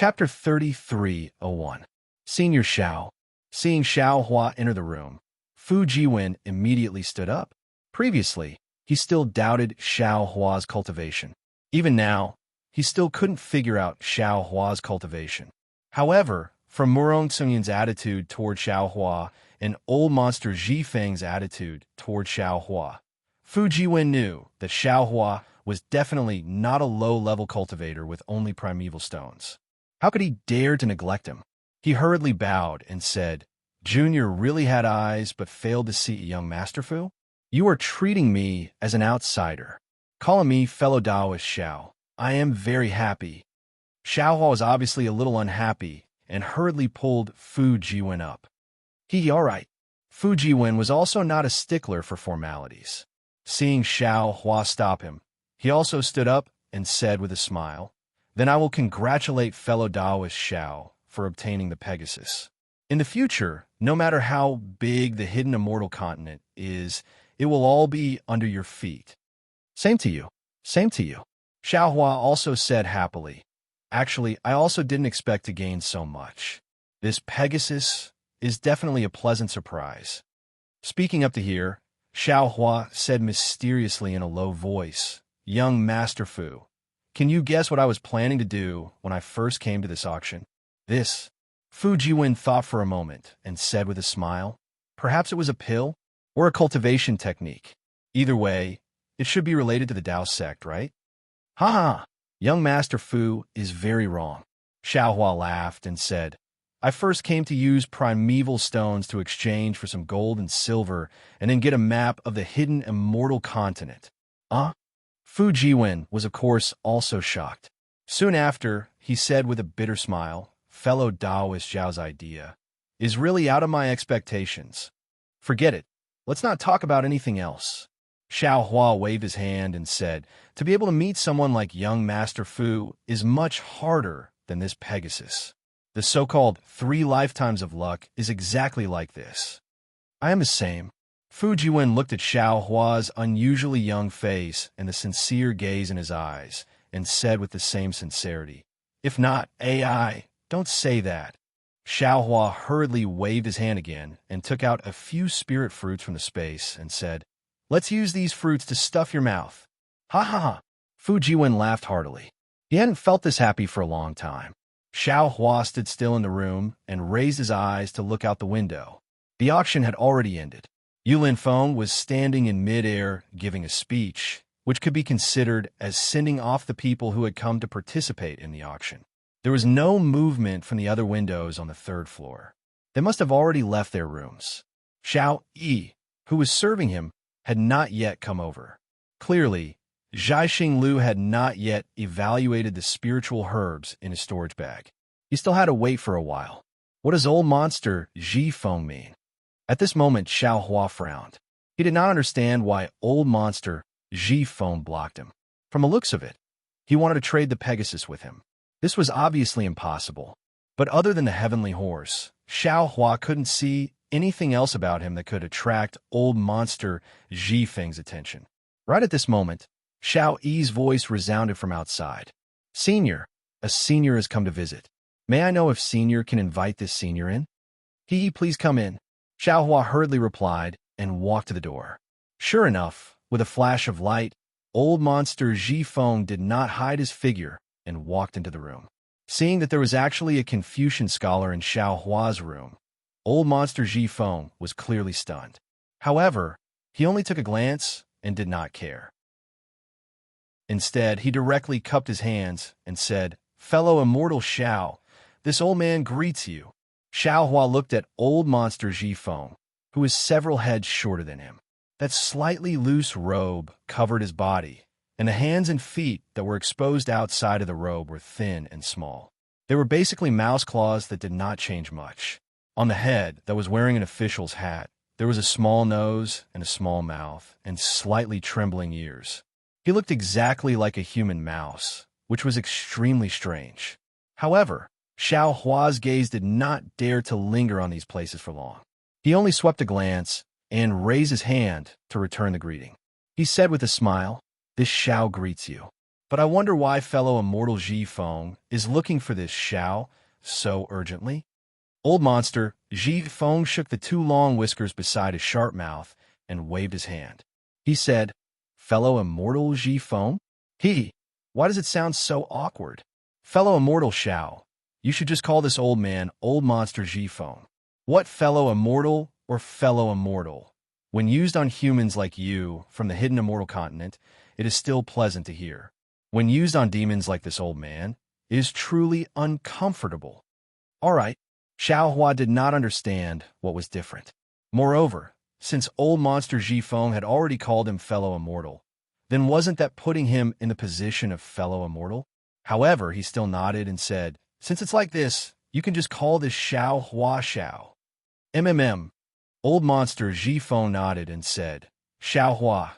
Chapter 33:01. Senior Xiao. Seeing Xiao Hua enter the room, Fu Jiwen immediately stood up. Previously, he still doubted Xiao Hua's cultivation. Even now, he still couldn't figure out Xiao Hua's cultivation. However, from Murong Tsungyan's attitude toward Xiao Hua and old monster Ji Feng's attitude toward Xiao Hua, Fu Jiwen knew that Xiao Hua was definitely not a low-level cultivator with only primeval stones. How could he dare to neglect him? He hurriedly bowed and said, "Junior really had eyes but failed to see a young Master Fu? You are treating me as an outsider. Calling me fellow Taoist Xiao. I am very happy." Xiao Hua was obviously a little unhappy and hurriedly pulled Fu Jiwen up. All right. Fu Jiwen was also not a stickler for formalities. Seeing Xiao Hua stop him, he also stood up and said with a smile, "Then I will congratulate fellow Taoist Xiao for obtaining the Pegasus. In the future, no matter how big the hidden immortal continent is, it will all be under your feet." "Same to you. Same to you." Xiao Hua also said happily, "Actually, I also didn't expect to gain so much. This Pegasus is definitely a pleasant surprise." Speaking up to here, Xiao Hua said mysteriously in a low voice, "Young Master Fu, can you guess what I was planning to do when I first came to this auction?" "This." Fu Jiwen thought for a moment and said with a smile, "Perhaps it was a pill or a cultivation technique. Either way, it should be related to the Tao sect, right?" "Ha ha! Young Master Fu is very wrong." Xiao Hua laughed and said, "I first came to use primeval stones to exchange for some gold and silver and then get a map of the hidden immortal continent." Fu Jiwen was of course also shocked. Soon after, he said with a bitter smile, "Fellow Taoist Zhao's idea is really out of my expectations. Forget it. Let's not talk about anything else." Xiao Hua waved his hand and said, "To be able to meet someone like young Master Fu is much harder than this Pegasus. The so-called 3 lifetimes of luck is exactly like this." "I am the same." Fu Jiwen looked at Xiao Hua's unusually young face and the sincere gaze in his eyes, and said with the same sincerity, "If not AI, don't say that." Xiao Hua hurriedly waved his hand again and took out a few spirit fruits from the space and said, "Let's use these fruits to stuff your mouth." "Ha ha ha!" Fu Jiwen laughed heartily. He hadn't felt this happy for a long time. Xiao Hua stood still in the room and raised his eyes to look out the window. The auction had already ended. Yulin Feng was standing in mid-air giving a speech, which could be considered as sending off the people who had come to participate in the auction. There was no movement from the other windows on the 3rd floor. They must have already left their rooms. Xiao Yi, who was serving him, had not yet come over. Clearly, Zhaixing Lu had not yet evaluated the spiritual herbs in his storage bag. He still had to wait for a while. What does old monster Ji Feng mean? At this moment, Xiao Hua frowned. He did not understand why old monster Ji Feng blocked him. From the looks of it, he wanted to trade the Pegasus with him. This was obviously impossible. But other than the heavenly horse, Xiao Hua couldn't see anything else about him that could attract old monster Ji Feng's attention. Right at this moment, Xiao Yi's voice resounded from outside. "Senior, a senior has come to visit. May I know if senior can invite this senior in?" Please come in." Xiao Hua hurriedly replied and walked to the door. Sure enough, with a flash of light, old monster Ji Feng did not hide his figure and walked into the room. Seeing that there was actually a Confucian scholar in Xiao Hua's room, old monster Ji Feng was clearly stunned. However, he only took a glance and did not care. Instead, he directly cupped his hands and said, "Fellow immortal Xiao, this old man greets you." Xiao Hua looked at old monster Ji Feng, who was several heads shorter than him. That slightly loose robe covered his body, and the hands and feet that were exposed outside of the robe were thin and small. They were basically mouse claws that did not change much. On the head, that was wearing an official's hat, there was a small nose and a small mouth, and slightly trembling ears. He looked exactly like a human mouse, which was extremely strange. However, Xiao Hua's gaze did not dare to linger on these places for long. He only swept a glance and raised his hand to return the greeting. He said with a smile, "This Xiao greets you." But I wonder why fellow immortal Ji Feng is looking for this Xiao so urgently. Old monster Ji Feng shook the two long whiskers beside his sharp mouth and waved his hand. He said, "Fellow immortal Ji Feng? Why does it sound so awkward? Fellow immortal Xiao. You should just call this old man old monster Ji Feng. What fellow immortal or fellow immortal? When used on humans like you from the hidden immortal continent, it is still pleasant to hear. When used on demons like this old man, it is truly uncomfortable." All right, Xiao Hua did not understand what was different. Moreover, since old monster Ji Feng had already called him fellow immortal, then wasn't that putting him in the position of fellow immortal? However, he still nodded and said, "Since it's like this, you can just call this Xiao Hua Xiao." Old monster Ji Feng nodded and said, "Xiao Hua,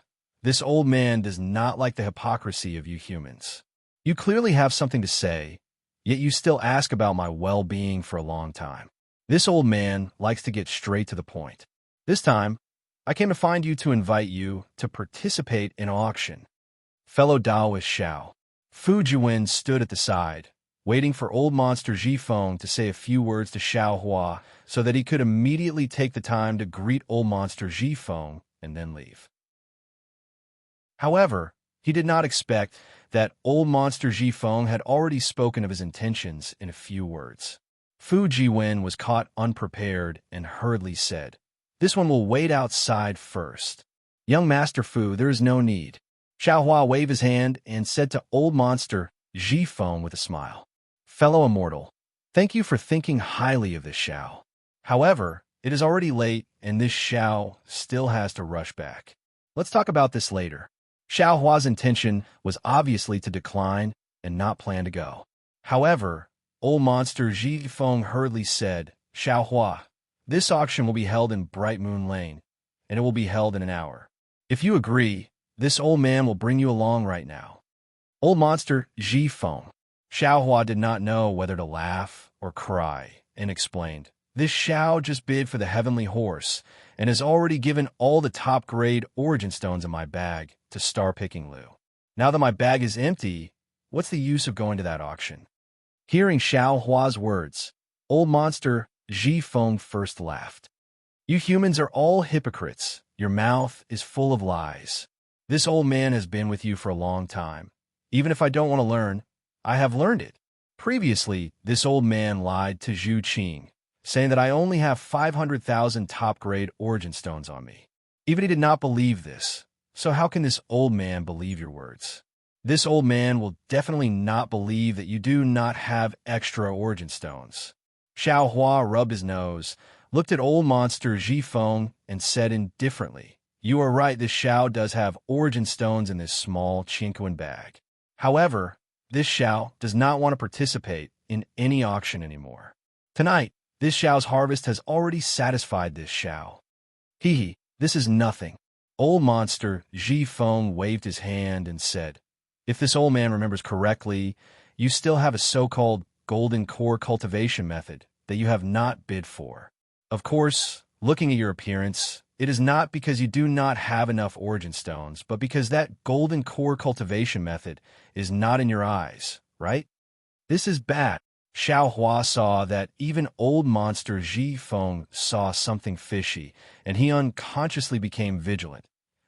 this old man does not like the hypocrisy of you humans. You clearly have something to say, yet you still ask about my well-being for a long time. This old man likes to get straight to the point. This time, I came to find you to invite you to participate in an auction." Fellow Taoist Xiao. Fu Jiwen stood at the side, waiting for old monster Ji Feng to say a few words to Xiao Hua so that he could immediately take the time to greet old monster Ji Feng and then leave. However, he did not expect that old monster Ji Feng had already spoken of his intentions in a few words. Fu Jiwen was caught unprepared and hurriedly said, "This one will wait outside first." "Young Master Fu, there is no need." Xiao Hua waved his hand and said to old monster Ji Feng with a smile, "Fellow immortal, thank you for thinking highly of this Xiao. However, it is already late and this Xiao still has to rush back. Let's talk about this later." Xiao Hua's intention was obviously to decline and not plan to go. However, old monster Ji Feng hurriedly said, "Xiao Hua, this auction will be held in Bright Moon Lane, and it will be held in an hour. If you agree, this old man will bring you along right now." Old monster Ji Feng. Xiao Hua did not know whether to laugh or cry and explained, "This Xiao just bid for the heavenly horse and has already given all the top-grade origin stones in my bag to star-picking Liu. Now that my bag is empty, what's the use of going to that auction?" Hearing Xiao Hua's words, old monster Ji Feng first laughed. "You humans are all hypocrites. Your mouth is full of lies. This old man has been with you for a long time. Even if I don't want to learn, I have learned it. Previously, this old man lied to Zhu Qing, saying that I only have 500,000 top-grade origin stones on me. Even he did not believe this. So how can this old man believe your words? This old man will definitely not believe that you do not have extra origin stones." Xiao Hua rubbed his nose, looked at old monster Ji Feng, and said indifferently, "You are right, this Xiao does have origin stones in this small Qinquan bag. However, this Xiao does not want to participate in any auction anymore. Tonight, this Xiao's harvest has already satisfied this Xiao. This is nothing." Old monster Ji Feng waved his hand and said, "If this old man remembers correctly, you still have a so-called golden core cultivation method that you have not bid for. Of course, looking at your appearance, it is not because you do not have enough origin stones, but because that golden core cultivation method is not in your eyes, right? This is bad." Xiao Hua saw that even old monster Ji Feng saw something fishy, and he unconsciously became vigilant.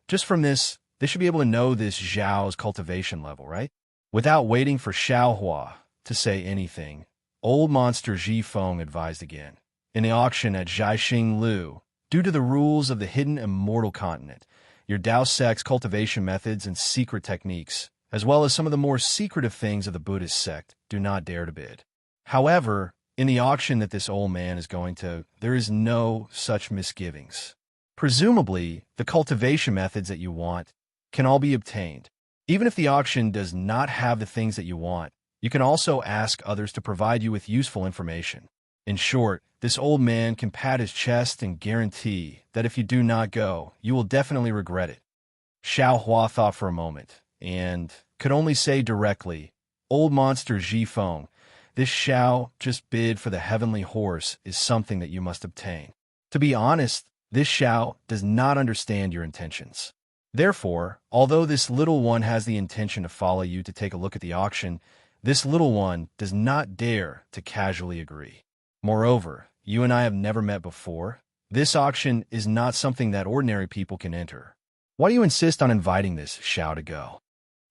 Just from this, they should be able to know this Zhao's cultivation level, right? Without waiting for Xiao Hua to say anything, old monster Ji Feng advised again. "In the auction at Jiaxing Lu, due to the rules of the hidden immortal continent, your Dao sect's cultivation methods and secret techniques, as well as some of the more secretive things of the Buddhist sect, do not dare to bid. However, in the auction that this old man is going to, there is no such misgivings. Presumably, the cultivation methods that you want can all be obtained. Even if the auction does not have the things that you want, you can also ask others to provide you with useful information. In short, this old man can pat his chest and guarantee that if you do not go, you will definitely regret it." Xiao Hua thought for a moment, and could only say directly, "Old monster Ji Feng, this Xiao just bid for the heavenly horse is something that you must obtain. To be honest, this Xiao does not understand your intentions. Therefore, although this little one has the intention to follow you to take a look at the auction, this little one does not dare to casually agree. Moreover, you and I have never met before. This auction is not something that ordinary people can enter. Why do you insist on inviting this Xiao to go?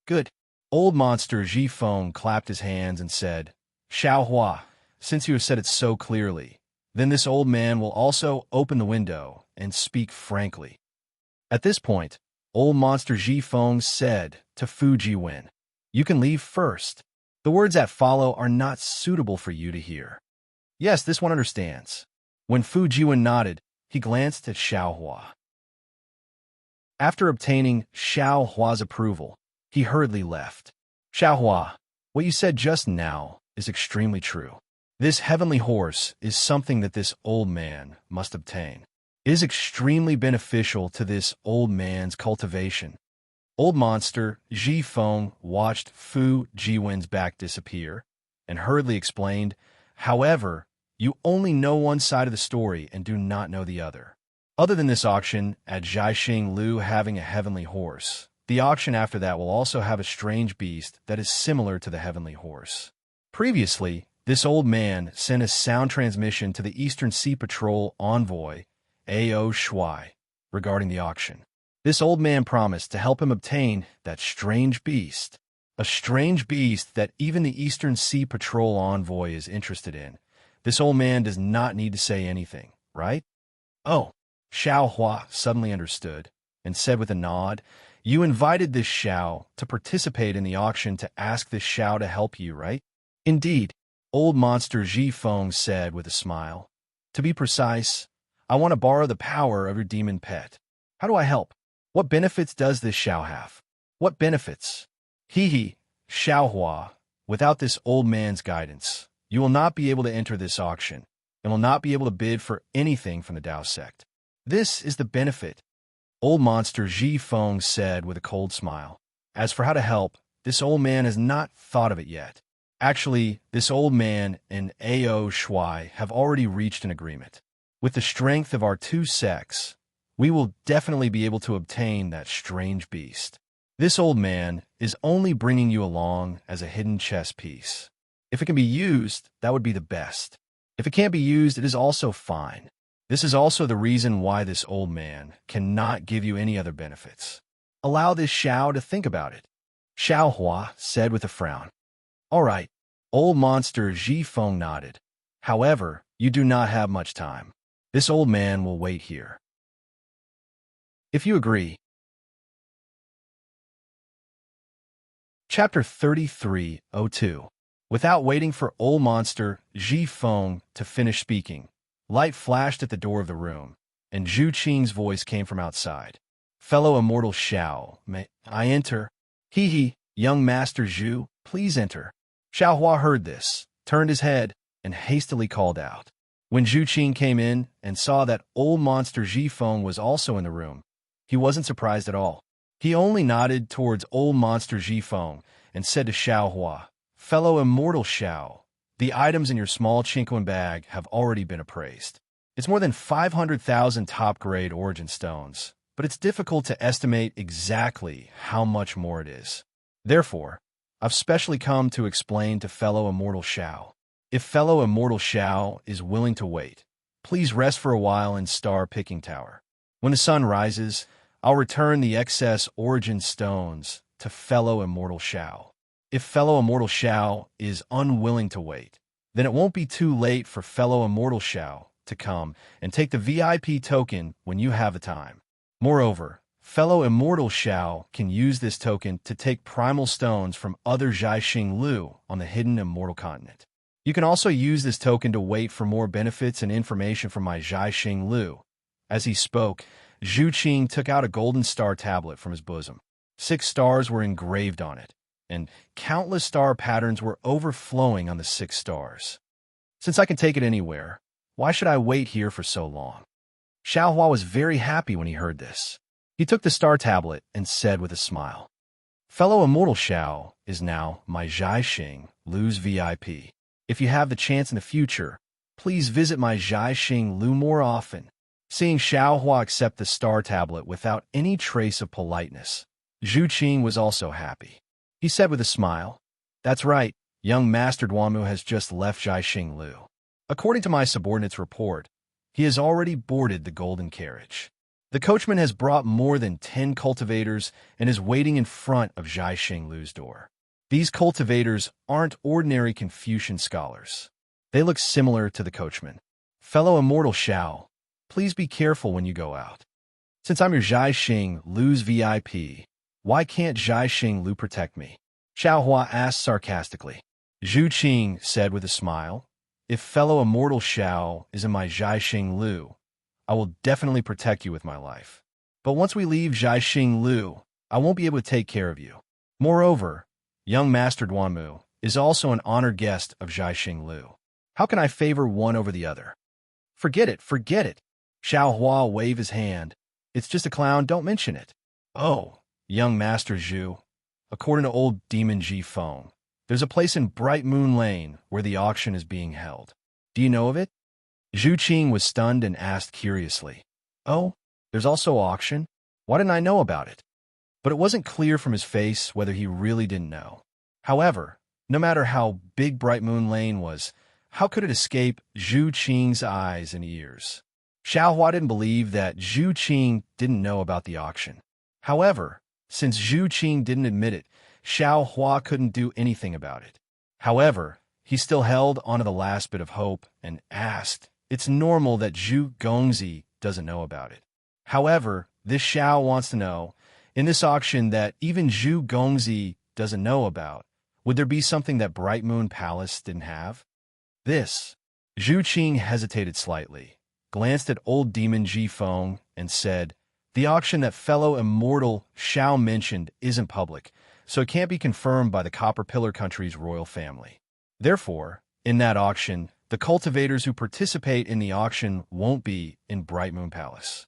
Good. Old monster Ji Feng clapped his hands and said, Xiao Hua, since you have said it so clearly, then this old man will also open the window and speak frankly. At this point, old monster Ji Feng said to Fu Jiwen, you can leave first. The words that follow are not suitable for you to hear. Yes, this one understands. When Fu Jiwen nodded, he glanced at Xiao Hua. After obtaining Xiao Hua's approval, he hurriedly left. Xiao Hua, what you said just now is extremely true. This heavenly horse is something that this old man must obtain. It is extremely beneficial to this old man's cultivation. Old monster Ji Feng watched Fu Jiwen's back disappear and hurriedly explained, however, you only know one side of the story and do not know the other. Other than this auction at Jiaxing Lu having a heavenly horse, the auction after that will also have a strange beast that is similar to the heavenly horse. Previously, this old man sent a sound transmission to the Eastern Sea Patrol envoy, A.O. Shuai, regarding the auction. This old man promised to help him obtain that strange beast, a strange beast that even the Eastern Sea Patrol envoy is interested in. This old man does not need to say anything, right? Oh, Xiao Hua suddenly understood and said with a nod, you invited this Xiao to participate in the auction to ask this Xiao to help you, right? Indeed, old monster Ji Feng said with a smile. To be precise, I want to borrow the power of your demon pet. How do I help? What benefits does this Xiao have? What benefits? Hee, Xiao Hua, without this old man's guidance, you will not be able to enter this auction and will not be able to bid for anything from the Dao sect. This is the benefit, old monster Ji Feng said with a cold smile. As for how to help, this old man has not thought of it yet. Actually, this old man and A.O. Shuai have already reached an agreement. With the strength of our two sects, we will definitely be able to obtain that strange beast. This old man is only bringing you along as a hidden chess piece. If it can be used, that would be the best. If it can't be used, it is also fine. This is also the reason why this old man cannot give you any other benefits. Allow this Xiao to think about it. Xiao Hua said with a frown. All right, old monster Ji Feng nodded. However, you do not have much time. This old man will wait here. If you agree. Chapter 3302. Without waiting for old monster Ji Feng to finish speaking, light flashed at the door of the room, and Zhu Qing's voice came from outside. Fellow immortal Xiao, may I enter? Hee, young master Zhu, please enter. Xiao Hua heard this, turned his head, and hastily called out. When Zhu Qing came in and saw that old monster Ji Feng was also in the room, he wasn't surprised at all. He only nodded towards old monster Ji Feng and said to Xiao Hua, fellow immortal Xiao, the items in your small Chinquan bag have already been appraised. It's more than 500,000 top-grade origin stones, but it's difficult to estimate exactly how much more it is. Therefore, I've specially come to explain to fellow immortal Xiao. If fellow immortal Xiao is willing to wait, please rest for a while in Star Picking Tower. When the sun rises, I'll return the excess origin stones to fellow immortal Xiao. If fellow immortal Xiao is unwilling to wait, then it won't be too late for fellow immortal Xiao to come and take the VIP token when you have the time. Moreover, fellow immortal Xiao can use this token to take primal stones from other Jiaxing Lu on the hidden immortal continent. You can also use this token to wait for more benefits and information from my Jiaxing Lu. As he spoke, Zhu Qing took out a golden star tablet from his bosom. 6 stars were engraved on it, and countless star patterns were overflowing on the 6 stars. Since I can take it anywhere, why should I wait here for so long? Xiao Hua was very happy when he heard this. He took the star tablet and said with a smile, fellow immortal Xiao is now my Jiaxing Lu's VIP. If you have the chance in the future, please visit my Jiaxing Lu more often. Seeing Xiaohua accept the star tablet without any trace of politeness, Zhu Qing was also happy. He said with a smile, "That's right, young Master Duanmu has just left Zhaixing Lu. According to my subordinate's report, he has already boarded the golden carriage. The coachman has brought more than 10 cultivators and is waiting in front of Zhaixing Lu's door. These cultivators aren't ordinary Confucian scholars. They look similar to the coachman. Fellow immortal Xiao, please be careful when you go out. Since I'm your Zhaixing Lu's VIP, why can't Zhaixing Lu protect me?" Xiaohua asked sarcastically. Zhu Qing said with a smile, "If fellow immortal Xiao is in my Zhaixing Lu, I will definitely protect you with my life. But once we leave Zhaixing Lu, I won't be able to take care of you. Moreover, young Master Duanmu is also an honored guest of Zhaixing Lu. How can I favor one over the other?" Forget it, forget it." Xiaohua waved his hand. "It's just a clown, don't mention it." "Oh, young Master Zhu, according to old Demon Ji Feng, there's a place in Bright Moon Lane where the auction is being held. Do you know of it?" Zhu Qing was stunned and asked curiously, "Oh, there's also auction? Why didn't I know about it?" But it wasn't clear from his face whether he really didn't know. However, no matter how big Bright Moon Lane was, how could it escape Zhu Qing's eyes and ears? Xiaohua didn't believe that Zhu Qing didn't know about the auction. However, since Zhu Qing didn't admit it, Xiaohua couldn't do anything about it. However, he still held onto the last bit of hope and asked, "It's normal that Zhu Gongzi doesn't know about it. However, this Xiao wants to know, in this auction that even Zhu Gongzi doesn't know about, would there be something that Bright Moon Palace didn't have?" This. Zhu Qing hesitated slightly, glanced at old Demon Ji Feng, and said, "The auction that fellow immortal Xiao mentioned isn't public, so it can't be confirmed by the Copper Pillar Country's royal family. Therefore, in that auction, the cultivators who participate in the auction won't be in Bright Moon Palace.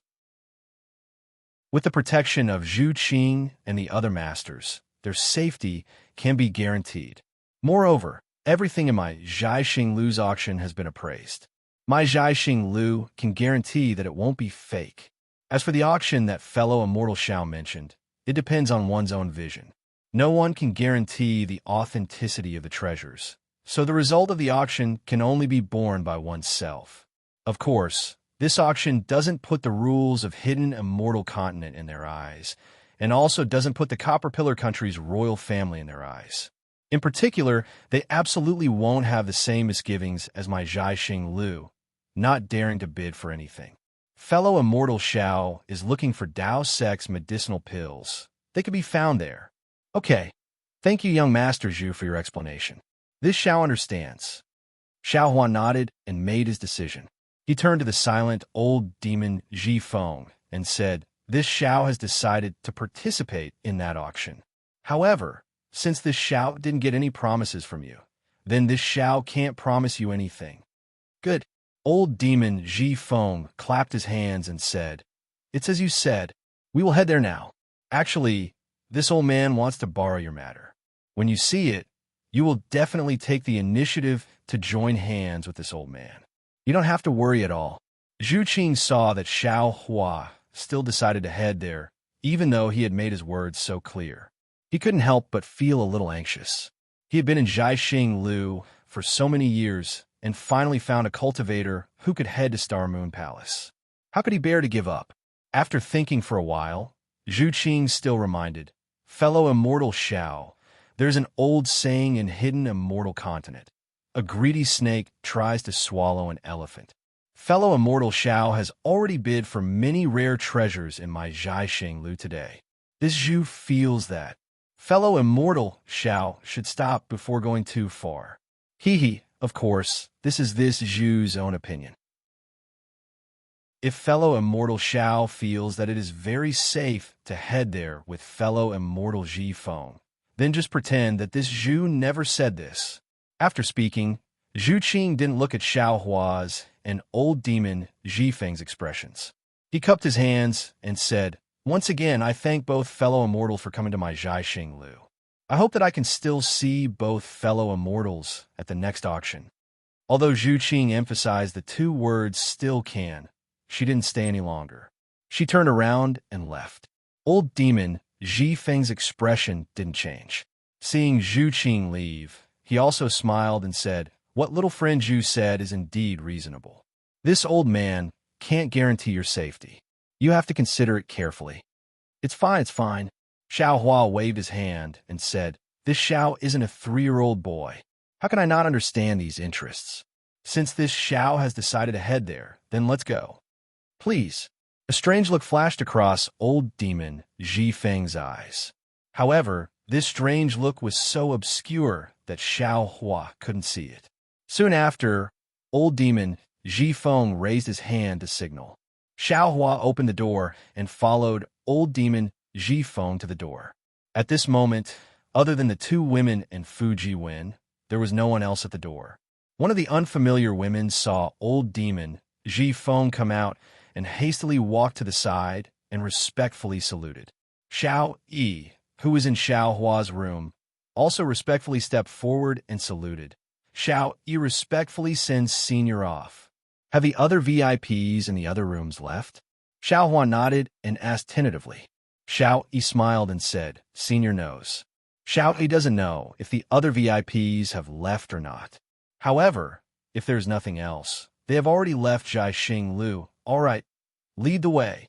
With the protection of Zhu Qing and the other masters, their safety can be guaranteed. Moreover, everything in my Zhaixing Lu's auction has been appraised. My Zhaixing Lu can guarantee that it won't be fake. As for the auction that fellow immortal Xiao mentioned, it depends on one's own vision. No one can guarantee the authenticity of the treasures, so the result of the auction can only be borne by oneself. Of course, this auction doesn't put the rules of hidden immortal continent in their eyes, and also doesn't put the Copper Pillar Country's royal family in their eyes. In particular, they absolutely won't have the same misgivings as my Zhaixing Lu, not daring to bid for anything. Fellow immortal Xiao is looking for Deus Ex medicinal pills. They could be found there. Okay. Thank you, young Master Zhu, for your explanation. This Xiao understands." Xiaohua nodded and made his decision. He turned to the silent old demon Ji Feng and said, "This Xiao has decided to participate in that auction. However, since this Xiao didn't get any promises from you, then this Xiao can't promise you anything." "Good." Old demon Ji Feng clapped his hands and said, "It's as you said. We will head there now. Actually, this old man wants to borrow your matter. When you see it, you will definitely take the initiative to join hands with this old man. You don't have to worry at all." Zhu Qing saw that Xiaohua still decided to head there, even though he had made his words so clear. He couldn't help but feel a little anxious. He had been in Zhaixing Lu for so many years and finally found a cultivator who could head to Star Moon Palace. How could he bear to give up? After thinking for a while, Zhu Qing still reminded, "Fellow immortal Xiao, there's an old saying in hidden immortal continent. A greedy snake tries to swallow an elephant. Fellow immortal Xiao has already bid for many rare treasures in my Zhaixing Lu today. This Zhu feels that. Fellow immortal Xiao should stop before going too far." Hee, of course, this is this Zhu's own opinion. If fellow immortal Xiao feels that it is very safe to head there with fellow immortal Ji Feng, then just pretend that this Zhu never said this. After speaking, Zhu Qing didn't look at Xiaohua's and old demon Ji Feng's expressions. He cupped his hands and said, "Once again, I thank both fellow immortal for coming to my Zhaixing Lu. I hope that I can still see both fellow immortals at the next auction." Although Zhu Qing emphasized the two words "still can," she didn't stay any longer. She turned around and left. Old demon Ji Feng's expression didn't change. Seeing Zhu Qing leave, he also smiled and said, "What little friend Zhu said is indeed reasonable. This old man can't guarantee your safety. You have to consider it carefully." It's fine, it's fine." Xiao Hua waved his hand and said, "This Xiao isn't a 3-year-old boy. How can I not understand these interests? Since this Xiao has decided to head there, then let's go. Please." A strange look flashed across old demon Ji Feng's eyes. However, this strange look was so obscure that Xiao Hua couldn't see it. Soon after, old demon Ji Feng raised his hand to signal. Xiao Hua opened the door and followed old demon Ji Feng to the door. At this moment, other than the 2 women and Fu Jiwen, there was no one else at the door. One of the unfamiliar women saw old demon Ji Feng come out and hastily walked to the side and respectfully saluted. Xiao Yi, who was in Xiao Hua's room, also respectfully stepped forward and saluted. Xiao Yi respectfully sends Senior off. Have the other VIPs in the other rooms left? Xiao Hua nodded and asked tentatively. Xiao Yi smiled and said, "Senior knows." Xiao Yi doesn't know if the other VIPs have left or not. However, if there's nothing else, they have already left Zhai Xing Lu. All right, lead the way.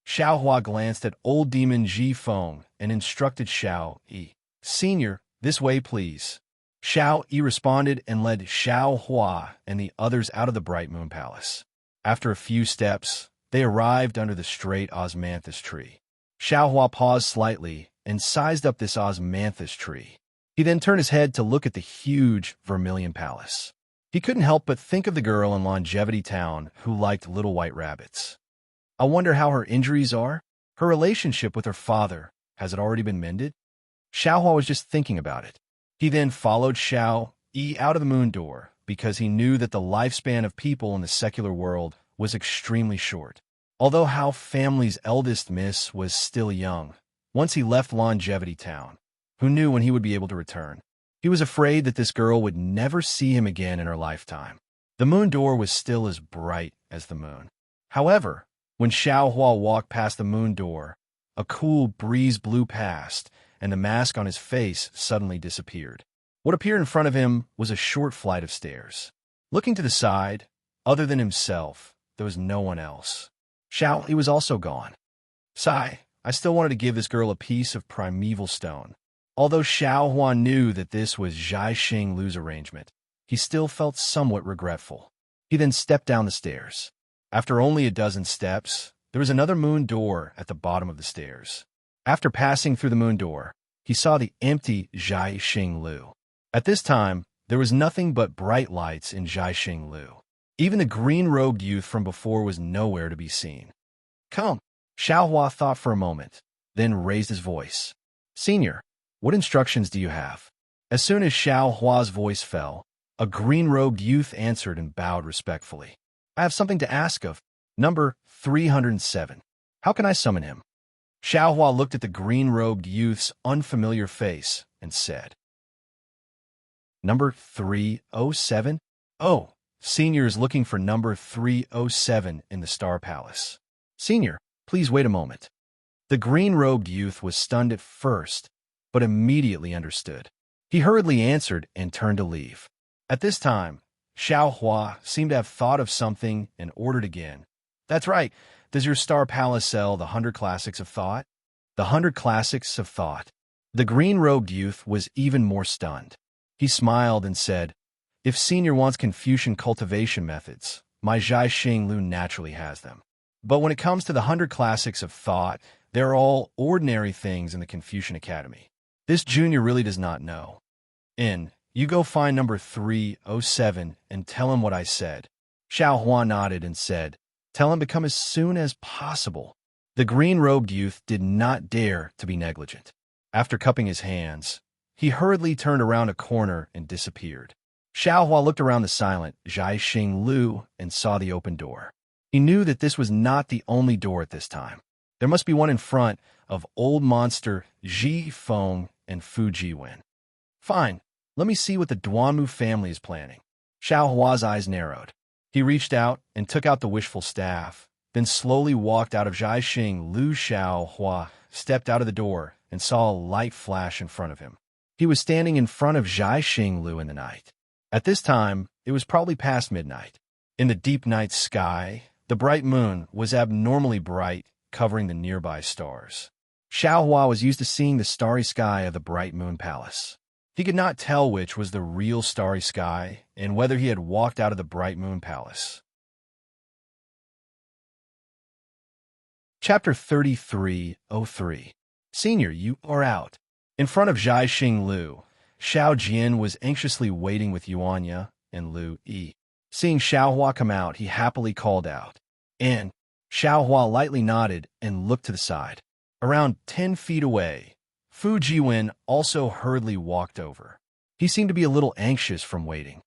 Xiao Hua glanced at old demon Ji Feng and instructed Xiao Yi. "Senior, this way, please." Xiao Yi responded and led Xiao Hua and the others out of the Bright Moon Palace. After a few steps, they arrived under the straight osmanthus tree. Xiao Hua paused slightly and sized up this osmanthus tree. He then turned his head to look at the huge vermilion palace. He couldn't help but think of the girl in Longevity Town who liked little white rabbits. I wonder how her injuries are? Her relationship with her father, has it already been mended? Xiao Hua was just thinking about it. He then followed Xiao Yi out of the moon door because he knew that the lifespan of people in the secular world was extremely short. Although Hao family's eldest miss was still young, once he left Longevity Town, who knew when he would be able to return? He was afraid that this girl would never see him again in her lifetime. The moon door was still as bright as the moon. However, when Xiao Hua walked past the moon door, a cool breeze blew past, and the mask on his face suddenly disappeared. What appeared in front of him was a short flight of stairs. Looking to the side, other than himself, there was no one else. Xiao Yi was also gone. Sigh, I still wanted to give this girl a piece of primeval stone. Although Xiao Hua knew that this was Zhai Xing Lu's arrangement, he still felt somewhat regretful. He then stepped down the stairs. After only a dozen steps, there was another moon door at the bottom of the stairs. After passing through the moon door, he saw the empty Zhai Xing Lu. At this time, there was nothing but bright lights in Zhai Xing Lu. Even the green-robed youth from before was nowhere to be seen. "Come." Xiao Hua thought for a moment, then raised his voice. "Senior, what instructions do you have?" As soon as Xiao Hua's voice fell, a green-robed youth answered and bowed respectfully. "I have something to ask of number 307. How can I summon him?" Xiao Hua looked at the green-robed youth's unfamiliar face and said, "Number 307? Oh, Senior is looking for number 307 in the Star Palace. Senior, please wait a moment." The green-robed youth was stunned at first, but immediately understood. He hurriedly answered and turned to leave. At this time, Xiao Hua seemed to have thought of something and ordered again. "That's right. Does your Star Palace sell the 100 Classics of Thought?" The 100 Classics of Thought. The green-robed youth was even more stunned. He smiled and said, "If Senior wants Confucian cultivation methods, my Zhai Xing Lu naturally has them. But when it comes to the 100 Classics of Thought, they're all ordinary things in the Confucian Academy. This junior really does not know. You go find number 307 and tell him what I said." Xiao Hua nodded and said, "Tell him to come as soon as possible." The green-robed youth did not dare to be negligent. After cupping his hands, he hurriedly turned around a corner and disappeared. Xiao Hua looked around the silent Zhai Xing Lu and saw the open door. He knew that this was not the only door at this time. There must be one in front of old monster Ji Feng and Fu Jiwen. Fine, let me see what the Duanmu family is planning. Xiao Hua's eyes narrowed. He reached out and took out the wishful staff then slowly walked out of Zhaixing. Lu Xiaohua stepped out of the door and saw a light flash in front of him. He was standing in front of Zhaixing Lu in the night. At this time, it was probably past midnight. In the deep night sky, the bright moon was abnormally bright, covering the nearby stars. Xiaohua was used to seeing the starry sky of the bright moon palace. He could not tell which was the real starry sky and whether he had walked out of the bright moon palace. Chapter 3303. Senior, you are out. In front of Zhaixing Lu, Xiao Jian was anxiously waiting with Yuanya and Lu Yi. Seeing Xiaohua come out, he happily called out. In. Xiaohua lightly nodded and looked to the side. Around 10 feet away, Fu Jiwen also hurriedly walked over. He seemed to be a little anxious from waiting.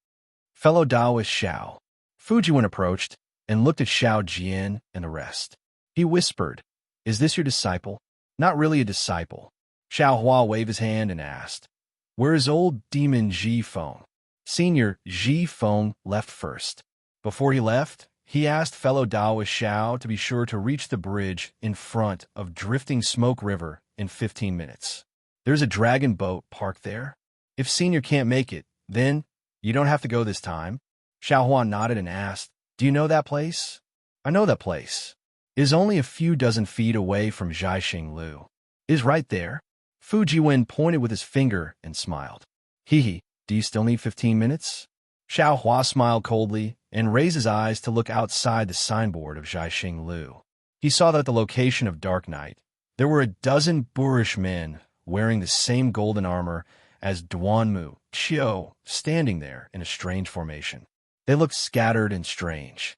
Fellow Taoist Xiao. Fu Jiwen approached and looked at Xiao Jian and the rest. He whispered, "Is this your disciple?" "Not really a disciple." Xiaohua waved his hand and asked, "Where is old demon Ji Feng?" Senior Ji Feng left first. Before he left, he asked fellow Taoist Xiao to be sure to reach the bridge in front of Drifting Smoke River in 15 minutes. There's a dragon boat parked there. If Senior can't make it, then you don't have to go this time. Xiaohua nodded and asked, "Do you know that place?" "I know that place. It is only a few dozen feet away from Zhaixing Lu. It is right there." Fu Jiwen pointed with his finger and smiled. "Hee, do you still need 15 minutes?" Xiaohua smiled coldly and raised his eyes to look outside the signboard of Zhaixing Lu. He saw that at the location of Dark Night, there were a dozen boorish men wearing the same golden armor as Duanmu Qiu standing there in a strange formation. They looked scattered and strange.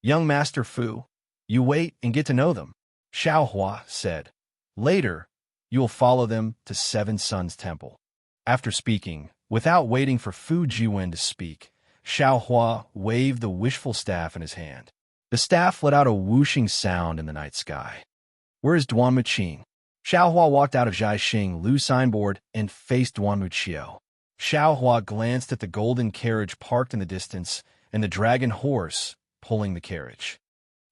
"Young Master Fu, you wait and get to know them," Xiaohua said. "Later, you will follow them to Seven Suns Temple." After speaking, without waiting for Fu Jiwen to speak, Xiaohua waved the wishful staff in his hand. The staff let out a whooshing sound in the night sky. "Where is Duanmu Qing?" Xiaohua walked out of Zhaixing Lu's signboard and faced Duanmu Qiu. Xiaohua glanced at the golden carriage parked in the distance and the dragon horse pulling the carriage.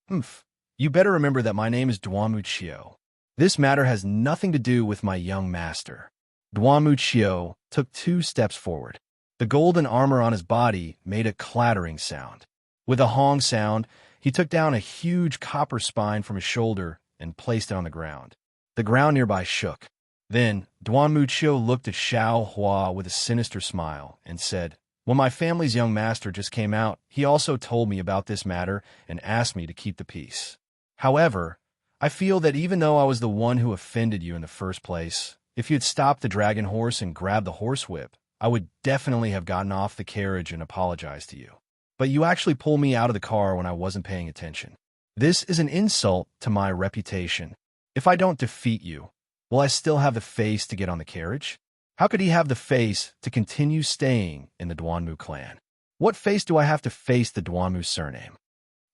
"Humph. You better remember that my name is Duanmu Qiu. This matter has nothing to do with my young master." Duanmu Qiu took 2 steps forward. The golden armor on his body made a clattering sound. With a hong sound, he took down a huge copper spine from his shoulder and placed it on the ground. The ground nearby shook. Then Duanmu Qiu looked at Xiaohua with a sinister smile and said, "When my family's young master just came out, he also told me about this matter and asked me to keep the peace. However, I feel that even though I was the one who offended you in the first place, if you had stopped the dragon horse and grabbed the horsewhip, I would definitely have gotten off the carriage and apologized to you. But you actually pulled me out of the car when I wasn't paying attention. This is an insult to my reputation. If I don't defeat you, will I still have the face to get on the carriage? How could he have the face to continue staying in the Duanmu clan? What face do I have to face the Duanmu surname?"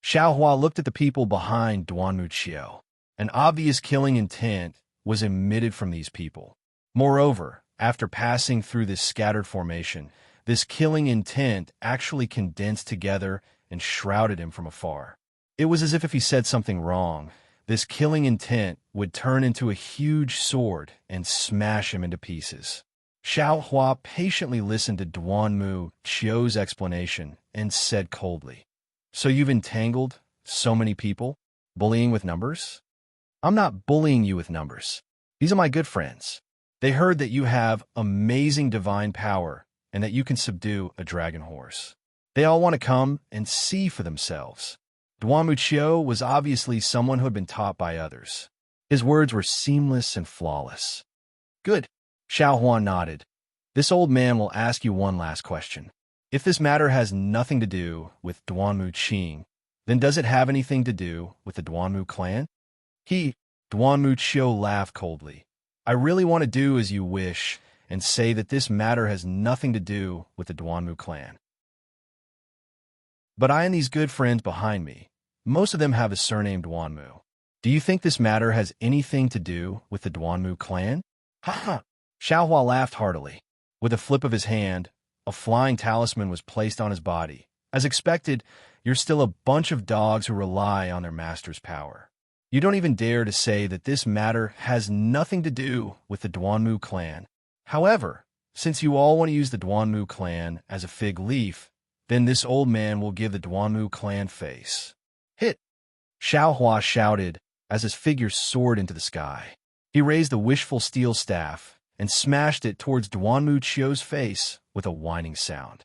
Xiaohua looked at the people behind Duanmu Qiu. An obvious killing intent was emitted from these people. Moreover, after passing through this scattered formation, this killing intent actually condensed together and shrouded him from afar. It was as if he said something wrong, this killing intent would turn into a huge sword and smash him into pieces. Xiaohua patiently listened to Duanmu Qiu's explanation and said coldly, "So you've entangled so many people, bullying with numbers?" "I'm not bullying you with numbers. These are my good friends. They heard that you have amazing divine power and that you can subdue a dragon horse. They all want to come and see for themselves." Duanmu Qiu was obviously someone who had been taught by others. His words were seamless and flawless. "Good." Xiaohua nodded. "This old man will ask you one last question. If this matter has nothing to do with Duanmu Qing, then does it have anything to do with the Duanmu clan?" Duanmu Qiu laughed coldly. "I really want to do as you wish and say that this matter has nothing to do with the Duanmu clan. But I and these good friends behind me, most of them have a surname Duanmu. Do you think this matter has anything to do with the Duanmu clan?" "Ha ha!" Xiaohua laughed heartily. With a flip of his hand, a flying talisman was placed on his body, As expected, you're still a bunch of dogs who rely on their master's power. You don't even dare to say that this matter has nothing to do with the Duanmu clan. However, since you all want to use the Duanmu clan as a fig leaf, then this old man will give the Duanmu clan face. Hit! Xiaohua shouted as his figure soared into the sky. He raised the wishful steel staff and smashed it towards Duanmu Chio's face with a whining sound.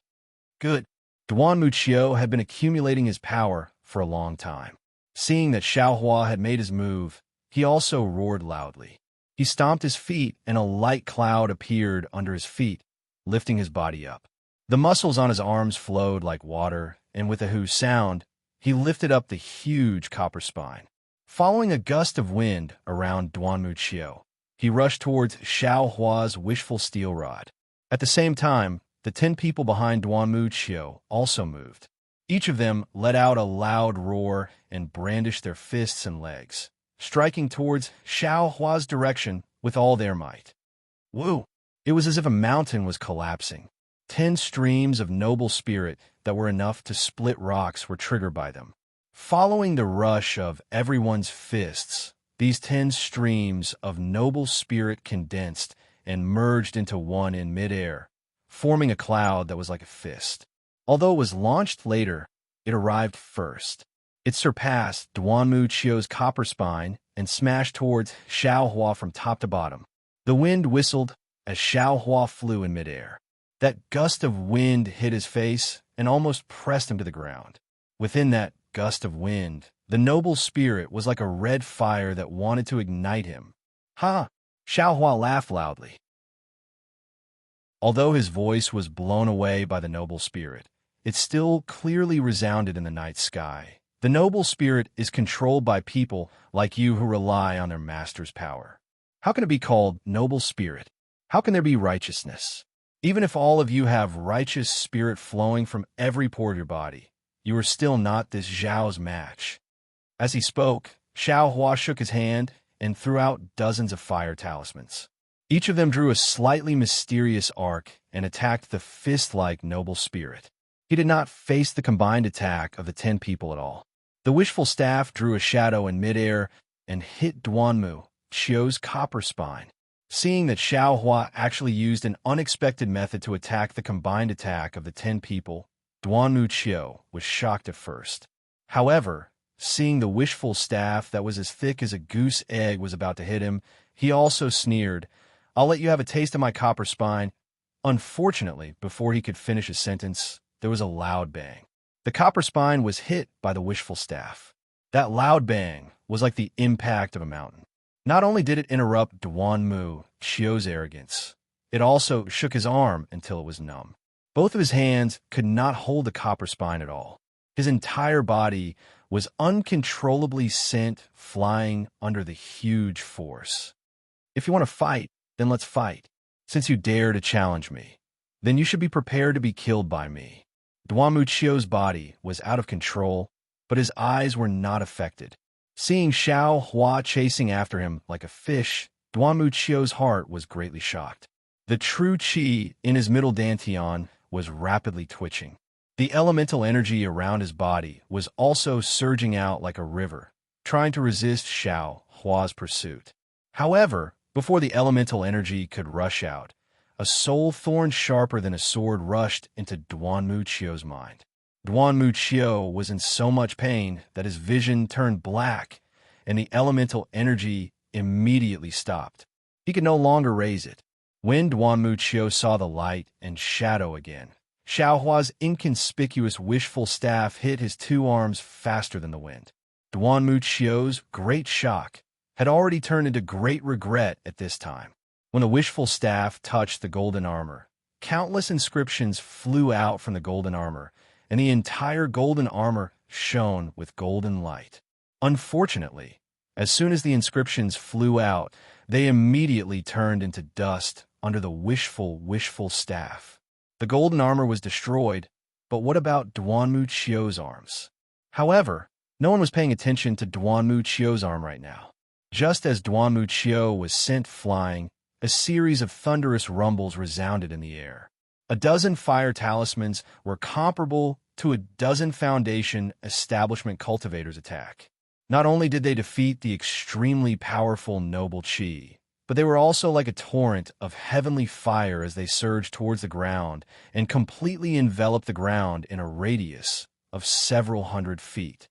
Good. Duanmu Chio had been accumulating his power for a long time. Seeing that Xiaohua had made his move, he also roared loudly. He stomped his feet and a light cloud appeared under his feet, lifting his body up. The muscles on his arms flowed like water, and with a hoo sound, he lifted up the huge copper spine. Following a gust of wind around Duanmu Chio, he rushed towards Xiaohua's wishful steel rod. At the same time, the 10 people behind Duanmu Chio also moved. Each of them let out a loud roar and brandished their fists and legs, striking towards Xiaohua's direction with all their might. Woo! It was as if a mountain was collapsing. 10 streams of noble spirit that were enough to split rocks were triggered by them. Following the rush of everyone's fists, these 10 streams of noble spirit condensed and merged into one in midair, forming a cloud that was like a fist. Although it was launched later, it arrived first. It surpassed Duanmu Chio's copper spine and smashed towards Xiaohua from top to bottom. The wind whistled as Xiaohua flew in midair. That gust of wind hit his face and almost pressed him to the ground. Within that gust of wind, the noble spirit was like a red fire that wanted to ignite him. Ha! Xiaohua laughed loudly. Although his voice was blown away by the noble spirit, it still clearly resounded in the night sky. The noble spirit is controlled by people like you who rely on their master's power. How can it be called noble spirit? How can there be righteousness? Even if all of you have righteous spirit flowing from every pore of your body, you are still not this Zhao's match. As he spoke, Xiaohua shook his hand and threw out dozens of fire talismans. Each of them drew a slightly mysterious arc and attacked the fist-like noble spirit. He did not face the combined attack of the 10 people at all. The wishful staff drew a shadow in midair and hit Duanmu Chio's copper spine. Seeing that Xiaohua actually used an unexpected method to attack the combined attack of the 10 people, Duanmu Chio was shocked at first. However, seeing the wishful staff that was as thick as a goose egg was about to hit him, he also sneered, "I'll let you have a taste of my copper spine." Unfortunately, before he could finish his sentence, there was a loud bang. The copper spine was hit by the wishful staff. That loud bang was like the impact of a mountain. Not only did it interrupt Duanmu Chio's arrogance, it also shook his arm until it was numb. Both of his hands could not hold the copper spine at all. His entire body was uncontrollably sent flying under the huge force. If you want to fight, then let's fight. Since you dare to challenge me, then you should be prepared to be killed by me. Duanmu Chio's body was out of control, but his eyes were not affected. Seeing Xiaohua chasing after him like a fish, Duanmu Chio's heart was greatly shocked. The true qi in his middle dantian was rapidly twitching. The elemental energy around his body was also surging out like a river, trying to resist Xiaohua's pursuit. However, before the elemental energy could rush out, a soul thorn sharper than a sword rushed into Duanmu Chio's mind. Duanmu Chio was in so much pain that his vision turned black, and the elemental energy immediately stopped. He could no longer raise it. When Duanmu Chio saw the light and shadow again, Xiaohua's inconspicuous wishful staff hit his 2 arms faster than the wind. Duanmu Chio's great shock had already turned into great regret at this time. When the wishful staff touched the golden armor, countless inscriptions flew out from the golden armor, and the entire golden armor shone with golden light. Unfortunately, as soon as the inscriptions flew out, they immediately turned into dust under the wishful staff. The golden armor was destroyed, but what about Duanmu Chio's arms? However, no one was paying attention to Duanmu Chio's arm right now. Just as Duanmu Chio was sent flying, a series of thunderous rumbles resounded in the air. A dozen fire talismans were comparable to a dozen Foundation establishment cultivators' attack. Not only did they defeat the extremely powerful noble Qi, but they were also like a torrent of heavenly fire as they surged towards the ground and completely enveloped the ground in a radius of several hundred feet.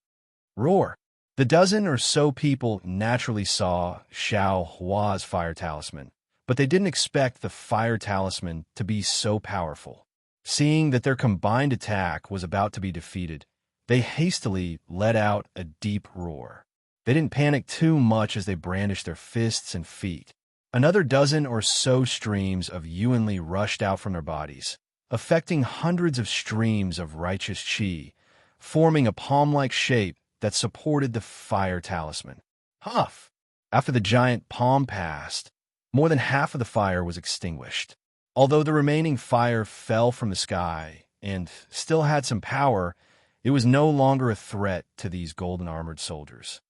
Roar! The dozen or so people naturally saw Xiao Hua's fire talisman, but they didn't expect the fire talisman to be so powerful. Seeing that their combined attack was about to be defeated, they hastily let out a deep roar. They didn't panic too much as they brandished their fists and feet. Another dozen or so streams of yuan li rushed out from their bodies, affecting hundreds of streams of righteous qi, forming a palm-like shape that supported the fire talisman. Huff! After the giant palm passed, more than half of the fire was extinguished. Although the remaining fire fell from the sky and still had some power, it was no longer a threat to these golden-armored soldiers.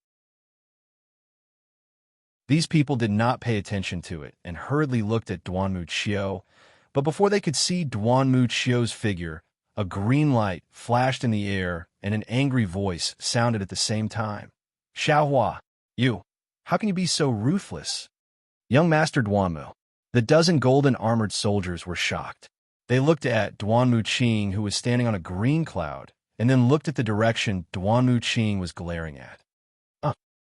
These people did not pay attention to it and hurriedly looked at Duanmu Qiu, but before they could see Duanmu Qiu's figure, a green light flashed in the air and an angry voice sounded at the same time. Xiaohua, you, how can you be so ruthless? Young Master Duanmu. The dozen golden-armored soldiers were shocked. They looked at Duanmu Qing, who was standing on a green cloud, and then looked at the direction Duanmu Qing was glaring at.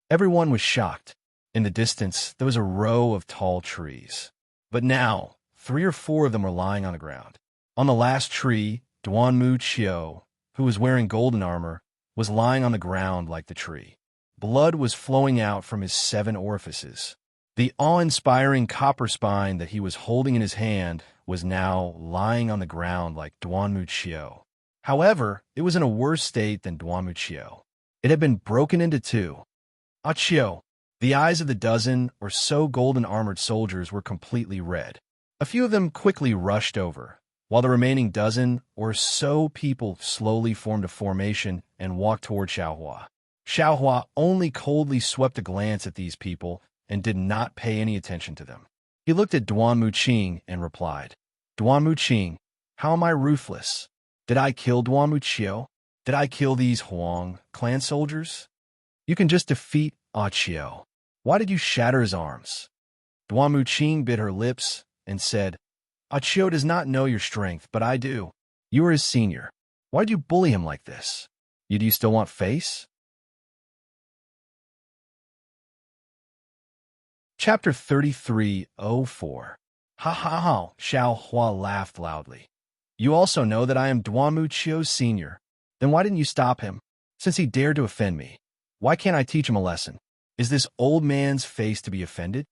Everyone was shocked. In the distance, there was a row of tall trees. But now, 3 or 4 of them were lying on the ground. On the last tree, Duanmu Qiu, who was wearing golden armor, was lying on the ground like the tree. Blood was flowing out from his 7 orifices. The awe-inspiring copper spine that he was holding in his hand was now lying on the ground like Duanmu Qiu. However, it was in a worse state than Duanmu Qiu. It had been broken into 2. Qiu. The eyes of the dozen or so golden-armored soldiers were completely red. A few of them quickly rushed over, while the remaining dozen or so people slowly formed a formation and walked toward Xiaohua. Xiaohua only coldly swept a glance at these people and did not pay any attention to them. He looked at Duanmu Qing and replied, Duanmu Qing, how am I ruthless? Did I kill Duanmu Qiu? Did I kill these Huang clan soldiers? You can just defeat Qiu. Why did you shatter his arms? Duanmu Qing bit her lips and said, Qiu does not know your strength, but I do. You are his senior. Why did you bully him like this? Do you still want face? Chapter 3304. Ha ha ha, Xiaohua laughed loudly. You also know that I am Duanmu Qiu's senior. Then why didn't you stop him? Since he dared to offend me, why can't I teach him a lesson? Is this old man's face to be offended?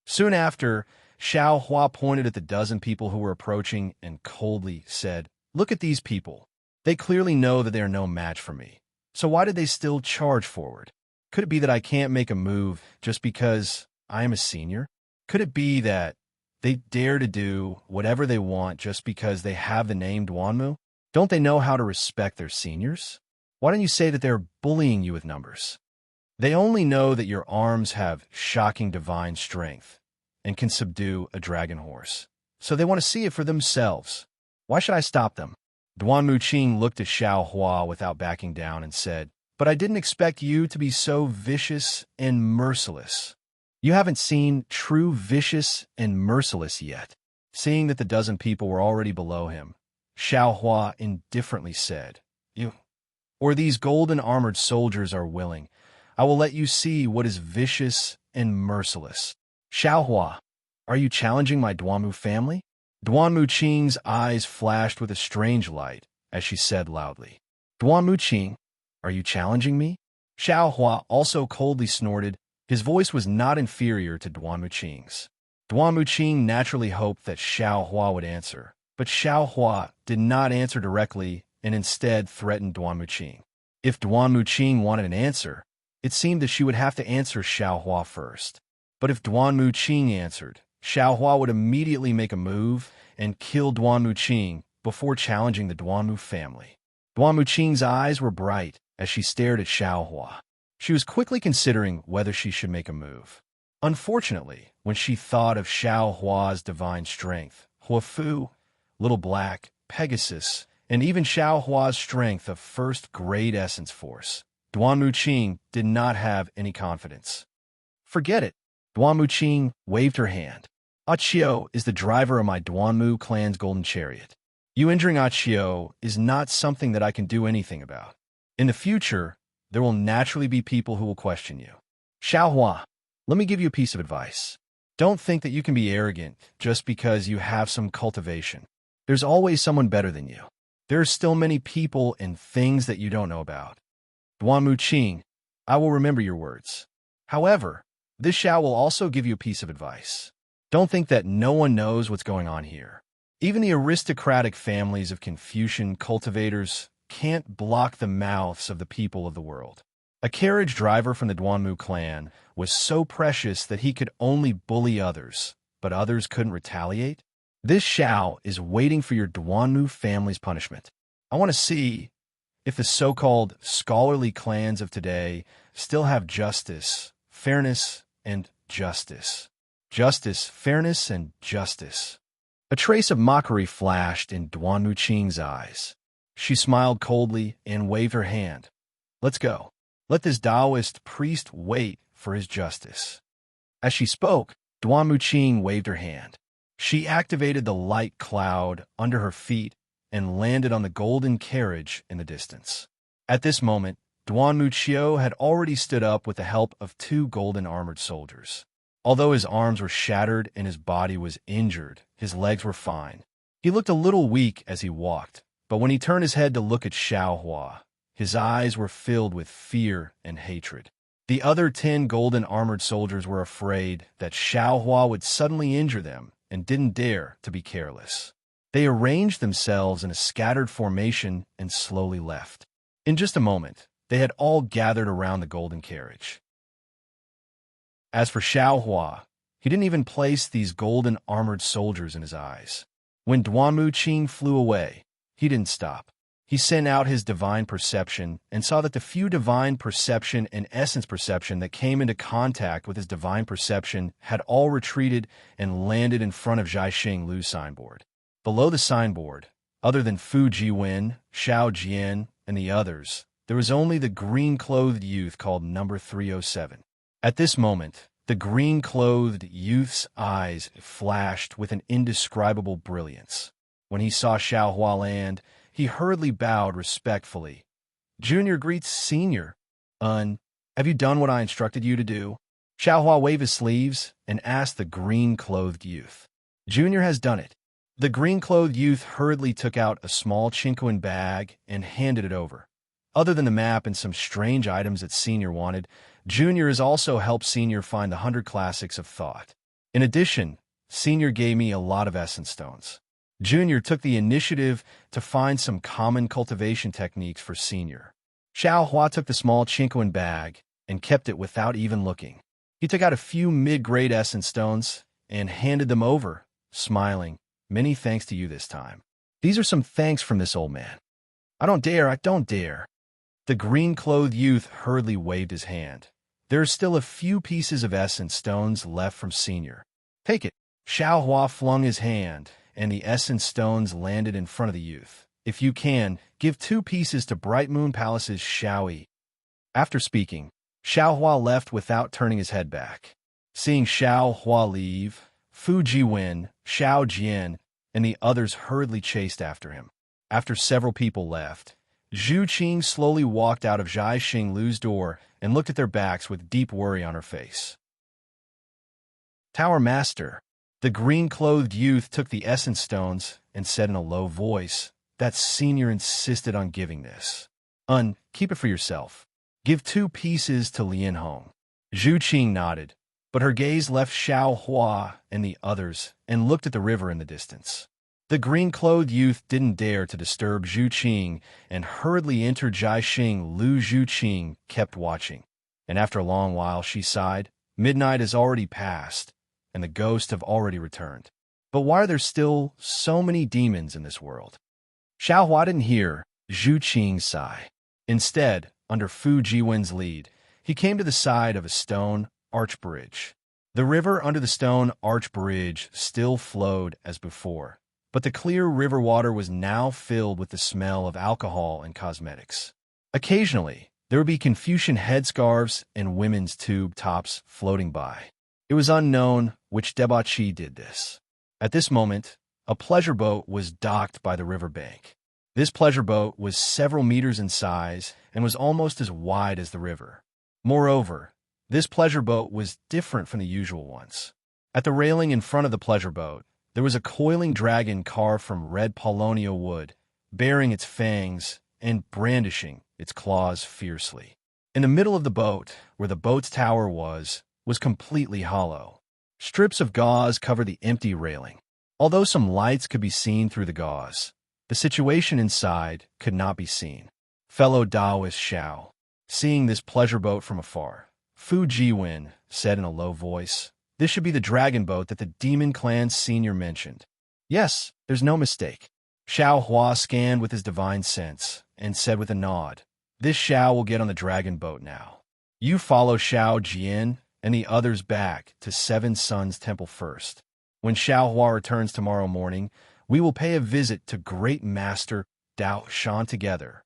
Soon after, Xiaohua pointed at the dozen people who were approaching and coldly said, Look at these people. They clearly know that they are no match for me. So why did they still charge forward? Could it be that I can't make a move just because I am a senior? Could it be that they dare to do whatever they want just because they have the name Duanmu? Don't they know how to respect their seniors? Why don't you say that they're bullying you with numbers? They only know that your arms have shocking divine strength and can subdue a dragon horse. So they want to see it for themselves. Why should I stop them? Duanmu Qing looked at Xiaohua without backing down and said, But I didn't expect you to be so vicious and merciless. You haven't seen true vicious and merciless yet. Seeing that the dozen people were already below him, Xiaohua indifferently said, Or these golden-armored soldiers are willing, I will let you see what is vicious and merciless. Xiaohua, are you challenging my Duanmu family? Duanmu Qing's eyes flashed with a strange light as she said loudly, Duanmu Qing, are you challenging me? Xiaohua also coldly snorted. His voice was not inferior to Duanmu Qing's. Duanmu Qing naturally hoped that Xiaohua would answer, but Xiaohua did not answer directly and instead threatened Duanmu Qing. If Duanmu Qing wanted an answer, it seemed that she would have to answer Xiaohua first. But if Duanmu Qing answered, Xiaohua would immediately make a move and kill Duanmu Qing before challenging the Duanmu family. Duanmu Qing's eyes were bright as she stared at Xiaohua. She was quickly considering whether she should make a move. Unfortunately, when she thought of Xiaohua's divine strength, Huafu, Little Black, Pegasus, and even Xiao Hua's strength of first-grade essence force, Duan Muqing did not have any confidence. Forget it. Duan Muqing waved her hand. Qiao is the driver of my Duanmu clan's golden chariot. You injuring Qiao is not something that I can do anything about. In the future, there will naturally be people who will question you. Xiao Hua, let me give you a piece of advice. Don't think that you can be arrogant just because you have some cultivation. There's always someone better than you. There are still many people and things that you don't know about. Duan Muqing, I will remember your words. However, this Xiao will also give you a piece of advice. Don't think that no one knows what's going on here. Even the aristocratic families of Confucian cultivators can't block the mouths of the people of the world. A carriage driver from the Duanmu clan was so precious that he could only bully others, but others couldn't retaliate. This Xiao is waiting for your Duanmu family's punishment. I want to see if the so-called scholarly clans of today still have justice, fairness, and justice. Justice, fairness, and justice. A trace of mockery flashed in Duan Muqing's eyes. She smiled coldly and waved her hand. Let's go. Let this Taoist priest wait for his justice. As she spoke, Duan Muqing waved her hand. She activated the light cloud under her feet and landed on the golden carriage in the distance. At this moment, Duan Muqiao had already stood up with the help of 2 golden armored soldiers. Although his arms were shattered and his body was injured, his legs were fine. He looked a little weak as he walked, but when he turned his head to look at Xiao Hua, his eyes were filled with fear and hatred. The other 10 golden armored soldiers were afraid that Xiao Hua would suddenly injure them and didn't dare to be careless. They arranged themselves in a scattered formation and slowly left. In just a moment, they had all gathered around the golden carriage. As for Xiao Hua, he didn't even place these golden armored soldiers in his eyes. When Duan Muqing flew away, he didn't stop. He sent out his divine perception and saw that the few divine perception and essence perception that came into contact with his divine perception had all retreated and landed in front of Zhaixing Lu's signboard. Below the signboard, other than Fu Jiwen, Xiao Jian, and the others, there was only the green-clothed youth called number 307. At this moment, the green-clothed youth's eyes flashed with an indescribable brilliance. When he saw Xiao Hua land, he hurriedly bowed respectfully. Junior greets Senior. Have you done what I instructed you to do? Xiao Hua waved his sleeves and asked the green-clothed youth. Junior has done it. The green-clothed youth hurriedly took out a small Chinquan bag and handed it over. Other than the map and some strange items that Senior wanted, Junior has also helped Senior find the 100 classics of thought. In addition, Senior gave me a lot of essence stones. Junior took the initiative to find some common cultivation techniques for Senior. Xiao Hua took the small Chinquan bag and kept it without even looking. He took out a few mid-grade essence stones and handed them over, smiling. Many thanks to you this time. These are some thanks from this old man. I don't dare. The green-clothed youth hurriedly waved his hand. There are still a few pieces of essence stones left from Senior. Take it. Xiao Hua flung his hand, and the essence stones landed in front of the youth. If you can, give 2 pieces to Bright Moon Palace's Xiaoyi. After speaking, Xiao Hua left without turning his head back. Seeing Xiao Hua leave, Fu Jiwen, Xiao Jian, and the others hurriedly chased after him. After several people left, Zhu Qing slowly walked out of Zhaixing Lu's door and looked at their backs with deep worry on her face. Tower Master, the green-clothed youth took the essence stones and said in a low voice that Senior insisted on giving this. Keep it for yourself. Give 2 pieces to Lian Hong. Zhu Qing nodded, but her gaze left Xiao Hua and the others and looked at the river in the distance. The green-clothed youth didn't dare to disturb Zhu Qing and hurriedly entered Zhaixing Lu. Zhu Qing kept watching, and after a long while she sighed. Midnight has already passed, and the ghosts have already returned. But why are there still so many demons in this world? Xiao Hua didn't hear Zhu Qing's sigh. Instead, under Fu Jiwen's lead, he came to the side of a stone arch bridge. The river under the stone arch bridge still flowed as before, but the clear river water was now filled with the smell of alcohol and cosmetics. Occasionally, there would be Confucian headscarves and women's tube tops floating by. It was unknown which debauchee did this. At this moment, a pleasure boat was docked by the riverbank. This pleasure boat was several meters in size and was almost as wide as the river. Moreover, this pleasure boat was different from the usual ones. At the railing in front of the pleasure boat, there was a coiling dragon carved from red paulownia wood, baring its fangs and brandishing its claws fiercely. In the middle of the boat, where the boat's tower was completely hollow. Strips of gauze covered the empty railing. Although some lights could be seen through the gauze, the situation inside could not be seen. Fellow Taoist Xiao, seeing this pleasure boat from afar, Fu Jiwen said in a low voice, "This should be the dragon boat that the Demon Clan's senior mentioned." "Yes, there's no mistake." Xiao Hua scanned with his divine sense and said with a nod, "This Xiao will get on the dragon boat now. You follow Xiao Jian and the others back to Seven Suns Temple first. When Xiao Hua returns tomorrow morning, we will pay a visit to Great Master Dao Shan together."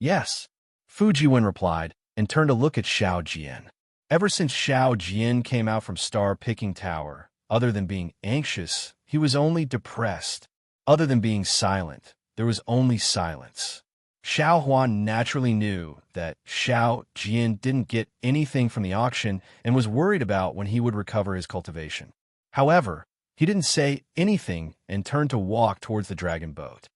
"Yes," Fu Jiwen replied and turned to look at Xiao Jian. Ever since Xiao Jian came out from Star Picking Tower, other than being anxious, he was only depressed. Other than being silent, there was only silence. Xiao Huan naturally knew that Xiao Jian didn't get anything from the auction and was worried about when he would recover his cultivation. However, he didn't say anything and turned to walk towards the dragon boat.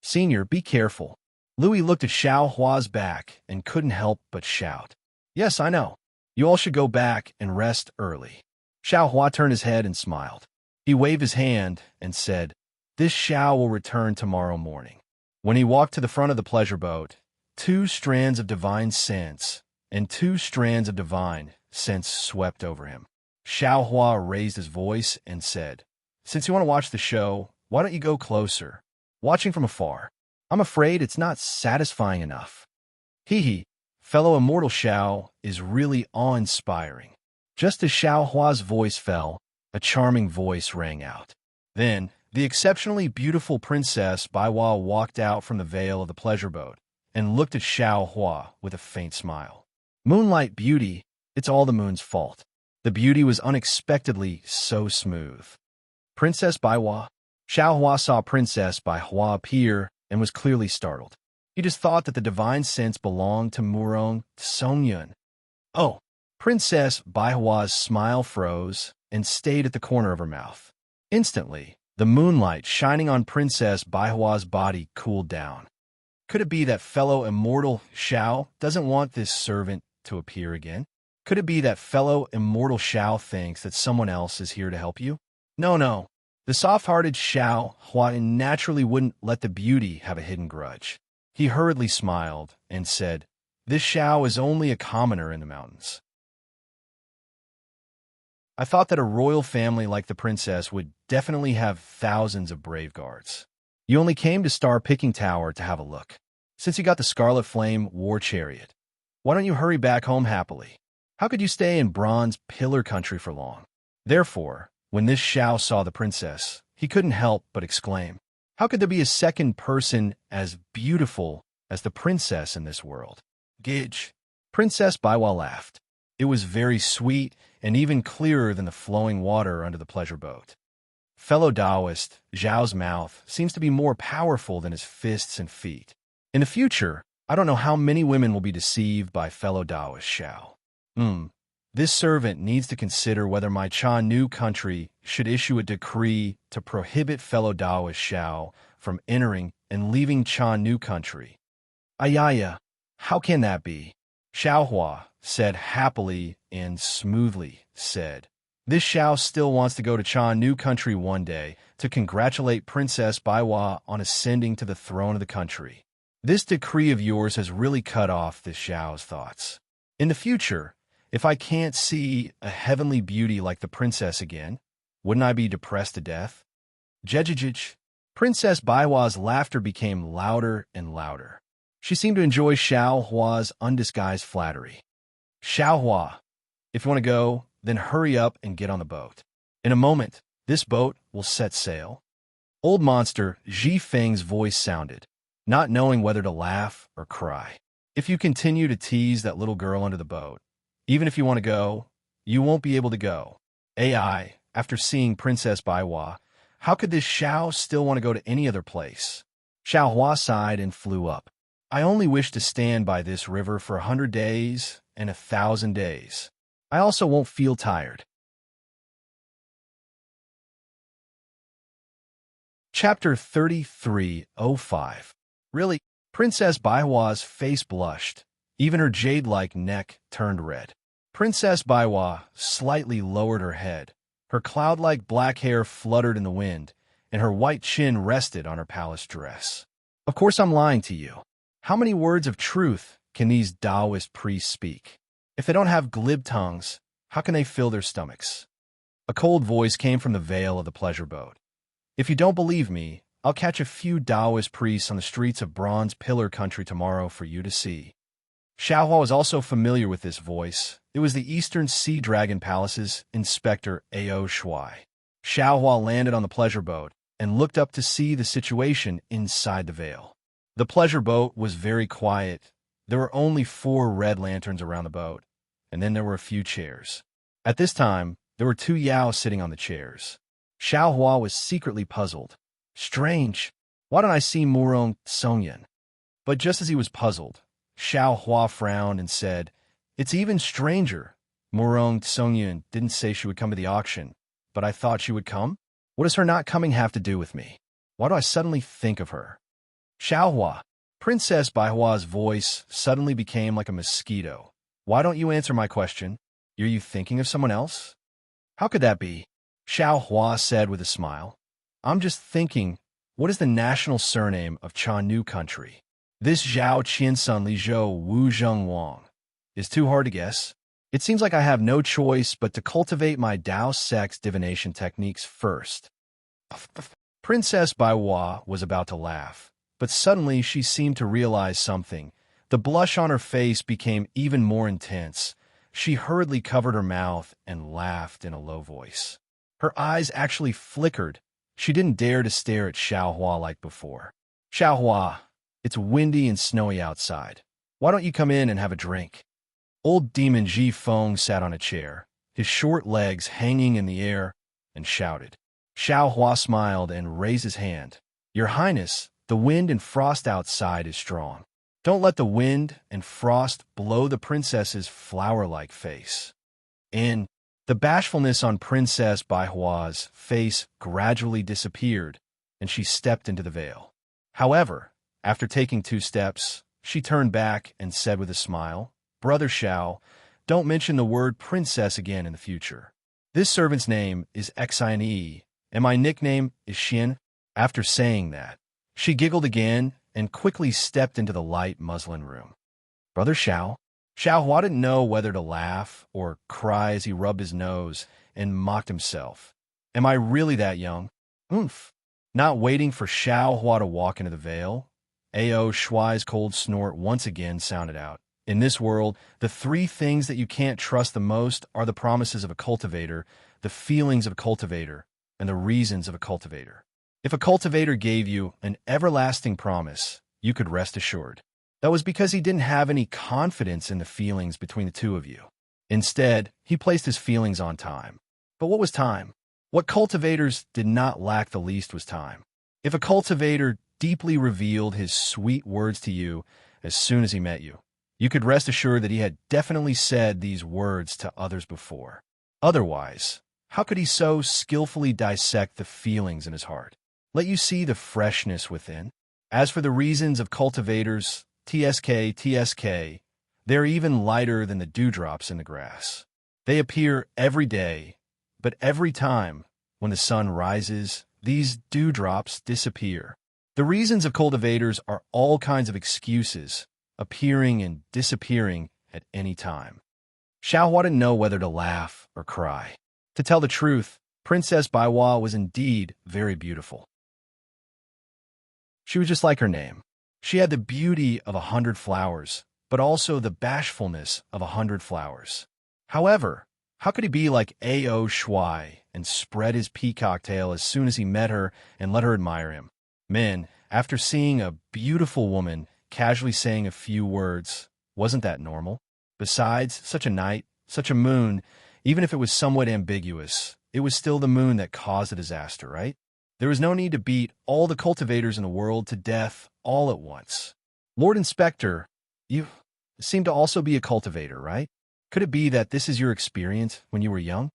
"Senior, be careful." Louis looked at Xiao Hua's back and couldn't help but shout, "Yes, I know. You all should go back and rest early." Xiao Hua turned his head and smiled. He waved his hand and said, "This Xiao will return tomorrow morning." When he walked to the front of the pleasure boat, 2 strands of divine sense and 2 strands of divine sense swept over him. Xiao Hua raised his voice and said, "Since you want to watch the show, why don't you go closer? Watching from afar. I'm afraid it's not satisfying enough." Hee, fellow immortal Xiao is really awe-inspiring. Just as Xiao Hua's voice fell, a charming voice rang out. Then, the exceptionally beautiful Princess Baiwa walked out from the veil of the pleasure boat and looked at Xiao Hua with a faint smile. "Moonlight beauty, it's all the moon's fault." The beauty was unexpectedly so smooth. "Princess Baiwa?" Xiao Hua saw Princess Baiwa appear and was clearly startled. He just thought that the divine sense belonged to Murong Songyun. "Oh!" Princess Baihua's smile froze and stayed at the corner of her mouth. Instantly, the moonlight shining on Princess Baihua's body cooled down. Could it be that fellow immortal Xiao doesn't want this servant to appear again? Could it be that fellow immortal Xiao thinks that someone else is here to help you? No. The soft-hearted Xiao Hua naturally wouldn't let the beauty have a hidden grudge. He hurriedly smiled and said, "This Xiao is only a commoner in the mountains. I thought that a royal family like the princess would definitely have thousands of brave guards. You only came to Star Picking Tower to have a look. Since you got the Scarlet Flame War Chariot, why don't you hurry back home happily? How could you stay in Bronze Pillar Country for long?" Therefore, when this Xiao saw the princess, he couldn't help but exclaim, "How could there be a second person as beautiful as the princess in this world?" "Gidge." Princess Baiwa laughed. It was very sweet and even clearer than the flowing water under the pleasure boat. Fellow Taoist, Zhao's mouth seems to be more powerful than his fists and feet. In the future, I don't know how many women will be deceived by fellow Taoist Xiao. This servant needs to consider whether my Chan Nu country should issue a decree to prohibit fellow Taoist Xiao from entering and leaving Chan Nu country. Ayaya, how can that be? Xiao Hua said happily and smoothly, said, "This Xiao still wants to go to Chan Nu country one day to congratulate Princess Baiwa on ascending to the throne of the country. This decree of yours has really cut off this Xiao's thoughts. In the future, if I can't see a heavenly beauty like the princess again, wouldn't I be depressed to death?" Jejijij. Princess Baiwa's laughter became louder and louder. She seemed to enjoy Xiao Hua's undisguised flattery. "Xiao Hua, if you want to go, then hurry up and get on the boat. In a moment, this boat will set sail." Old monster, Ji Feng's voice sounded, not knowing whether to laugh or cry. If you continue to tease that little girl under the boat, even if you want to go, you won't be able to go. AI, after seeing Princess Baiwa, how could this Xiao still want to go to any other place? Xiao Hua sighed and flew up. I only wish to stand by this river for 100 days and 1,000 days. I also won't feel tired. Chapter 33:05. Really? Princess Baihua's face blushed. Even her jade-like neck turned red. Princess Baiwa slightly lowered her head. Her cloud-like black hair fluttered in the wind, and her white chin rested on her palace dress. Of course I'm lying to you. How many words of truth can these Taoist priests speak? If they don't have glib tongues, how can they fill their stomachs? A cold voice came from the veil of the pleasure boat. If you don't believe me, I'll catch a few Taoist priests on the streets of Bronze Pillar Country tomorrow for you to see. Xiaohua was also familiar with this voice. It was the Eastern Sea Dragon Palace's Inspector Ao Shuai. Xiaohua landed on the pleasure boat and looked up to see the situation inside the veil. The pleasure boat was very quiet. There were only 4 red lanterns around the boat, and then there were a few chairs. At this time, there were 2 Yao sitting on the chairs. Xiaohua was secretly puzzled. Strange. Why don't I see Murong Songyan? But just as he was puzzled, Xiaohua frowned and said, It's even stranger. Murong Songyan didn't say she would come to the auction, but I thought she would come? What does her not coming have to do with me? Why do I suddenly think of her? Xiaohua. Princess Baihua's voice suddenly became like a mosquito. Why don't you answer my question? Are you thinking of someone else? How could that be? Xiaohua said with a smile. I'm just thinking, what is the national surname of Chanu country? This Zhao Qiansun Li Zhou Wu Zheng Wang is too hard to guess. It seems like I have no choice but to cultivate my Dao sex divination techniques first. Princess Baiwa was about to laugh, but suddenly she seemed to realize something. The blush on her face became even more intense. She hurriedly covered her mouth and laughed in a low voice. Her eyes actually flickered. She didn't dare to stare at Xiaohua like before. Xiaohua, it's windy and snowy outside. Why don't you come in and have a drink? Old Demon Ji Feng sat on a chair, his short legs hanging in the air, and shouted. Xiaohua smiled and raised his hand. Your Highness, the wind and frost outside is strong. Don't let the wind and frost blow the princess's flower-like face. The bashfulness on Princess Baihua's face gradually disappeared, and she stepped into the veil. However, after taking 2 steps, she turned back and said with a smile, Brother Xiao, don't mention the word princess again in the future. This servant's name is Xine, and my nickname is Xin. After saying that, she giggled again and quickly stepped into the light muslin room. Brother Xiao? Xiaohua didn't know whether to laugh or cry as he rubbed his nose and mocked himself. Am I really that young? Oomph. Not waiting for Xiaohua to walk into the veil, Ao Shuai's cold snort once again sounded out. In this world, the 3 things that you can't trust the most are the promises of a cultivator, the feelings of a cultivator, and the reasons of a cultivator. If a cultivator gave you an everlasting promise, you could rest assured. That was because he didn't have any confidence in the feelings between the 2 of you. Instead, he placed his feelings on time. But what was time? What cultivators did not lack the least was time. If a cultivator deeply revealed his sweet words to you as soon as he met you, you could rest assured that he had definitely said these words to others before. Otherwise, how could he so skillfully dissect the feelings in his heart? Let you see the freshness within. As for the reasons of cultivators, TSK, they're even lighter than the dewdrops in the grass. They appear every day, but every time, when the sun rises, these dewdrops disappear. The reasons of cultivators are all kinds of excuses, appearing and disappearing at any time. Xiaohua didn't know whether to laugh or cry. To tell the truth, Princess Baiwa was indeed very beautiful. She was just like her name. She had the beauty of 100 flowers, but also the bashfulness of 100 flowers. However, how could he be like Ao Shuai and spread his peacock tail as soon as he met her and let her admire him. Men, after seeing a beautiful woman, casually saying a few words, wasn't that normal? Besides, such a night, such a moon, even if it was somewhat ambiguous, it was still the moon that caused the disaster, right? There was no need to beat all the cultivators in the world to death all at once. Lord Inspector, you seem to also be a cultivator, right? Could it be that this is your experience when you were young?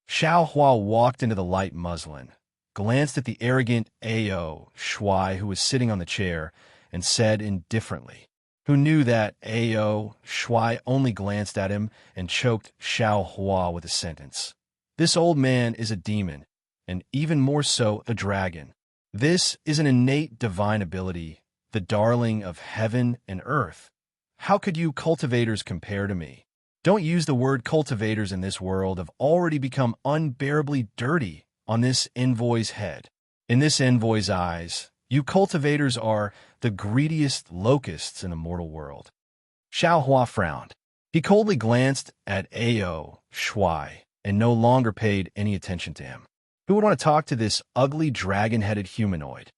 Xiao Hua walked into the light muslin, glanced at the arrogant Ao Shuai who was sitting on the chair, and said indifferently, who knew that Ao Shuai only glanced at him and choked Xiao Hua with a sentence. This old man is a demon, and even more so a dragon. This is an innate divine ability, the darling of heaven and earth. How could you cultivators compare to me? Don't use the word cultivators in this world have already become unbearably dirty on this envoy's head. In this envoy's eyes, you cultivators are the greediest locusts in the mortal world. Xiao Hua frowned. He coldly glanced at Ao Shuai and no longer paid any attention to him. Who would want to talk to this ugly dragon-headed humanoid?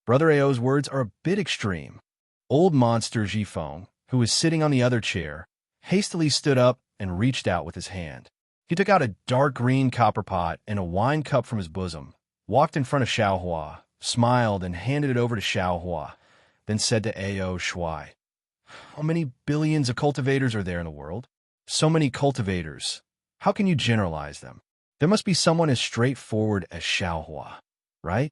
Brother Ao's words are a bit extreme. Old monster Jifeng, who was sitting on the other chair, hastily stood up and reached out with his hand. He took out a dark green copper pot and a wine cup from his bosom, walked in front of Xiao Hua, smiled and handed it over to Xiao Hua, then said to Ao Shuai, "How many billions of cultivators are there in the world? So many cultivators. How can you generalize them? There must be someone as straightforward as Xiao Hua, right?"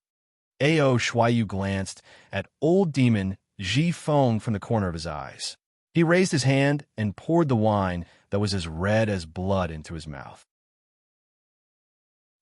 Ao Shuai glanced at old demon Jifeng from the corner of his eyes. He raised his hand and poured the wine that was as red as blood into his mouth.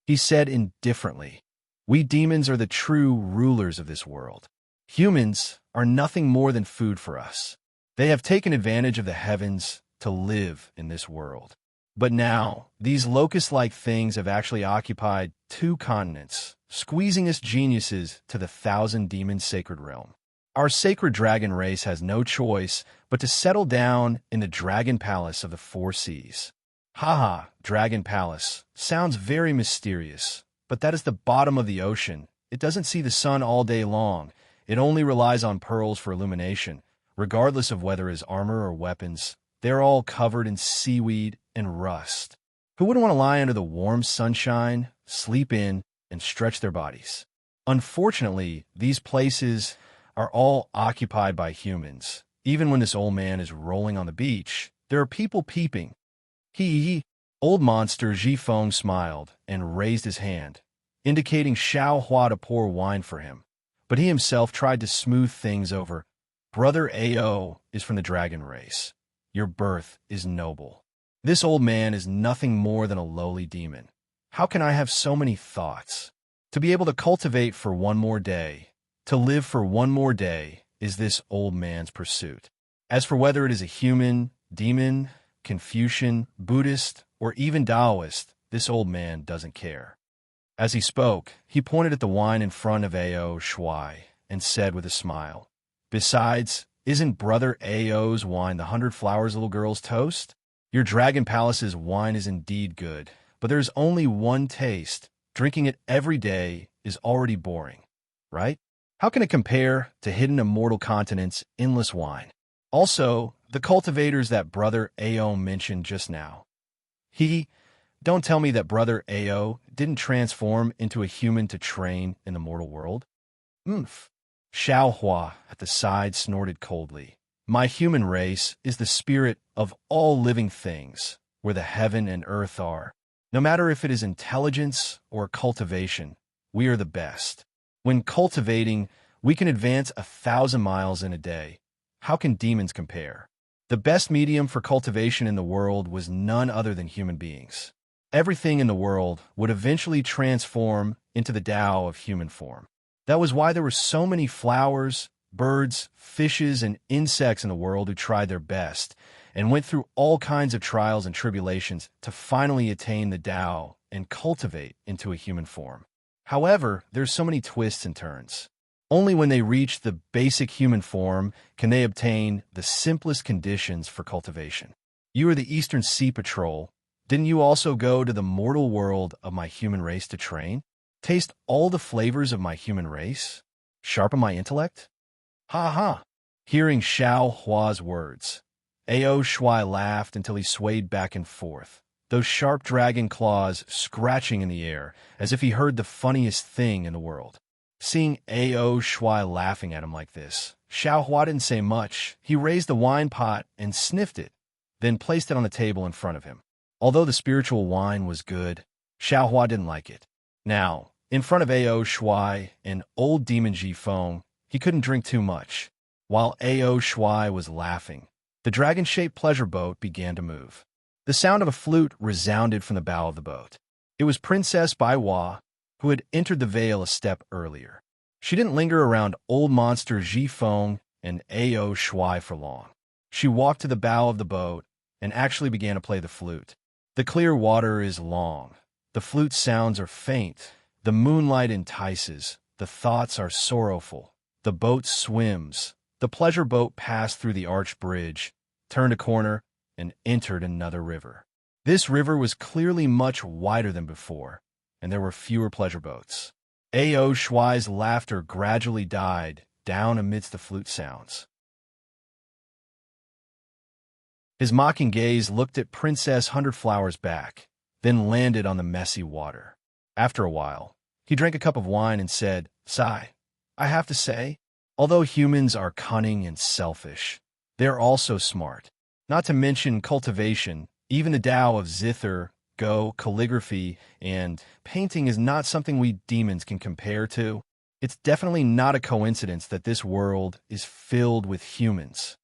He said indifferently, "We demons are the true rulers of this world. Humans are nothing more than food for us. They have taken advantage of the heavens to live in this world. But now, these locust-like things have actually occupied 2 continents, squeezing us geniuses to the 1,000-demon sacred realm. Our sacred dragon race has no choice but to settle down in the dragon palace of the 4 seas. Haha, dragon palace. Sounds very mysterious, but that is the bottom of the ocean. It doesn't see the sun all day long. It only relies on pearls for illumination, regardless of whether it is armor or weapons. They're all covered in seaweed and rust. Who wouldn't want to lie under the warm sunshine, sleep in, and stretch their bodies? Unfortunately, these places are all occupied by humans. Even when this old man is rolling on the beach, there are people peeping. Old monster Jifeng smiled and raised his hand, indicating Xiao Hua to pour wine for him. But he himself tried to smooth things over. Brother Ao is from the dragon race. Your birth is noble. This old man is nothing more than a lowly demon. How can I have so many thoughts? To be able to cultivate for one more day, to live for one more day, is this old man's pursuit. As for whether it is a human, demon, Confucian, Buddhist, or even Taoist, this old man doesn't care." As he spoke, he pointed at the wine in front of Ao Shuai and said with a smile, "Besides, isn't Brother Ao's wine the 100 Flowers little girl's toast? Your Dragon Palace's wine is indeed good, but there's only one taste. Drinking it every day is already boring, right? How can it compare to Hidden Immortal Continent's endless wine? Also, the cultivators that Brother Ao mentioned just now. Don't tell me that Brother Ao didn't transform into a human to train in the mortal world." Xiao Hua at the side snorted coldly. "My human race is the spirit of all living things, where the heaven and earth are. No matter if it is intelligence or cultivation, we are the best. When cultivating, we can advance 1,000 miles in a day. How can demons compare? The best medium for cultivation in the world was none other than human beings. Everything in the world would eventually transform into the Tao of human form. That was why there were so many flowers, birds, fishes, and insects in the world who tried their best and went through all kinds of trials and tribulations to finally attain the Tao and cultivate into a human form. However, there's so many twists and turns. Only when they reach the basic human form can they obtain the simplest conditions for cultivation. You are the Eastern Sea Patrol. Didn't you also go to the mortal world of my human race to train? Taste all the flavors of my human race? Sharpen my intellect? Ha ha! Hearing Xiao Hua's words, Ao Shuai laughed until he swayed back and forth, those sharp dragon claws scratching in the air as if he heard the funniest thing in the world. Seeing Ao Shuai laughing at him like this, Xiao Hua didn't say much. He raised the wine pot and sniffed it, then placed it on the table in front of him. Although the spiritual wine was good, Xiao Hua didn't like it. Now, in front of Ao Shuai and old demon Ji Feng, he couldn't drink too much. While Ao Shuai was laughing, the dragon-shaped pleasure boat began to move. The sound of a flute resounded from the bow of the boat. It was Princess Bai Hua, who had entered the veil a step earlier. She didn't linger around old monster Ji Feng and Ao Shuai for long. She walked to the bow of the boat and actually began to play the flute. The clear water is long. The flute sounds are faint. The moonlight entices. The thoughts are sorrowful. The boat swims. The pleasure boat passed through the arched bridge, turned a corner, and entered another river. This river was clearly much wider than before, and there were fewer pleasure boats. Ao Shuai's laughter gradually died down amidst the flute sounds. His mocking gaze looked at Princess Hundredflower's back, then landed on the messy water. After a while, he drank a cup of wine and said, "Sigh, I have to say, although humans are cunning and selfish, they're also smart. Not to mention cultivation, even the Tao of zither, go, calligraphy, and painting is not something we demons can compare to. It's definitely not a coincidence that this world is filled with humans."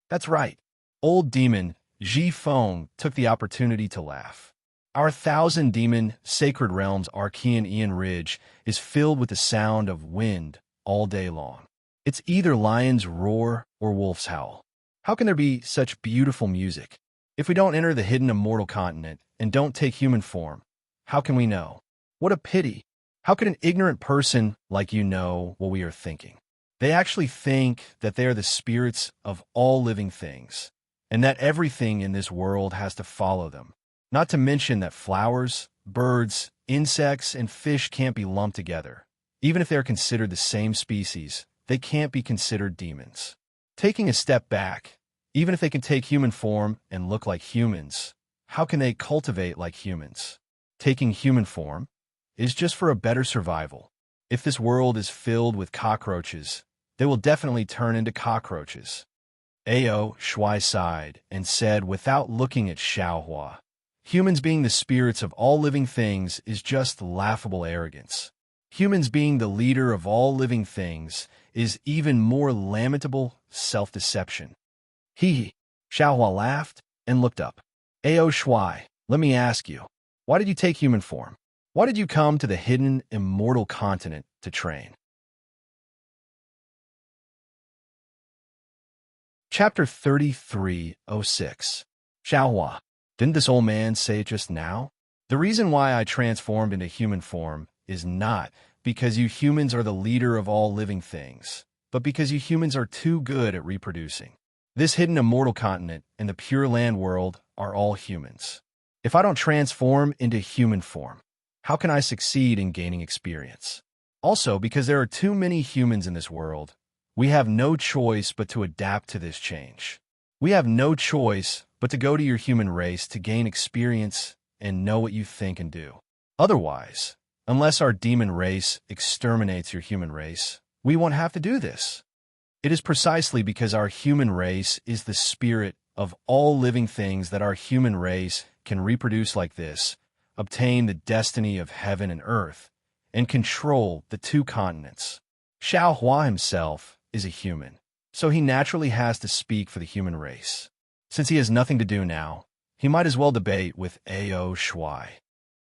That's right. Old demon Ji Feng took the opportunity to laugh. Our 1,000-demon sacred realm's Archean Ian Ridge is filled with the sound of wind all day long. It's either lion's roar or wolf's howl. How can there be such beautiful music? If we don't enter the hidden immortal continent and don't take human form, how can we know? What a pity. How could an ignorant person like you know what we are thinking? They actually think that they are the spirits of all living things, and that everything in this world has to follow them. Not to mention that flowers, birds, insects, and fish can't be lumped together. Even if they are considered the same species, they can't be considered demons. Taking a step back, even if they can take human form and look like humans, how can they cultivate like humans? Taking human form is just for a better survival. If this world is filled with cockroaches, they will definitely turn into cockroaches. Ao Shuai sighed and said without looking at Xiao Hua, "Humans being the spirits of all living things is just laughable arrogance. Humans being the leader of all living things is even more lamentable self-deception." He, Xiao Hua laughed and looked up. "Ao Shuai, let me ask you, why did you take human form? Why did you come to the hidden immortal continent to train?" Chapter 3306. Xiao Hua, didn't this old man say it just now? The reason why I transformed into human form is not because you humans are the leader of all living things, but because you humans are too good at reproducing. This hidden immortal continent and the Pure Land world are all humans. If I don't transform into human form, how can I succeed in gaining experience? Also, because there are too many humans in this world, we have no choice but to adapt to this change. We have no choice but to go to your human race to gain experience and know what you think and do. Otherwise, unless our demon race exterminates your human race, we won't have to do this. It is precisely because our human race is the spirit of all living things that our human race can reproduce like this, obtain the destiny of heaven and earth, and control the two continents. Xiao Hua himself is a human, so he naturally has to speak for the human race. Since he has nothing to do now, he might as well debate with Ao Shuai.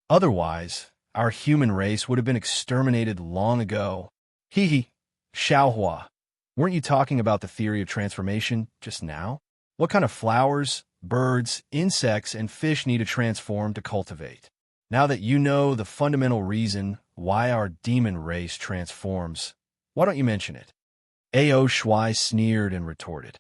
Otherwise, our human race would have been exterminated long ago. Xiao Hua, weren't you talking about the theory of transformation just now? What kind of flowers, birds, insects, and fish need to transform to cultivate? Now that you know the fundamental reason why our demon race transforms, why don't you mention it? Ao Shuai sneered and retorted.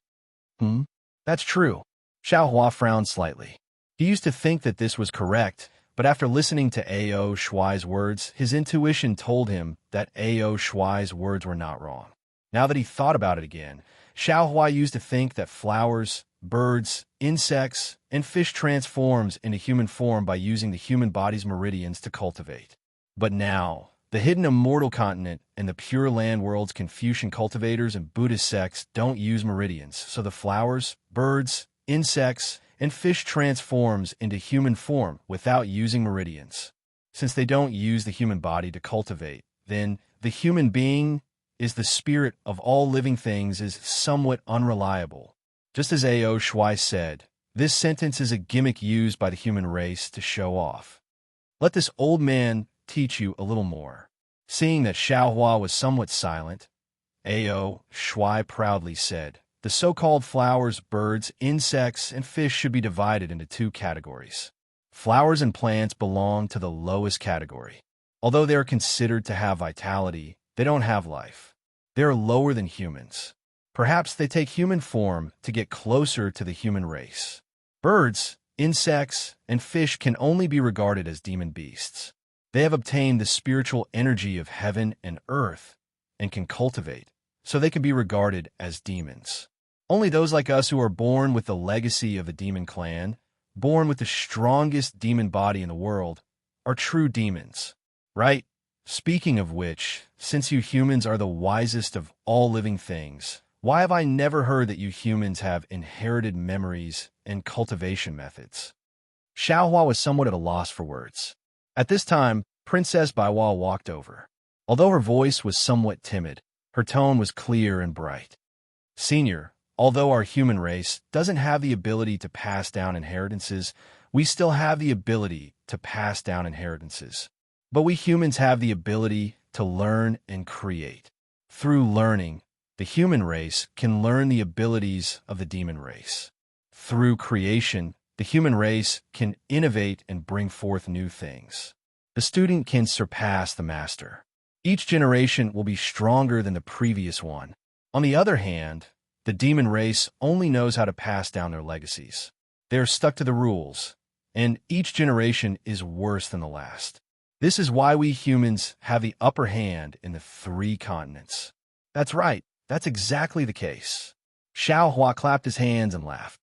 That's true. Xiao Hua frowned slightly. He used to think that this was correct, but after listening to A.O. Shuai's words, his intuition told him that A.O. Shuai's words were not wrong. Now that he thought about it again, Xiao Hua used to think that flowers, birds, insects, and fish transforms into human form by using the human body's meridians to cultivate. But now, the hidden immortal continent and the pure land world's Confucian cultivators and Buddhist sects don't use meridians, so the flowers, birds, insects, and fish transforms into human form without using meridians. Since they don't use the human body to cultivate, then the human being is the spirit of all living things is somewhat unreliable. Just as A.O. Shuai said, this sentence is a gimmick used by the human race to show off. Let this old man teach you a little more. Seeing that Xiao Hua was somewhat silent, A.O. Shuai proudly said, the so-called flowers, birds, insects, and fish should be divided into two categories. Flowers and plants belong to the lowest category. Although they are considered to have vitality, they don't have life. They are lower than humans. Perhaps they take human form to get closer to the human race. Birds, insects, and fish can only be regarded as demon beasts. They have obtained the spiritual energy of heaven and earth and can cultivate, so they can be regarded as demons. Only those like us who are born with the legacy of a demon clan, born with the strongest demon body in the world, are true demons, right? Speaking of which, since you humans are the wisest of all living things, why have I never heard that you humans have inherited memories and cultivation methods? Xiao Hua was somewhat at a loss for words. At this time, Princess Baiwa walked over. Although her voice was somewhat timid, her tone was clear and bright. Senior, although our human race doesn't have the ability to pass down inheritances, we still have the ability to pass down inheritances. But we humans have the ability to learn and create. Through learning, the human race can learn the abilities of the demon race. Through creation, the human race can innovate and bring forth new things. The student can surpass the master. Each generation will be stronger than the previous one. On the other hand, the demon race only knows how to pass down their legacies. They are stuck to the rules, and each generation is worse than the last. This is why we humans have the upper hand in the 3 continents. That's right, that's exactly the case. Xiao Hua clapped his hands and laughed.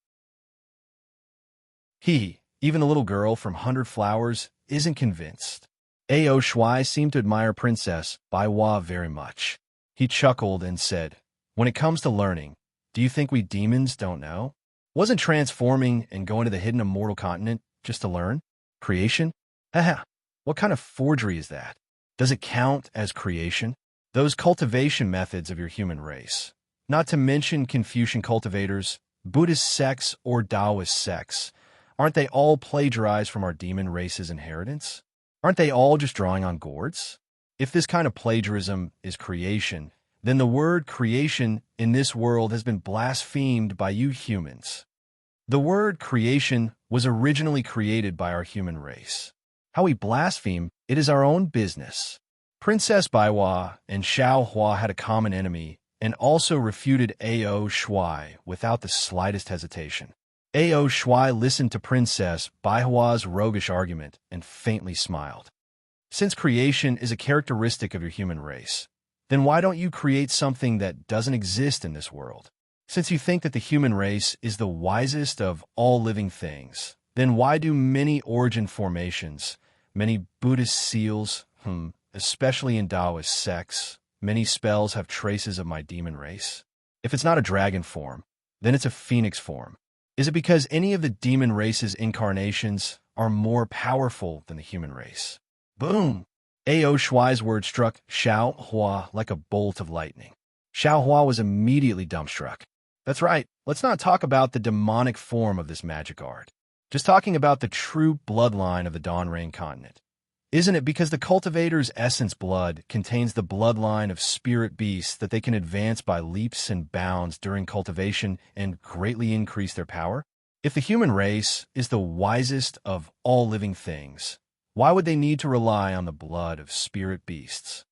Even the little girl from 100 Flowers isn't convinced. A.O. Shuai seemed to admire Princess Baiwa very much. He chuckled and said, when it comes to learning, do you think we demons don't know? Wasn't transforming and going to the hidden immortal continent just to learn? Creation? Haha, what kind of forgery is that? Does it count as creation? Those cultivation methods of your human race, not to mention Confucian cultivators, Buddhist sects, or Taoist sects, aren't they all plagiarized from our demon race's inheritance? Aren't they all just drawing on gourds? If this kind of plagiarism is creation, then the word creation in this world has been blasphemed by you humans. The word creation was originally created by our human race. How we blaspheme it is our own business. Princess Baiwa and Xiao Hua had a common enemy and also refuted A.O. Shuai without the slightest hesitation. A.O. Shuai listened to Princess Baihua's roguish argument and faintly smiled. Since creation is a characteristic of your human race, then why don't you create something that doesn't exist in this world? Since you think that the human race is the wisest of all living things, then why do many origin formations, many Buddhist seals, especially in Taoist sects, many spells have traces of my demon race? If it's not a dragon form, then it's a phoenix form. Is it because any of the demon race's incarnations are more powerful than the human race? Boom! A.O. Shuai's word struck Xiao Hua like a bolt of lightning. Xiao Hua was immediately dumbstruck. That's right, let's not talk about the demonic form of this magic art. Just talking about the true bloodline of the Dawn Rain continent. Isn't it because the cultivator's essence blood contains the bloodline of spirit beasts that they can advance by leaps and bounds during cultivation and greatly increase their power? If the human race is the wisest of all living things, why would they need to rely on the blood of spirit beasts?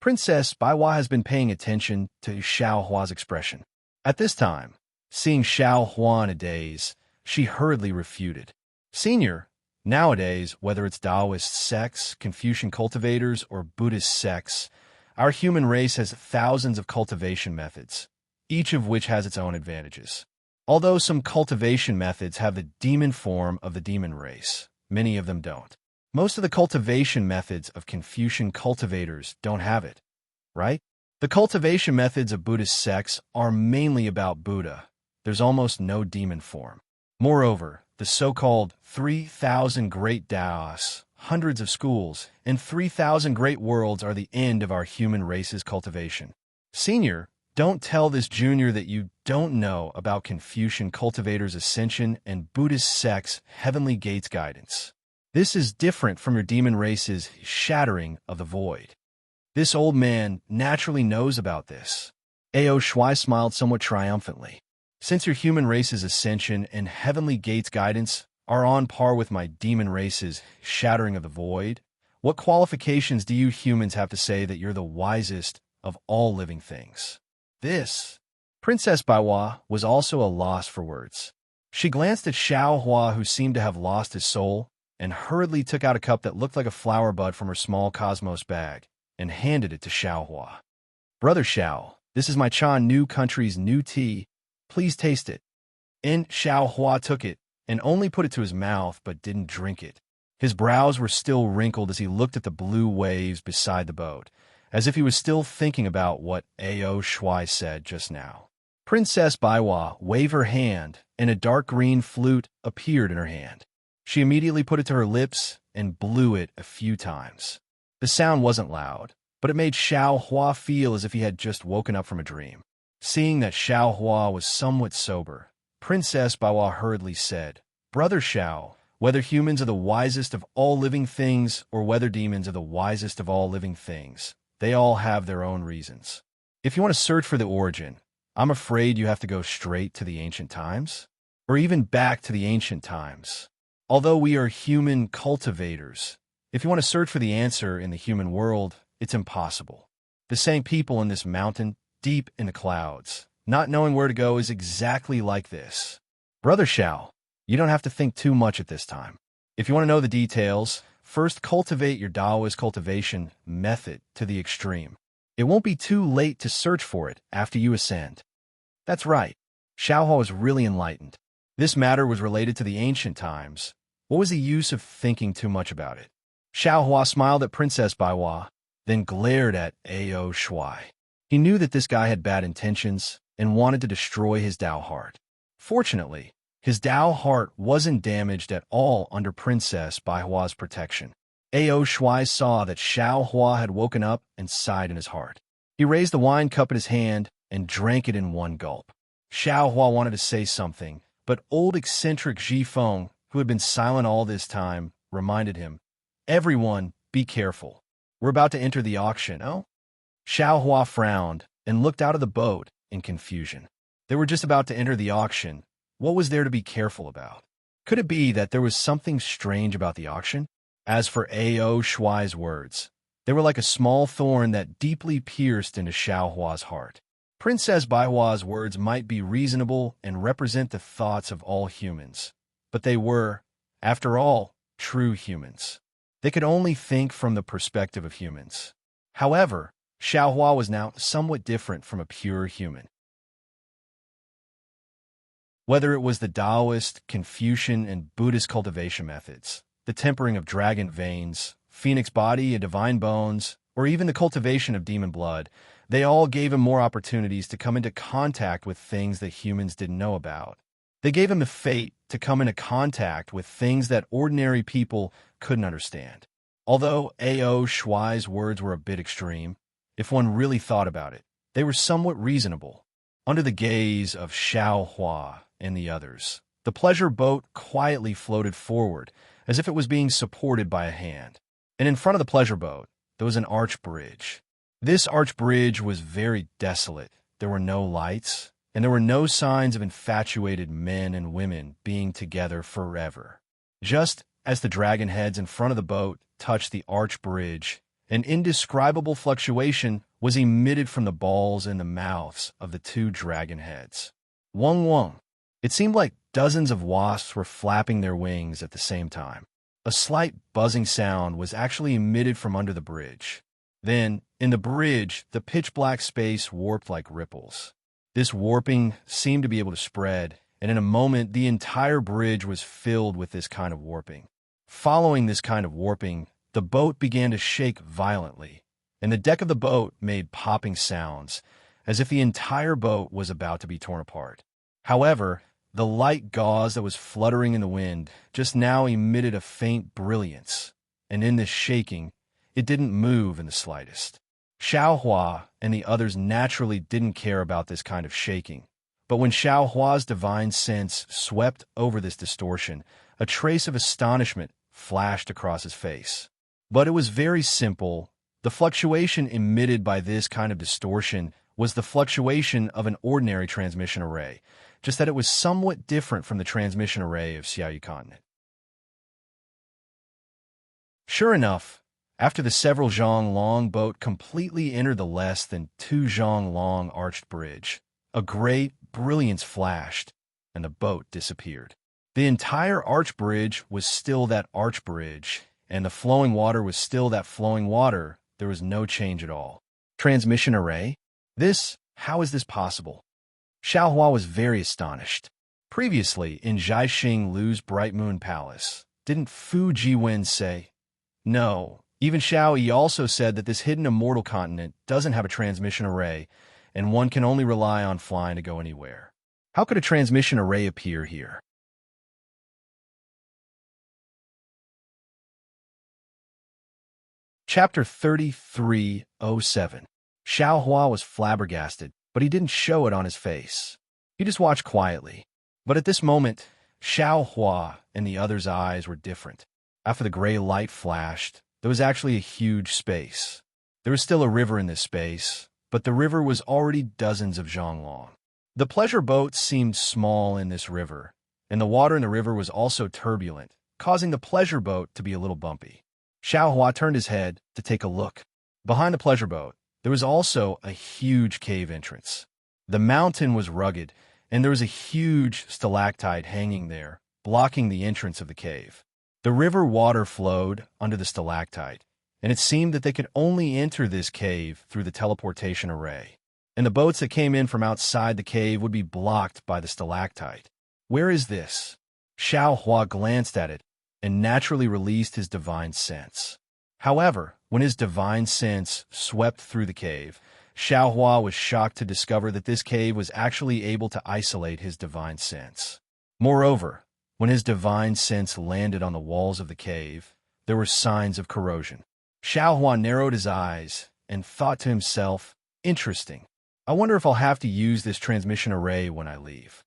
Princess Baiwa has been paying attention to Xiao Hua's expression. At this time, Seeing Xiao Hua in a daze, she hurriedly refuted. Senior, nowadays, whether it's Taoist sects, Confucian cultivators, or Buddhist sects, our human race has thousands of cultivation methods, each of which has its own advantages. Although some cultivation methods have the demon form of the demon race, many of them don't. Most of the cultivation methods of Confucian cultivators don't have it, right? The cultivation methods of Buddhist sects are mainly about Buddha. There's almost no demon form. Moreover, the so-called 3,000 great Taoists, hundreds of schools, and 3,000 great worlds are the end of our human race's cultivation. Senior, don't tell this junior that you don't know about Confucian cultivators' ascension and Buddhist sects' heavenly gates guidance. This is different from your demon race's shattering of the void. This old man naturally knows about this. Ao Shuai smiled somewhat triumphantly. Since your human race's ascension and heavenly gates guidance are on par with my demon race's shattering of the void, what qualifications do you humans have to say that you're the wisest of all living things? This. Princess Baiwa was also a loss for words. She glanced at Xiao Hua, who seemed to have lost his soul, and hurriedly took out a cup that looked like a flower bud from her small cosmos bag and handed it to Xiao Hua. Brother Xiao, this is my Chan New Country's new tea. Please taste it. And Xiao Hua took it and only put it to his mouth but didn't drink it. His brows were still wrinkled as he looked at the blue waves beside the boat, as if he was still thinking about what Ao Shuai said just now. Princess Baiwa waved her hand, and a dark green flute appeared in her hand. She immediately put it to her lips and blew it a few times. The sound wasn't loud, but it made Xiao Hua feel as if he had just woken up from a dream. Seeing that Xiao Hua was somewhat sober, Princess Baiwa hurriedly said, Brother Xiao, whether humans are the wisest of all living things or whether demons are the wisest of all living things, they all have their own reasons. If you want to search for the origin, I'm afraid you have to go straight to the ancient times, or even back to the ancient times. Although we are human cultivators, if you want to search for the answer in the human world, it's impossible. The same people in this mountain, deep in the clouds, not knowing where to go is exactly like this. Brother Xiao, you don't have to think too much at this time. If you want to know the details, first cultivate your Taoist cultivation method to the extreme. It won't be too late to search for it after you ascend. That's right. Xiao Hua was really enlightened. This matter was related to the ancient times. What was the use of thinking too much about it? Xiao Hua smiled at Princess Baiwa, then glared at Ao Shuai. He knew that this guy had bad intentions and wanted to destroy his Tao heart. Fortunately, his Tao heart wasn't damaged at all under Princess Baihua's protection. Ao Shuai saw that Xiao Hua had woken up and sighed in his heart. He raised the wine cup in his hand and drank it in one gulp. Xiao Hua wanted to say something, but old eccentric Ji Feng, who had been silent all this time, reminded him, Everyone, be careful. We're about to enter the auction, oh? Xiao Hua frowned and looked out of the boat in confusion. They were just about to enter the auction. What was there to be careful about? Could it be that there was something strange about the auction? As for Ao Shuai's words, they were like a small thorn that deeply pierced into Xiao Hua's heart. Princess Baihua's words might be reasonable and represent the thoughts of all humans, but they were, after all, true humans. They could only think from the perspective of humans. However, Xiao Hua was now somewhat different from a pure human. Whether it was the Taoist, Confucian, and Buddhist cultivation methods, the tempering of dragon veins, phoenix body and divine bones, or even the cultivation of demon blood, they all gave him more opportunities to come into contact with things that humans didn't know about. They gave him the fate to come into contact with things that ordinary people couldn't understand. Although Ao Shuai's words were a bit extreme, if one really thought about it, they were somewhat reasonable. Under the gaze of Xiao Hua and the others, the pleasure boat quietly floated forward as if it was being supported by a hand. And in front of the pleasure boat, there was an arch bridge. This arch bridge was very desolate. There were no lights, and there were no signs of infatuated men and women being together forever. Just as the dragon heads in front of the boat touched the arch bridge, an indescribable fluctuation was emitted from the balls and the mouths of the two dragon heads. Wong wong. It seemed like dozens of wasps were flapping their wings at the same time. A slight buzzing sound was actually emitted from under the bridge. Then, in the bridge, the pitch-black space warped like ripples. This warping seemed to be able to spread, and in a moment, the entire bridge was filled with this kind of warping. Following this kind of warping, the boat began to shake violently, and the deck of the boat made popping sounds, as if the entire boat was about to be torn apart. However, the light gauze that was fluttering in the wind just now emitted a faint brilliance, and in this shaking, it didn't move in the slightest. Xiaohua and the others naturally didn't care about this kind of shaking, but when Xiaohua's divine sense swept over this distortion, a trace of astonishment flashed across his face. But it was very simple. The fluctuation emitted by this kind of distortion was the fluctuation of an ordinary transmission array, just that it was somewhat different from the transmission array of Xiaoyu Continent. Sure enough, after the several zhang long boat completely entered the less than 2 zhang long arched bridge, a great brilliance flashed, and the boat disappeared. The entire arch bridge was still that arch bridge, and the flowing water was still that flowing water. There was no change at all. Transmission array? How is this possible? Xiaohua was very astonished. Previously, in Zhaixing Lu's Bright Moon Palace, didn't Fu Jiwen say, "No"? Even Xiao Yi also said that this hidden immortal continent doesn't have a transmission array, and one can only rely on flying to go anywhere. How could a transmission array appear here? Chapter 3307. Xiaohua was flabbergasted, but he didn't show it on his face. He just watched quietly. But at this moment, Xiaohua and the others' eyes were different. After the gray light flashed, there was actually a huge space. There was still a river in this space, but the river was already dozens of zhang long. The pleasure boat seemed small in this river, and the water in the river was also turbulent, causing the pleasure boat to be a little bumpy. Xiaohua turned his head to take a look. Behind the pleasure boat, there was also a huge cave entrance. The mountain was rugged, and there was a huge stalactite hanging there, blocking the entrance of the cave. The river water flowed under the stalactite, and it seemed that they could only enter this cave through the teleportation array, and the boats that came in from outside the cave would be blocked by the stalactite. Where is this? Xiaohua glanced at it and naturally released his divine sense. However, when his divine sense swept through the cave, Xiaohua was shocked to discover that this cave was actually able to isolate his divine sense. Moreover, when his divine sense landed on the walls of the cave, there were signs of corrosion. Xiaohua narrowed his eyes and thought to himself, "Interesting. I wonder if I'll have to use this transmission array when I leave."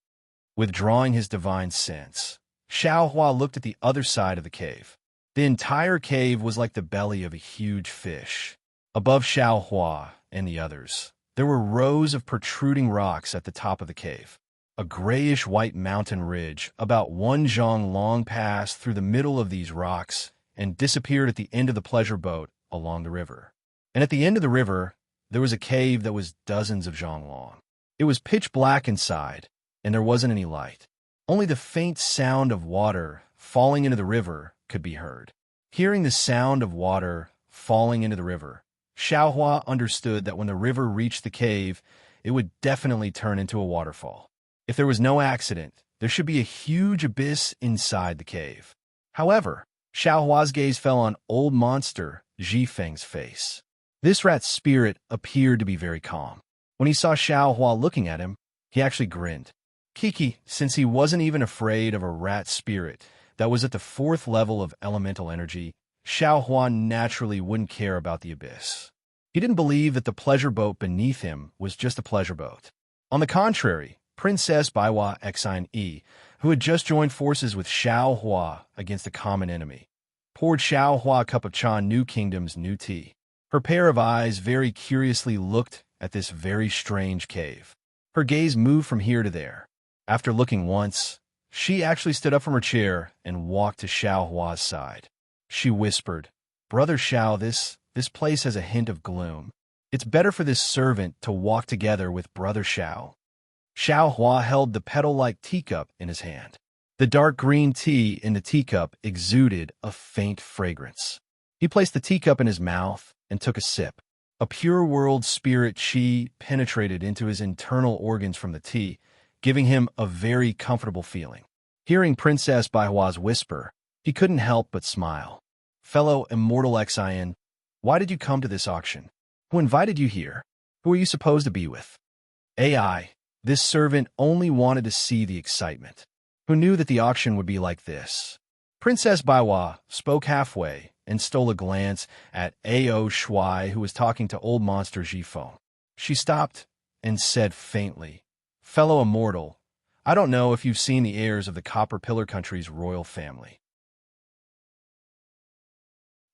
Withdrawing his divine sense, Xiaohua looked at the other side of the cave. The entire cave was like the belly of a huge fish. Above Xiaohua and the others, there were rows of protruding rocks at the top of the cave. A grayish-white mountain ridge, about 1 zhang long, passed through the middle of these rocks and disappeared at the end of the pleasure boat along the river. And at the end of the river, there was a cave that was dozens of zhang long. It was pitch black inside, and there wasn't any light. Only the faint sound of water falling into the river could be heard. Hearing the sound of water falling into the river, Xiaohua understood that when the river reached the cave, it would definitely turn into a waterfall. If there was no accident, there should be a huge abyss inside the cave. However, Xiaohua's gaze fell on old monster Zhifeng's face. This rat spirit appeared to be very calm. When he saw Xiaohua looking at him, he actually grinned. Kiki, since he wasn't even afraid of a rat spirit that was at the 4th level of elemental energy, Xiaohua naturally wouldn't care about the abyss. He didn't believe that the pleasure boat beneath him was just a pleasure boat. On the contrary, Princess Baiwa Xine, who had just joined forces with Xiaohua against a common enemy, poured Xiaohua a cup of Chan New Kingdom's new tea. Her pair of eyes very curiously looked at this very strange cave. Her gaze moved from here to there. After looking once, she actually stood up from her chair and walked to Xiaohua's side. She whispered, "Brother Xiao, this place has a hint of gloom. It's better for this servant to walk together with Brother Xiao." Xiao Hua held the petal-like teacup in his hand. The dark green tea in the teacup exuded a faint fragrance. He placed the teacup in his mouth and took a sip. A pure world spirit qi penetrated into his internal organs from the tea, giving him a very comfortable feeling. Hearing Princess Baihua's whisper, he couldn't help but smile. Fellow immortal Xian, why did you come to this auction? Who invited you here? Who are you supposed to be with? AI, this servant only wanted to see the excitement. Who knew that the auction would be like this? Princess Baiwa spoke halfway and stole a glance at Ao Shuai, who was talking to old monster Jifeng. She stopped and said faintly, Fellow immortal, I don't know if you've seen the heirs of the Copper Pillar Country's royal family.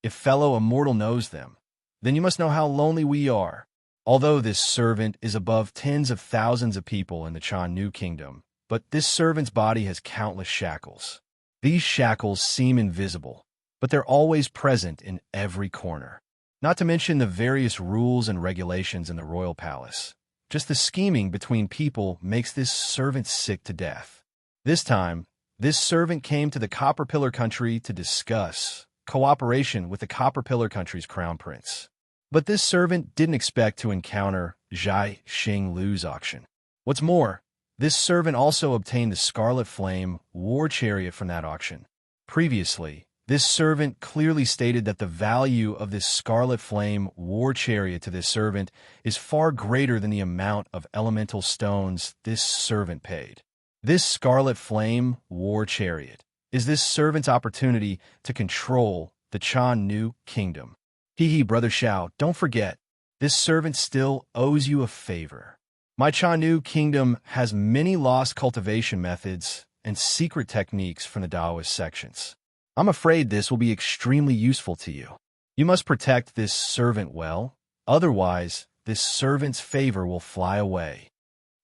If fellow immortal knows them, then you must know how lonely we are. Although this servant is above tens of thousands of people in the Channu Kingdom, but this servant's body has countless shackles. These shackles seem invisible, but they're always present in every corner. Not to mention the various rules and regulations in the royal palace. Just the scheming between people makes this servant sick to death. This time, this servant came to the Copper Pillar Country to discuss cooperation with the Copper Pillar Country's crown prince. But this servant didn't expect to encounter Zhai Xing Lu's auction. What's more, this servant also obtained the Scarlet Flame war chariot from that auction. Previously, this servant clearly stated that the value of this Scarlet Flame war chariot to this servant is far greater than the amount of elemental stones this servant paid. This Scarlet Flame war chariot is this servant's opportunity to control the Channu Kingdom. Hee, Brother Xiao, don't forget, this servant still owes you a favor. My Channu Kingdom has many lost cultivation methods and secret techniques from the Taoist sections. I'm afraid this will be extremely useful to you. You must protect this servant well, otherwise this servant's favor will fly away.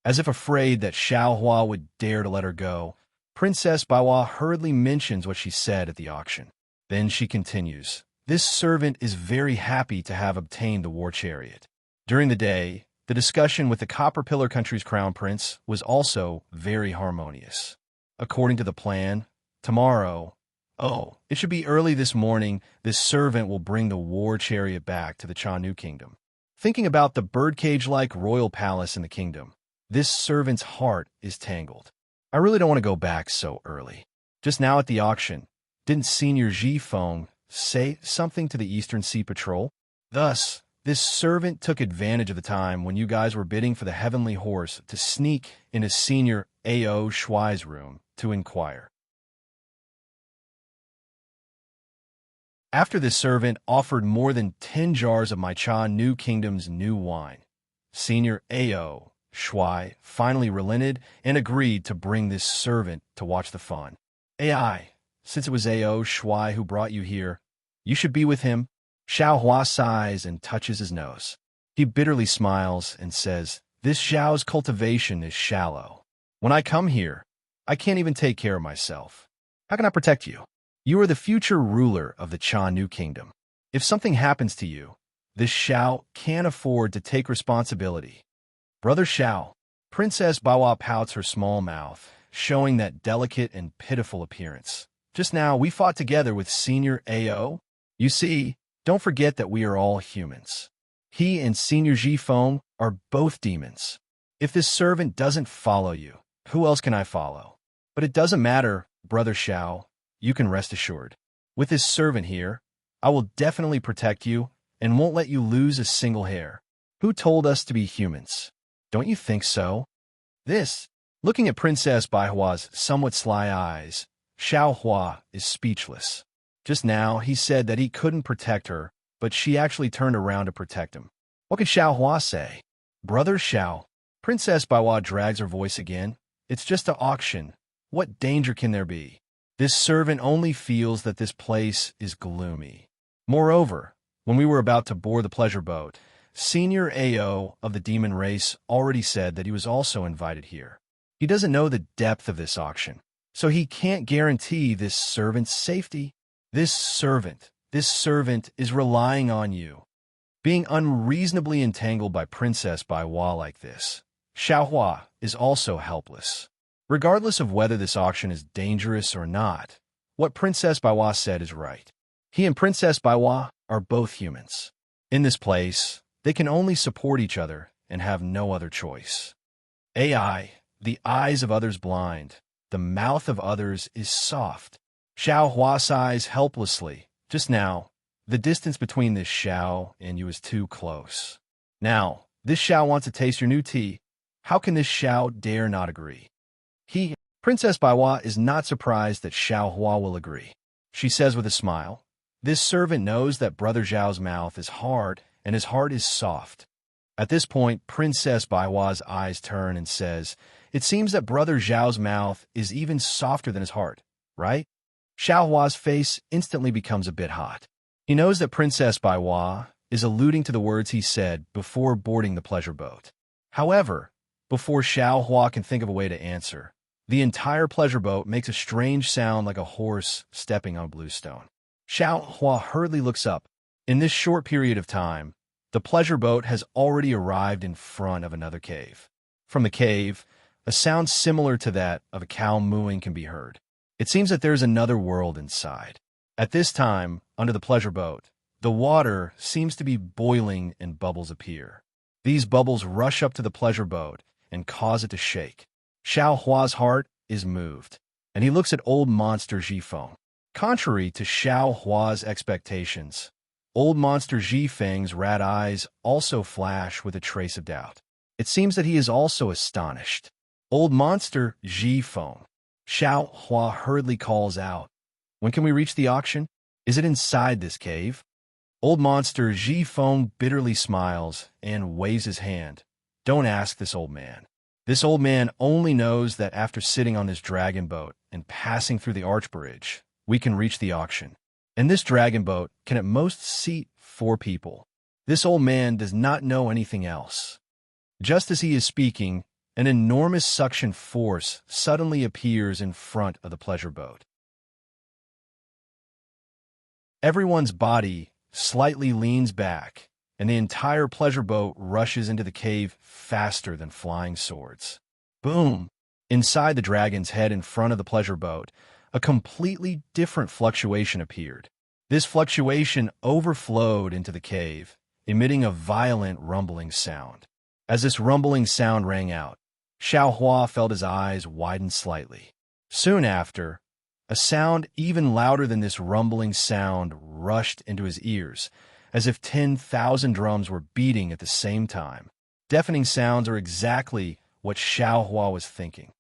As if afraid that Xiao Hua would dare to let her go, Princess Baiwa hurriedly mentions what she said at the auction. Then she continues, This servant is very happy to have obtained the war chariot. During the day, the discussion with the Copper Pillar Country's crown prince was also very harmonious. According to the plan, tomorrow, it should be early this morning, this servant will bring the war chariot back to the Channu Kingdom. Thinking about the birdcage-like royal palace in the kingdom, this servant's heart is tangled. I really don't want to go back so early. Just now at the auction, didn't Senior Jifeng say something to the Eastern Sea Patrol? Thus, this servant took advantage of the time when you guys were bidding for the Heavenly Horse to sneak into Senior Ao Shuai's room to inquire. After this servant offered more than 10 jars of my Channu Kingdom's new wine, Senior Ao Shuai finally relented and agreed to bring this servant to watch the fun. AI, since it was Ao Shuai who brought you here, you should be with him. Xiao Hua sighs and touches his nose. He bitterly smiles and says, This Xiao's cultivation is shallow. When I come here, I can't even take care of myself. How can I protect you? You are the future ruler of the Channu Kingdom. If something happens to you, this Xiao can't afford to take responsibility. Brother Xiao, Princess Bawa pouts her small mouth, showing that delicate and pitiful appearance. Just now, we fought together with Senior Ao. You see, don't forget that we are all humans. He and Senior Jifeng are both demons. If this servant doesn't follow you, who else can I follow? But it doesn't matter, Brother Xiao. You can rest assured. With this servant here, I will definitely protect you and won't let you lose a single hair. Who told us to be humans? Don't you think so? Looking at Princess Baihua's somewhat sly eyes, Xiao Hua is speechless. Just now, he said that he couldn't protect her, but she actually turned around to protect him. What could Xiao Hua say? Brother Xiao. Princess Baiwa drags her voice again. It's just an auction. What danger can there be? This servant only feels that this place is gloomy. Moreover, when we were about to board the pleasure boat, Senior Ao of the demon race already said that he was also invited here. He doesn't know the depth of this auction, so he can't guarantee this servant's safety. This servant is relying on you. Being unreasonably entangled by Princess Baiwa like this, Xiaohua is also helpless. Regardless of whether this auction is dangerous or not, what Princess Baiwa said is right. He and Princess Baiwa are both humans. In this place, they can only support each other and have no other choice. AI, the eyes of others blind, the mouth of others is soft. Xiaohua sighs helplessly. Just now, the distance between this Xiao and you is too close. Now, this Xiao wants to taste your new tea. How can this Xiao dare not agree? Princess Baiwa is not surprised that Xiaohua will agree. She says with a smile, "This servant knows that Brother Zhao's mouth is hard and his heart is soft." At this point, Princess Baiwa's eyes turn and says, "It seems that Brother Zhao's mouth is even softer than his heart, right?" Xiaohua's face instantly becomes a bit hot. He knows that Princess Baiwa is alluding to the words he said before boarding the pleasure boat. However, before Xiaohua can think of a way to answer, the entire pleasure boat makes a strange sound like a horse stepping on bluestone. Xiaohua hurriedly looks up. In this short period of time, the pleasure boat has already arrived in front of another cave. From the cave, a sound similar to that of a cow mooing can be heard. It seems that there is another world inside. At this time, under the pleasure boat, the water seems to be boiling and bubbles appear. These bubbles rush up to the pleasure boat and cause it to shake. Xiaohua's heart is moved, and he looks at old monster Zhifeng. Contrary to Xiaohua's expectations, old monster Zhifeng's rat eyes also flash with a trace of doubt. It seems that he is also astonished. "Old monster Zhifeng," Xiaohua hurriedly calls out. "When can we reach the auction? Is it inside this cave?" Old monster Zhifeng bitterly smiles and waves his hand. "Don't ask this old man. This old man only knows that after sitting on this dragon boat and passing through the arch bridge, we can reach the auction. And this dragon boat can at most seat 4 people. This old man does not know anything else." Just as he is speaking, an enormous suction force suddenly appears in front of the pleasure boat. Everyone's body slightly leans back, and the entire pleasure boat rushes into the cave faster than flying swords. Boom! Inside the dragon's head in front of the pleasure boat, a completely different fluctuation appeared. This fluctuation overflowed into the cave, emitting a violent rumbling sound. As this rumbling sound rang out, Xiaohua felt his eyes widen slightly. Soon after, a sound even louder than this rumbling sound rushed into his ears, as if 10,000 drums were beating at the same time. Deafening sounds are exactly what Xiaohua was thinking.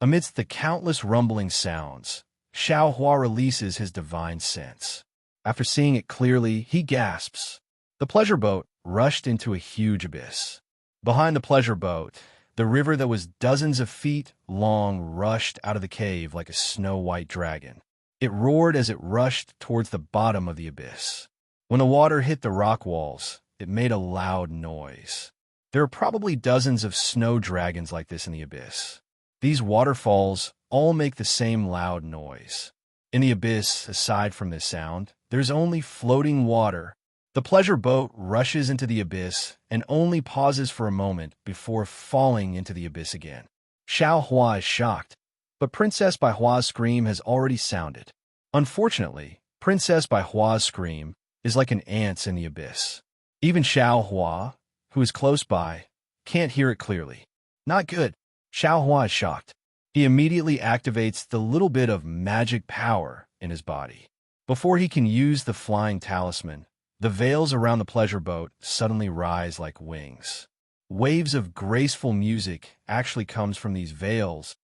Amidst the countless rumbling sounds, Xiaohua releases his divine sense. After seeing it clearly, he gasps. The pleasure boat rushed into a huge abyss. Behind the pleasure boat, the river that was dozens of feet long rushed out of the cave like a snow-white dragon. It roared as it rushed towards the bottom of the abyss. When the water hit the rock walls, it made a loud noise. There are probably dozens of snow dragons like this in the abyss. These waterfalls all make the same loud noise. In the abyss, aside from this sound, there's only floating water. The pleasure boat rushes into the abyss and only pauses for a moment before falling into the abyss again. Xiaohua is shocked, but Princess Baihua's scream has already sounded. Unfortunately, Princess Baihua's scream is like an ant's in the abyss. Even Xiaohua, who is close by, can't hear it clearly. Not good. Xiaohua is shocked. He immediately activates the little bit of magic power in his body. Before he can use the flying talisman, the veils around the pleasure boat suddenly rise like wings. Waves of graceful music actually comes from these veils.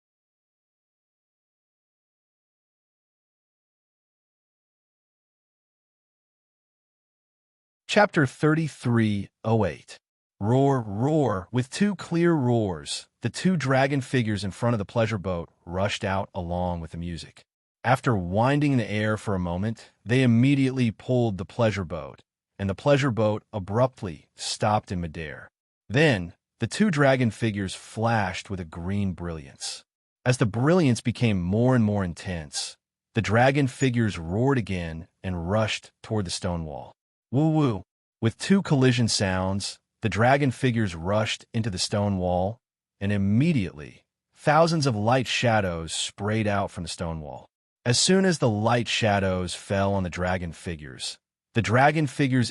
Chapter 33:08. Roar, roar. With 2 clear roars, the 2 dragon figures in front of the pleasure boat rushed out along with the music. After winding in the air for a moment, they immediately pulled the pleasure boat, and the pleasure boat abruptly stopped in midair. Then, the 2 dragon figures flashed with a green brilliance. As the brilliance became more and more intense, the dragon figures roared again and rushed toward the stone wall. Woo-woo. With 2 collision sounds, The dragon figures rushed into the stone wall, and immediately, thousands of light shadows sprayed out from the stone wall. As soon as the light shadows fell on the dragon figures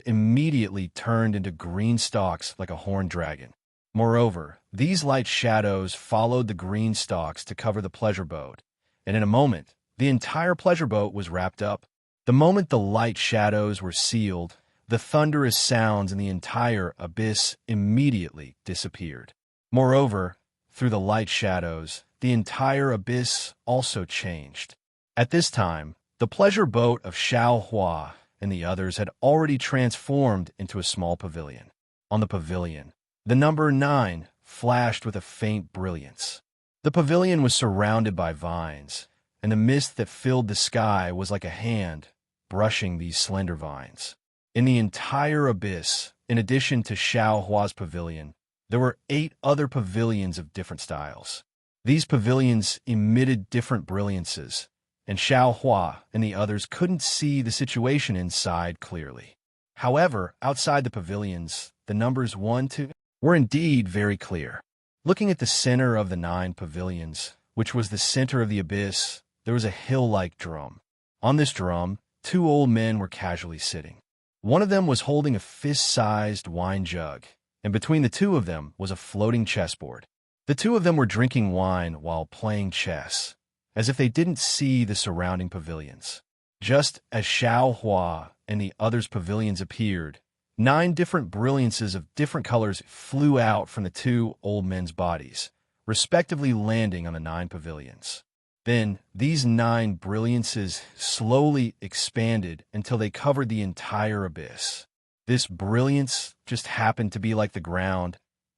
immediately turned into green stalks like a horned dragon. Moreover, these light shadows followed the green stalks to cover the pleasure boat, and in a moment, the entire pleasure boat was wrapped up. The moment the light shadows were sealed, the thunderous sounds in the entire abyss immediately disappeared. Moreover, through the light shadows, the entire abyss also changed. At this time, the pleasure boat of Xiao Hua and the others had already transformed into a small pavilion. On the pavilion, the number 9 flashed with a faint brilliance. The pavilion was surrounded by vines, and the mist that filled the sky was like a hand brushing these slender vines. In the entire abyss, in addition to Xiao Hua's pavilion, there were 8 other pavilions of different styles. These pavilions emitted different brilliances, and Xiao Hua and the others couldn't see the situation inside clearly. However, outside the pavilions, the numbers 1, 2 were indeed very clear. Looking at the center of the 9 pavilions, which was the center of the abyss, there was a hill-like drum. On this drum, 2 old men were casually sitting. One of them was holding a fist-sized wine jug, and between the 2 of them was a floating chessboard. The 2 of them were drinking wine while playing chess, as if they didn't see the surrounding pavilions. Just as Xiao Hua and the others' pavilions appeared, 9 different brilliances of different colors flew out from the 2 old men's bodies, respectively landing on the 9 pavilions. Then, these 9 brilliances slowly expanded until they covered the entire abyss. This brilliance just happened to be like the ground,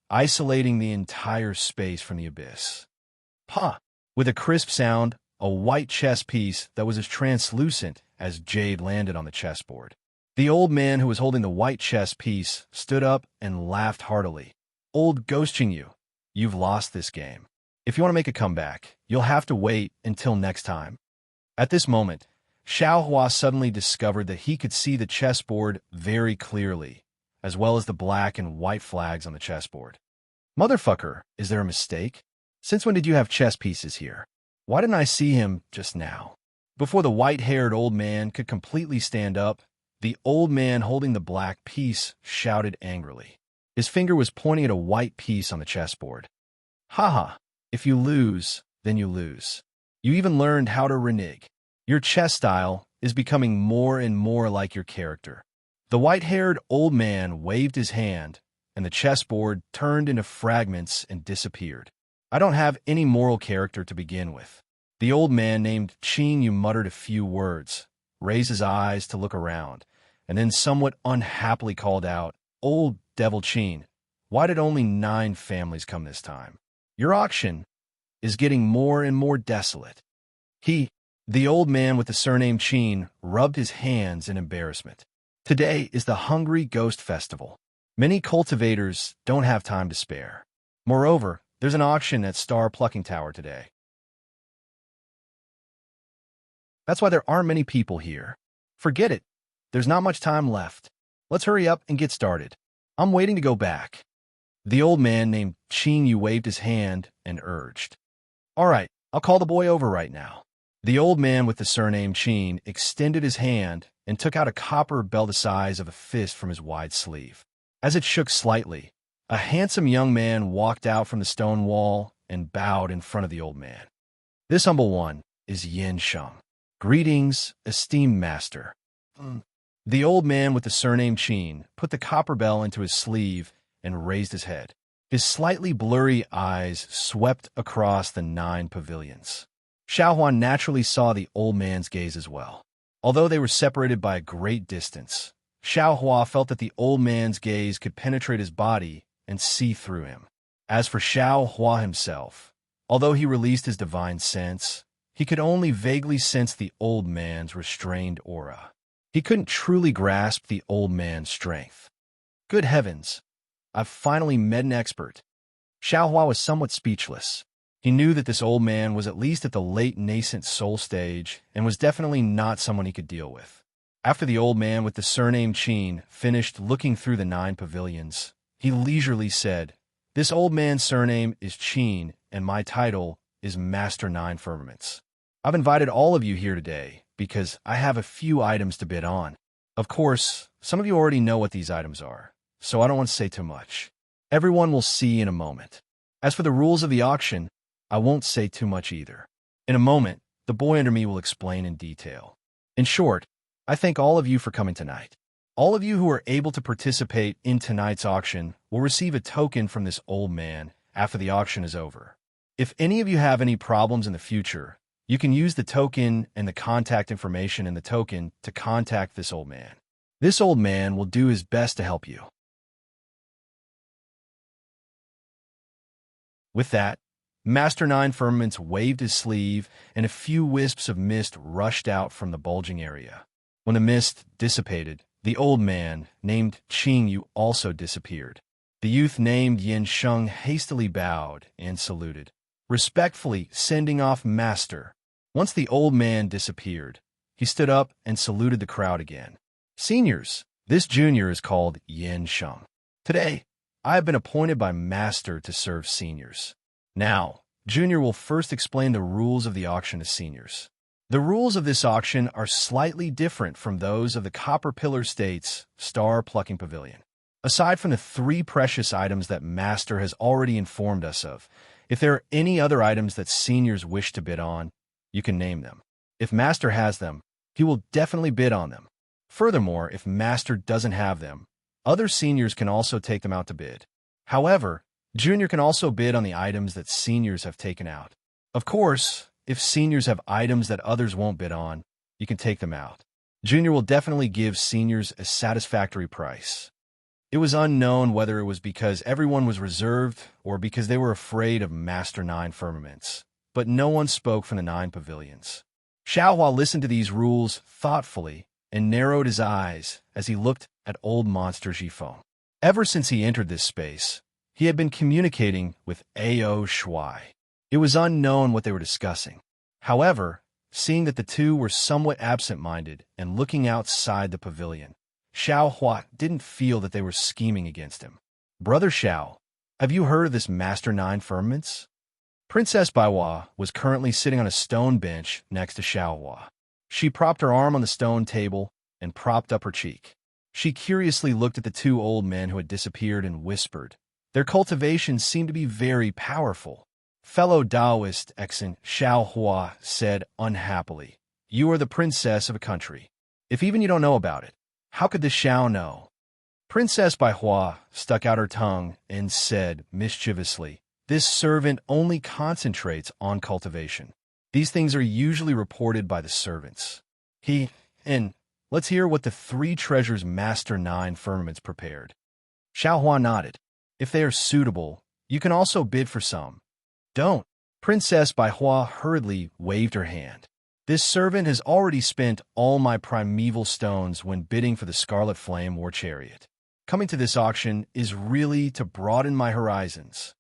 isolating the entire space from the abyss. Pa! With a crisp sound, a white chess piece that was as translucent as jade landed on the chessboard. The old man who was holding the white chess piece stood up and laughed heartily. "Old Ghosting you, you've lost this game. If you want to make a comeback, you'll have to wait until next time." At this moment, Xiao Hua suddenly discovered that he could see the chessboard very clearly, as well as the black and white flags on the chessboard. "Motherfucker, is there a mistake? Since when did you have chess pieces here? Why didn't I see him just now?" Before the white-haired old man could completely stand up, the old man holding the black piece shouted angrily. His finger was pointing at a white piece on the chessboard. "Haha, if you lose, then you lose. You even learned how to renege. Your chess style is becoming more and more like your character." The white-haired old man waved his hand, and the chessboard turned into fragments and disappeared. "I don't have any moral character to begin with." The old man named Qin Yu muttered a few words, raised his eyes to look around, and then somewhat unhappily called out, "Old Devil Qin, why did only 9 families come this time? Your auction is getting more and more desolate." The old man with the surname Qin, rubbed his hands in embarrassment. "Today is the Hungry Ghost Festival. Many cultivators don't have time to spare. Moreover, there's an auction at Star Plucking Tower today. That's why there aren't many people here. Forget it. There's not much time left. Let's hurry up and get started. I'm waiting to go back." The old man named Qin Yu waved his hand and urged. "All right, I'll call the boy over right now." The old man with the surname Qin extended his hand and took out a copper bell the size of a fist from his wide sleeve. As it shook slightly, a handsome young man walked out from the stone wall and bowed in front of the old man. "This humble one is Yin Shum. Greetings, esteemed master." The old man with the surname Qin put the copper bell into his sleeve and raised his head. His slightly blurry eyes swept across the 9 pavilions. Xiao Huan naturally saw the old man's gaze as well. Although they were separated by a great distance, Xiao Hua felt that the old man's gaze could penetrate his body and see through him. As for Xiao Hua himself, although he released his divine sense, he could only vaguely sense the old man's restrained aura. He couldn't truly grasp the old man's strength. Good heavens, I've finally met an expert. Xiao Hua was somewhat speechless. He knew that this old man was at least at the late nascent soul stage and was definitely not someone he could deal with. After the old man with the surname Qin finished looking through the 9 pavilions, He leisurely said, "This old man's surname is Qin, and my title is Master Nine Firmaments. I've invited all of you here today because I have a few items to bid on. Of course, some of you already know what these items are, so I don't want to say too much. Everyone will see in a moment. As for the rules of the auction, I won't say too much either. In a moment, the boy under me will explain in detail. In short, I thank all of you for coming tonight. All of you who are able to participate in tonight's auction will receive a token from this old man after the auction is over. If any of you have any problems in the future, you can use the token and the contact information in the token to contact this old man. This old man will do his best to help you." With that, Master Nine Firmaments waved his sleeve, and a few wisps of mist rushed out from the bulging area. When the mist dissipated, the old man, named Qing Yu, also disappeared. The youth named Yin Sheng hastily bowed and saluted, respectfully sending off Master. Once the old man disappeared, he stood up and saluted the crowd again. "Seniors, this junior is called Yin Sheng. Today, I have been appointed by Master to serve seniors. Now, Junior will first explain the rules of the auction to seniors. The rules of this auction are slightly different from those of the Copper Pillar State's Star Plucking Pavilion. Aside from the 3 precious items that Master has already informed us of, if there are any other items that seniors wish to bid on, you can name them. If Master has them, he will definitely bid on them. Furthermore, if Master doesn't have them, other seniors can also take them out to bid. However, Junior can also bid on the items that seniors have taken out. Of course, if seniors have items that others won't bid on, you can take them out. Junior will definitely give seniors a satisfactory price." It was unknown whether it was because everyone was reserved or because they were afraid of Master Nine Firmaments, but no one spoke from the 9 pavilions. Xiaohua listened to these rules thoughtfully and narrowed his eyes as he looked at old monster Jifeng. Ever since he entered this space, he had been communicating with Ao Shuai. It was unknown what they were discussing. However, seeing that the two were somewhat absent-minded and looking outside the pavilion, Xiaohua didn't feel that they were scheming against him. "Brother Xiao, have you heard of this Master Nine Firmaments?" Princess Baihua was currently sitting on a stone bench next to Xiaohua. She propped her arm on the stone table and propped up her cheek. She curiously looked at the 2 old men who had disappeared and whispered. Their cultivation seemed to be very powerful. Fellow Taoist Exon Xiaohua said unhappily, "You are the princess of a country. If even you don't know about it, how could the Xiao know?" Princess Baihua stuck out her tongue and said mischievously, "This servant only concentrates on cultivation. These things are usually reported by the servants. Let's hear what the 3 treasures Master Nine Firmaments prepared." Xiaohua nodded. "If they are suitable, you can also bid for some." "Don't." Princess Baihua hurriedly waved her hand. "This servant has already spent all my primeval stones when bidding for the Scarlet Flame War Chariot. Coming to this auction is really to broaden my horizons."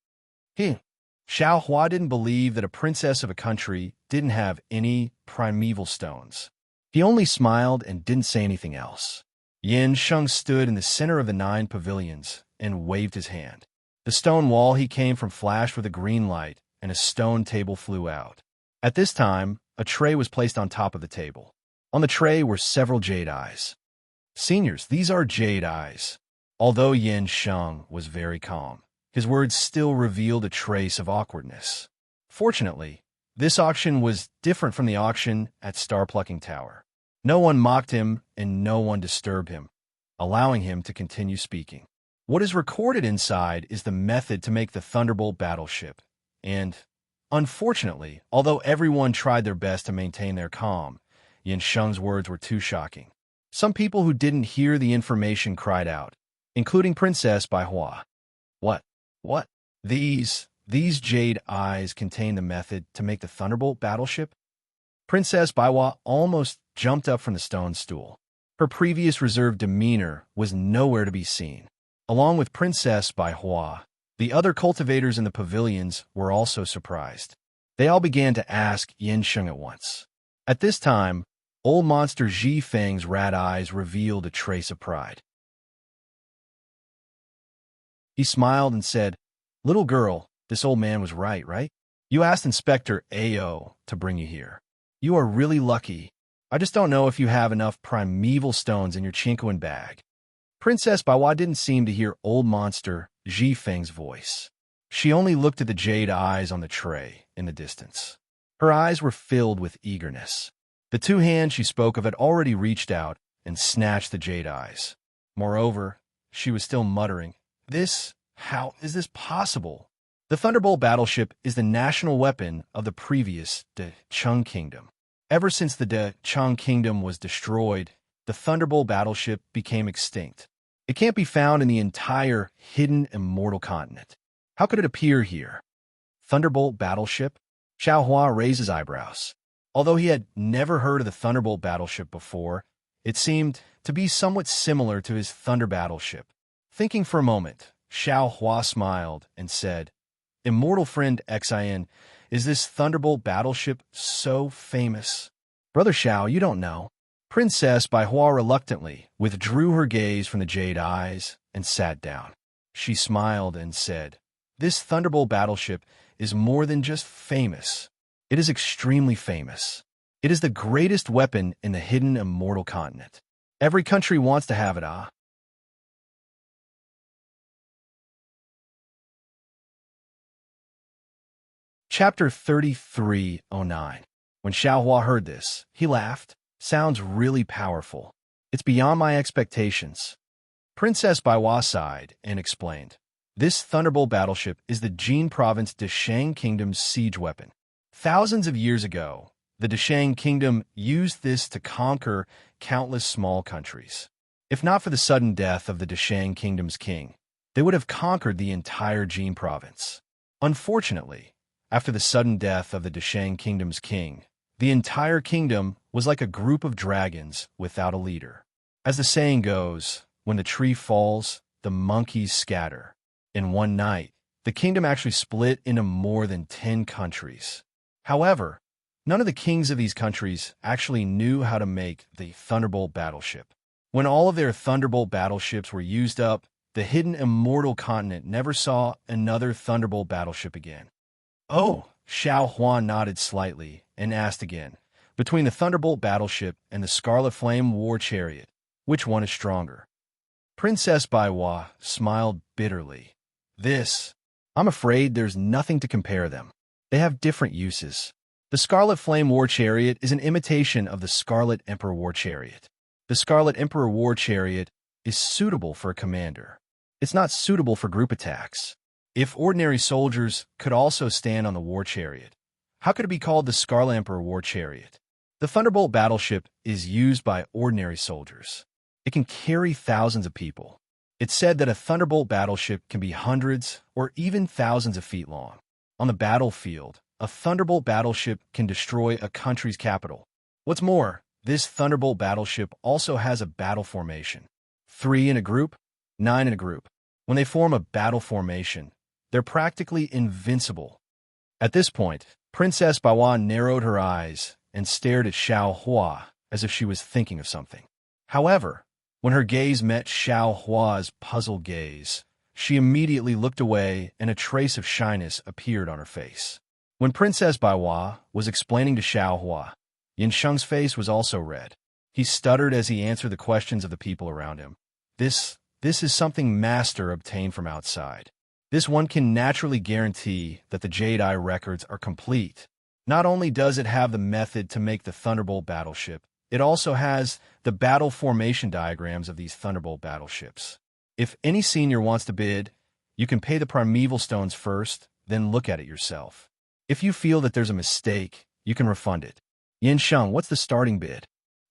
Xiaohua didn't believe that a princess of a country didn't have any primeval stones. He only smiled and didn't say anything else. Yin Sheng stood in the center of the 9 pavilions and waved his hand. The stone wall he came from flashed with a green light, and a stone table flew out. At this time, a tray was placed on top of the table. On the tray were several jade eyes. "Seniors, these are jade eyes." Although Yin Sheng was very calm, his words still revealed a trace of awkwardness. Fortunately, this auction was different from the auction at Star Plucking Tower. No one mocked him and no one disturbed him, allowing him to continue speaking. What is recorded inside is the method to make the Thunderbolt battleship, and, unfortunately, although everyone tried their best to maintain their calm, Yin Sheng's words were too shocking. Some people who didn't hear the information cried out, including Princess Baihua. What? These jade eyes contain the method to make the Thunderbolt battleship?" Princess Baihua almost jumped up from the stone stool. Her previous reserved demeanor was nowhere to be seen. Along with Princess Baihua, the other cultivators in the pavilions were also surprised. They all began to ask Yin Sheng at once. At this time, old monster Ji Feng's rat eyes revealed a trace of pride. He smiled and said, "Little girl, this old man was right? You asked Inspector A.O. to bring you here. You are really lucky. I just don't know if you have enough primeval stones in your Chinkoan bag." Princess Baiwa didn't seem to hear old monster Ji Feng's voice. She only looked at the jade eyes on the tray in the distance. Her eyes were filled with eagerness. The two hands she spoke of had already reached out and snatched the jade eyes. Moreover, she was still muttering, How is this possible? The Thunderbolt battleship is the national weapon of the previous De Chung Kingdom. Ever since the De Chung Kingdom was destroyed, the Thunderbolt battleship became extinct. It can't be found in the entire hidden immortal continent. How could it appear here? Thunderbolt battleship? Xiao Hua raised his eyebrows. Although he had never heard of the Thunderbolt battleship before, it seemed to be somewhat similar to his Thunder battleship. Thinking for a moment, Xiao Hua smiled and said, "Immortal friend Xin, is this Thunderbolt battleship so famous?" "Brother Xiao, you don't know." Princess Baihua reluctantly withdrew her gaze from the jade eyes and sat down. She smiled and said, "This Thunderbolt battleship is more than just famous. It is extremely famous. It is the greatest weapon in the hidden immortal continent. Every country wants to have it, ah." Chapter 3309. When Xiaohua heard this, he laughed. "Sounds really powerful. It's beyond my expectations." Princess Baiwa sighed and explained, "This Thunderbolt battleship is the Jin Province Deshang Kingdom's siege weapon. Thousands of years ago, the Deshang Kingdom used this to conquer countless small countries. If not for the sudden death of the Deshang Kingdom's king, they would have conquered the entire Jin Province. Unfortunately, after the sudden death of the Deshang Kingdom's king, the entire kingdom was like a group of dragons without a leader. As the saying goes, when the tree falls, the monkeys scatter. In one night, the kingdom actually split into more than 10 countries. However, none of the kings of these countries actually knew how to make the Thunderbolt battleship. When all of their Thunderbolt battleships were used up, the hidden immortal continent never saw another Thunderbolt battleship again." "Oh," Xiao Huan nodded slightly and asked again, "Between the Thunderbolt battleship and the Scarlet Flame war chariot, which one is stronger?" Princess Baiwa smiled bitterly. I'm afraid there's nothing to compare them. They have different uses. The Scarlet Flame war chariot is an imitation of the Scarlet Emperor war chariot. The Scarlet Emperor war chariot is suitable for a commander. It's not suitable for group attacks. If ordinary soldiers could also stand on the war chariot, how could it be called the Scarlet Emperor war chariot? The Thunderbolt battleship is used by ordinary soldiers. It can carry thousands of people. It's said that a Thunderbolt battleship can be hundreds or even thousands of feet long. On the battlefield, a Thunderbolt battleship can destroy a country's capital. What's more, this Thunderbolt battleship also has a battle formation. 3 in a group, 9 in a group. When they form a battle formation, they're practically invincible. At this point, Princess Baiwan narrowed her eyes and stared at Xiao Hua as if she was thinking of something. However, when her gaze met Xiao Hua's puzzled gaze, she immediately looked away and a trace of shyness appeared on her face. When Princess Baiwa was explaining to Xiao Hua, Yin Sheng's face was also red. He stuttered as he answered the questions of the people around him. This is something Master obtained from outside. This one can naturally guarantee that the Jade Eye records are complete. Not only does it have the method to make the Thunderbolt battleship, it also has the battle formation diagrams of these Thunderbolt battleships. If any senior wants to bid, you can pay the primeval stones first, then look at it yourself. If you feel that there's a mistake, you can refund it. Yin Sheng, what's the starting bid?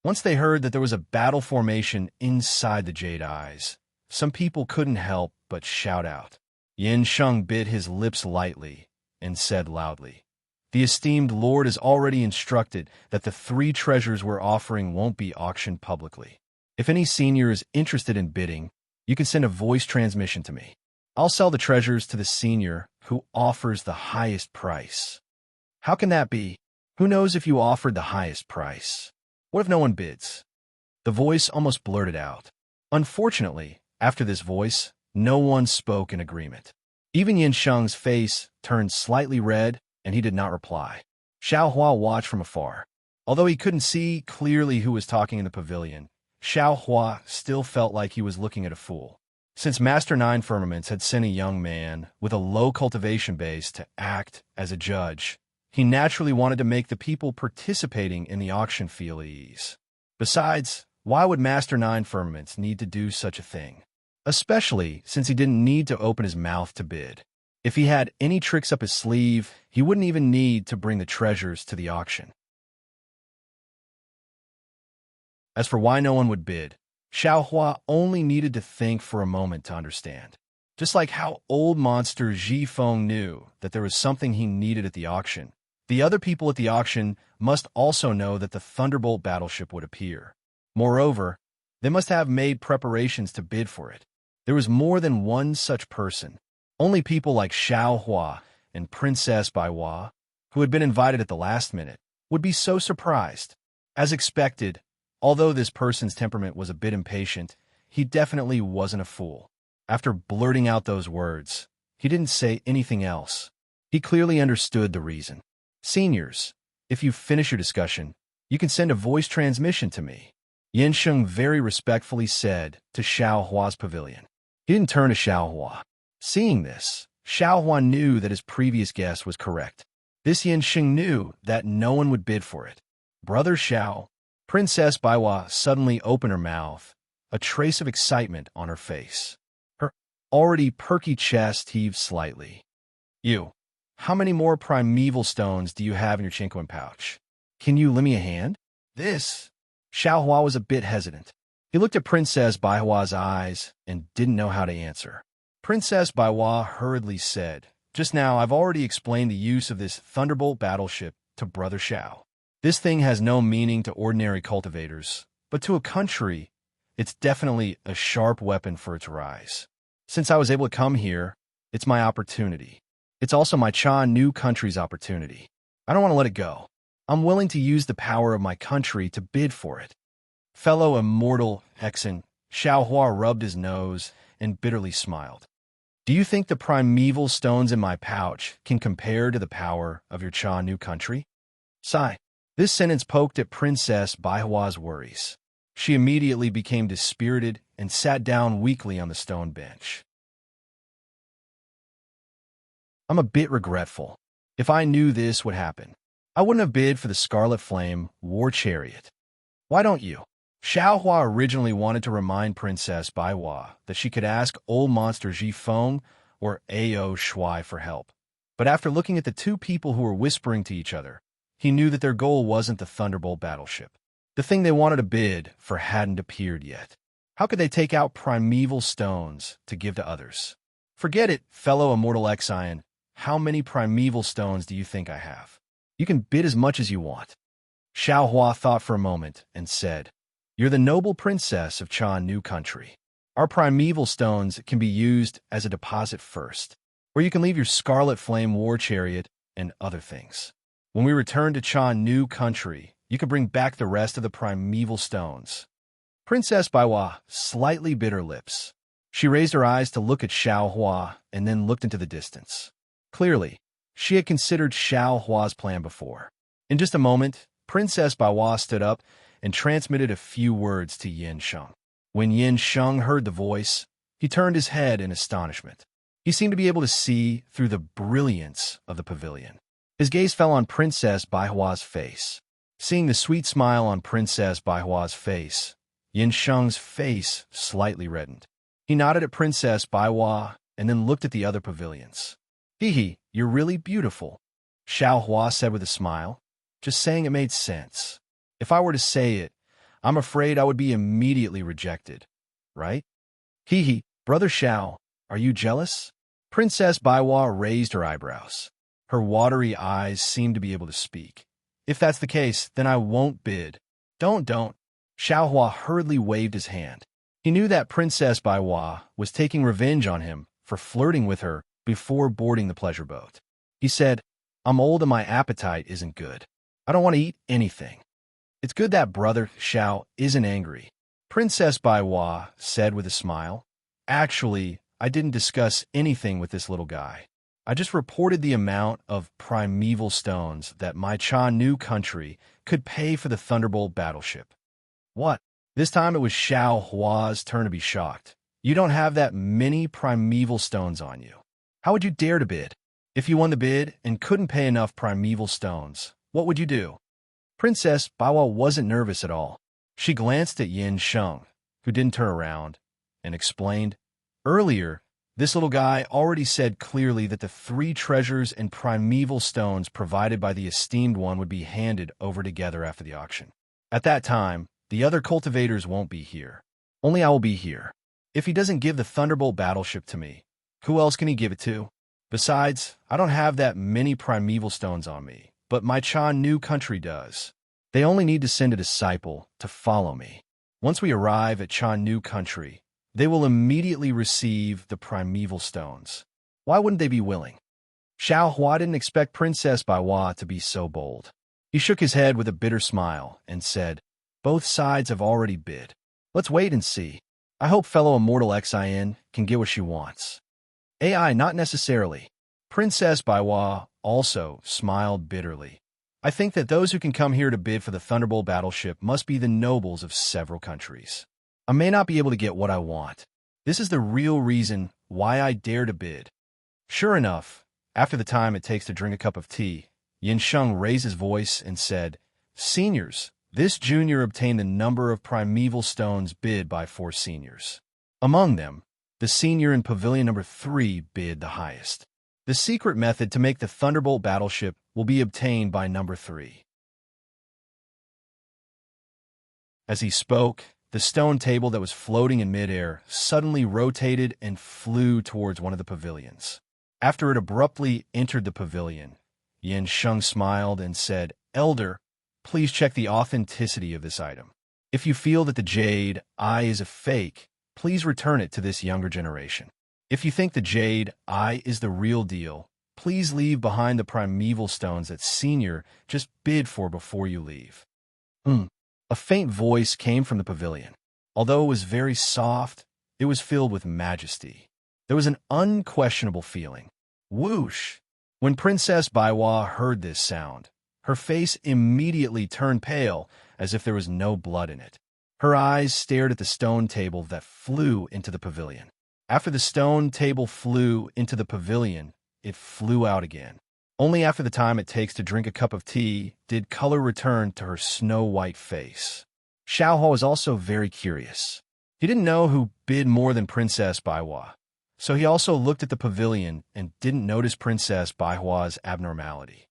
Once they heard that there was a battle formation inside the Jade Eyes, some people couldn't help but shout out. Yin Sheng bit his lips lightly and said loudly, "The esteemed lord is already instructed that the 3 treasures we're offering won't be auctioned publicly. If any senior is interested in bidding, you can send a voice transmission to me. I'll sell the treasures to the senior who offers the highest price." "How can that be? Who knows if you offered the highest price? What if no one bids?" The voice almost blurted out. Unfortunately, after this voice, No one spoke in agreement. Even Yin Sheng's face turned slightly red, and he did not reply. Xiao Hua watched from afar. Although he couldn't see clearly who was talking in the pavilion, Xiao Hua still felt like he was looking at a fool. Since Master Nine Firmaments had sent a young man with a low cultivation base to act as a judge, he naturally wanted to make the people participating in the auction feel at ease. Besides, why would Master Nine Firmaments need to do such a thing? Especially since he didn't need to open his mouth to bid. If he had any tricks up his sleeve, he wouldn't even need to bring the treasures to the auction. As for why no one would bid, Xiao Hua only needed to think for a moment to understand. Just like how old monster Ji Feng knew that there was something he needed at the auction, the other people at the auction must also know that the Thunderbolt battleship would appear. Moreover, they must have made preparations to bid for it. There was more than one such person. Only people like Xiao Hua and Princess Baihua, who had been invited at the last minute, would be so surprised. As expected, although this person's temperament was a bit impatient, he definitely wasn't a fool. After blurting out those words, he didn't say anything else. He clearly understood the reason. Seniors, if you finish your discussion, you can send a voice transmission to me, Yin Sheng very respectfully said to Xiao Hua's pavilion. He didn't turn to Xiao Hua. Seeing this, Xiao Hua knew that his previous guess was correct. This Yin Sheng knew that no one would bid for it. Brother Xiao, Princess Baihua suddenly opened her mouth, a trace of excitement on her face. Her already perky chest heaved slightly. You, how many more primeval stones do you have in your Chinquan pouch? Can you lend me a hand? This. Xiao Hua was a bit hesitant. He looked at Princess Baihua's eyes and didn't know how to answer. Princess Baihua hurriedly said, Just now I've already explained the use of this Thunderbolt battleship to Brother Xiao. This thing has no meaning to ordinary cultivators, but to a country, it's definitely a sharp weapon for its rise. Since I was able to come here, it's my opportunity. It's also my Chan new country's opportunity. I don't want to let it go. I'm willing to use the power of my country to bid for it. Fellow immortal Hexen, Xiao Hua rubbed his nose and bitterly smiled. Do you think the primeval stones in my pouch can compare to the power of your Cha new country? Sigh. This sentence poked at Princess Baihua's worries. She immediately became dispirited and sat down weakly on the stone bench. I'm a bit regretful. If I knew this would happen, I wouldn't have bid for the Scarlet Flame War Chariot. Why don't you? Xiao Hua originally wanted to remind Princess Baihua that she could ask old monster Ji Feng or Ao Shui for help. But after looking at the two people who were whispering to each other, he knew that their goal wasn't the Thunderbolt battleship. The thing they wanted to bid for hadn't appeared yet. How could they take out primeval stones to give to others? Forget it, fellow immortal Exion. How many primeval stones do you think I have? You can bid as much as you want. Xiao Hua thought for a moment and said, You're the noble princess of Chan New Country. Our primeval stones can be used as a deposit first, or you can leave your Scarlet Flame War Chariot and other things. When we return to Chan New Country, you can bring back the rest of the primeval stones. Princess Baihua slightly bit her lips. She raised her eyes to look at Xiao Hua and then looked into the distance. Clearly, she had considered Xiao Hua's plan before. In just a moment, Princess Baihua stood up and transmitted a few words to Yin Sheng. When Yin Sheng heard the voice, he turned his head in astonishment. He seemed to be able to see through the brilliance of the pavilion. His gaze fell on Princess Baihua's face. Seeing the sweet smile on Princess Baihua's face, Yin Sheng's face slightly reddened. He nodded at Princess Baihua and then looked at the other pavilions. Hee, you're really beautiful, Xiao Hua said with a smile. Just saying it made sense. If I were to say it, I'm afraid I would be immediately rejected, right? Hee, Brother Xiao, are you jealous? Princess Baihua raised her eyebrows. Her watery eyes seemed to be able to speak. If that's the case, then I won't bid. Don't. Xiao Hua hurriedly waved his hand. He knew that Princess Baihua was taking revenge on him for flirting with her before boarding the pleasure boat. He said, I'm old and my appetite isn't good. I don't want to eat anything. It's good that Brother Xiao isn't angry, Princess Baihua said with a smile. Actually, I didn't discuss anything with this little guy. I just reported the amount of primeval stones that my Cha new country could pay for the Thunderbolt battleship. What? This time it was Xiao Hua's turn to be shocked. You don't have that many primeval stones on you. How would you dare to bid? If you won the bid and couldn't pay enough primeval stones, what would you do? Princess Baiwa wasn't nervous at all. She glanced at Yin Sheng, who didn't turn around, and explained, earlier, this little guy already said clearly that the 3 treasures and primeval stones provided by the esteemed one would be handed over together after the auction. At that time, the other cultivators won't be here. Only I will be here. If he doesn't give the Thunderbolt battleship to me, who else can he give it to? Besides, I don't have that many primeval stones on me, but my Cha new country does. They only need to send a disciple to follow me. Once we arrive at Cha new country, they will immediately receive the primeval stones. Why wouldn't they be willing? Xiao Hua didn't expect Princess Baiwa to be so bold. He shook his head with a bitter smile and said, both sides have already bid. Let's wait and see. I hope fellow Immortal Xin can get what she wants. AI, not necessarily. Princess Baiwa also smiled bitterly. I think that those who can come here to bid for the Thunderbolt battleship must be the nobles of several countries. I may not be able to get what I want. This is the real reason why I dare to bid. Sure enough, after the time it takes to drink a cup of tea, Yin Sheng raised his voice and said, Seniors, this junior obtained the number of primeval stones bid by 4 seniors. Among them, the senior in Pavilion number 3 bid the highest. The secret method to make the Thunderbolt battleship will be obtained by number 3. As he spoke, the stone table that was floating in midair suddenly rotated and flew towards one of the pavilions. After it abruptly entered the pavilion, Yin Sheng smiled and said, Elder, please check the authenticity of this item. If you feel that the jade eye is a fake, please return it to this younger generation. If you think the jade eye is the real deal, please leave behind the primeval stones that Senior just bid for before you leave. A faint voice came from the pavilion. Although it was very soft, it was filled with majesty. There was an unquestionable feeling. Whoosh! When Princess Baiwa heard this sound, her face immediately turned pale as if there was no blood in it. Her eyes stared at the stone table that flew into the pavilion. After the stone table flew into the pavilion, it flew out again. Only after the time it takes to drink a cup of tea did color return to her snow-white face. Xiao Hua was also very curious. He didn't know who bid more than Princess Baiwa, so he also looked at the pavilion and didn't notice Princess Baihua's abnormality.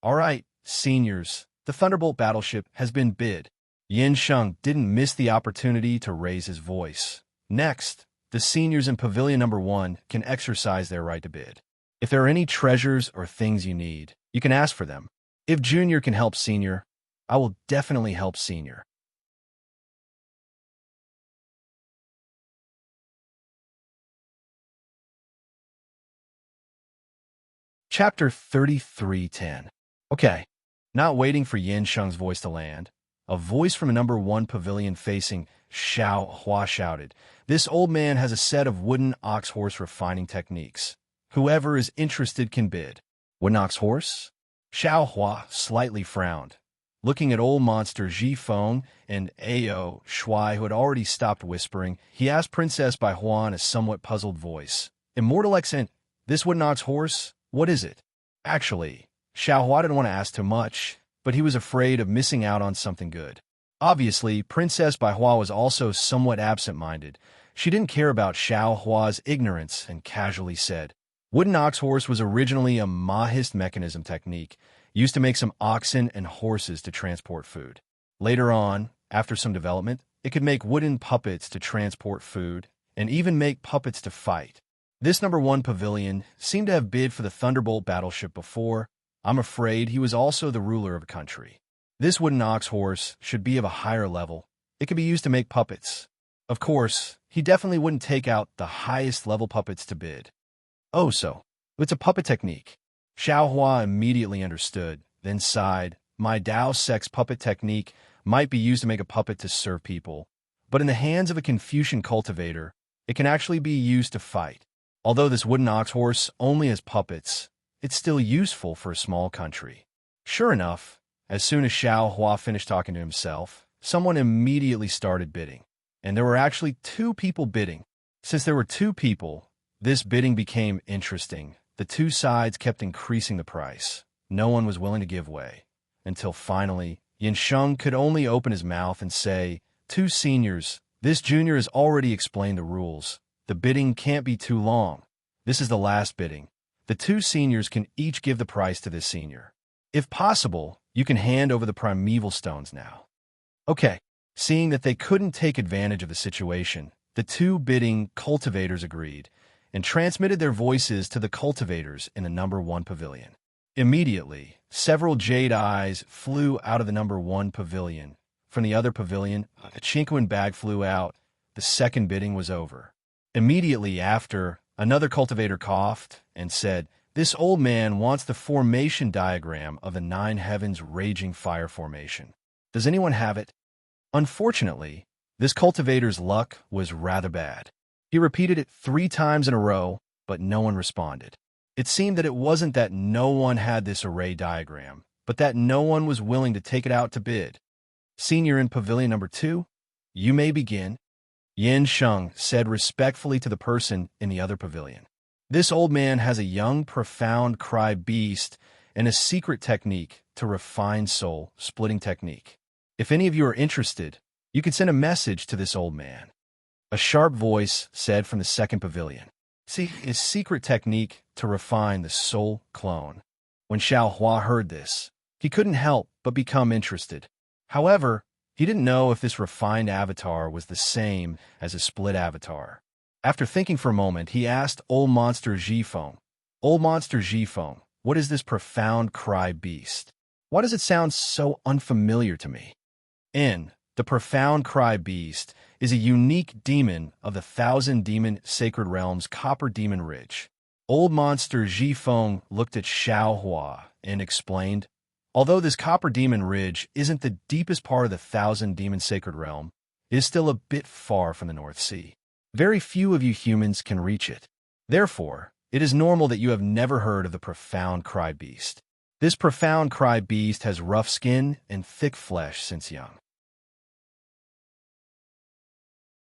All right, seniors, the Thunderbolt battleship has been bid. Yin Sheng didn't miss the opportunity to raise his voice. Next, the seniors in Pavilion number 1 can exercise their right to bid. If there are any treasures or things you need, you can ask for them. If Junior can help Senior, I will definitely help Senior. Chapter 33:10. Okay. Not waiting for Yin Sheng's voice to land, a voice from a number 1 pavilion facing Xiao Hua shouted, This old man has a set of wooden ox horse refining techniques. Whoever is interested can bid. Wooden ox horse? Xiao Hua slightly frowned. Looking at old monster Ji Feng and Ao Shuai, who had already stopped whispering, he asked Princess Baihuan in a somewhat puzzled voice, Immortal Accent, this wooden ox horse, what is it? Actually, Xiao Hua didn't want to ask too much, but he was afraid of missing out on something good. Obviously, Princess Baihua was also somewhat absent-minded. She didn't care about Xiao Hua's ignorance and casually said, Wooden ox horse was originally a Mahist mechanism technique used to make some oxen and horses to transport food. Later on, after some development, it could make wooden puppets to transport food and even make puppets to fight. This number 1 pavilion seemed to have bid for the Thunderbolt battleship before. I'm afraid he was also the ruler of a country. This wooden ox horse should be of a higher level. It could be used to make puppets. Of course, he definitely wouldn't take out the highest level puppets to bid. Oh, so it's a puppet technique. Xiao Hua immediately understood, then sighed. My Dao sex puppet technique might be used to make a puppet to serve people, but in the hands of a Confucian cultivator, It can actually be used to fight. Although this wooden ox horse only has puppets, it's still useful for a small country. Sure enough, as soon as Xiao Hua finished talking to himself, someone immediately started bidding. And there were actually two people bidding. Since there were two people, this bidding became interesting. The two sides kept increasing the price. No one was willing to give way. Until finally, Yin Sheng could only open his mouth and say, "Two seniors, this junior has already explained the rules. The bidding can't be too long. This is the last bidding. The two seniors can each give the price to this senior. If possible, you can hand over the primeval stones now." Okay. Seeing that they couldn't take advantage of the situation, the two bidding cultivators agreed and transmitted their voices to the cultivators in the number 1 pavilion. Immediately, several jade eyes flew out of the number 1 pavilion. From the other pavilion, a Chinquan bag flew out. The second bidding was over. Immediately after, another cultivator coughed and said, "This old man wants the formation diagram of the 9 heavens raging fire formation. Does anyone have it?" Unfortunately, this cultivator's luck was rather bad. He repeated it 3 times in a row, but no one responded. It seemed that it wasn't that no one had this array diagram, but that no one was willing to take it out to bid. "Senior in pavilion number 2, you may begin," Yin Sheng said respectfully to the person in the other pavilion. This old man has a young, profound cry beast and a secret technique to refine soul, splitting technique. If any of you are interested, you can send a message to this old man. A sharp voice said from the second pavilion. See, his secret technique to refine the soul clone. When Xiao Hua heard this, he couldn't help but become interested. However, he didn't know if this refined avatar was the same as a split avatar. After thinking for a moment, he asked Old Monster Zhifeng, "Old Monster Zhifeng, what is this profound cry beast? Why does it sound so unfamiliar to me?" The profound cry beast is a unique demon of the 1,000 demon sacred realms Copper Demon Ridge. Old Monster Zhifeng looked at Xiao Hua and explained, "Although this Copper Demon Ridge isn't the deepest part of the 1,000 demon sacred realm, it is still a bit far from the North Sea. Very few of you humans can reach it. Therefore, it is normal that you have never heard of the profound cry beast. This profound cry beast has rough skin and thick flesh since young.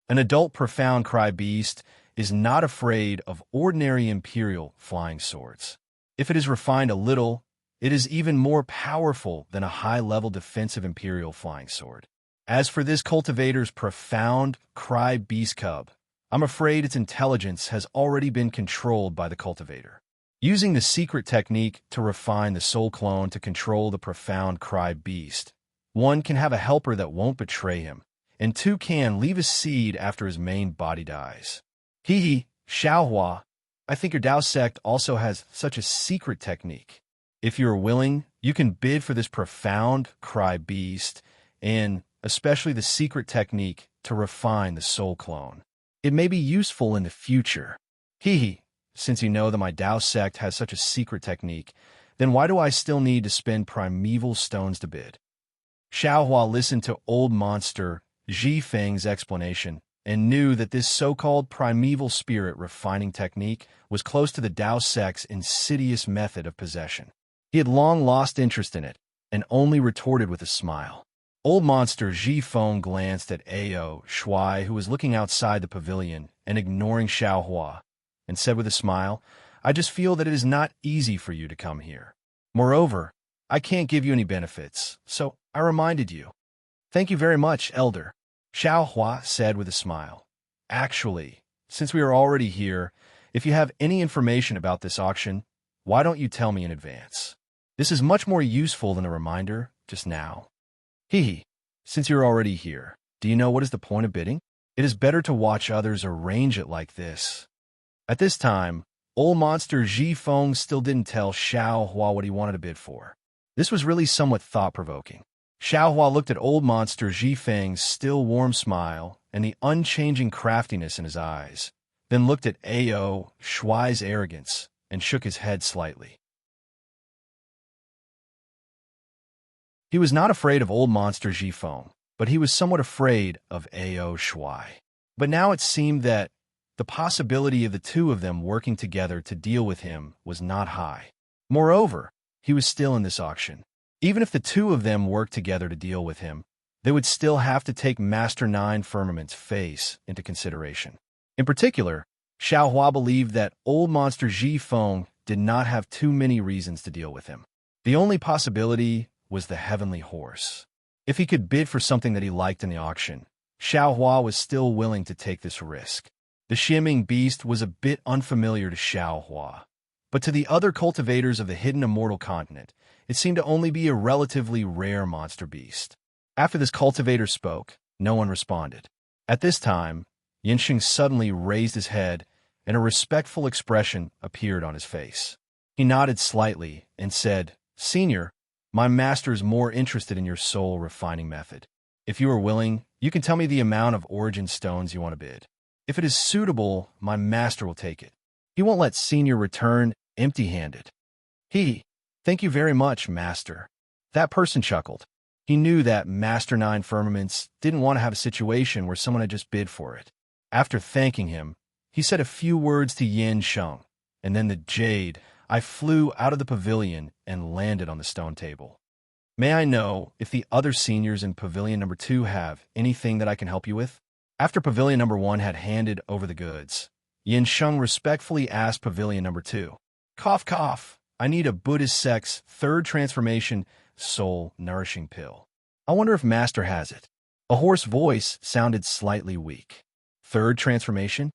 An adult profound cry beast is not afraid of ordinary imperial flying swords. If it is refined a little, it is even more powerful than a high-level defensive imperial flying sword. As for this cultivator's profound cry beast cub, I'm afraid its intelligence has already been controlled by the cultivator. Using the secret technique to refine the soul clone to control the profound cry beast, one can have a helper that won't betray him, and 2 can leave a seed after his main body dies. Xiao Hua, I think your Dao sect also has such a secret technique. If you are willing, you can bid for this profound cry beast, and especially the secret technique to refine the soul clone. It may be useful in the future. Since you know that my Dao sect has such a secret technique, then why do I still need to spend primeval stones to bid?" Xiao Hua listened to Old Monster Zhifeng's explanation and knew that this so-called primeval spirit refining technique was close to the Dao sect's insidious method of possession. He had long lost interest in it and only retorted with a smile. Old Monster Zhifeng glanced at Ao Shuai, who was looking outside the pavilion and ignoring Xiao Hua, and said with a smile, "I just feel that it is not easy for you to come here. Moreover, I can't give you any benefits, so I reminded you." "Thank you very much, Elder," Xiao Hua said with a smile. "Actually, since we are already here, if you have any information about this auction, why don't you tell me in advance? This is much more useful than a reminder just now." Since you're already here, do you know what is the point of bidding? It is better to watch others arrange it like this. At this time, Old Monster Zhifeng still didn't tell Xiao Hua what he wanted to bid for. This was really somewhat thought-provoking. Xiao Hua looked at Old Monster Zhifeng's still warm smile and the unchanging craftiness in his eyes, then looked at Ao Shuai's arrogance and shook his head slightly. He was not afraid of Old Monster Zhifeng, but he was somewhat afraid of Ao Shuai. But now it seemed that the possibility of the two of them working together to deal with him was not high. Moreover, he was still in this auction. Even if the two of them worked together to deal with him, they would still have to take Master Nine Firmament's face into consideration. In particular, Xiaohua believed that old monster Ji Feng did not have too many reasons to deal with him. The only possibility was the heavenly horse. If he could bid for something that he liked in the auction, Xiaohua was still willing to take this risk. The shimming beast was a bit unfamiliar to Xiaohua, but to the other cultivators of the hidden immortal continent, it seemed to only be a relatively rare monster beast. After this cultivator spoke, no one responded. At this time, Yinsheng suddenly raised his head, and a respectful expression appeared on his face. He nodded slightly and said, "Senior, my master is more interested in your soul refining method. If you are willing, you can tell me the amount of origin stones you want to bid. If it is suitable, my master will take it. He won't let Senior return empty-handed." "Thank you very much, Master." That person chuckled. He knew that Master Nine Firmaments didn't want to have a situation where someone had just bid for it. After thanking him, he said a few words to Yin Sheng, and then the jade, I flew out of the pavilion and landed on the stone table. "May I know if the other seniors in Pavilion Number 2 have anything that I can help you with?" After Pavilion Number 1 had handed over the goods, Yin Sheng respectfully asked Pavilion Number 2, "Cough, cough. I need a Buddhist sect's third transformation soul nourishing pill. I wonder if Master has it." A hoarse voice sounded slightly weak. "Third transformation?"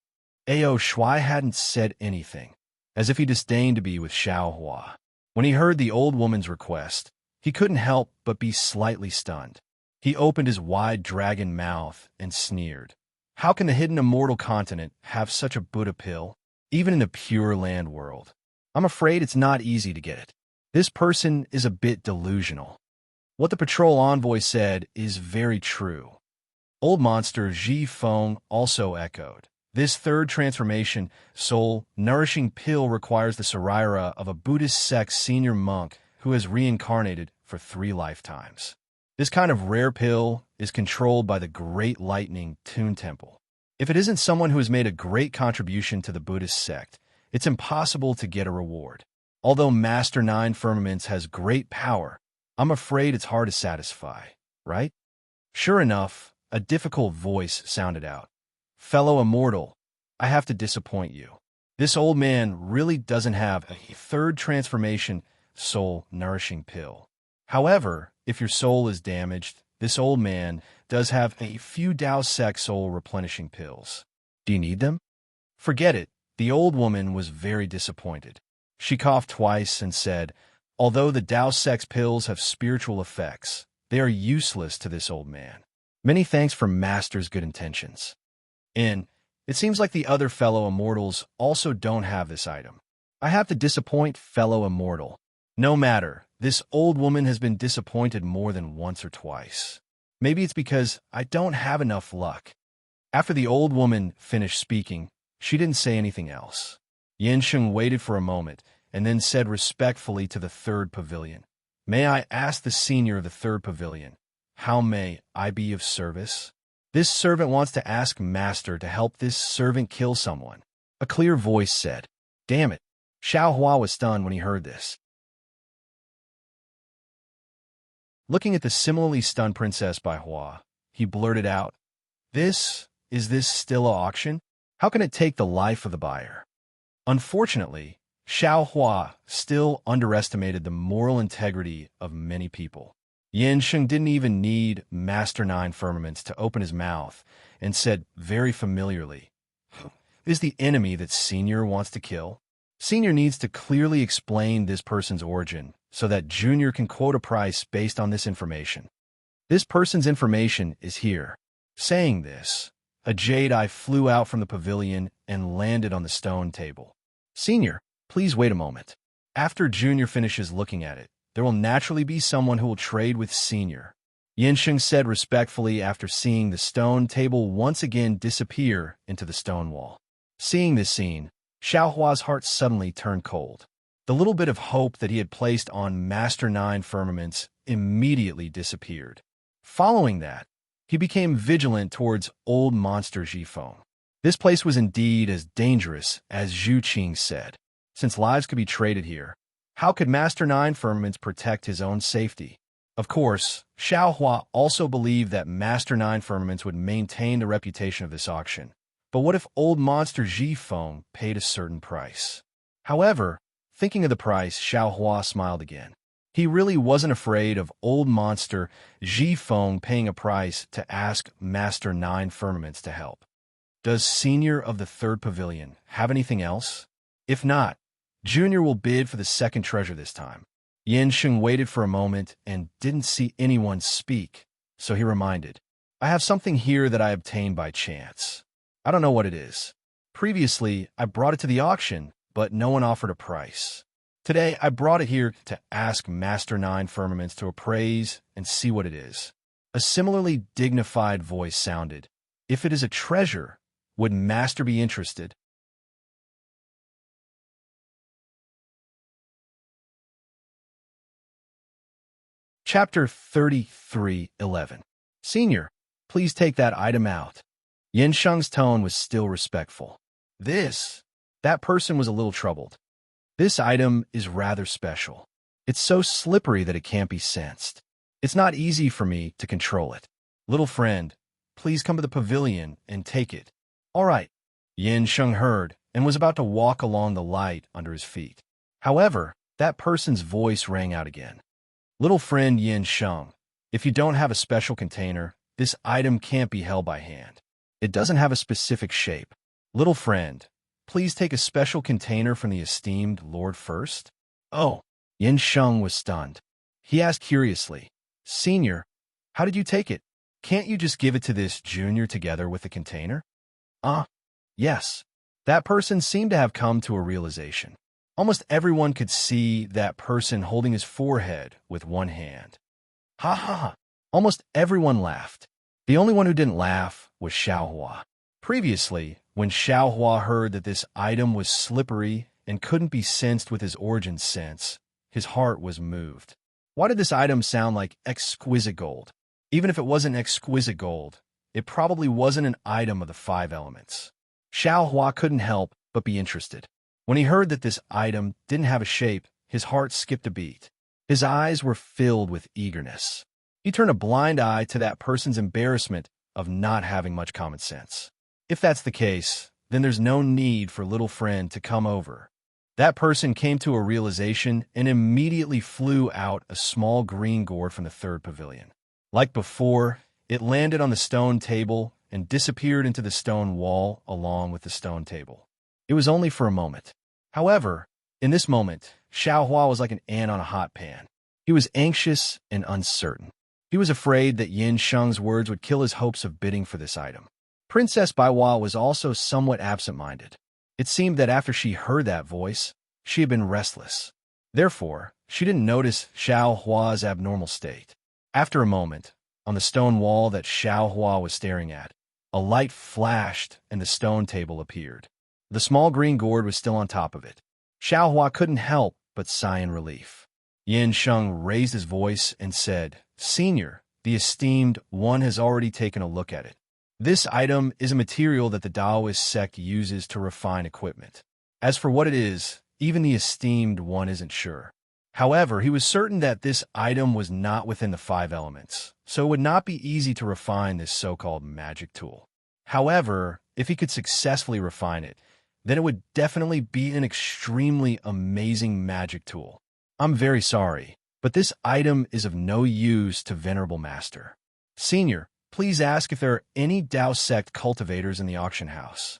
Ao Shuai hadn't said anything, as if he disdained to be with Xiaohua. When he heard the old woman's request, he couldn't help but be slightly stunned. He opened his wide dragon mouth and sneered. How can the hidden immortal continent have such a Buddha pill, even in the Pure Land world? I'm afraid it's not easy to get it. This person is a bit delusional. What the patrol envoy said is very true. Old monster Ji Feng also echoed. This third transformation, soul nourishing pill, requires the Sarira of a Buddhist sect senior monk who has reincarnated for 3 lifetimes. This kind of rare pill is controlled by the Great Lightning Toon Temple. If it isn't someone who has made a great contribution to the Buddhist sect, it's impossible to get a reward. Although Master Nine Firmaments has great power, I'm afraid it's hard to satisfy, right? Sure enough, a difficult voice sounded out. "Fellow immortal, I have to disappoint you. This old man really doesn't have a third transformation soul nourishing pill. However, if your soul is damaged, this old man does have a few Dao Sec soul replenishing pills. Do you need them?" "Forget it." The old woman was very disappointed. She coughed twice and said, "Although the Dao Sec's pills have spiritual effects, they are useless to this old man. Many thanks for Master's good intentions." "And it seems like the other fellow immortals also don't have this item. I have to disappoint fellow immortal. No matter, this old woman has been disappointed more than once or twice. Maybe it's because I don't have enough luck." After the old woman finished speaking, she didn't say anything else. Yinsheng waited for a moment and then said respectfully to the third pavilion, "May I ask the senior of the third pavilion, how may I be of service?" "This servant wants to ask Master to help this servant kill someone," a clear voice said. Damn it. Xiaohua was stunned when he heard this. Looking at the similarly stunned Princess Bai Hua, he blurted out, Is this still an auction? How can it take the life of the buyer?" Unfortunately, Xiaohua still underestimated the moral integrity of many people. Yinsheng didn't even need Master Nine Firmaments to open his mouth and said very familiarly, "Is the enemy that Senior wants to kill? Senior needs to clearly explain this person's origin so that Junior can quote a price based on this information. This person's information is here." Saying this, a jade eye flew out from the pavilion and landed on the stone table. "Senior, please wait a moment. After Junior finishes looking at it, there will naturally be someone who will trade with Senior," Yinsheng said respectfully after seeing the stone table once again disappear into the stone wall. Seeing this scene, Xiaohua's heart suddenly turned cold. The little bit of hope that he had placed on Master Nine Firmaments immediately disappeared. Following that, he became vigilant towards old monster Jifeng. This place was indeed as dangerous as Zhu Qing said. Since lives could be traded here, how could Master Nine Firmaments protect his own safety? Of course, Xiaohua also believed that Master Nine Firmaments would maintain the reputation of this auction. But what if old monster Zhifeng paid a certain price? However, thinking of the price, Xiaohua smiled again. He really wasn't afraid of old monster Zhifeng paying a price to ask Master Nine Firmaments to help. Does Senior of the Third Pavilion have anything else? If not, Junior will bid for the second treasure this time. Yansheng waited for a moment and didn't see anyone speak, so he reminded, I have something here that I obtained by chance. I don't know what it is. Previously, I brought it to the auction, but no one offered a price. Today, I brought it here to ask Master Nine Firmaments to appraise and see what it is. A similarly dignified voice sounded. If it is a treasure, would Master be interested? Chapter 33:11. Senior, please take that item out. Yansheng's tone was still respectful. That person was a little troubled. This item is rather special. It's so slippery that it can't be sensed. It's not easy for me to control it. Little friend, please come to the pavilion and take it. All right. Yansheng heard and was about to walk along the light under his feet. However, that person's voice rang out again. Little friend Yansheng, if you don't have a special container, this item can't be held by hand. It doesn't have a specific shape. Little friend, please take a special container from the esteemed Lord first. Oh, Yansheng was stunned. He asked curiously, Senior, how did you take it? Can't you just give it to this junior together with the container? Yes. That person seemed to have come to a realization. Almost everyone could see that person holding his forehead with one hand. Ha ha ha. Almost everyone laughed. The only one who didn't laugh was Xiaohua. Previously, when Xiaohua heard that this item was slippery and couldn't be sensed with his origin sense, his heart was moved. Why did this item sound like exquisite gold? Even if it wasn't exquisite gold, it probably wasn't an item of the five elements. Xiaohua couldn't help but be interested. When he heard that this item didn't have a shape, his heart skipped a beat. His eyes were filled with eagerness. He turned a blind eye to that person's embarrassment of not having much common sense. If that's the case, then there's no need for little friend to come over. That person came to a realization and immediately flew out a small green gourd from the third pavilion. Like before, it landed on the stone table and disappeared into the stone wall along with the stone table. It was only for a moment. However, in this moment, Xiaohua was like an ant on a hot pan. He was anxious and uncertain. He was afraid that Yansheng's words would kill his hopes of bidding for this item. Princess Baiwa was also somewhat absent-minded. It seemed that after she heard that voice, she had been restless. Therefore, she didn't notice Xiaohua's abnormal state. After a moment, on the stone wall that Xiaohua was staring at, a light flashed and the stone table appeared. The small green gourd was still on top of it. Xiaohua couldn't help but sigh in relief. Yansheng raised his voice and said, Senior, the esteemed one has already taken a look at it. This item is a material that the Taoist sect uses to refine equipment. As for what it is, even the esteemed one isn't sure. However, he was certain that this item was not within the five elements, so it would not be easy to refine this so-called magic tool. However, if he could successfully refine it, then it would definitely be an extremely amazing magic tool. I'm very sorry, but this item is of no use to Venerable Master. Senior, please ask if there are any Tao sect cultivators in the auction house.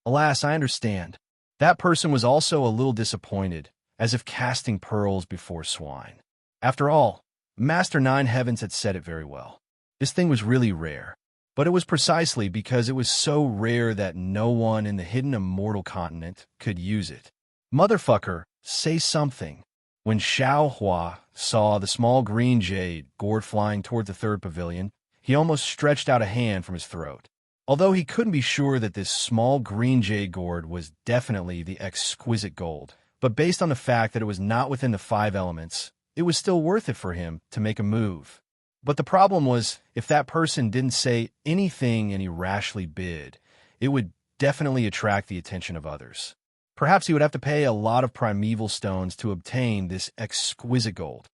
Alas, I understand. That person was also a little disappointed, as if casting pearls before swine. After all, Master Nine Heavens had said it very well. This thing was really rare. But it was precisely because it was so rare that no one in the hidden immortal continent could use it. Motherfucker, say something. When Xiaohua saw the small green jade gourd flying toward the third pavilion, he almost stretched out a hand from his throat. Although he couldn't be sure that this small green jade gourd was definitely the exquisite gold, but based on the fact that it was not within the five elements, it was still worth it for him to make a move. But the problem was, if that person didn't say anything and he rashly bid, it would definitely attract the attention of others. Perhaps he would have to pay a lot of primeval stones to obtain this exquisite gold.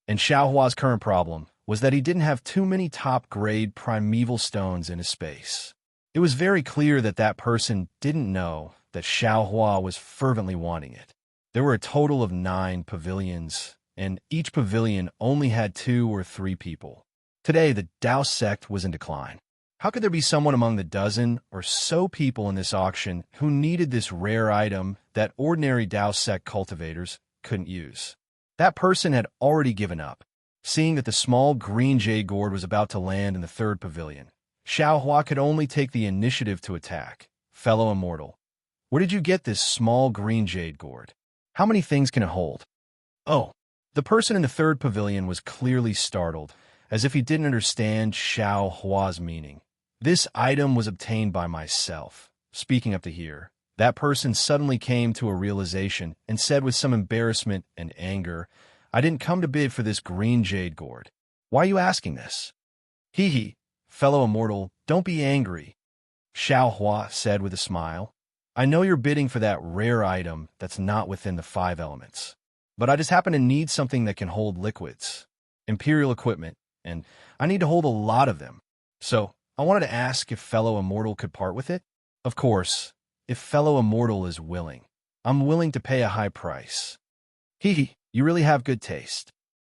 And Xiaohua's current problem was that he didn't have too many top-grade primeval stones in his space. It was very clear that that person didn't know that Xiaohua was fervently wanting it. There were a total of 9 pavilions, and each pavilion only had 2 or 3 people. Today, the Dao sect was in decline. How could there be someone among the dozen or so people in this auction who needed this rare item that ordinary Dao sect cultivators couldn't use? That person had already given up. Seeing that the small green jade gourd was about to land in the 3rd pavilion, Xiaohua could only take the initiative to attack. Fellow immortal, where did you get this small green jade gourd? How many things can it hold? Oh, the person in the 3rd pavilion was clearly startled, as if he didn't understand Xiaohua's meaning. This item was obtained by myself. Speaking up to here, that person suddenly came to a realization and said with some embarrassment and anger, I didn't come to bid for this green jade gourd. Why are you asking this? Hee hee, fellow immortal, don't be angry, Xiaohua said with a smile. I know you're bidding for that rare item that's not within the 5 elements. But I just happen to need something that can hold liquids, imperial equipment, and I need to hold a lot of them. So, I wanted to ask if fellow immortal could part with it? Of course, if fellow immortal is willing. I'm willing to pay a high price. Hee hee, you really have good taste.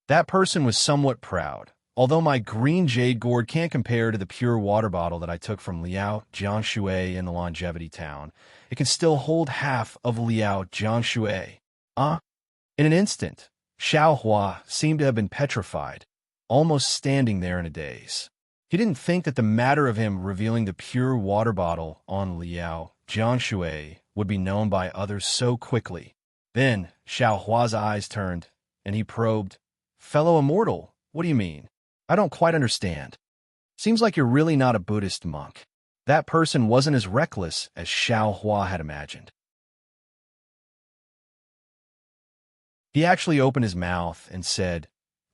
That person was somewhat proud. Although my green jade gourd can't compare to the pure water bottle that I took from Liao Jianshui in the Longevity Town, it can still hold half of Liao Jianshui. In an instant, Xiaohua seemed to have been petrified, almost standing there in a daze. He didn't think that the matter of him revealing the pure water bottle on Liao Jianshui would be known by others so quickly. Then Xiaohua's eyes turned, and he probed, Fellow immortal, what do you mean? I don't quite understand. Seems like you're really not a Buddhist monk. That person wasn't as reckless as Xiaohua had imagined. He actually opened his mouth and said,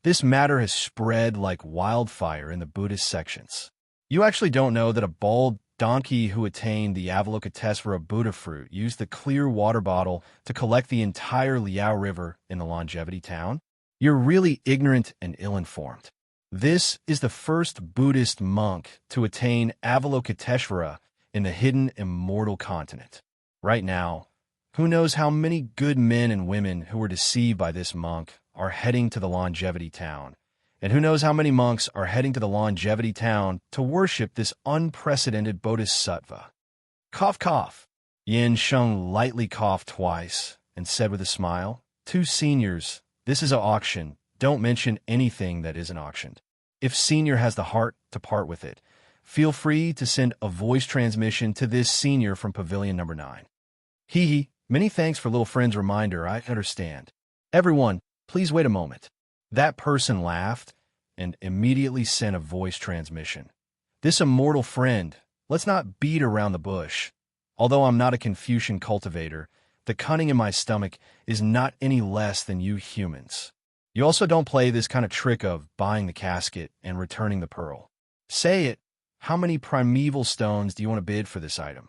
This matter has spread like wildfire in the Buddhist sections. You actually don't know that a bald donkey who attained the Avalokitesvara Buddha fruit used the clear water bottle to collect the entire Liao River in the Longevity Town? You're really ignorant and ill-informed. This is the first Buddhist monk to attain Avalokitesvara in the hidden immortal continent. Right now, who knows how many good men and women who were deceived by this monk are heading to the Longevity Town, and who knows how many monks are heading to the Longevity Town to worship this unprecedented bodhisattva. Cough, cough. Yin Sheng lightly coughed twice and said with a smile, 2 seniors, this is an auction. Don't mention anything that isn't auctioned. If senior has the heart to part with it, feel free to send a voice transmission to this senior from Pavilion number 9. Hee hee, many thanks for little friend's reminder, I understand. Everyone, please wait a moment. That person laughed and immediately sent a voice transmission. This immortal friend, let's not beat around the bush. Although I'm not a Confucian cultivator, the cunning in my stomach is not any less than you humans. You also don't play this kind of trick of buying the casket and returning the pearl. Say it, how many primeval stones do you want to bid for this item?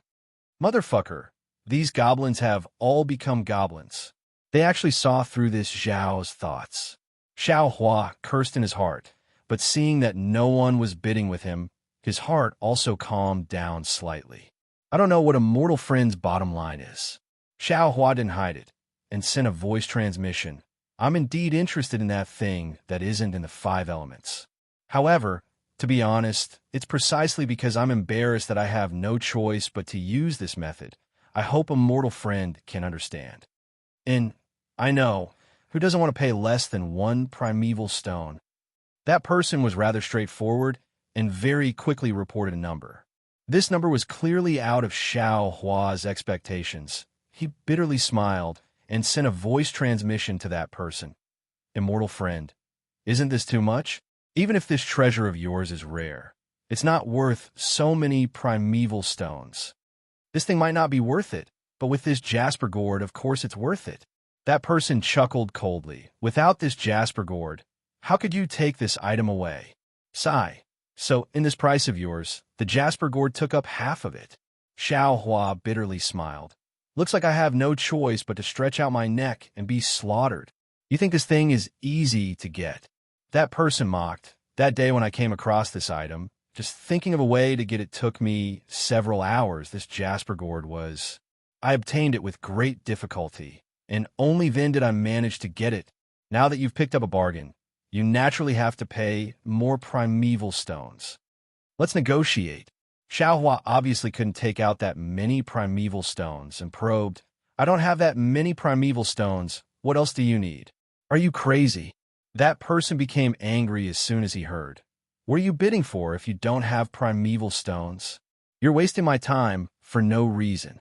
Motherfucker, these goblins have all become goblins. They actually saw through this Zhao's thoughts. Xiaohua cursed in his heart, but seeing that no one was bidding with him, his heart also calmed down slightly. I don't know what a mortal friend's bottom line is. Xiaohua didn't hide it, and sent a voice transmission. I'm indeed interested in that thing that isn't in the 5 elements. However, to be honest, it's precisely because I'm embarrassed that I have no choice but to use this method. I hope a mortal friend can understand. And I know, who doesn't want to pay less than 1 primeval stone? That person was rather straightforward and very quickly reported a number. This number was clearly out of Xiaohua's expectations. He bitterly smiled and sent a voice transmission to that person. Immortal friend, isn't this too much? Even if this treasure of yours is rare, it's not worth so many primeval stones. This thing might not be worth it, but with this jasper gourd, of course it's worth it. That person chuckled coldly. Without this jasper gourd, how could you take this item away? Sigh. So, in this price of yours, the jasper gourd took up half of it. Xiao Hua bitterly smiled. Looks like I have no choice but to stretch out my neck and be slaughtered. You think this thing is easy to get? That person mocked. That day when I came across this item, just thinking of a way to get it took me several hours. This jasper gourd was... I obtained it with great difficulty, and only then did I manage to get it. Now that you've picked up a bargain, you naturally have to pay more primeval stones. Let's negotiate. Xiaohua obviously couldn't take out that many primeval stones and probed, I don't have that many primeval stones. What else do you need? Are you crazy? That person became angry as soon as he heard. What are you bidding for if you don't have primeval stones? You're wasting my time for no reason.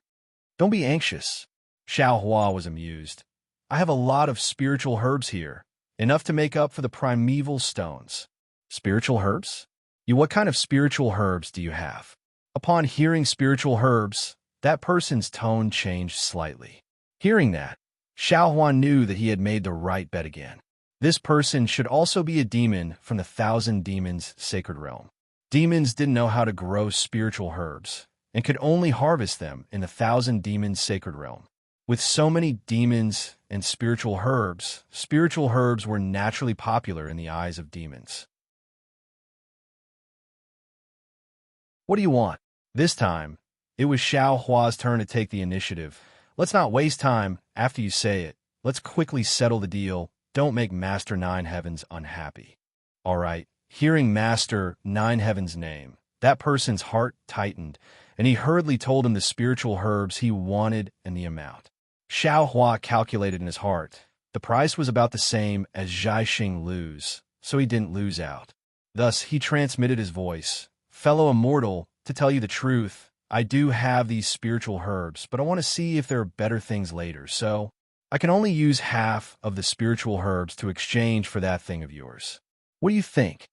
Don't be anxious. Xiaohua was amused. I have a lot of spiritual herbs here, enough to make up for the primeval stones. Spiritual herbs? What kind of spiritual herbs do you have? Upon hearing spiritual herbs, that person's tone changed slightly. Hearing that, Xiaohua knew that he had made the right bet again. This person should also be a demon from the Thousand Demons Sacred Realm. Demons didn't know how to grow spiritual herbs, and could only harvest them in the Thousand Demons Sacred Realm. With so many demons and spiritual herbs were naturally popular in the eyes of demons. What do you want? This time, it was Xiao Hua's turn to take the initiative. Let's not waste time after you say it. Let's quickly settle the deal. Don't make Master Nine Heavens unhappy. All right, hearing Master Nine Heavens' name, that person's heart tightened, and he hurriedly told him the spiritual herbs he wanted and the amount. Xiao Hua calculated in his heart. The price was about the same as Zhaixing Lu's, so he didn't lose out. Thus, he transmitted his voice. Fellow immortal, to tell you the truth, I do have these spiritual herbs, but I want to see if there are better things later, so I can only use half of the spiritual herbs to exchange for that thing of yours. What do you think?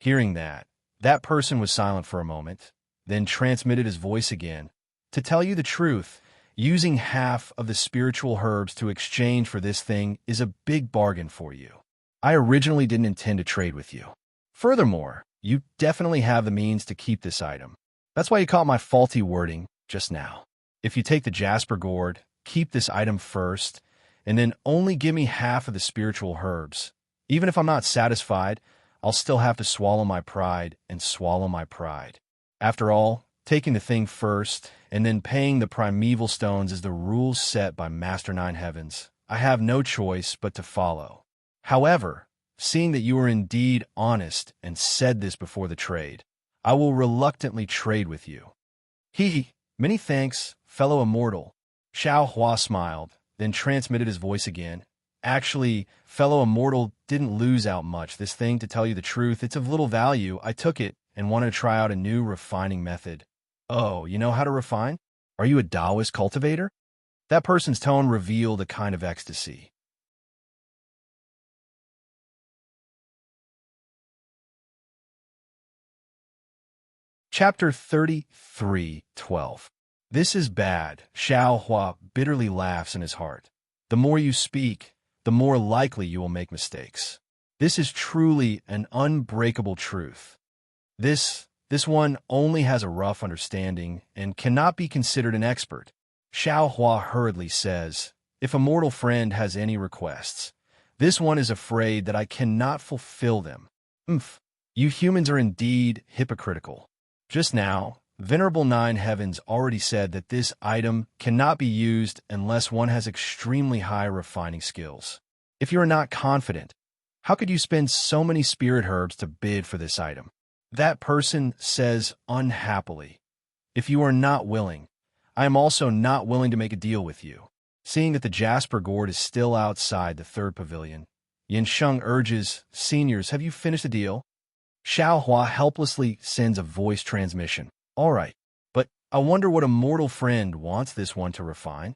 Hearing that, that person was silent for a moment, then transmitted his voice again. To tell you the truth, using half of the spiritual herbs to exchange for this thing is a big bargain for you. I originally didn't intend to trade with you. Furthermore, you definitely have the means to keep this item. That's why you caught my faulty wording just now. If you take the jasper gourd, keep this item first, and then only give me half of the spiritual herbs. Even if I'm not satisfied, I'll still have to swallow my pride and swallow my pride. After all, taking the thing first and then paying the primeval stones is the rules set by Master Nine Heavens. I have no choice but to follow. However, seeing that you are indeed honest and said this before the trade, I will reluctantly trade with you. Many thanks, fellow immortal. Xiao Hua smiled, then transmitted his voice again. Actually, fellow immortal didn't lose out much. This thing, to tell you the truth, it's of little value. I took it and wanted to try out a new refining method. Oh, you know how to refine? Are you a Taoist cultivator? That person's tone revealed a kind of ecstasy. Chapter 33:12. This is bad. Xiao Hua bitterly laughs in his heart. The more you speak, the more likely you will make mistakes. This is truly an unbreakable truth. This one only has a rough understanding and cannot be considered an expert. Xiao Hua hurriedly says, if a mortal friend has any requests, this one is afraid that I cannot fulfill them. You humans are indeed hypocritical. Just now, Venerable Nine Heavens already said that this item cannot be used unless one has extremely high refining skills. If you are not confident, how could you spend so many spirit herbs to bid for this item? That person says unhappily, if you are not willing, I am also not willing to make a deal with you. Seeing that the jasper gourd is still outside the third pavilion, Yansheng urges, seniors, have you finished the deal? Xiao Hua helplessly sends a voice transmission. All right, but I wonder what a mortal friend wants this one to refine.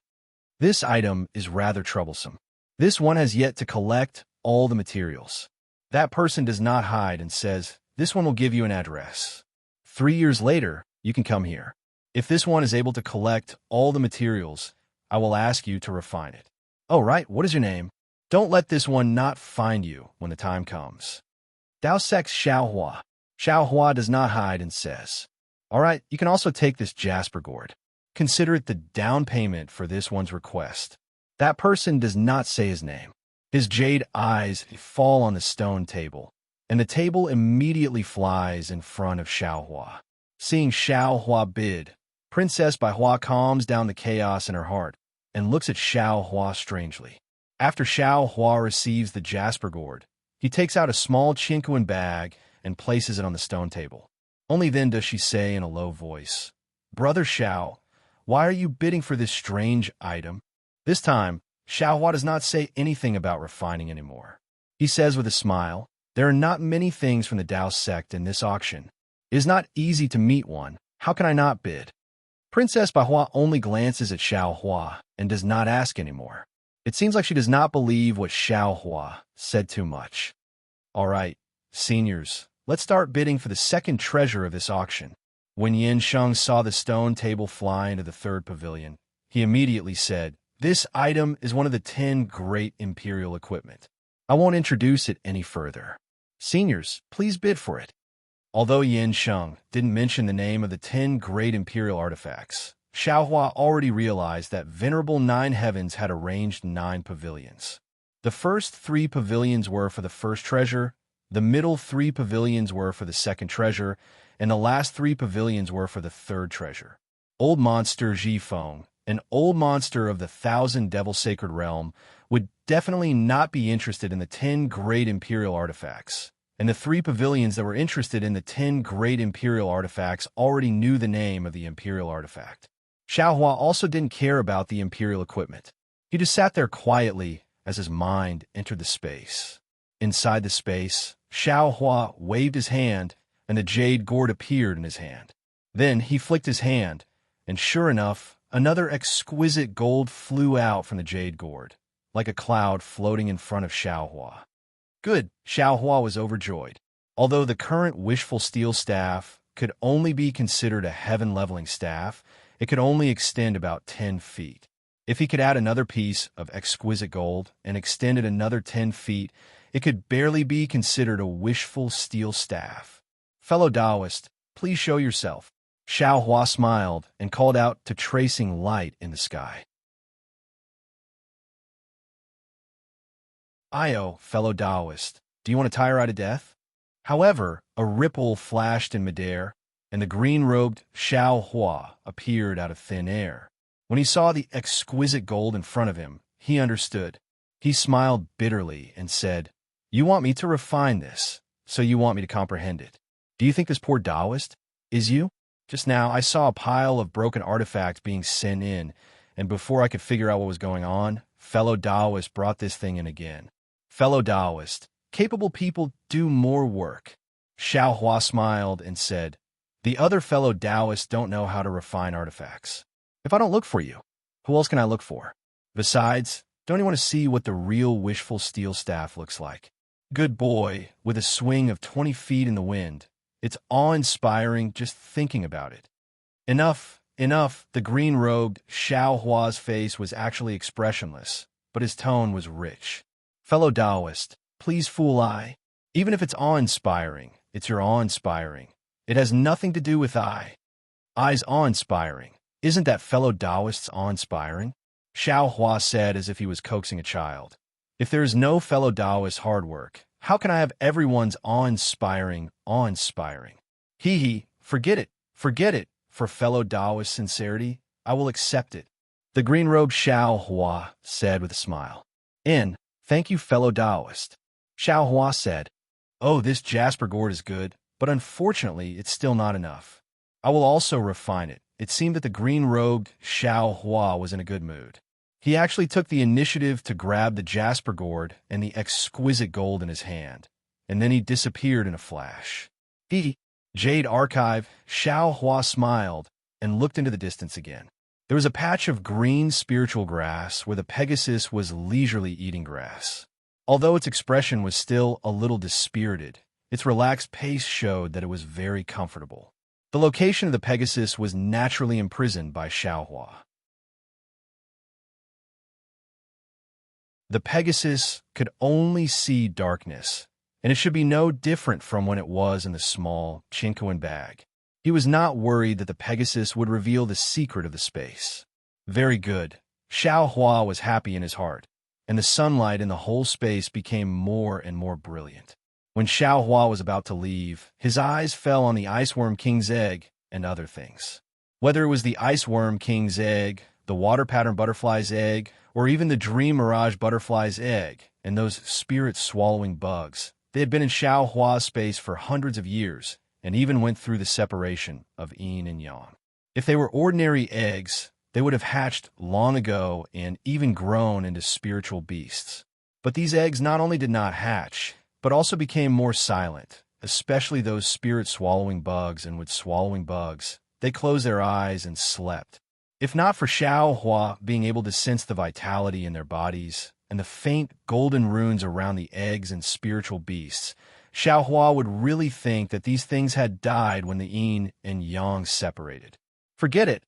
This item is rather troublesome. This one has yet to collect all the materials. That person does not hide and says, this one will give you an address. 3 years later, you can come here. If this one is able to collect all the materials, I will ask you to refine it. Oh, right, what is your name? Don't let this one not find you when the time comes. Dao Sex Xiao Hua. Xiao Hua does not hide and says, "All right, you can also take this jasper gourd. Consider it the down payment for this one's request." That person does not say his name. His jade eyes fall on the stone table, and the table immediately flies in front of Xiao Hua. Seeing Xiao Hua bid, Princess Bai Hua calms down the chaos in her heart and looks at Xiao Hua strangely. After Xiao Hua receives the jasper gourd, he takes out a small Qinquan bag and places it on the stone table. Only then does she say in a low voice, "Brother Xiao, why are you bidding for this strange item?" This time, Xiao Hua does not say anything about refining anymore. He says with a smile, "There are not many things from the Dao sect in this auction. It is not easy to meet one. How can I not bid?" Princess Bai Hua only glances at Xiao Hua and does not ask anymore. It seems like she does not believe what Xiao Hua said too much. "All right, seniors, let's start bidding for the second treasure of this auction." When Yin Sheng saw the stone table fly into the third pavilion, he immediately said, "This item is one of the 10 great imperial equipment. I won't introduce it any further. Seniors, please bid for it." Although Yin Sheng didn't mention the name of the 10 great imperial artifacts, Xiao Hua already realized that Venerable Nine Heavens had arranged 9 pavilions. The first 3 pavilions were for the first treasure, the middle 3 pavilions were for the second treasure, and the last 3 pavilions were for the third treasure. Old Monster Ji Feng, an old monster of the 1,000 Devil Sacred Realm, would definitely not be interested in the 10 great imperial artifacts. And the 3 pavilions that were interested in the 10 great imperial artifacts already knew the name of the imperial artifact. Xiao Hua also didn't care about the imperial equipment. He just sat there quietly as his mind entered the space. Inside the space, Xiao Hua waved his hand, and the jade gourd appeared in his hand. Then he flicked his hand, and sure enough, another exquisite gold flew out from the jade gourd, like a cloud floating in front of Xiao Hua. Good, Xiao Hua was overjoyed. Although the current wishful steel staff could only be considered a heaven-leveling staff, it could only extend about 10 feet. If he could add another piece of exquisite gold and extend it another 10 feet, it could barely be considered a wishful steel staff. "Fellow Taoist, please show yourself." Xiao Hua smiled and called out to tracing light in the sky. "Io, fellow Taoist, do you want to tire out to death?" However, a ripple flashed in midair, and the green-robed Xiao Hua appeared out of thin air. When he saw the exquisite gold in front of him, he understood. He smiled bitterly and said, "You want me to refine this, so you want me to comprehend it. Do you think this poor Taoist is you? Just now, I saw a pile of broken artifacts being sent in, and before I could figure out what was going on, fellow Taoist brought this thing in again. Fellow Taoist, capable people do more work." Xiao Hua smiled and said, "The other fellow Taoists don't know how to refine artifacts. If I don't look for you, who else can I look for? Besides, don't you want to see what the real wishful steel staff looks like? Good boy, with a swing of 20 feet in the wind. It's awe-inspiring just thinking about it." Enough, enough. The green-robed Xiao Hua's face was actually expressionless, but his tone was rich. "Fellow Taoist, please fool I. Even if it's awe-inspiring, it's your awe-inspiring. It has nothing to do with I. I's awe-inspiring. Isn't that fellow Taoist's awe-inspiring?" Xiao Hua said as if he was coaxing a child. "If there is no fellow Taoist hard work, how can I have everyone's awe-inspiring, awe-inspiring? Hee, forget it, forget it. For fellow Taoist sincerity, I will accept it." The green-robed Xiao Hua said with a smile. Thank you, fellow Taoist." Xiao Hua said, "Oh, this jasper gourd is good, but unfortunately it's still not enough. I will also refine it." It seemed that the green-robed Xiao Hua was in a good mood. He actually took the initiative to grab the jasper gourd and the exquisite gold in his hand, and then he disappeared in a flash. Jade Archive, Xiao Hua smiled and looked into the distance again. There was a patch of green spiritual grass where the Pegasus was leisurely eating grass. Although its expression was still a little dispirited, its relaxed pace showed that it was very comfortable. The location of the Pegasus was naturally imprisoned by Xiao Hua. The Pegasus could only see darkness, and it should be no different from when it was in the small Chincoan bag. He was not worried that the Pegasus would reveal the secret of the space. Very good. Xiao Hua was happy in his heart, and the sunlight in the whole space became more and more brilliant. When Xiao Hua was about to leave, his eyes fell on the Iceworm King's egg and other things. Whether it was the Iceworm King's egg, the Water Pattern Butterfly's egg, or even the Dream Mirage Butterfly's egg, and those spirit-swallowing bugs, they had been in Xiao Hua's space for hundreds of years, and even went through the separation of yin and yang. If they were ordinary eggs, they would have hatched long ago and even grown into spiritual beasts. But these eggs not only did not hatch, but also became more silent, especially those spirit-swallowing bugs, and with swallowing bugs, they closed their eyes and slept. If not for Xiao Hua being able to sense the vitality in their bodies and the faint golden runes around the eggs and spiritual beasts, Xiao Hua would really think that these things had died when the yin and yang separated. Forget it.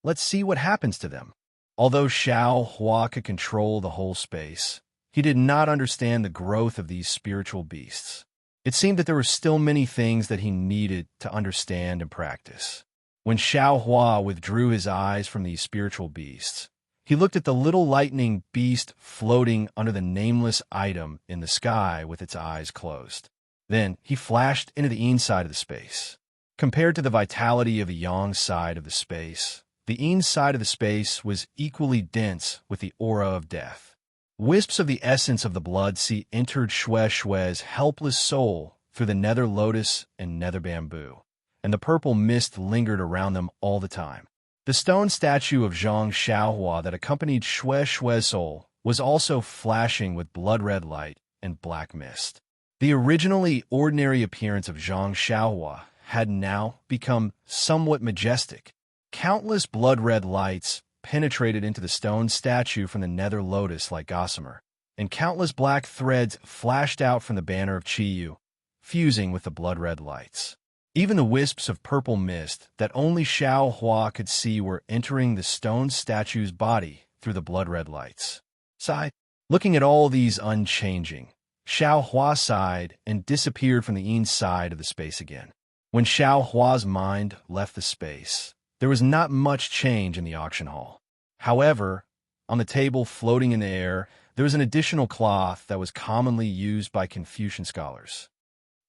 Let's see what happens to them. Although Xiao Hua could control the whole space, he did not understand the growth of these spiritual beasts. It seemed that there were still many things that he needed to understand and practice. When Xiao Hua withdrew his eyes from these spiritual beasts, he looked at the little lightning beast floating under the nameless item in the sky with its eyes closed. Then he flashed into the yin side of the space. Compared to the vitality of the yang side of the space, the yin side of the space was equally dense with the aura of death. Wisps of the essence of the blood sea entered Xue Xue's helpless soul through the nether lotus and nether bamboo, and the purple mist lingered around them all the time. The stone statue of Zhang Xiaohua that accompanied Xue Xue's soul was also flashing with blood-red light and black mist. The originally ordinary appearance of Zhang Xiaohua had now become somewhat majestic. Countless blood-red lights penetrated into the stone statue from the nether lotus like gossamer, and countless black threads flashed out from the banner of Qiyu, fusing with the blood-red lights. Even the wisps of purple mist that only Xiao Hua could see were entering the stone statue's body through the blood-red lights. Sighed. Looking at all these unchanging, Xiao Hua sighed and disappeared from the yin side of the space again. When Xiao Hua's mind left the space, there was not much change in the auction hall. However, on the table floating in the air, there was an additional cloth that was commonly used by Confucian scholars.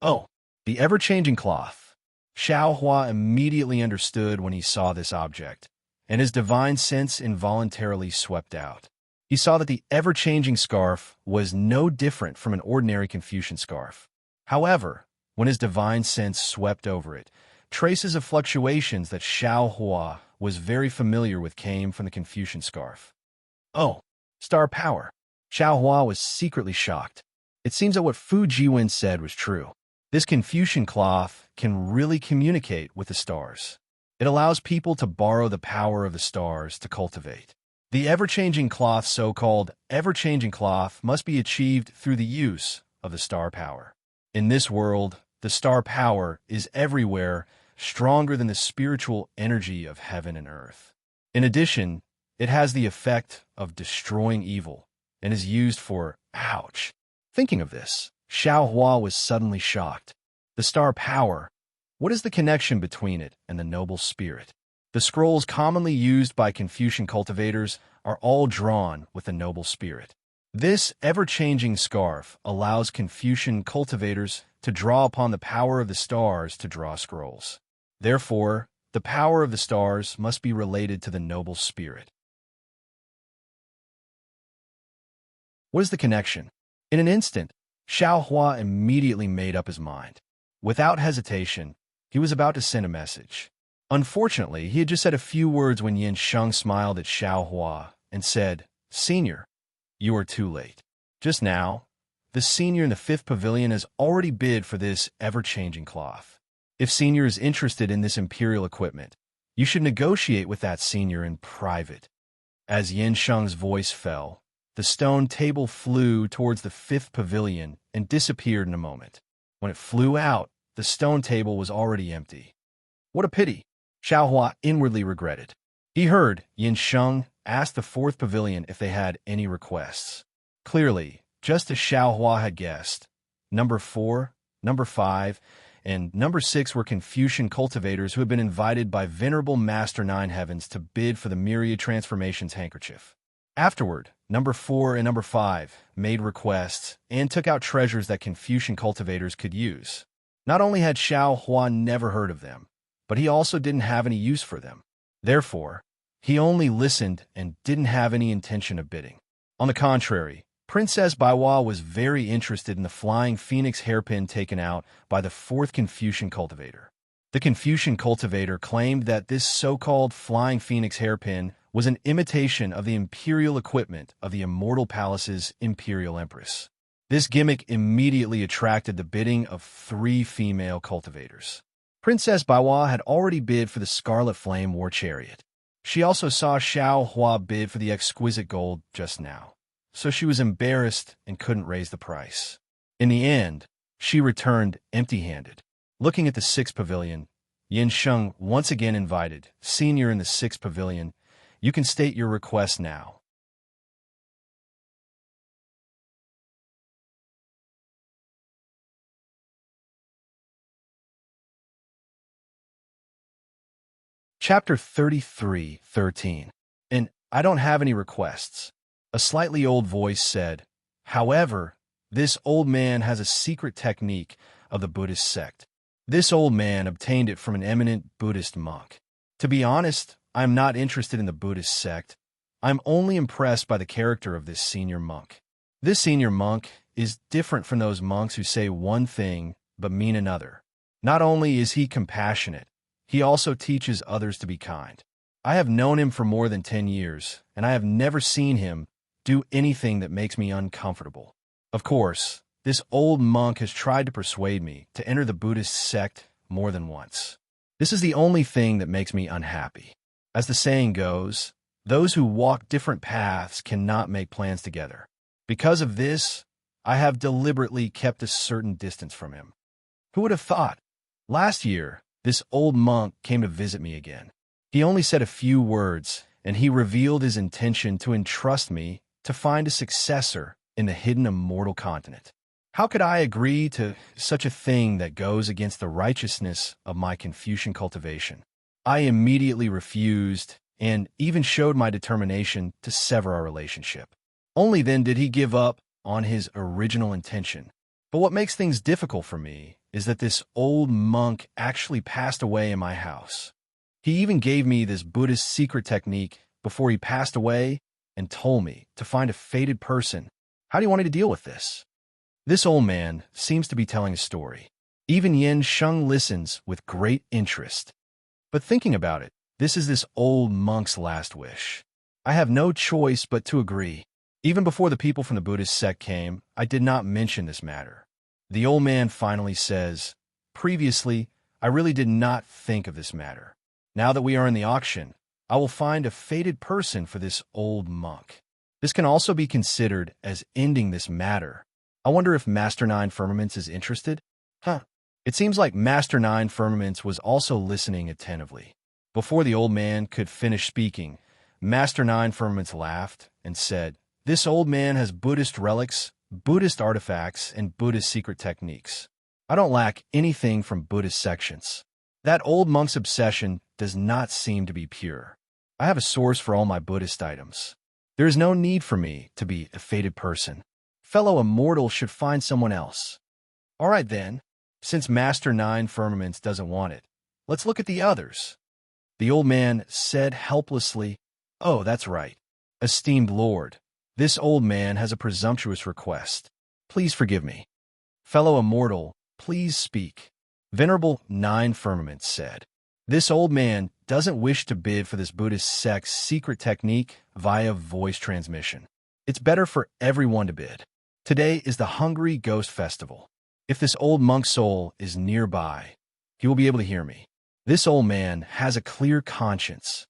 Oh, the ever-changing cloth. Xiao Hua immediately understood when he saw this object, and his divine sense involuntarily swept out. He saw that the ever-changing scarf was no different from an ordinary Confucian scarf. However, when his divine sense swept over it, traces of fluctuations that Xiao Hua was very familiar with came from the Confucian scarf. Oh, star power. Xiao Hua was secretly shocked. It seems that what Fu Jiwen said was true. This Confucian cloth can really communicate with the stars. It allows people to borrow the power of the stars to cultivate. The ever-changing cloth, so-called ever-changing cloth, must be achieved through the use of the star power. In this world, the star power is everywhere, stronger than the spiritual energy of heaven and earth. In addition, it has the effect of destroying evil and is used for ouch. Thinking of this, Xiao Hua was suddenly shocked. The star power, what is the connection between it and the noble spirit? The scrolls commonly used by Confucian cultivators are all drawn with the noble spirit. This ever-changing scarf allows Confucian cultivators to draw upon the power of the stars to draw scrolls. Therefore, the power of the stars must be related to the noble spirit. What is the connection? In an instant, Xiao Hua immediately made up his mind. Without hesitation, he was about to send a message. Unfortunately, he had just said a few words when Yin Sheng smiled at Xiao Hua and said, "Senior, you are too late. Just now, the senior in the 5th pavilion has already bid for this ever-changing cloth. If senior is interested in this imperial equipment, you should negotiate with that senior in private." As Yin Sheng's voice fell, the stone table flew towards the 5th pavilion and disappeared in a moment. When it flew out, the stone table was already empty. What a pity, Xiao Hua inwardly regretted. He heard Yin Sheng ask the 4th pavilion if they had any requests. Clearly, just as Xiao Hua had guessed, Number 4, Number 5, and Number 6 were Confucian cultivators who had been invited by Venerable Master Nine Heavens to bid for the Myriad Transformations handkerchief. Afterward, Number 4 and Number 5 made requests and took out treasures that Confucian cultivators could use. Not only had Xiao Hua never heard of them, but he also didn't have any use for them. Therefore, he only listened and didn't have any intention of bidding. On the contrary, Princess Baiwa was very interested in the flying phoenix hairpin taken out by the fourth Confucian cultivator. The Confucian cultivator claimed that this so-called flying phoenix hairpin was an imitation of the imperial equipment of the Immortal Palace's imperial empress. This gimmick immediately attracted the bidding of 3 female cultivators. Princess Baiwa had already bid for the Scarlet Flame War Chariot. She also saw Xiao Hua bid for the exquisite gold just now, so she was embarrassed and couldn't raise the price. In the end, she returned empty-handed. Looking at the 6th pavilion, Yin Sheng once again invited, "Senior in the 6th pavilion, you can state your request now." Chapter 33:13. And I don't have any requests. A slightly old voice said, "However, this old man has a secret technique of the Buddhist sect. This old man obtained it from an eminent Buddhist monk. To be honest, I am not interested in the Buddhist sect. I am only impressed by the character of this senior monk. This senior monk is different from those monks who say one thing but mean another. Not only is he compassionate, he also teaches others to be kind. I have known him for more than 10 years, and I have never seen him do anything that makes me uncomfortable. Of course, this old monk has tried to persuade me to enter the Buddhist sect more than once. This is the only thing that makes me unhappy. As the saying goes, those who walk different paths cannot make plans together. Because of this, I have deliberately kept a certain distance from him. Who would have thought? Last year, this old monk came to visit me again. He only said a few words, and he revealed his intention to entrust me to find a successor in the hidden immortal continent. How could I agree to such a thing that goes against the righteousness of my Confucian cultivation? I immediately refused and even showed my determination to sever our relationship. Only then did he give up on his original intention. But what makes things difficult for me is that this old monk actually passed away in my house. He even gave me this Buddhist secret technique before he passed away and told me to find a fated person. How do you want me to deal with this? This old man seems to be telling a story. Even Yin Sheng listens with great interest. But thinking about it, this is this old monk's last wish. I have no choice but to agree. Even before the people from the Buddhist sect came, I did not mention this matter. The old man finally says, "Previously, I really did not think of this matter. Now that we are in the auction, I will find a fated person for this old monk. This can also be considered as ending this matter. I wonder if Master Nine Firmaments is interested?" It seems like Master Nine Firmaments was also listening attentively. Before the old man could finish speaking, Master Nine Firmaments laughed and said, "This old man has Buddhist relics, Buddhist artifacts, and Buddhist secret techniques. I don't lack anything from Buddhist sections. That old monk's obsession does not seem to be pure. I have a source for all my Buddhist items. There is no need for me to be a fated person. Fellow immortal should find someone else. All right then, since Master Nine Firmaments doesn't want it, let's look at the others." The old man said helplessly, "Oh, that's right. Esteemed Lord, this old man has a presumptuous request. Please forgive me. Fellow immortal, please speak." Venerable Nine Firmaments said, "This old man doesn't wish to bid for this Buddhist sect's secret technique via voice transmission. It's better for everyone to bid. Today is the Hungry Ghost Festival. If this old monk's soul is nearby, he will be able to hear me. This old man has a clear conscience.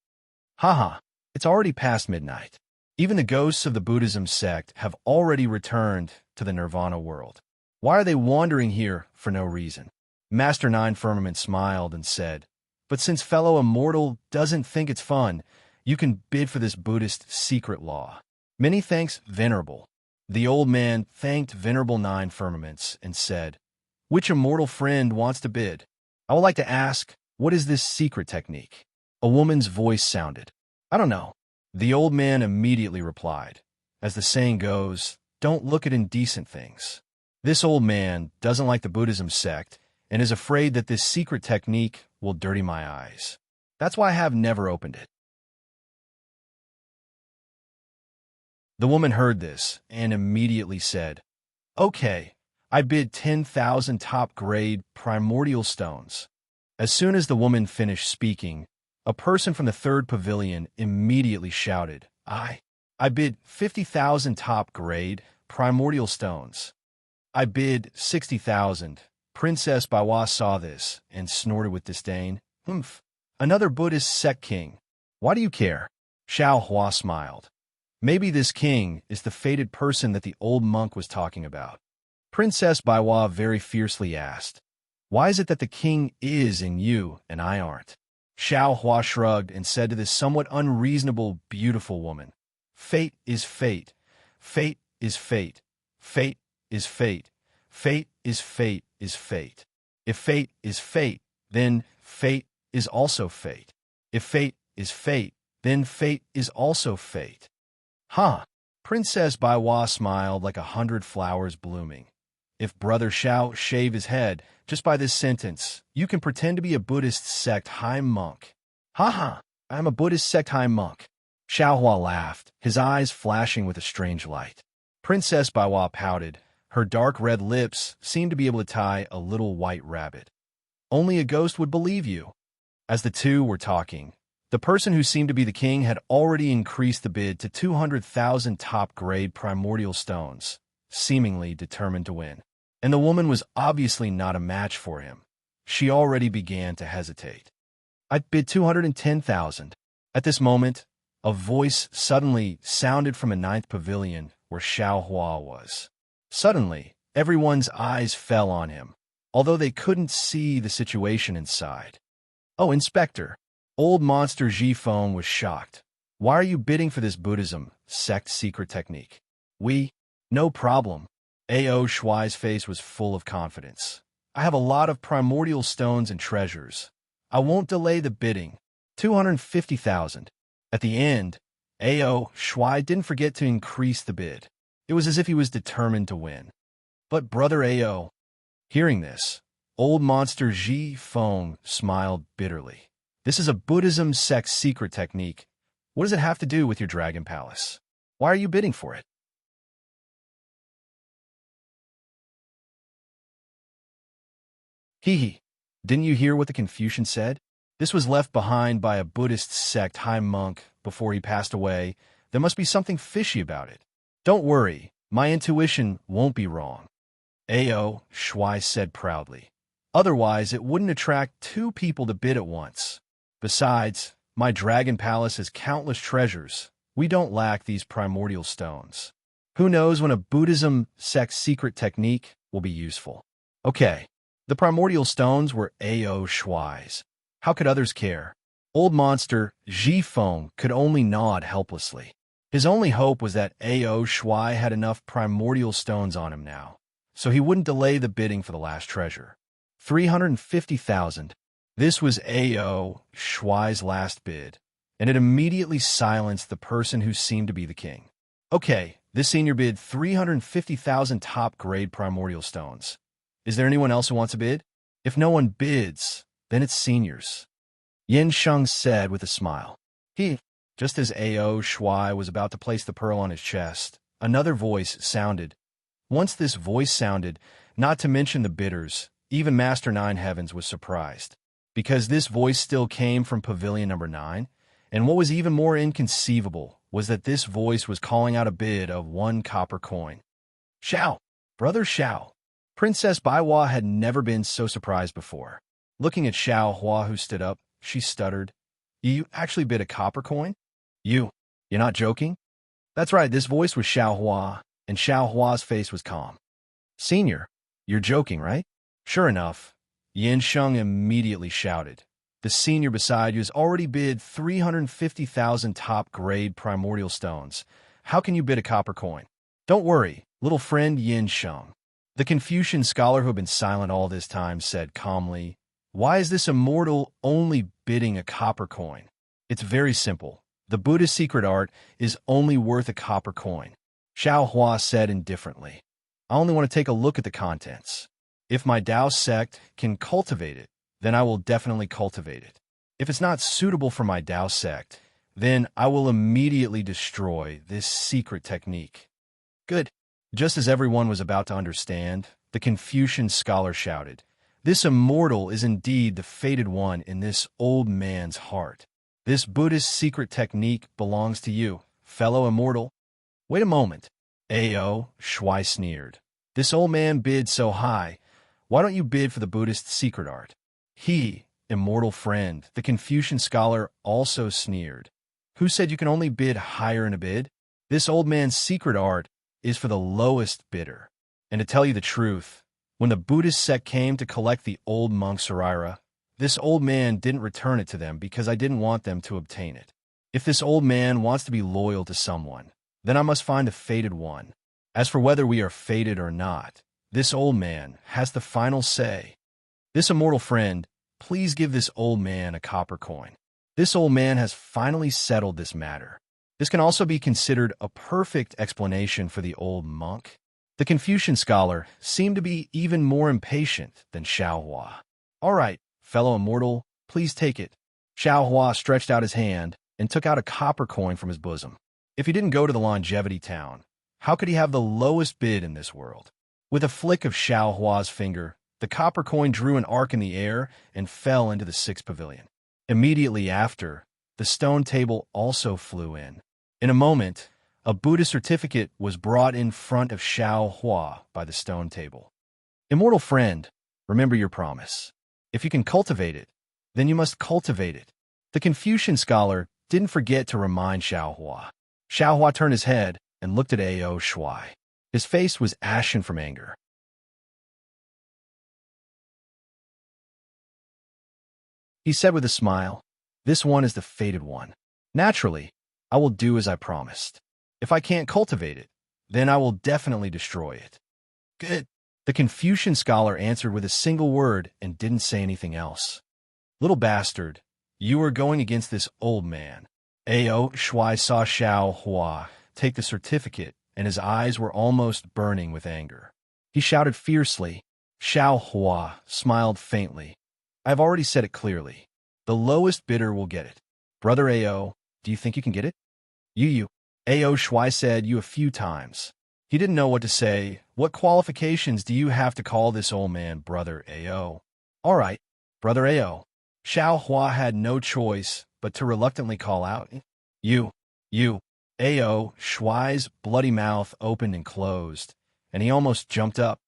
Haha, it's already past midnight. Even the ghosts of the Buddhism sect have already returned to the Nirvana world. Why are they wandering here for no reason?" Master Nine Firmament smiled and said, "But since fellow immortal doesn't think it's fun, you can bid for this Buddhist secret law." "Many thanks, Venerable." The old man thanked Venerable Nine Firmaments and said, "Which immortal friend wants to bid? I would like to ask, what is this secret technique?" A woman's voice sounded. "I don't know." The old man immediately replied, "As the saying goes, don't look at indecent things." This old man doesn't like the Buddhism sect and is afraid that this secret technique will dirty my eyes. That's why I have never opened it. The woman heard this and immediately said, "Okay, I bid 10,000 top-grade primordial stones." As soon as the woman finished speaking, a person from the third pavilion immediately shouted, I bid 50,000 top-grade primordial stones." "I bid 60,000. Princess Baiwa saw this and snorted with disdain. "Humph, another Buddhist sect king. Why do you care?" Xiao Hua smiled. Maybe this king is the fated person that the old monk was talking about. Princess Baiwa very fiercely asked, "Why is it that the king is in you and I aren't?" Xiao Hua shrugged and said to this somewhat unreasonable, beautiful woman, "Fate is fate. Fate is fate. Fate is fate. Fate is fate is fate. If fate is fate, then fate is also fate. If fate is fate, then fate is also fate." Huh. Princess Baiwa smiled like 100 flowers blooming. If Brother Xiao shave his head, just by this sentence, you can pretend to be a Buddhist sect high monk. Haha, I'm a Buddhist sect high monk. Xiao Hua laughed, his eyes flashing with a strange light. Princess Baiwa pouted. Her dark red lips seemed to be able to tie a little white rabbit. "Only a ghost would believe you." As the two were talking, the person who seemed to be the king had already increased the bid to 200,000 top-grade primordial stones, seemingly determined to win. And the woman was obviously not a match for him. She already began to hesitate. "I bid 210,000. At this moment, a voice suddenly sounded from a ninth pavilion where Xiao Hua was. Suddenly, everyone's eyes fell on him, although they couldn't see the situation inside. "Oh, Inspector." Old Monster Jifeng was shocked. "Why are you bidding for this Buddhism sect secret technique?" No problem." A.O. Shuai's face was full of confidence. "I have a lot of primordial stones and treasures. I won't delay the bidding. 250,000. At the end, A.O. Shuai didn't forget to increase the bid. It was as if he was determined to win. "But Brother A.O." Hearing this, Old Monster Jifeng smiled bitterly. "This is a Buddhism sect secret technique. What does it have to do with your Dragon Palace? Why are you bidding for it?" Hee. Didn't you hear what the Confucian said? This was left behind by a Buddhist sect high monk before he passed away. There must be something fishy about it. "Don't worry, my intuition won't be wrong," A.O. Shuai said proudly. "Otherwise, it wouldn't attract two people to bid at once. Besides, my Dragon Palace has countless treasures. We don't lack these primordial stones. Who knows when a Buddhism sect secret technique will be useful." Okay. The primordial stones were A.O. Shuai's. How could others care? Old Monster Jifeng could only nod helplessly. His only hope was that A.O. Shuai had enough primordial stones on him now, so he wouldn't delay the bidding for the last treasure. 350,000. This was A.O. Shuai's last bid, and it immediately silenced the person who seemed to be the king. "Okay, this senior bid 350,000 top-grade primordial stones. Is there anyone else who wants a bid? If no one bids, then it's seniors," Yin Sheng said with a smile. Just as A.O. Shuai was about to place the pearl on his chest, another voice sounded. Once this voice sounded, not to mention the bidders, even Master Nine Heavens was surprised, because this voice still came from Pavilion number 9, and what was even more inconceivable was that this voice was calling out a bid of 1 copper coin. "Xiao! Brother Xiao!" Princess Baiwa had never been so surprised before. Looking at Xiao Hua, who stood up, she stuttered, "You actually bid a copper coin? You're not joking?" That's right, this voice was Xiao Hua, and Xiao Hua's face was calm. "Senior, you're joking, right?" Sure enough, Yin Sheng immediately shouted, "The senior beside you has already bid 350,000 top-grade primordial stones. How can you bid a copper coin?" Don't worry, little friend Yin Sheng. The Confucian scholar who had been silent all this time said calmly, "Why is this immortal only bidding a copper coin? It's very simple. The Buddhist secret art is only worth a copper coin." Xiao Hua said indifferently, "I only want to take a look at the contents. If my Tao sect can cultivate it, then I will definitely cultivate it. If it's not suitable for my Tao sect, then I will immediately destroy this secret technique." Good. Just as everyone was about to understand, the Confucian scholar shouted, "This immortal is indeed the fated one in this old man's heart. This Buddhist secret technique belongs to you, fellow immortal." "Wait a moment." Ao Shuai sneered. "This old man bids so high. Why don't you bid for the Buddhist secret art?" "He, immortal friend," the Confucian scholar also sneered. "Who said you can only bid higher in a bid? This old man's secret art is for the lowest bidder. And to tell you the truth, when the Buddhist sect came to collect the old monk Saraira, this old man didn't return it to them because I didn't want them to obtain it. If this old man wants to be loyal to someone, then I must find the fated one. As for whether we are fated or not, this old man has the final say. This immortal friend, please give this old man a copper coin. This old man has finally settled this matter." This can also be considered a perfect explanation for the old monk. The Confucian scholar seemed to be even more impatient than Xiao Hua. "All right, fellow immortal, please take it." Xiao Hua stretched out his hand and took out a copper coin from his bosom. If he didn't go to the longevity town, how could he have the lowest bid in this world? With a flick of Xiao Hua's finger, the copper coin drew an arc in the air and fell into the sixth pavilion. Immediately after, the stone table also flew in. In a moment, a Buddhist certificate was brought in front of Xiao Hua by the stone table. "Immortal friend, remember your promise. If you can cultivate it, then you must cultivate it." The Confucian scholar didn't forget to remind Xiao Hua. Xiao Hua turned his head and looked at Ao Shuai. His face was ashen from anger. He said with a smile, "This one is the fated one. Naturally, I will do as I promised. If I can't cultivate it, then I will definitely destroy it." "Good." The Confucian scholar answered with a single word and didn't say anything else. "Little bastard, you are going against this old man." Ao Shuai saw Xiao Hua take the certificate, and his eyes were almost burning with anger. He shouted fiercely. Xiao Hua smiled faintly. "I have already said it clearly. The lowest bidder will get it. Brother Ao, do you think you can get it?" You. Ao Shuai said you a few times. He didn't know what to say. "What qualifications do you have to call this old man Brother Ao?" "All right, Brother Ao." Xiao Hua had no choice but to reluctantly call out, You. Ao Shuai's bloody mouth opened and closed, and he almost jumped up.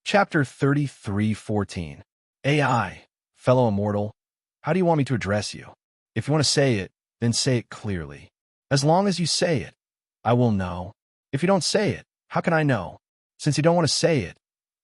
Chapter 33:14. AI, fellow immortal, how do you want me to address you? If you want to say it, then say it clearly. As long as you say it, I will know. If you don't say it, how can I know? Since you don't want to say it,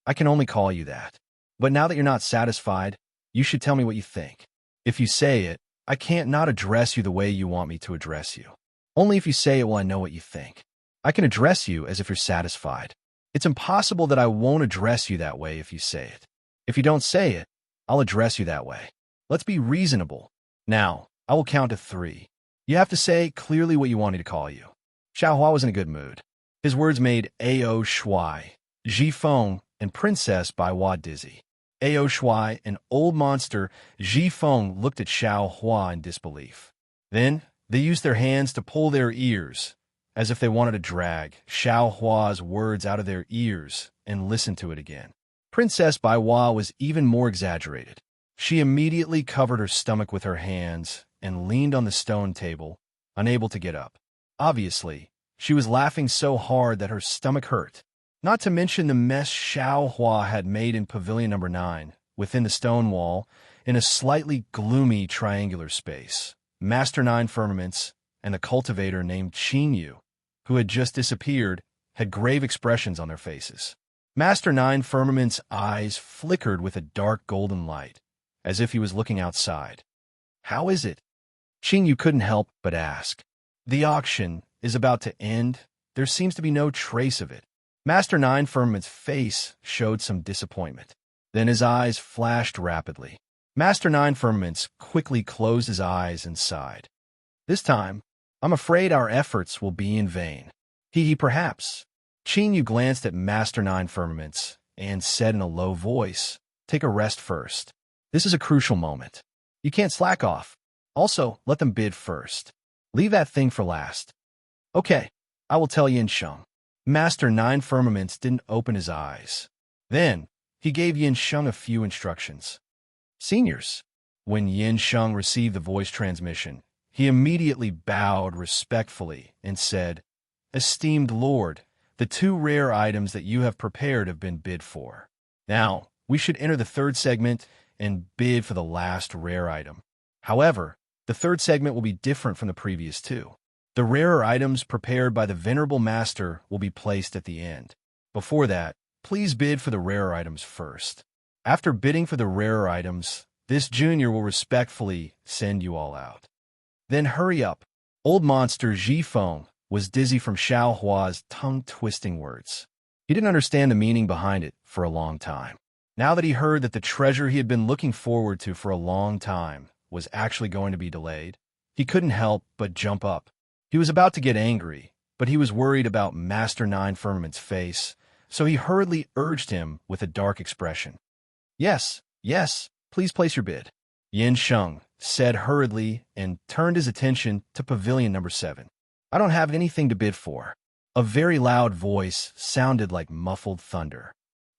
I can only call you that. But now that you're not satisfied, you should tell me what you think. If you say it, I can't not address you the way you want me to address you. Only if you say it will I know what you think. I can address you as if you're satisfied. It's impossible that I won't address you that way if you say it. If you don't say it, I'll address you that way. Let's be reasonable. Now, I will count to 3. You have to say clearly what you want me to call you. Xiao Hua was in a good mood. His words made Ao Shuai, Ji Feng, and Princess Bai Hua dizzy. Ao Shuai and old monster Ji Feng looked at Xiao Hua in disbelief. Then, they used their hands to pull their ears, as if they wanted to drag Xiao Hua's words out of their ears and listen to it again. Princess Bai Hua was even more exaggerated. She immediately covered her stomach with her hands and leaned on the stone table, unable to get up. Obviously, she was laughing so hard that her stomach hurt. Not to mention the mess Xiao Hua had made in Pavilion Number 9, within the stone wall, in a slightly gloomy triangular space. Master 9 Firmaments and the cultivator named Qin Yu, who had just disappeared, had grave expressions on their faces. Master 9 Firmament's eyes flickered with a dark golden light, as if he was looking outside. How is it? Qing Yu couldn't help but ask. The auction is about to end. There seems to be no trace of it. Master Nine Firmament's face showed some disappointment. Then his eyes flashed rapidly. Master Nine Firmaments quickly closed his eyes and sighed. This time, I'm afraid our efforts will be in vain. Perhaps. Qing Yu glanced at Master Nine Firmaments and said in a low voice, take a rest first. This is a crucial moment. You can't slack off. Also, let them bid first. Leave that thing for last. Okay, I will tell Yin Sheng. Master Nine Firmaments didn't open his eyes. Then, he gave Yin Sheng a few instructions. Seniors. When Yin Sheng received the voice transmission, he immediately bowed respectfully and said, Esteemed Lord, the 2 rare items that you have prepared have been bid for. Now, we should enter the 3rd segment and bid for the last rare item. However, the 3rd segment will be different from the previous 2. The rarer items prepared by the Venerable Master will be placed at the end. Before that, please bid for the rarer items first. After bidding for the rarer items, this junior will respectfully send you all out. Then hurry up. Old monster Ji Feng was dizzy from Xiao Hua's tongue-twisting words. He didn't understand the meaning behind it for a long time. Now that he heard that the treasure he had been looking forward to for a long time was actually going to be delayed, he couldn't help but jump up. He was about to get angry, but he was worried about Master Nine Firmament's face, so he hurriedly urged him with a dark expression. Yes, please place your bid. Yin Sheng said hurriedly and turned his attention to Pavilion number 7. I don't have anything to bid for. A very loud voice sounded like muffled thunder.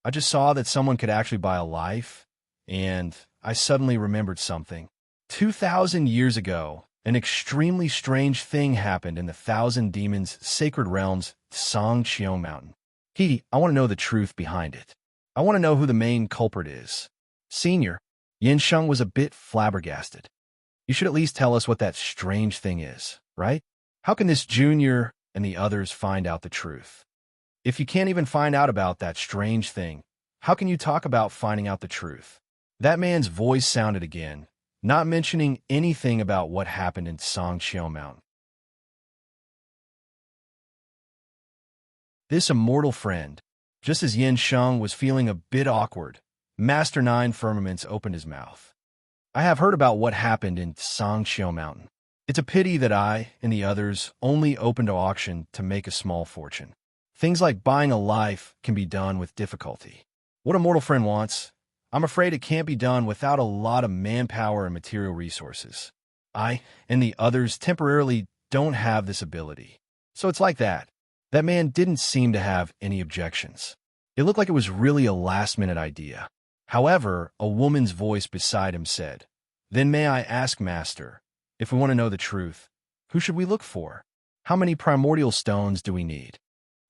I just saw that someone could actually buy a life, and I suddenly remembered something. 2,000 years ago, an extremely strange thing happened in the Thousand Demons' sacred realms, Songqiao Mountain. I want to know the truth behind it. I want to know who the main culprit is. Senior, Yin Sheng was a bit flabbergasted. You should at least tell us what that strange thing is, right? How can this junior and the others find out the truth? If you can't even find out about that strange thing, how can you talk about finding out the truth? That man's voice sounded again, not mentioning anything about what happened in Songqiao Mountain. This immortal friend, just as Yin Sheng was feeling a bit awkward, Master Nine Firmaments opened his mouth. I have heard about what happened in Songqiao Mountain. It's a pity that I and the others only opened an auction to make a small fortune. Things like buying a life can be done with difficulty. What a mortal friend wants, I'm afraid it can't be done without a lot of manpower and material resources. I and the others temporarily don't have this ability. So it's like that. That man didn't seem to have any objections. It looked like it was really a last-minute idea. However, a woman's voice beside him said, Then may I ask, Master, if we want to know the truth, who should we look for? How many primordial stones do we need?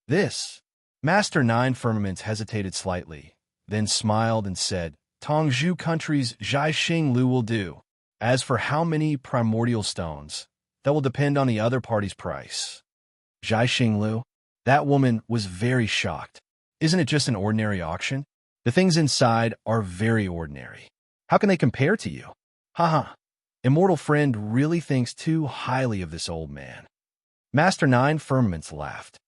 This. Master Nine Firmaments hesitated slightly, then smiled and said, Tongzhou country's Zhai Xing Lu will do. As for how many primordial stones, that will depend on the other party's price. Zhai Xing Lu? That woman was very shocked. Isn't it just an ordinary auction? The things inside are very ordinary. How can they compare to you? Haha. Immortal friend really thinks too highly of this old man. Master Nine Firmaments laughed.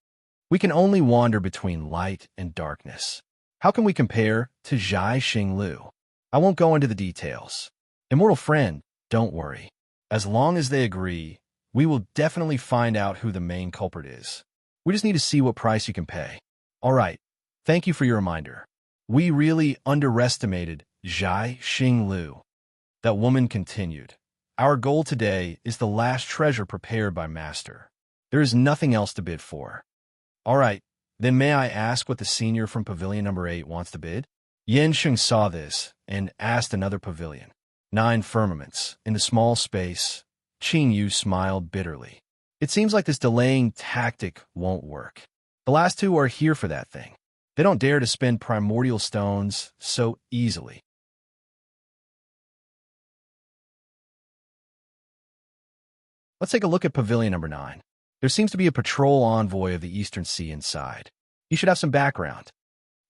We can only wander between light and darkness. How can we compare to Zhai Xing Lu? I won't go into the details. Immortal friend, don't worry. As long as they agree, we will definitely find out who the main culprit is. We just need to see what price you can pay. All right. Thank you for your reminder. We really underestimated Zhai Xing Lu. That woman continued. Our goal today is the last treasure prepared by Master. There is nothing else to bid for. All right. Then may I ask what the senior from Pavilion number 8 wants to bid? Yin Sheng saw this and asked another pavilion. 9 firmaments. In the small space, Qing Yu smiled bitterly. It seems like this delaying tactic won't work. The last 2 are here for that thing. They don't dare to spend primordial stones so easily. Let's take a look at Pavilion number 9. There seems to be a patrol envoy of the Eastern Sea inside. He should have some background.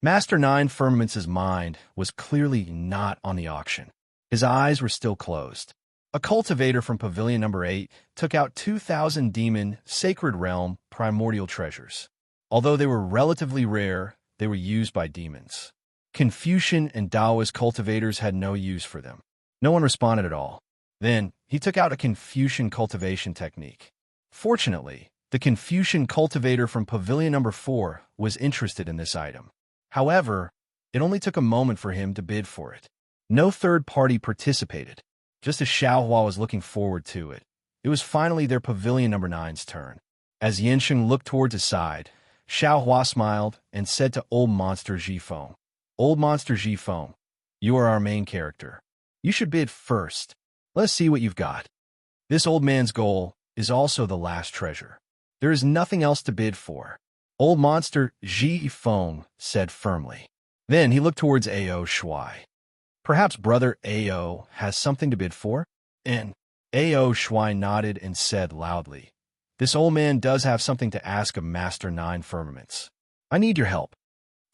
Master Nine Firmaments' mind was clearly not on the auction. His eyes were still closed. A cultivator from Pavilion Number 8 took out 2,000 demon, sacred realm, primordial treasures. Although they were relatively rare, they were used by demons. Confucian and Taoist cultivators had no use for them. No one responded at all. Then, he took out a Confucian cultivation technique. Fortunately, the Confucian cultivator from Pavilion Number 4 was interested in this item. However, it only took a moment for him to bid for it. No third party participated. Just as Xiaohua was looking forward to it, it was finally their Pavilion Number 9's turn. As Yansheng looked towards his side, Xiaohua smiled and said to Old Monster Jifeng, "Old Monster Jifeng, you are our main character. You should bid first. Let's see what you've got." This old man's goal is also the last treasure. There is nothing else to bid for. Old Monster Jifeng said firmly. Then he looked towards Ao Shuai. Perhaps Brother Ao has something to bid for? And Ao Shuai nodded and said loudly, "This old man does have something to ask of Master Nine Firmaments. I need your help.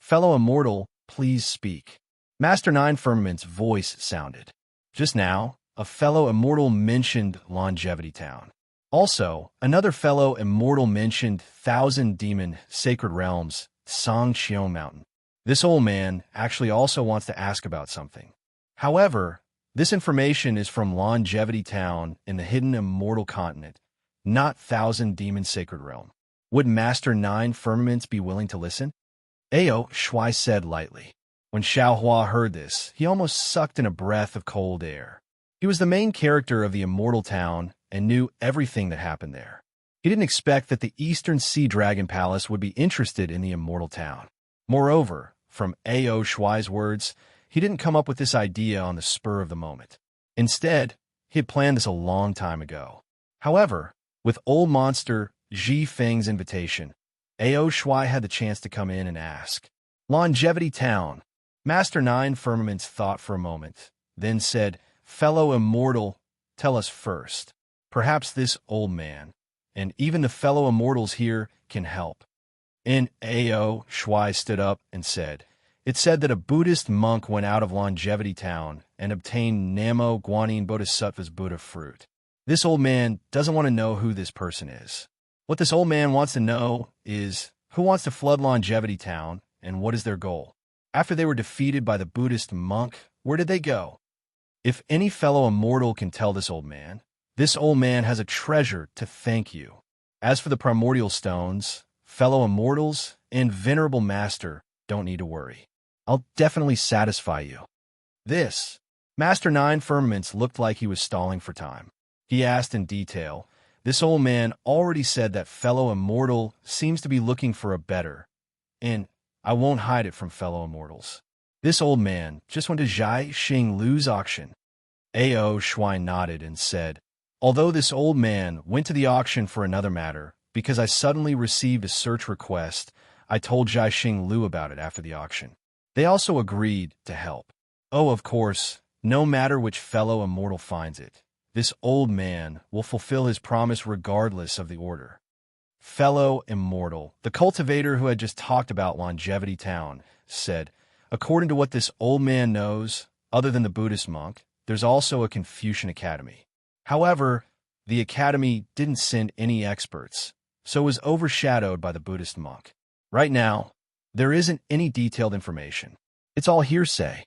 Fellow immortal, please speak." Master Nine Firmament's voice sounded. Just now, a fellow immortal mentioned Longevity Town. Also, another fellow immortal mentioned Thousand Demon Sacred Realms, Songqiao Mountain. This old man actually also wants to ask about something. However, this information is from Longevity Town in the hidden immortal continent, not Thousand Demon Sacred Realm. Would Master Nine Firmaments be willing to listen? Ao Shuai said lightly. When Xiaohua heard this, he almost sucked in a breath of cold air. He was the main character of the immortal town and knew everything that happened there. He didn't expect that the Eastern Sea Dragon Palace would be interested in the immortal town. Moreover, from Ao Shuai's words, he didn't come up with this idea on the spur of the moment. Instead, he had planned this a long time ago. However, with old monster Ji Feng's invitation, Ao Shuai had the chance to come in and ask. Longevity Town. Master Nine Firmaments thought for a moment, then said, "Fellow immortal, tell us first. Perhaps this old man, and even the fellow immortals here, can help." And Ao Shuai stood up and said, "It said that a Buddhist monk went out of Longevity Town and obtained Namo Guanyin Bodhisattva's Buddha fruit. This old man doesn't want to know who this person is. What this old man wants to know is who wants to flood Longevity Town and what is their goal. After they were defeated by the Buddhist monk, where did they go? If any fellow immortal can tell this old man has a treasure to thank you. As for the primordial stones, fellow immortals and venerable master don't need to worry. I'll definitely satisfy you." This, Master Nine Firmaments looked like he was stalling for time. He asked in detail, "This old man already said that fellow immortal seems to be looking for a better, and I won't hide it from fellow immortals. This old man just went to Zhai Xing Lu's auction." Ao Shuai nodded and said, "Although this old man went to the auction for another matter, because I suddenly received a search request, I told Zhai Xing Lu about it after the auction. They also agreed to help. Oh, of course, no matter which fellow immortal finds it, this old man will fulfill his promise regardless of the order." Fellow immortal, the cultivator who had just talked about Longevity Town, said, "According to what this old man knows, other than the Buddhist monk, there's also a Confucian academy. However, the academy didn't send any experts, so it was overshadowed by the Buddhist monk. Right now, there isn't any detailed information. It's all hearsay.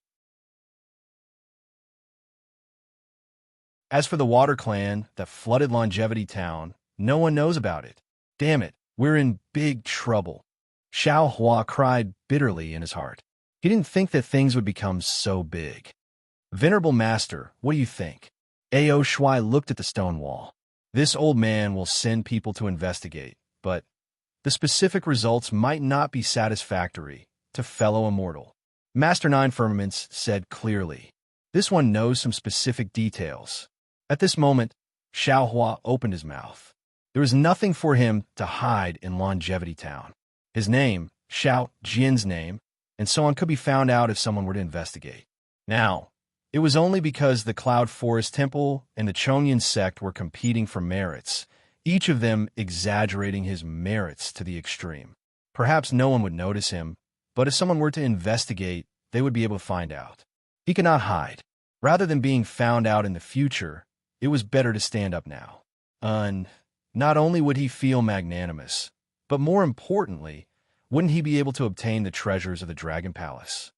As for the water clan that flooded Longevity Town, no one knows about it. Damn it, we're in big trouble." Xiaohua cried bitterly in his heart. He didn't think that things would become so big. "Venerable Master, what do you think?" Ao Shuai looked at the stone wall. "This old man will send people to investigate, but the specific results might not be satisfactory to fellow immortal." Master Nine Firmaments said clearly, "This one knows some specific details." At this moment, Xiaohua opened his mouth. There was nothing for him to hide in Longevity Town. His name, Xiao Jian's name, and so on could be found out if someone were to investigate. Now, it was only because the Cloud Forest Temple and the Chongyan sect were competing for merits, each of them exaggerating his merits to the extreme. Perhaps no one would notice him, but if someone were to investigate, they would be able to find out. He could not hide. Rather than being found out in the future, it was better to stand up now. Not only would he feel magnanimous, but more importantly, wouldn't he be able to obtain the treasures of the Dragon Palace?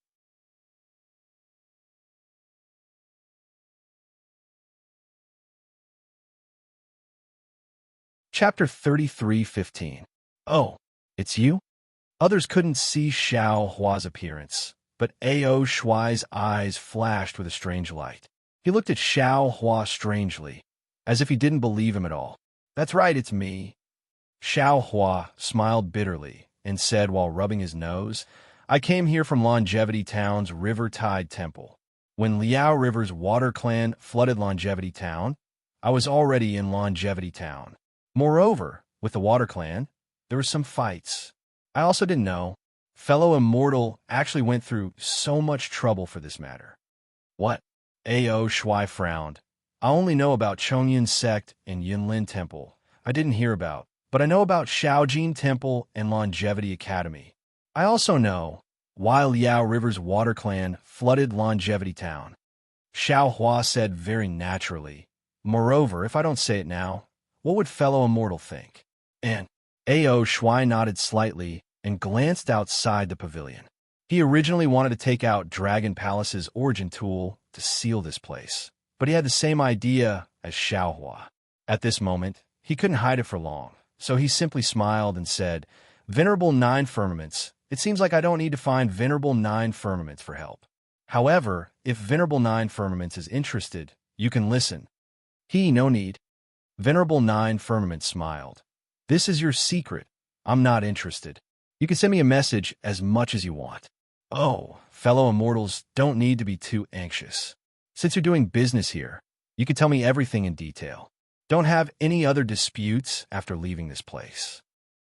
Chapter 33:15. Oh, it's you? Others couldn't see Xiao Hua's appearance, but A.O. Shuai's eyes flashed with a strange light. He looked at Xiao Hua strangely, as if he didn't believe him at all. That's right, it's me. Xiao Hua smiled bitterly and said while rubbing his nose, I came here from Longevity Town's River Tide Temple. When Liao River's water clan flooded Longevity Town, I was already in Longevity Town. Moreover, with the water clan, there were some fights. I also didn't know. Fellow Immortal actually went through so much trouble for this matter. What? A.O. Shuai frowned. I only know about Chongyun Sect and Yunlin Temple. I didn't hear about, but I know about Shaojin Temple and Longevity Academy. I also know why Liao River's water clan flooded Longevity Town. Xiao Hua said very naturally. Moreover, if I don't say it now, what would fellow Immortal think? And A.O. Shuai nodded slightly and glanced outside the pavilion. He originally wanted to take out Dragon Palace's origin tool to seal this place, but he had the same idea as Xiao Hua. At this moment, he couldn't hide it for long, so he simply smiled and said, Venerable Nine Firmaments, it seems like I don't need to find Venerable Nine Firmaments for help. However, if Venerable Nine Firmaments is interested, you can listen. No need. Venerable Nine Firmaments smiled. This is your secret. I'm not interested. You can send me a message as much as you want. Oh, fellow immortals don't need to be too anxious. Since you're doing business here, you can tell me everything in detail. Don't have any other disputes after leaving this place.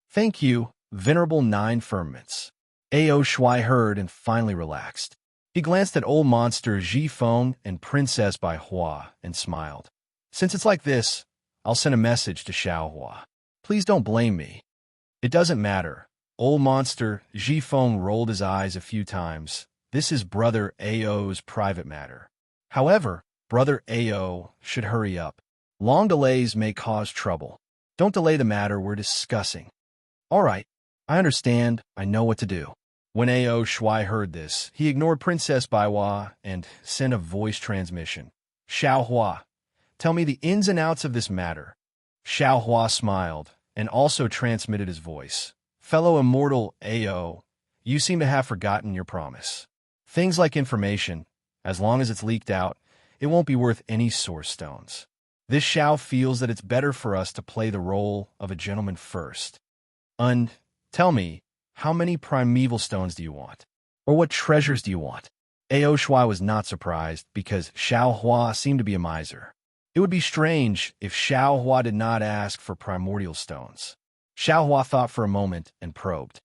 Thank you, Venerable Nine Firmaments. A.O. Shuai heard and finally relaxed. He glanced at old monster Ji Feng and Princess Bai Hua and smiled. Since it's like this, I'll send a message to Xiao Hua. Please don't blame me. It doesn't matter. Old monster Ji Feng rolled his eyes a few times. This is Brother A.O.'s private matter. However, Brother A.O. should hurry up. Long delays may cause trouble. Don't delay the matter we're discussing. All right, I understand. I know what to do. When A.O. Shuai heard this, he ignored Princess Baiwa and sent a voice transmission. Xiao Hua, tell me the ins and outs of this matter. Xiao Hua smiled and also transmitted his voice. Fellow immortal A.O., you seem to have forgotten your promise. Things like information, as long as it's leaked out, it won't be worth any source stones. This Xiao feels that it's better for us to play the role of a gentleman first. Tell me, how many primeval stones do you want? Or what treasures do you want? A.O. Shuai was not surprised because Xiao Hua seemed to be a miser. It would be strange if Xiao Hua did not ask for primordial stones. Xiao Hua thought for a moment and probed.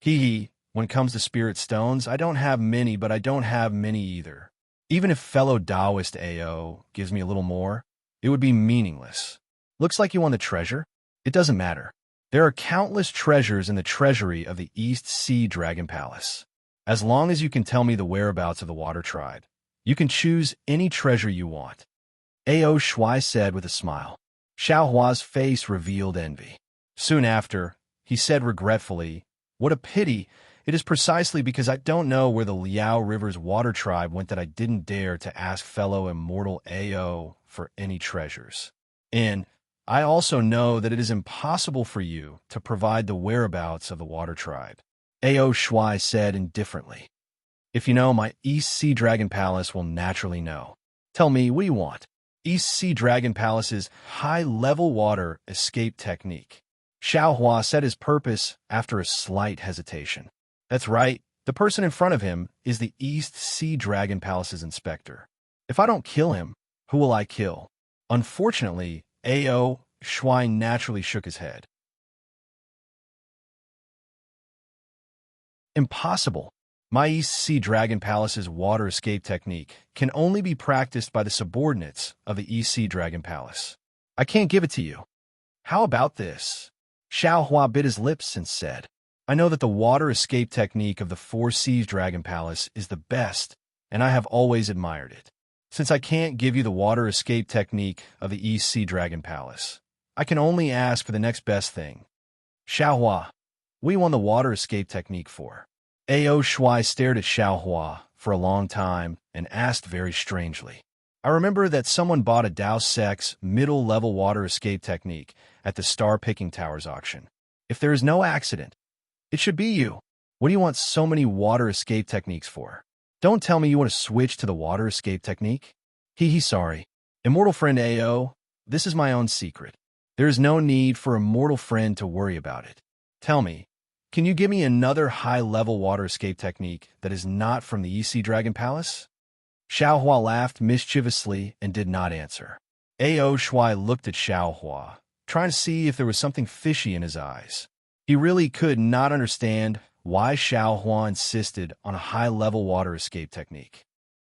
When it comes to spirit stones, I don't have many, but I don't have many either. Even if fellow Taoist A.O. gives me a little more, it would be meaningless. Looks like you want the treasure? It doesn't matter. There are countless treasures in the treasury of the East Sea Dragon Palace. As long as you can tell me the whereabouts of the Water Tribe, you can choose any treasure you want. A.O. Shuai said with a smile. Xiao Hua's face revealed envy. Soon after, he said regretfully, What a pity! It is precisely because I don't know where the Liao River's Water Tribe went that I didn't dare to ask fellow immortal A.O. for any treasures. And I also know that it is impossible for you to provide the whereabouts of the Water Tribe. A.O. Shuai said indifferently. If you know, my East Sea Dragon Palace will naturally know. Tell me, what do you want? East Sea Dragon Palace's high-level water escape technique. Xiao Hua said his purpose after a slight hesitation. That's right, the person in front of him is the East Sea Dragon Palace's inspector. If I don't kill him, who will I kill? Unfortunately, A.O. Shuai naturally shook his head. Impossible. My East Sea Dragon Palace's water escape technique can only be practiced by the subordinates of the East Sea Dragon Palace. I can't give it to you. How about this? Xiao Hua bit his lips and said, I know that the water escape technique of the Four Seas Dragon Palace is the best, and I have always admired it. Since I can't give you the water escape technique of the East Sea Dragon Palace, I can only ask for the next best thing. Xiaohua, what do you want the water escape technique for? Ao Shuai stared at Xiaohua for a long time and asked very strangely. I remember that someone bought a Dao Sex middle-level water escape technique at the Star Picking Towers auction. If there is no accident, it should be you. What do you want so many water escape techniques for? Don't tell me you want to switch to the water escape technique. Sorry. Immortal friend Ao, this is my own secret. There is no need for immortal friend to worry about it. Tell me, can you give me another high-level water escape technique that is not from the EC Dragon Palace? Xiaohua laughed mischievously and did not answer. Ao Shuai looked at Xiaohua, trying to see if there was something fishy in his eyes. He really could not understand why Xiaohua insisted on a high-level water escape technique.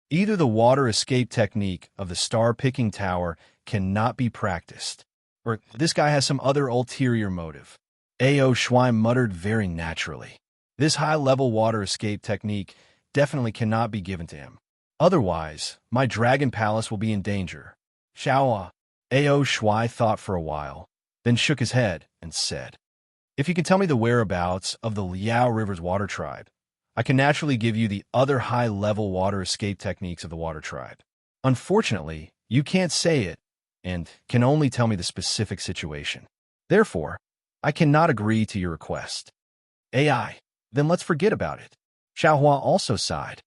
Either the water escape technique of the Star Picking Tower cannot be practiced, or this guy has some other ulterior motive. Ao Shuai muttered very naturally. This high-level water escape technique definitely cannot be given to him. Otherwise, my Dragon Palace will be in danger. Xiaohua. Ao Shuai thought for a while, then shook his head and said, if you can tell me the whereabouts of the Liao River's water tribe, I can naturally give you the other high-level water escape techniques of the water tribe. Unfortunately, you can't say it and can only tell me the specific situation. Therefore, I cannot agree to your request. AI, then let's forget about it. Xiaohua also sighed.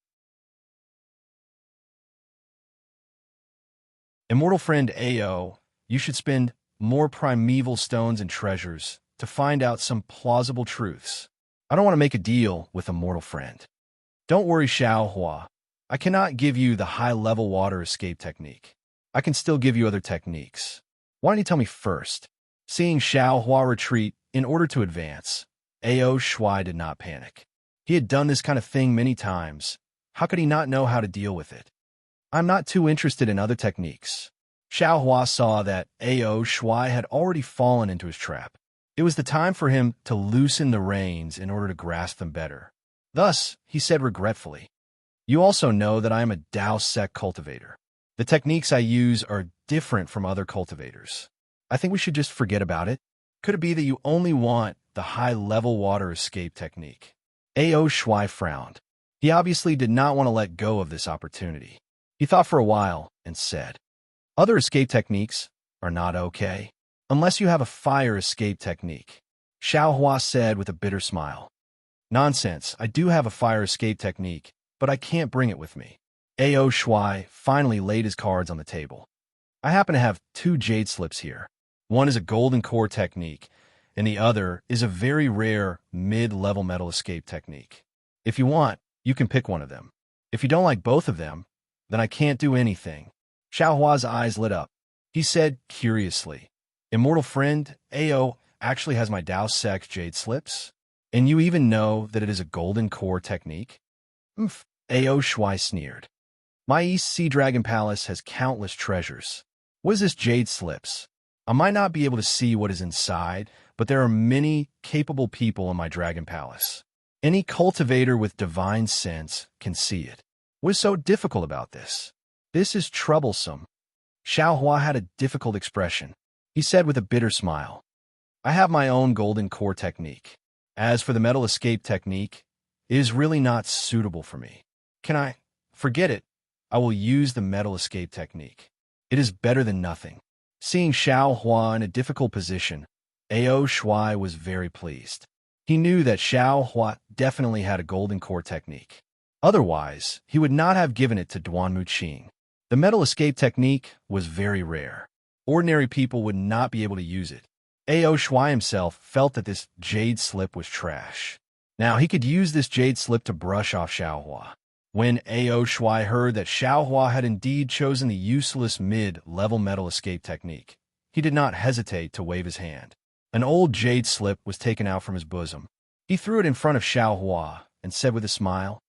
Immortal friend Ao, you should spend more primeval stones and treasures to find out some plausible truths. I don't want to make a deal with immortal friend. Don't worry, Xiaohua. I cannot give you the high-level water escape technique. I can still give you other techniques. Why don't you tell me first? Seeing Xiaohua retreat in order to advance, Ao Shuai did not panic. He had done this kind of thing many times. How could he not know how to deal with it? I'm not too interested in other techniques. Xiaohua saw that Ao Shuai had already fallen into his trap. It was the time for him to loosen the reins in order to grasp them better. Thus, he said regretfully, you also know that I am a Dao Sec cultivator. The techniques I use are different from other cultivators. I think we should just forget about it. Could it be that you only want the high-level water escape technique? Ao Shuai frowned. He obviously did not want to let go of this opportunity. He thought for a while and said, other escape techniques are not okay. Unless you have a fire escape technique. Xiaohua said with a bitter smile. Nonsense, I do have a fire escape technique, but I can't bring it with me. Ao Shuai finally laid his cards on the table. I happen to have 2 jade slips here. One is a golden core technique, and the other is a very rare mid-level metal escape technique. If you want, you can pick one of them. If you don't like both of them, then I can't do anything. Xiaohua's eyes lit up. He said curiously, immortal friend, Ao actually has my Dao Sex jade slips? And you even know that it is a golden core technique? Ao Shuai sneered. My East Sea Dragon Palace has countless treasures. What is this jade slips? I might not be able to see what is inside, but there are many capable people in my Dragon Palace. Any cultivator with divine sense can see it. What is so difficult about this? This is troublesome. Xiaohua had a difficult expression. He said with a bitter smile, I have my own golden core technique. As for the metal escape technique, it is really not suitable for me. Can I? Forget it. I will use the metal escape technique. It is better than nothing. Seeing Xiaohua in a difficult position, Ao Shuai was very pleased. He knew that Xiaohua definitely had a golden core technique. Otherwise, he would not have given it to Duanmu Qing. The metal escape technique was very rare. Ordinary people would not be able to use it. Ao Shuai himself felt that this jade slip was trash. Now he could use this jade slip to brush off Xiaohua. When Ao Shuai heard that Xiaohua had indeed chosen the useless mid-level metal escape technique, he did not hesitate to wave his hand. An old jade slip was taken out from his bosom. He threw it in front of Xiaohua and said with a smile,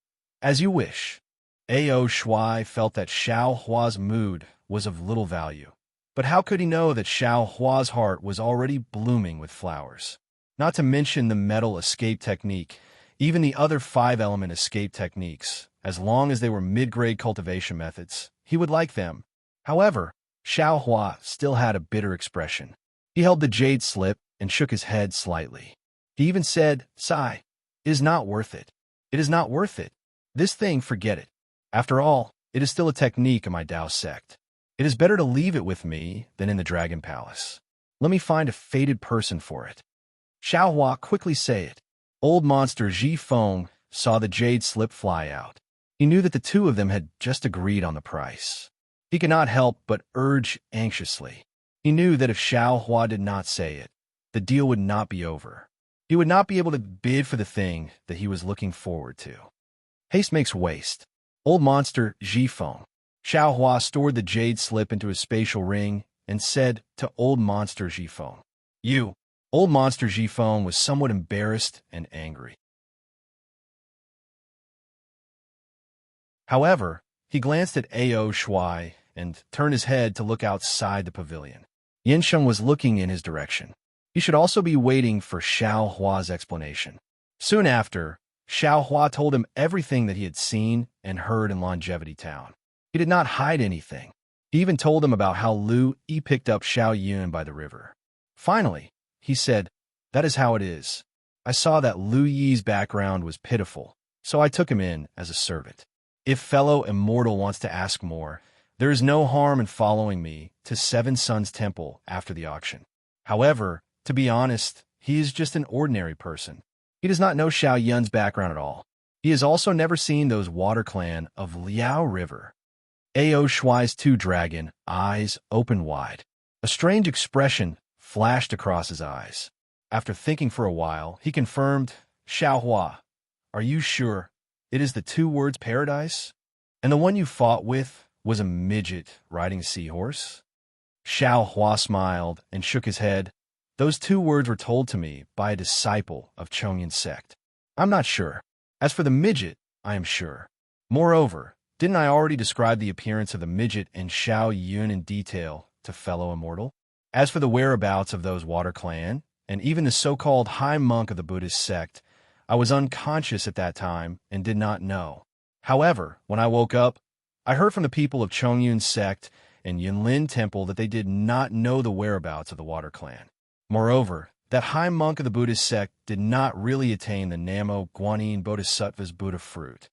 As you wish. Ao Shuai felt that Xiaohua's mood was of little value. But how could he know that Xiaohua's heart was already blooming with flowers? Not to mention the metal escape technique, even the other 5-element escape techniques, as long as they were mid-grade cultivation methods, he would like them. However, Xiao Hua still had a bitter expression. He held the jade slip and shook his head slightly. He even said, "Sigh, it is not worth it. It is not worth it. This thing, forget it. After all, it is still a technique in my Tao sect. It is better to leave it with me than in the Dragon Palace. Let me find a fated person for it." Xiao Hua quickly say it. Old monster Ji Feng saw the jade slip fly out. He knew that the two of them had just agreed on the price. He could not help but urge anxiously. He knew that if Xiao Hua did not say it, the deal would not be over. He would not be able to bid for the thing that he was looking forward to. Haste makes waste. Old monster Ji Feng. Xiao Hua stored the jade slip into his spatial ring and said to old monster Ji Feng, "You." Old monster Ji Feng was somewhat embarrassed and angry. However, he glanced at Ao Shuai and turned his head to look outside the pavilion. Yin Sheng was looking in his direction. He should also be waiting for Xiao Hua's explanation. Soon after, Xiao Hua told him everything that he had seen and heard in Longevity Town. He did not hide anything. He even told him about how Lu Yi picked up Xiao Yun by the river. Finally, he said, "That is how it is. I saw that Lu Yi's background was pitiful, so I took him in as a servant. If fellow immortal wants to ask more, there is no harm in following me to Seven Suns Temple after the auction. However, to be honest, he is just an ordinary person. He does not know Xiao Yun's background at all. He has also never seen those water clan of Liao River." Ao Shuai's two dragon eyes opened wide. A strange expression flashed across his eyes. After thinking for a while, he confirmed, "Xiao Hua, are you sure it is the two words paradise? And the one you fought with was a midget riding a seahorse?" Xiao Hua smiled and shook his head. "Those two words were told to me by a disciple of Chongyun sect. I'm not sure. As for the midget, I am sure. Moreover, didn't I already describe the appearance of the midget and Xiao Yun in detail to fellow immortal? As for the whereabouts of those water clan, and even the so-called high monk of the Buddhist sect, I was unconscious at that time and did not know. However, when I woke up, I heard from the people of Chongyun sect and Yunlin Temple that they did not know the whereabouts of the water clan. Moreover, that high monk of the Buddhist sect did not really attain the Namo Guanyin Bodhisattva's Buddha fruit.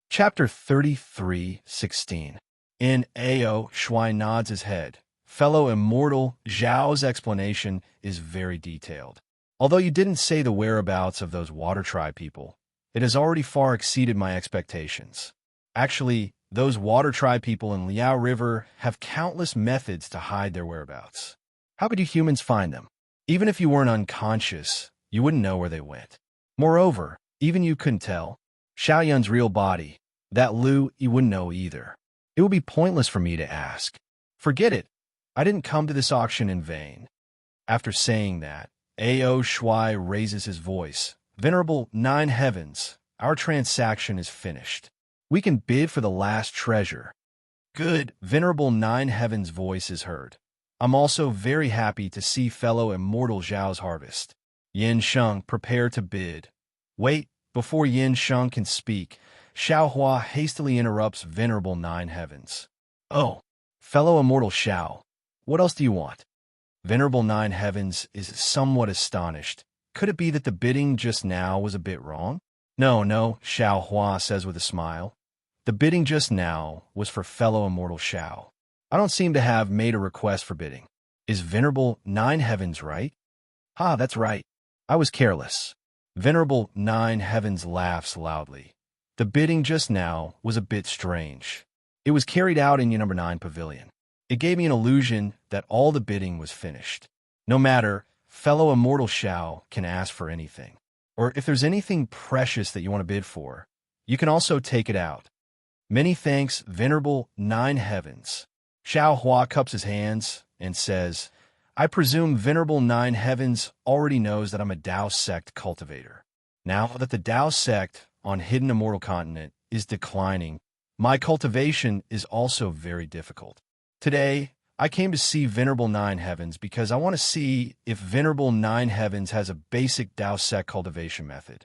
Chapter 33:16. In Ao Shuai nods his head. Fellow immortal Zhao's explanation is very detailed. Although you didn't say the whereabouts of those water tribe people, it has already far exceeded my expectations. Actually, those water tribe people in Liao River have countless methods to hide their whereabouts. How could you humans find them? Even if you weren't unconscious, you wouldn't know where they went. Moreover, even you couldn't tell Xiao Yun's real body. That Lu Yi wouldn't know either. It would be pointless for me to ask. Forget it. I didn't come to this auction in vain." After saying that, Ao Shuai raises his voice. "Venerable Nine Heavens, our transaction is finished. We can bid for the last treasure." "Good." Venerable Nine Heavens' voice is heard. "I'm also very happy to see fellow immortal Zhao's harvest." Yin Sheng, prepare to bid. Wait, before Yin Sheng can speak, Xiao Hua hastily interrupts Venerable Nine Heavens. "Oh, fellow immortal Xiao, what else do you want?" Venerable Nine Heavens is somewhat astonished. Could it be that the bidding just now was a bit wrong? No, Xiao Hua says with a smile. The bidding just now was for fellow immortal Xiao. I don't seem to have made a request for bidding. Is Venerable Nine Heavens right? "Ah, that's right. I was careless." Venerable Nine Heavens laughs loudly. The bidding just now was a bit strange. It was carried out in Number 9 Pavilion. It gave me an illusion that all the bidding was finished. No matter, fellow immortal Xiao can ask for anything. Or if there's anything precious that you want to bid for, you can also take it out. Many thanks, Venerable Nine Heavens. Xiao Hua cups his hands and says, "I presume Venerable Nine Heavens already knows that I'm a Tao sect cultivator. Now that the Tao sect on Hidden Immortal Continent is declining, my cultivation is also very difficult. Today, I came to see Venerable Nine Heavens because I want to see if Venerable Nine Heavens has a basic Dao Sec cultivation method.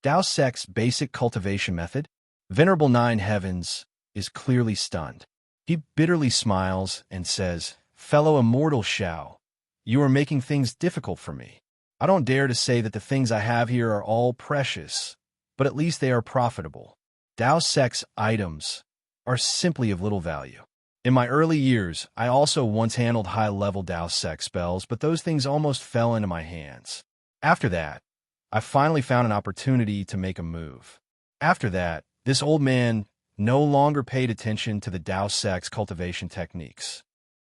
Dao Sec's basic cultivation method? Venerable Nine Heavens is clearly stunned. He bitterly smiles and says, "Fellow immortal Shao, you are making things difficult for me. I don't dare to say that the things I have here are all precious, but at least they are profitable. Dao Sec's items are simply of little value. In my early years, I also once handled high-level Dao Sec spells, but those things almost fell into my hands. After that, I finally found an opportunity to make a move. After that, this old man no longer paid attention to the Dao Sec's cultivation techniques.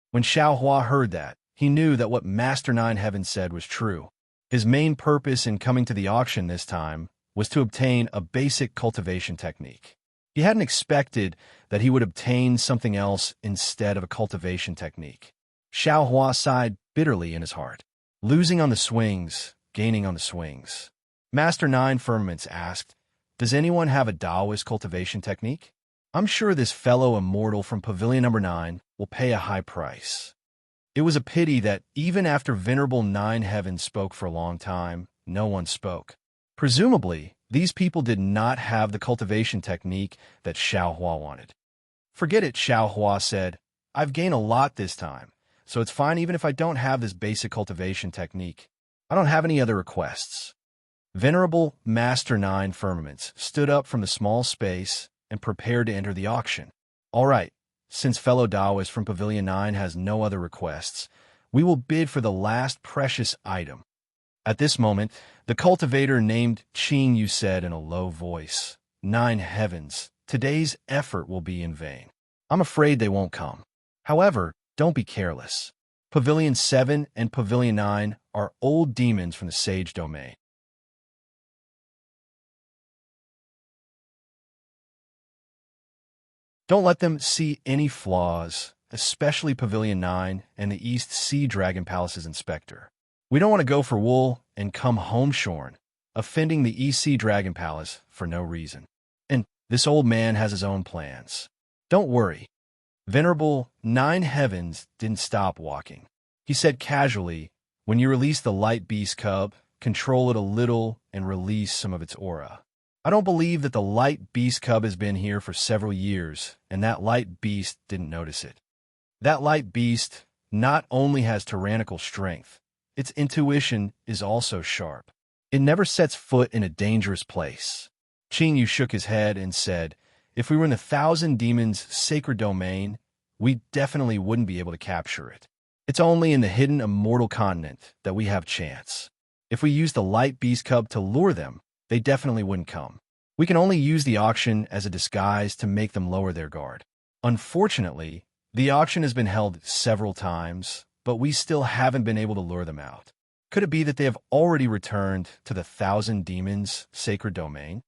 When Xiao Hua heard that, he knew that what Master Nine Heavens said was true. His main purpose in coming to the auction this time was to obtain a basic cultivation technique. He hadn't expected that he would obtain something else instead of a cultivation technique. Xiao Hua sighed bitterly in his heart. Losing on the swings, gaining on the swings. Master Nine Firmaments asked, "Does anyone have a Taoist cultivation technique? I'm sure this fellow immortal from Pavilion Number 9 will pay a high price." It was a pity that even after Venerable Nine Heavens spoke for a long time, no one spoke. Presumably, these people did not have the cultivation technique that Xiao Hua wanted. "Forget it," Xiao Hua said. "I've gained a lot this time, so it's fine even if I don't have this basic cultivation technique. I don't have any other requests." Venerable Master Nine Firmaments stood up from the small space and prepared to enter the auction. "All right, since fellow Taoist from Pavilion 9 has no other requests, we will bid for the last precious item." At this moment, the cultivator named Qing Yu said in a low voice, "Nine Heavens, today's effort will be in vain. I'm afraid they won't come. However, don't be careless. Pavilion 7 and Pavilion 9 are old demons from the Sage Domain. Don't let them see any flaws, especially Pavilion 9 and the East Sea Dragon Palace's inspector. We don't want to go for wool and come home shorn, offending the East Sea Dragon Palace for no reason. And this old man has his own plans. Don't worry." Venerable Nine Heavens didn't stop walking. He said casually, "When you release the light beast cub, control it a little and release some of its aura. I don't believe that the light beast cub has been here for several years, and that light beast didn't notice it. That light beast not only has tyrannical strength, its intuition is also sharp. It never sets foot in a dangerous place." Qing Yu shook his head and said, "If we were in the Thousand Demons' sacred domain, we definitely wouldn't be able to capture it. It's only in the hidden immortal continent that we have chance. If we use the light beast cub to lure them, they definitely wouldn't come. We can only use the auction as a disguise to make them lower their guard. Unfortunately, the auction has been held several times, but we still haven't been able to lure them out. Could it be that they have already returned to the Thousand Demons' sacred domain?"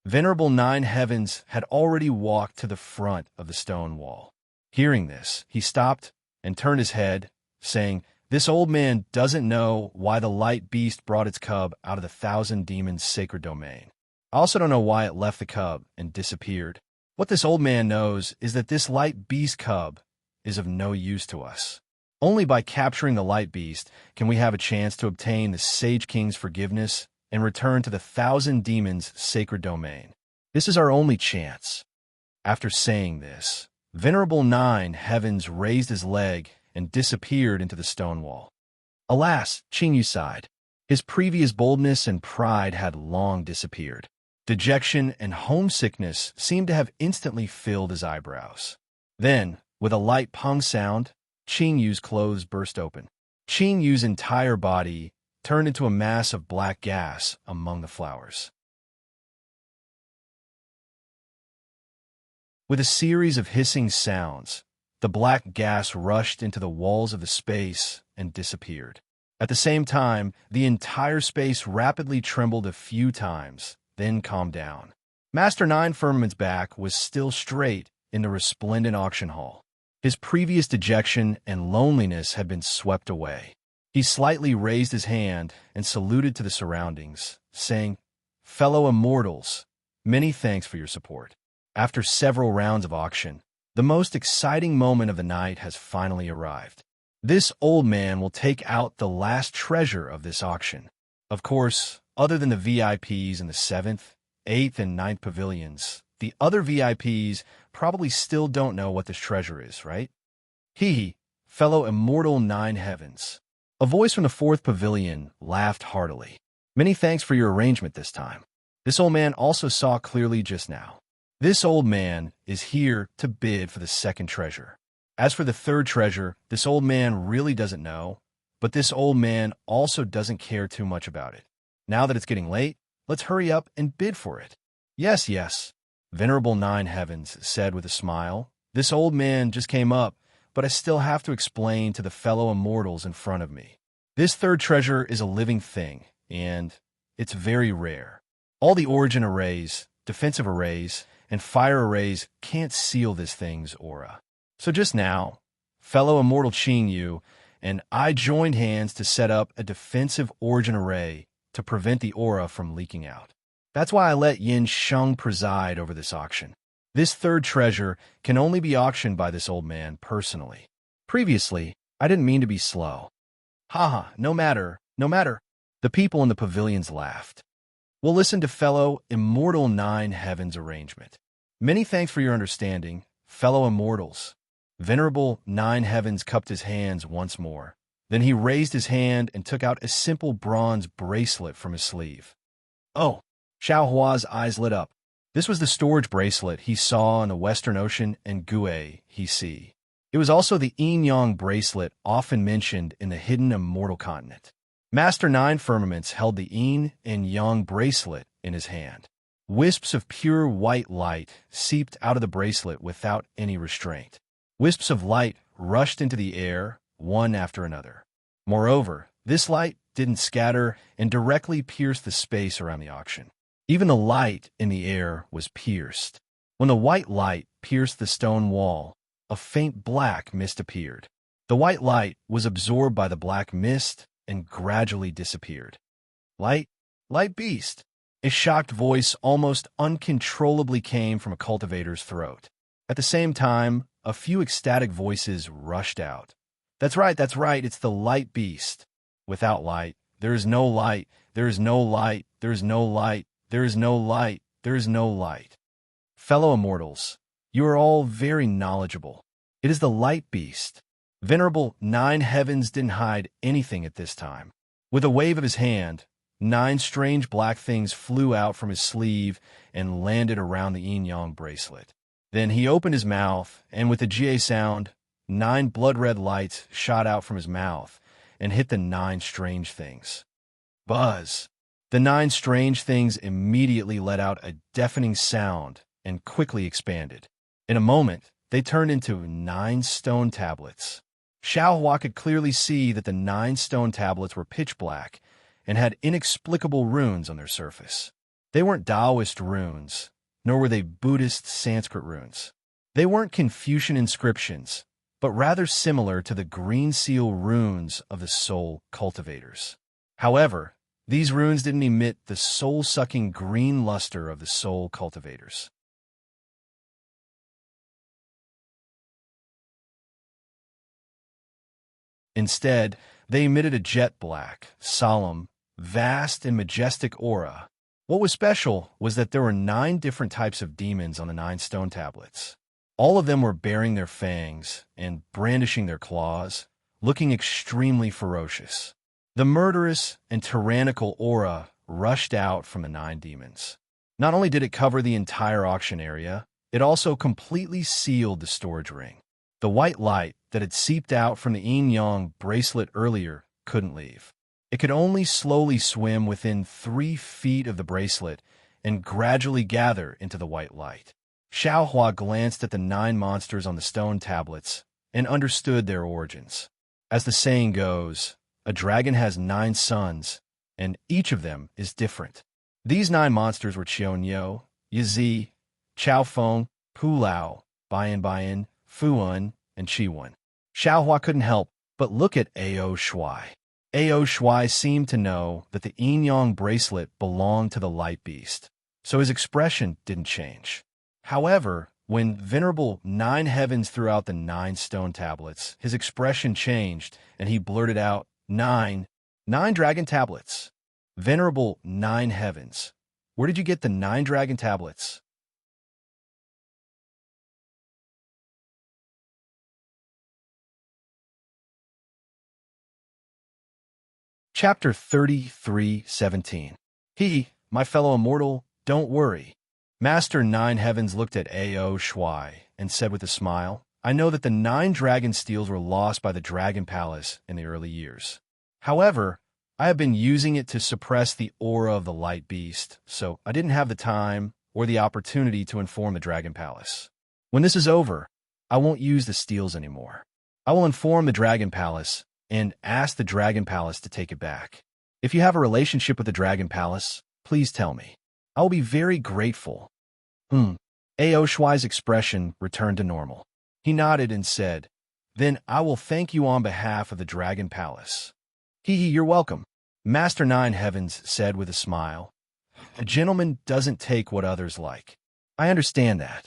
Venerable Nine Heavens had already walked to the front of the stone wall. Hearing this, he stopped and turned his head, saying, "This old man doesn't know why the light beast brought its cub out of the Thousand Demons' sacred domain. I also don't know why it left the cub and disappeared. What this old man knows is that this light beast cub is of no use to us. Only by capturing the light beast can we have a chance to obtain the Sage King's forgiveness and return to the Thousand Demons' sacred domain. This is our only chance." After saying this, Venerable Nine Heavens raised his leg and disappeared into the stone wall. Alas, Qing Yu sighed. His previous boldness and pride had long disappeared. Dejection and homesickness seemed to have instantly filled his eyebrows. Then, with a light pung sound, Qing Yu's clothes burst open. Qing Yu's entire body turned into a mass of black gas among the flowers. With a series of hissing sounds, the black gas rushed into the walls of the space and disappeared. At the same time, the entire space rapidly trembled a few times, then calmed down. Master Nine Firmament's back was still straight in the resplendent auction hall. His previous dejection and loneliness had been swept away. He slightly raised his hand and saluted to the surroundings, saying, "Fellow immortals, many thanks for your support." After several rounds of auction, The most exciting moment of the night has finally arrived. This old man will take out the last treasure of this auction. Of course, other than the VIPs in the 7th, 8th, and 9th pavilions, the other VIPs probably still don't know what this treasure is, right? Hee, fellow immortal 9 heavens. A voice from the 4th pavilion laughed heartily. Many thanks for your arrangement this time. This old man also saw clearly just now. This old man is here to bid for the 2nd treasure. As for the 3rd treasure, this old man really doesn't know, but this old man also doesn't care too much about it. Now that it's getting late, let's hurry up and bid for it. Yes, yes, Venerable 9 Heavens said with a smile. This old man just came up, but I still have to explain to the fellow immortals in front of me. This 3rd treasure is a living thing, and it's very rare. All the origin arrays, defensive arrays, and fire arrays can't seal this thing's aura. So just now, fellow immortal Qing Yu and I joined hands to set up a defensive origin array to prevent the aura from leaking out. That's why I let Yin Sheng preside over this auction. This 3rd treasure can only be auctioned by this old man personally. Previously, I didn't mean to be slow. Haha, no matter, no matter. The people in the pavilions laughed. We'll listen to fellow immortal 9 Heavens arrangement. Many thanks for your understanding, fellow immortals. Venerable 9 Heavens cupped his hands once more. Then he raised his hand and took out a simple bronze bracelet from his sleeve. Oh, Xiao Hua's eyes lit up. This was the storage bracelet he saw in the Western Ocean and Gue he see. It was also the yin-yang bracelet often mentioned in the hidden immortal continent. Master 9 Firmaments held the yin and yang bracelet in his hand. Wisps of pure white light seeped out of the bracelet without any restraint. Wisps of light rushed into the air, one after another. Moreover, this light didn't scatter and directly pierced the space around the auction. Even the light in the air was pierced. When the white light pierced the stone wall, a faint black mist appeared. The white light was absorbed by the black mist and gradually disappeared. Light beast! A shocked voice almost uncontrollably came from a cultivator's throat. At the same time, a few ecstatic voices rushed out. That's right, it's the light beast. Without light, there is no light, there is no light, there is no light, there is no light, there is no light. Fellow immortals, you are all very knowledgeable. It is the light beast. Venerable 9 Heavens didn't hide anything at this time. With a wave of his hand, 9 strange black things flew out from his sleeve and landed around the yin-yang bracelet. Then he opened his mouth, and with a Jie sound, 9 blood-red lights shot out from his mouth and hit the 9 strange things. Buzz! The 9 strange things immediately let out a deafening sound and quickly expanded. In a moment, they turned into 9 stone tablets. Xiao Hua could clearly see that the 9 stone tablets were pitch black and had inexplicable runes on their surface. They weren't Taoist runes, nor were they Buddhist Sanskrit runes. They weren't Confucian inscriptions, but rather similar to the green seal runes of the soul cultivators. However, these runes didn't emit the soul-sucking green luster of the soul cultivators. Instead, they emitted a jet black, solemn, vast, and majestic aura. What was special was that there were 9 different types of demons on the 9 stone tablets. All of them were baring their fangs and brandishing their claws, looking extremely ferocious. The murderous and tyrannical aura rushed out from the 9 demons. Not only did it cover the entire auction area, it also completely sealed the storage ring. The white light that had seeped out from the yin-yang bracelet earlier couldn't leave. It could only slowly swim within 3 feet of the bracelet and gradually gather into the white light. Xiao Hua glanced at the 9 monsters on the stone tablets and understood their origins. As the saying goes, a dragon has 9 sons, and each of them is different. These 9 monsters were Qionyou, Yizi, Chaofeng, Pulao, Bayan, Fuan, and Chiwan. Xiao Hua couldn't help but look at Ao Shuai. Ao Shuai seemed to know that the yin-yang bracelet belonged to the light beast, so his expression didn't change. However, When Venerable Nine Heavens threw out the 9 stone tablets, his expression changed, and he blurted out, Nine dragon tablets. Venerable Nine Heavens, where did you get the 9 dragon tablets? Chapter 33:17. My fellow immortal, don't worry. Master Nine Heavens looked at A.O. Shuai and said with a smile, I know that the 9 dragon steels were lost by the Dragon Palace in the early years. However, I have been using it to suppress the aura of the light beast, so I didn't have the time or the opportunity to inform the Dragon Palace. When this is over, I won't use the steels anymore. I will inform the Dragon Palace and ask the Dragon Palace to take it back. If you have a relationship with the Dragon Palace, please tell me. I will be very grateful. A.O. Shuai's expression returned to normal. He nodded and said, Then I will thank you on behalf of the Dragon Palace. You're welcome. Master Nine Heavens said with a smile. A gentleman doesn't take what others like. I understand that.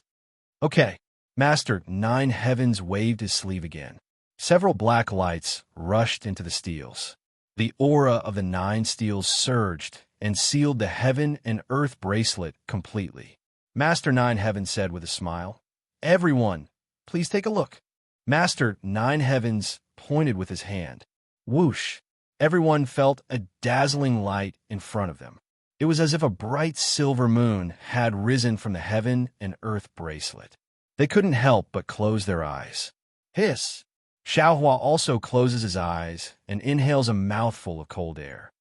Okay. Master Nine Heavens waved his sleeve again. Several black lights rushed into the steels. The aura of the 9 steels surged and sealed the heaven and earth bracelet completely. Master Nine Heavens said with a smile, Everyone, please take a look. Master Nine Heavens pointed with his hand. Whoosh! Everyone felt a dazzling light in front of them. It was as if a bright silver moon had risen from the heaven and earth bracelet. They couldn't help but close their eyes. Hiss! Xiaohua also closes his eyes and inhales a mouthful of cold air.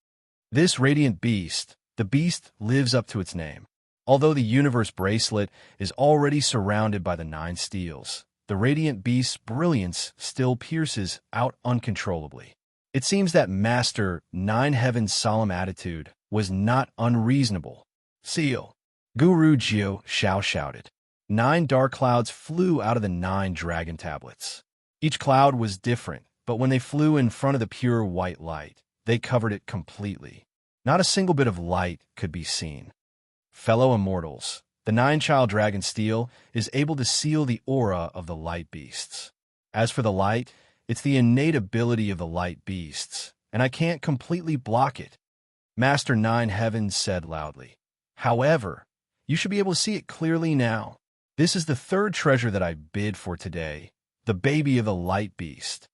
This radiant beast, the beast lives up to its name. Although the universe bracelet is already surrounded by the 9 steels, the radiant beast's brilliance still pierces out uncontrollably. It seems that Master Nine Heavens' solemn attitude was not unreasonable. Seal! Guru Jiu Xiao shouted. 9 dark clouds flew out of the 9 dragon tablets. Each cloud was different, but when they flew in front of the pure white light, they covered it completely. Not a single bit of light could be seen. Fellow immortals, the 9-child dragon steel is able to seal the aura of the light beasts. As for the light, it's the innate ability of the light beasts, and I can't completely block it. Master Nine Heavens said loudly. However, you should be able to see it clearly now. This is the 3rd treasure that I bid for today, the baby of the light beast.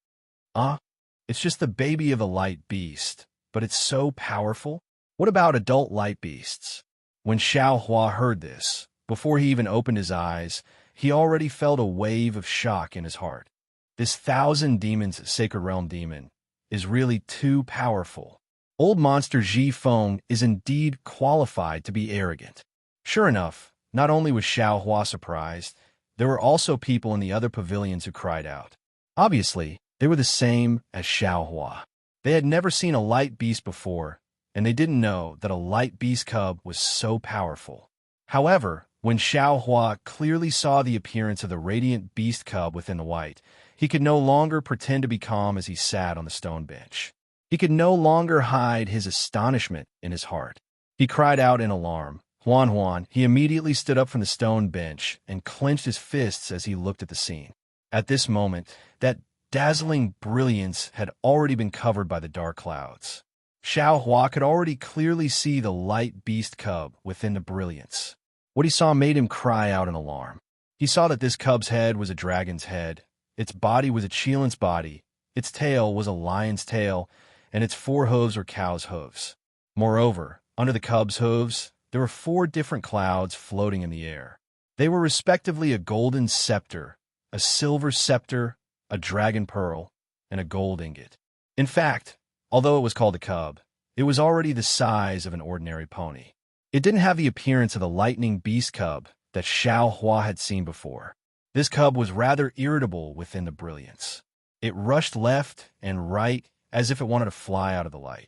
It's just the baby of the light beast, but it's so powerful. What about adult light beasts? When Xiaohua heard this, before he even opened his eyes, he already felt a wave of shock in his heart. This 1,000 demons sacred realm demon is really too powerful. Old monster Ji Feng is indeed qualified to be arrogant. Sure enough, not only was Xiaohua surprised, there were also people in the other pavilions who cried out. Obviously, they were the same as Xiaohua. They had never seen a light beast before, and they didn't know that a light beast cub was so powerful. However, when Xiaohua clearly saw the appearance of the radiant beast cub within the white, he could no longer pretend to be calm as he sat on the stone bench. He could no longer hide his astonishment in his heart. He cried out in alarm. Huan. He immediately stood up from the stone bench and clenched his fists as he looked at the scene. At this moment, that dazzling brilliance had already been covered by the dark clouds. Xiaohua could already clearly see the light beast cub within the brilliance. What he saw made him cry out in alarm. He saw that this cub's head was a dragon's head, its body was a cheelant's body, its tail was a lion's tail, and its 4 hooves were cow's hooves. Moreover, under the cub's hooves, there were 4 different clouds floating in the air. They were respectively a golden scepter, a silver scepter, a dragon pearl, and a gold ingot. In fact, although it was called a cub, it was already the size of an ordinary pony. It didn't have the appearance of the lightning beast cub that Xiaohua had seen before. This cub was rather irritable within the brilliance. It rushed left and right as if it wanted to fly out of the light.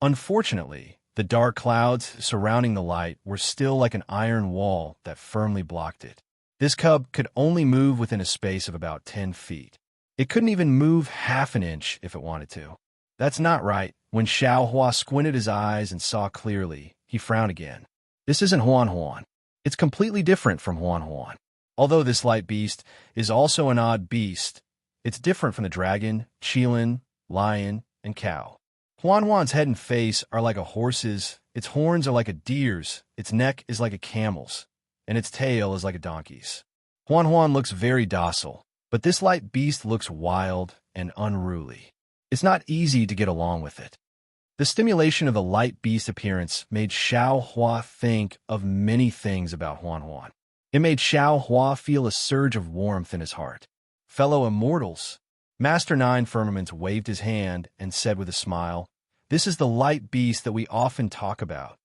Unfortunately, the dark clouds surrounding the light were still like an iron wall that firmly blocked it. This cub could only move within a space of about 10 feet. It couldn't even move half an inch if it wanted to. That's not right. When Xiaohua squinted his eyes and saw clearly, he frowned again. This isn't Huan Huan. It's completely different from Huan Huan. Although this light beast is also an odd beast, it's different from the dragon, qilin, lion, and cow. Huan Huan's head and face are like a horse's, its horns are like a deer's, its neck is like a camel's, and its tail is like a donkey's. Huan Huan looks very docile, but this light beast looks wild and unruly. It's not easy to get along with it. The stimulation of the light beast appearance made Xiao Hua think of many things about Huan Huan. It made Xiao Hua feel a surge of warmth in his heart. Fellow immortals, Master Nine Firmaments waved his hand and said with a smile, "This is the light beast that we often talk about."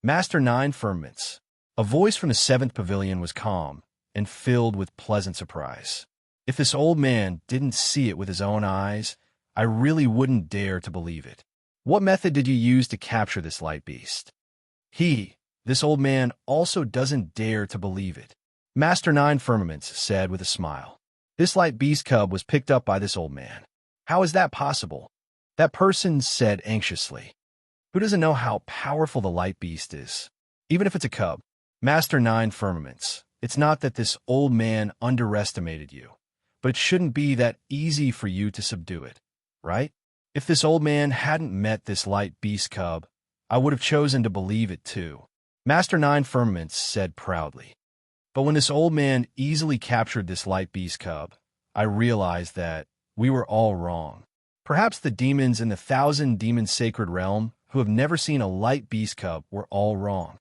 Master Nine Firmaments. A voice from the seventh pavilion was calm and filled with pleasant surprise. If this old man didn't see it with his own eyes, I really wouldn't dare to believe it. What method did you use to capture this light beast? This old man also doesn't dare to believe it. Master Nine Firmaments said with a smile. This light beast cub was picked up by this old man. How is that possible? That person said anxiously. Who doesn't know how powerful the light beast is? Even if it's a cub. Master Nine Firmaments, it's not that this old man underestimated you, but it shouldn't be that easy for you to subdue it, right? If this old man hadn't met this light beast cub, I would have chosen to believe it too. Master Nine Firmaments said proudly. But when this old man easily captured this light beast cub, I realized that we were all wrong. Perhaps the demons in the 1,000 demon sacred realm who have never seen a light beast cub were all wrong.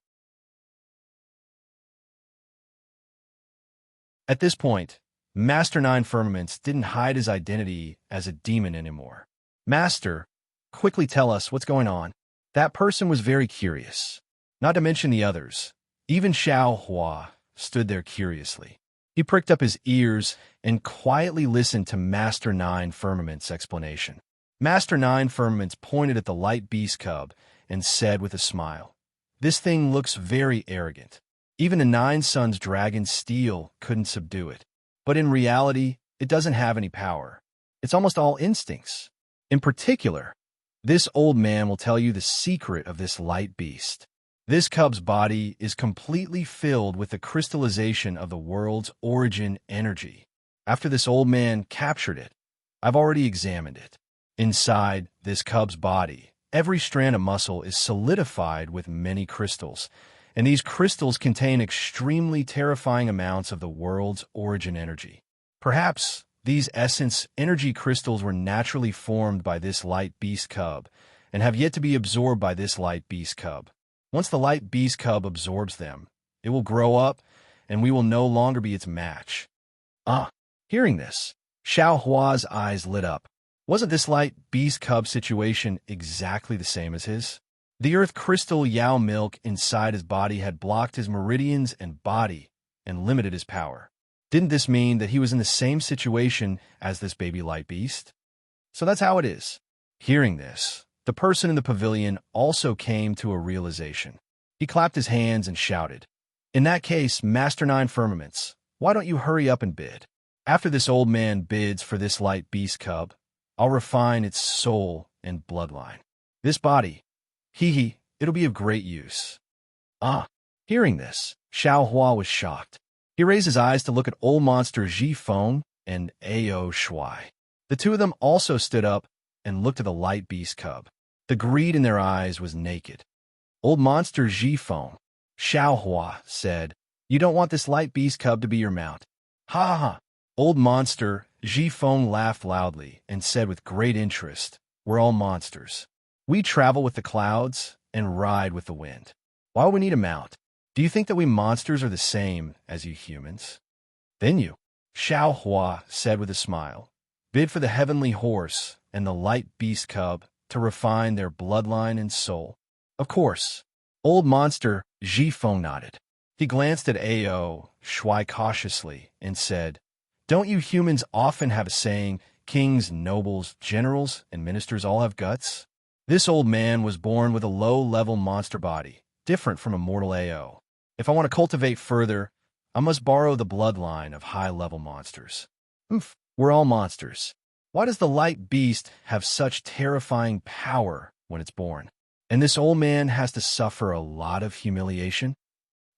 At this point, Master Nine Firmaments didn't hide his identity as a demon anymore. Master, quickly tell us what's going on. That person was very curious. Not to mention the others. Even Xiao Hua stood there curiously. He pricked up his ears and quietly listened to Master Nine Firmaments' explanation. Master Nine Firmaments pointed at the light beast cub and said with a smile, "This thing looks very arrogant. Even a Nine Suns dragon steel couldn't subdue it. But in reality, it doesn't have any power. It's almost all instincts. In particular, this old man will tell you the secret of this light beast. This cub's body is completely filled with the crystallization of the world's origin energy. After this old man captured it, I've already examined it. Inside this cub's body, every strand of muscle is solidified with many crystals, and these crystals contain extremely terrifying amounts of the world's origin energy. Perhaps these essence energy crystals were naturally formed by this light beast cub and have yet to be absorbed by this light beast cub. Once the light beast cub absorbs them, it will grow up, and we will no longer be its match." Hearing this, Xiao Hua's eyes lit up. Wasn't this light beast cub situation exactly the same as his? The earth crystal Yao milk inside his body had blocked his meridians and body and limited his power. Didn't this mean that he was in the same situation as this baby light beast? So that's how it is. Hearing this, the person in the pavilion also came to a realization. He clapped his hands and shouted, "In that case, Master Nine Firmaments, why don't you hurry up and bid? After this old man bids for this light beast cub, I'll refine its soul and bloodline. This body, it'll be of great use." Hearing this, Xiao Hua was shocked. He raised his eyes to look at old monster Ji Feng and Ao Shuai. The two of them also stood up and looked at the light beast cub. The greed in their eyes was naked. "Old monster Ji Feng," Xiao Hua said, "you don't want this light beast cub to be your mount." "Ha ha ha." Old monster Ji Feng laughed loudly and said with great interest, "We're all monsters. We travel with the clouds and ride with the wind. Why would we need a mount? Do you think that we monsters are the same as you humans?" "Then you," Xiao Hua said with a smile, "bid for the heavenly horse and the light beast cub to refine their bloodline and soul." "Of course." Old monster Ji Feng nodded. He glanced at Ao Shuai cautiously and said, "Don't you humans often have a saying, kings, nobles, generals, and ministers all have guts?" This old man was born with a low-level monster body, different from a mortal Ao. If I want to cultivate further, I must borrow the bloodline of high-level monsters. We're all monsters. Why does the light beast have such terrifying power when it's born? And this old man has to suffer a lot of humiliation?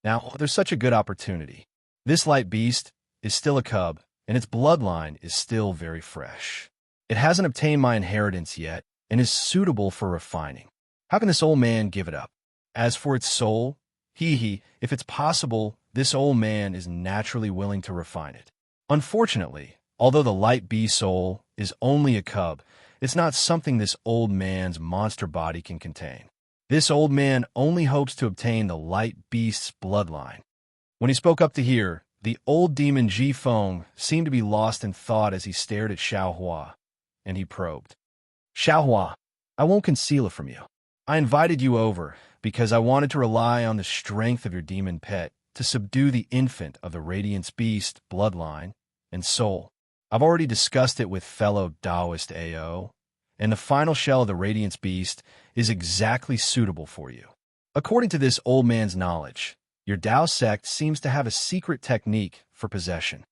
Now, there's such a good opportunity. This light beast is still a cub, and its bloodline is still very fresh. It hasn't obtained my inheritance yet, and is suitable for refining. How can this old man give it up? As for its soul, if it's possible, this old man is naturally willing to refine it. Unfortunately, although the light beast soul is only a cub, it's not something this old man's monster body can contain. This old man only hopes to obtain the light beast's bloodline. When he spoke up to hear, the old demon Ji Feng seemed to be lost in thought as he stared at Xiao Hua, and he probed. Xiao Hua, I won't conceal it from you. I invited you over because I wanted to rely on the strength of your demon pet to subdue the infant of the Radiance Beast, bloodline, and soul. I've already discussed it with fellow Taoist AO, and the final shell of the Radiance Beast is exactly suitable for you. According to this old man's knowledge, your Tao sect seems to have a secret technique for possession.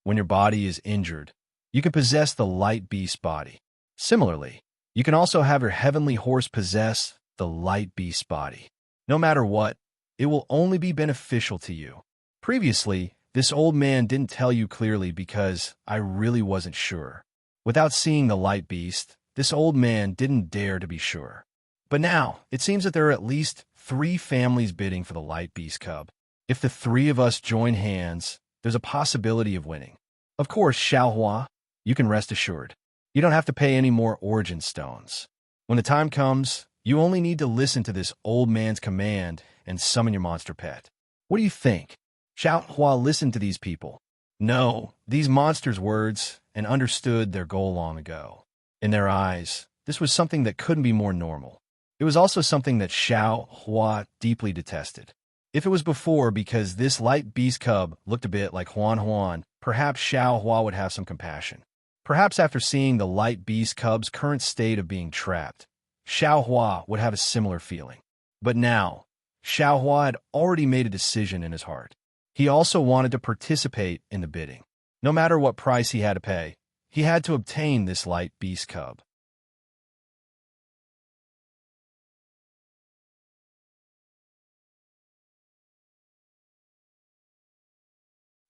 When your body is injured, you can possess the light beast body. Similarly, you can also have your heavenly horse possess the light beast body. No matter what, it will only be beneficial to you. Previously, this old man didn't tell you clearly because I really wasn't sure. Without seeing the light beast, this old man didn't dare to be sure. But now, it seems that there are at least 3 families bidding for the light beast cub. If the 3 of us join hands, there's a possibility of winning. Of course, Xiao Hua, you can rest assured. You don't have to pay any more origin stones. When the time comes, you only need to listen to this old man's command and summon your monster pet. What do you think? Xiao Hua listened to these people. No, these monsters' words, and understood their goal long ago. In their eyes, this was something that couldn't be more normal. It was also something that Xiao Hua deeply detested. If it was before because this light beast cub looked a bit like Huan, perhaps Xiao Hua would have some compassion. Perhaps after seeing the light beast cub's current state of being trapped, Xiao Hua would have a similar feeling. But now, Xiao Hua had already made a decision in his heart. He also wanted to participate in the bidding. No matter what price he had to pay, he had to obtain this light beast cub.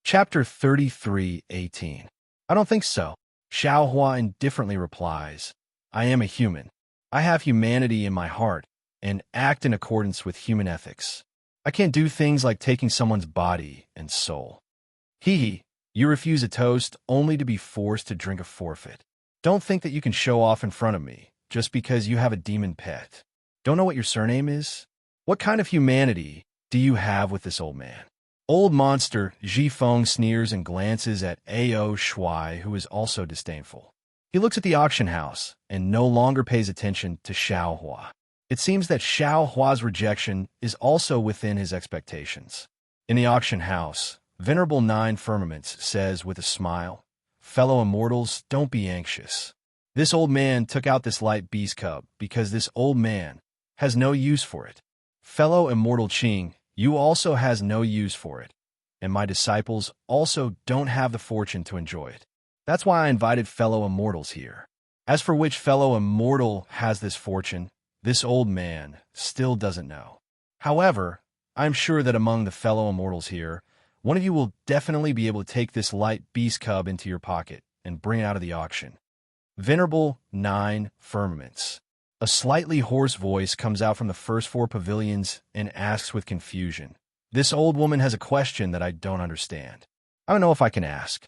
Chapter 33:18. I don't think so. Xiao Hua indifferently replies, I am a human. I have humanity in my heart and act in accordance with human ethics. I can't do things like taking someone's body and soul. You refuse a toast only to be forced to drink a forfeit. Don't think that you can show off in front of me just because you have a demon pet. Don't know what your surname is? What kind of humanity do you have with this old man? Old monster Ji Feng sneers and glances at A.O. Shuai, who is also disdainful. He looks at the auction house and no longer pays attention to Xiao Hua. It seems that Xiao Hua's rejection is also within his expectations. In the auction house, Venerable 9 Firmaments says with a smile, Fellow immortals, don't be anxious. This old man took out this light beast cub because this old man has no use for it. Fellow immortal Qing, you also has no use for it, and my disciples also don't have the fortune to enjoy it. That's why I invited fellow immortals here. As for which fellow immortal has this fortune, this old man still doesn't know. However, I'm sure that among the fellow immortals here, one of you will definitely be able to take this light beast cub into your pocket and bring it out of the auction. Venerable 9 Firmaments. A slightly hoarse voice comes out from the first 4 pavilions and asks with confusion. This old woman has a question that I don't understand. I don't know if I can ask.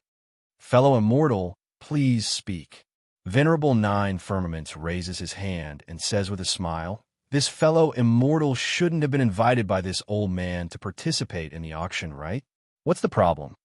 Fellow immortal, please speak. Venerable 9 Firmaments raises his hand and says with a smile, This fellow immortal shouldn't have been invited by this old man to participate in the auction, right? What's the problem?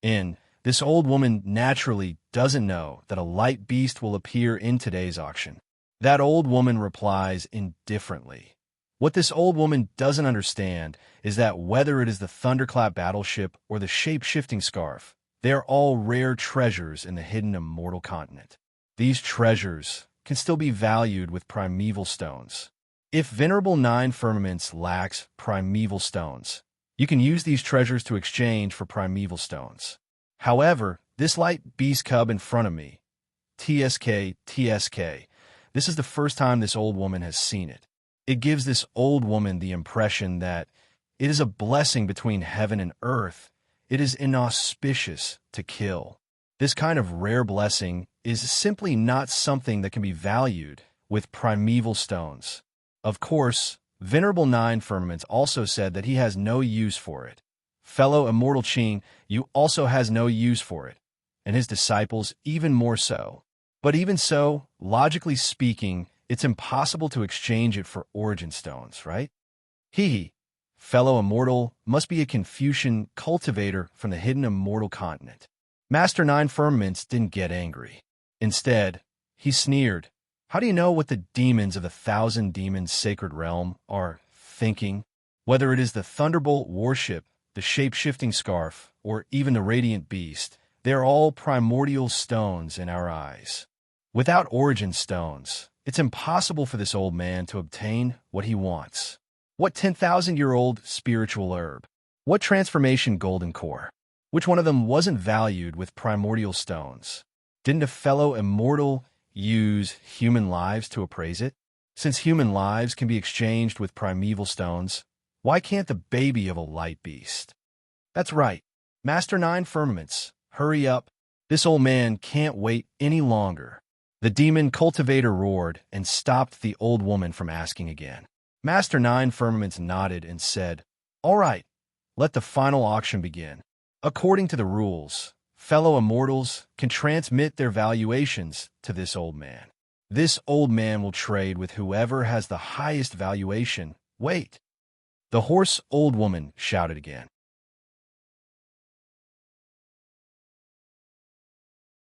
This old woman naturally doesn't know that a light beast will appear in today's auction. That old woman replies indifferently. What this old woman doesn't understand is that whether it is the Thunderclap battleship or the shape-shifting scarf, they are all rare treasures in the hidden immortal continent. These treasures can still be valued with primeval stones. If Venerable 9 Firmaments lacks primeval stones, you can use these treasures to exchange for primeval stones. However, this light beast cub in front of me, TSK, this is the first time this old woman has seen it. It gives this old woman the impression that it is a blessing between heaven and earth. It is inauspicious to kill. This kind of rare blessing is simply not something that can be valued with primeval stones. Of course, Venerable Nine Firmaments also said that he has no use for it. Fellow immortal Qing, you also has no use for it, and his disciples even more so. But even so, logically speaking, it's impossible to exchange it for origin stones, right? He, fellow immortal, must be a Confucian cultivator from the hidden immortal continent. Master Nine Firmaments didn't get angry. Instead, he sneered. How do you know what the demons of the Thousand Demons Sacred Realm are thinking? Whether it is the Thunderbolt Warship, the shape-shifting scarf, or even the Radiant Beast, they are all primordial stones in our eyes. Without origin stones, it's impossible for this old man to obtain what he wants. What 10,000-year-old spiritual herb? What transformation golden core? Which one of them wasn't valued with primordial stones? Didn't a fellow immortal use human lives to appraise it? Since human lives can be exchanged with primeval stones, why can't the baby of a light beast? That's right. Master Nine Firmaments, hurry up. This old man can't wait any longer. The demon cultivator roared and stopped the old woman from asking again. Master Nine Firmaments nodded and said, "All right, let the final auction begin. According to the rules, fellow immortals can transmit their valuations to this old man. This old man will trade with whoever has the highest valuation. Wait." The hoarse old woman shouted again.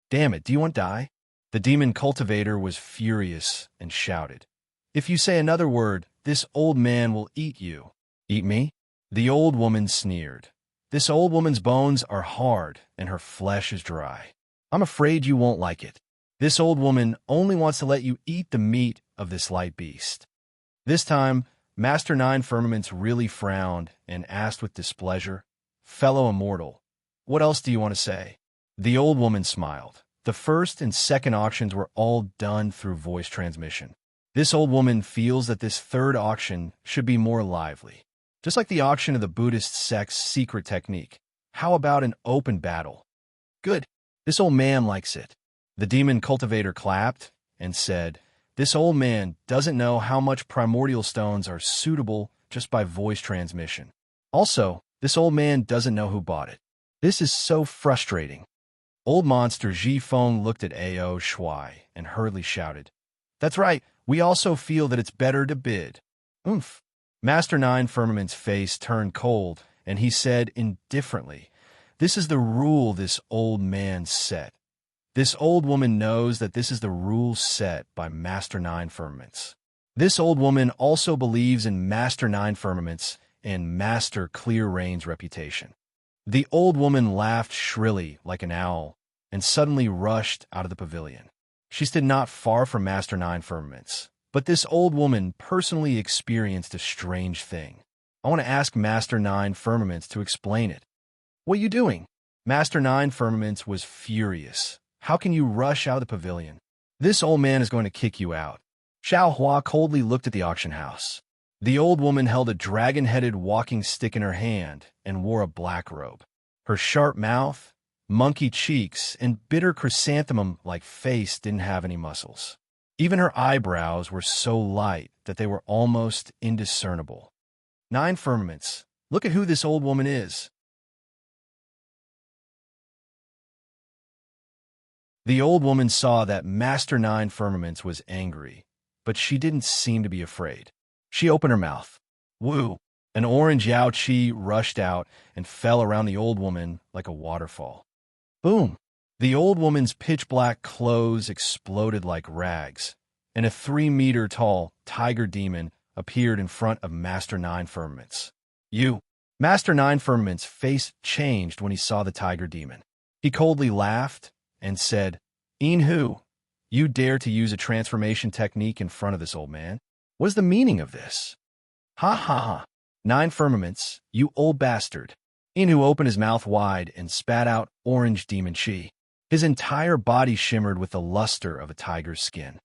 "Damn it, do you want to die?" The demon cultivator was furious and shouted, "If you say another word, this old man will eat you." "Eat me?" The old woman sneered. "This old woman's bones are hard and her flesh is dry. I'm afraid you won't like it. This old woman only wants to let you eat the meat of this light beast." This time, Master Nine Firmaments really frowned and asked with displeasure, "Fellow immortal, what else do you want to say?" The old woman smiled. The first and second auctions were all done through voice transmission. This old woman feels that this third auction should be more lively. Just like the auction of the Buddhist sect's secret technique. How about an open battle? Good. This old man likes it. The demon cultivator clapped and said, "This old man doesn't know how much primordial stones are suitable just by voice transmission. Also, this old man doesn't know who bought it. This is so frustrating." Old monster Ji Feng looked at Ao Shui and hurriedly shouted, "That's right, we also feel that it's better to bid." Oomph. Master Nine Firmament's face turned cold, and he said indifferently, "This is the rule this old man set. This old woman knows that this is the rule set by Master Nine Firmaments. This old woman also believes in Master Nine Firmaments and Master Clear Rain's reputation." The old woman laughed shrilly like an owl and suddenly rushed out of the pavilion. She stood not far from Master Nine Firmaments, but this old woman personally experienced a strange thing. I want to ask Master Nine Firmaments to explain it. "What are you doing?" Master Nine Firmaments was furious. "How can you rush out of the pavilion? This old man is going to kick you out." Xiao Hua coldly looked at the auction house. The old woman held a dragon-headed walking stick in her hand and wore a black robe. Her sharp mouth, monkey cheeks, and bitter chrysanthemum-like face didn't have any muscles. Even her eyebrows were so light that they were almost indiscernible. Nine Firmaments, look at who this old woman is. The old woman saw that Master Nine Firmaments was angry, but she didn't seem to be afraid. She opened her mouth. Woo! An orange Yao Qi rushed out and fell around the old woman like a waterfall. Boom! The old woman's pitch-black clothes exploded like rags, and a 3-meter-tall tiger demon appeared in front of Master Nine Firmaments. "You!" Master Nine Firmaments' face changed when he saw the tiger demon. He coldly laughed and said, "Hu, you dare to use a transformation technique in front of this old man? What is the meaning of this?" "Ha ha ha! Nine Firmaments, you old bastard!" Hu opened his mouth wide and spat out orange demon chi. His entire body shimmered with the luster of a tiger's skin.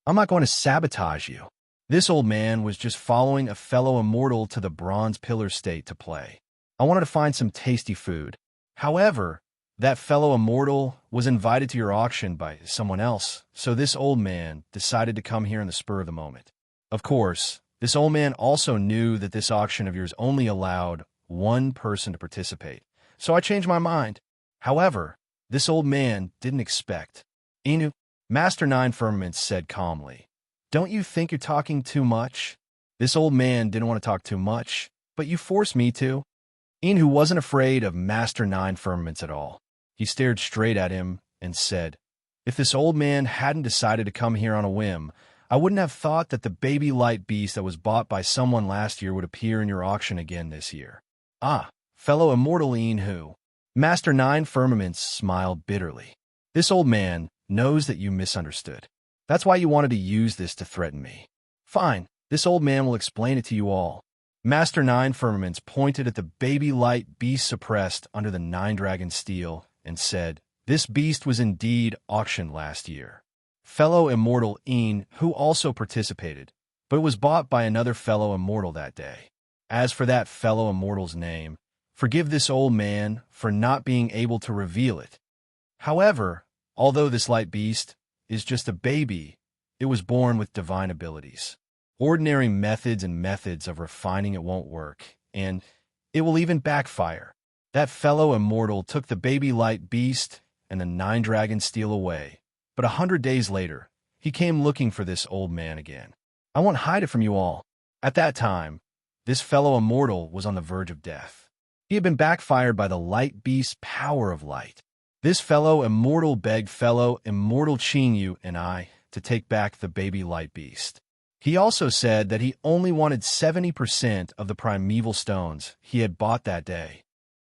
"I'm not going to sabotage you. This old man was just following a fellow immortal to the bronze pillar state to play. I wanted to find some tasty food. However, that fellow immortal was invited to your auction by someone else, so this old man decided to come here in the spur of the moment. Of course, this old man also knew that this auction of yours only allowed one person to participate, so I changed my mind. However, this old man didn't expect. Inu, Master Nine Firmaments said calmly, "Don't you think you're talking too much?" This old man didn't want to talk too much, but you forced me to. Inu wasn't afraid of Master Nine Firmaments at all. He stared straight at him and said, "If this old man hadn't decided to come here on a whim, I wouldn't have thought that the baby light beast that was bought by someone last year would appear in your auction again this year." "Ah, fellow immortal Inu." Master Nine Firmaments smiled bitterly. "This old man knows that you misunderstood. That's why you wanted to use this to threaten me. Fine, this old man will explain it to you all." Master Nine Firmaments pointed at the baby light beast suppressed under the nine-dragon steel and said, "This beast was indeed auctioned last year. Fellow immortal Een, who also participated, but it was bought by another fellow immortal that day. As for that fellow immortal's name, forgive this old man for not being able to reveal it. However, although this light beast is just a baby, it was born with divine abilities. Ordinary methods of refining it won't work, and it will even backfire. That fellow immortal took the baby light beast and the nine-dragon steel away, but 100 days later, he came looking for this old man again. I won't hide it from you all. At that time, this fellow immortal was on the verge of death. He had been backfired by the light beast's power of light. This fellow immortal begged fellow immortal Chinyu and I to take back the baby light beast. He also said that he only wanted 70% of the primeval stones he had bought that day.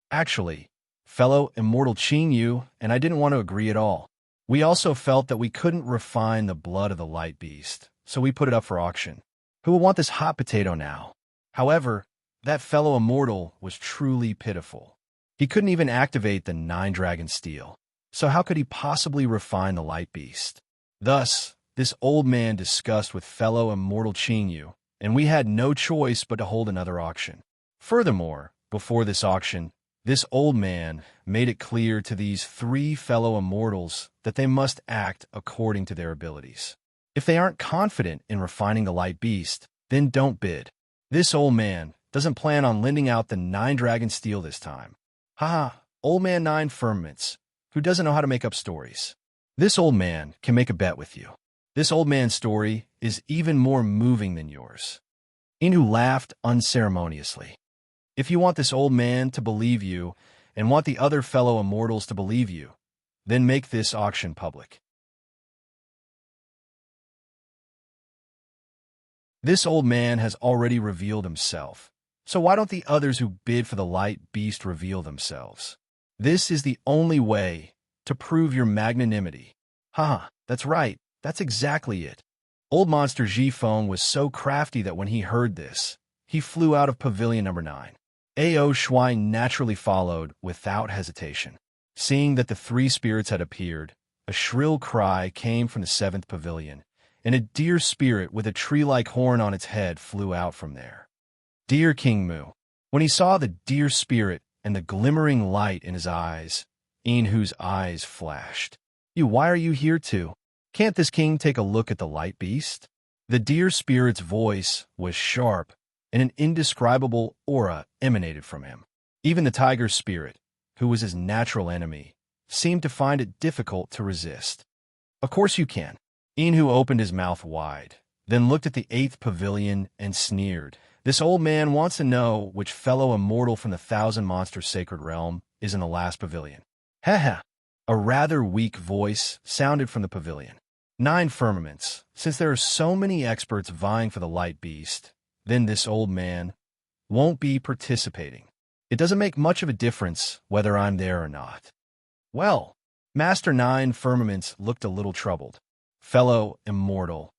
Actually, fellow immortal Chinyu and I didn't want to agree at all. We also felt that we couldn't refine the blood of the light beast, so we put it up for auction. Who will want this hot potato now? However, that fellow immortal was truly pitiful. He couldn't even activate the nine-dragon steel, so how could he possibly refine the light beast? Thus, this old man discussed with fellow immortal Chinyu, and we had no choice but to hold another auction. Furthermore, before this auction, this old man made it clear to these three fellow immortals that they must act according to their abilities. If they aren't confident in refining the light beast, then don't bid. This old man doesn't plan on lending out the nine-dragon steel this time. Haha, old man Nine Firmaments, who doesn't know how to make up stories. This old man can make a bet with you. This old man's story is even more moving than yours. Inu laughed unceremoniously. If you want this old man to believe you and want the other fellow immortals to believe you, then make this auction public. This old man has already revealed himself, so why don't the others who bid for the light beast reveal themselves? This is the only way to prove your magnanimity. Haha, that's right, that's exactly it. Old Monster Zhifeng was so crafty that when he heard this, he flew out of Pavilion number 9. Ao Shuai naturally followed without hesitation. Seeing that the three spirits had appeared, a shrill cry came from the 7th pavilion, and a deer spirit with a tree-like horn on its head flew out from there. Dear King Mu. When he saw the deer spirit and the glimmering light in his eyes, Inhu's eyes flashed. Why are you here too? Can't this king take a look at the light beast? The deer spirit's voice was sharp, and an indescribable aura emanated from him. Even the tiger spirit, who was his natural enemy, seemed to find it difficult to resist. Of course you can. Inhu opened his mouth wide, then looked at the 8th pavilion and sneered. This old man wants to know which fellow immortal from the 1,000-monster sacred realm is in the last pavilion. Haha. A rather weak voice sounded from the pavilion. 9 Firmaments. Since there are so many experts vying for the light beast, then this old man won't be participating. It doesn't make much of a difference whether I'm there or not. Well, Master 9 Firmaments looked a little troubled. Fellow immortal.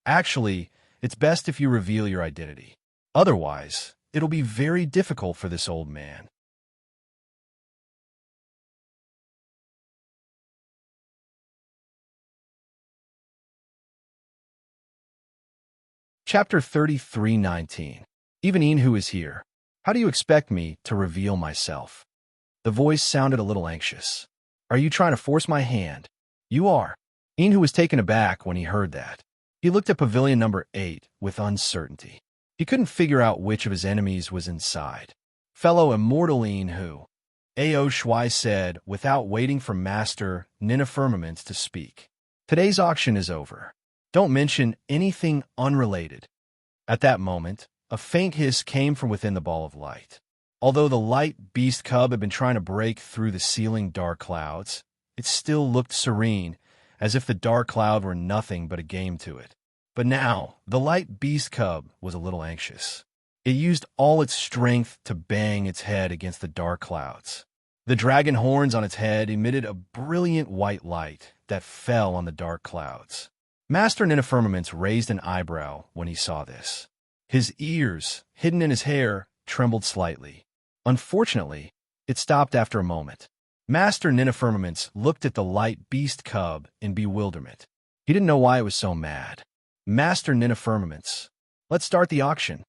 Actually, it's best if you reveal your identity. Otherwise, it'll be very difficult for this old man. Chapter 33:19. Even Enhu is here. How do you expect me to reveal myself? The voice sounded a little anxious. Are you trying to force my hand? You are. Enhu was taken aback when he heard that. He looked at pavilion number 8 with uncertainty. He couldn't figure out which of his enemies was inside. Fellow immortal Enhu, A.O. Shuai said without waiting for Master Nina Firmament to speak. Today's auction is over. Don't mention anything unrelated. At that moment, a faint hiss came from within the ball of light. Although the light beast cub had been trying to break through the ceiling dark clouds, it still looked serene, as if the dark cloud were nothing but a game to it. But now, the light beast cub was a little anxious. It used all its strength to bang its head against the dark clouds. The dragon horns on its head emitted a brilliant white light that fell on the dark clouds. Master Nina Firmaments raised an eyebrow when he saw this. His ears, hidden in his hair, trembled slightly. Unfortunately, it stopped after a moment. Master Nina Firmaments looked at the light beast cub in bewilderment. He didn't know why it was so mad. Master Nina Firmaments, let's start the auction.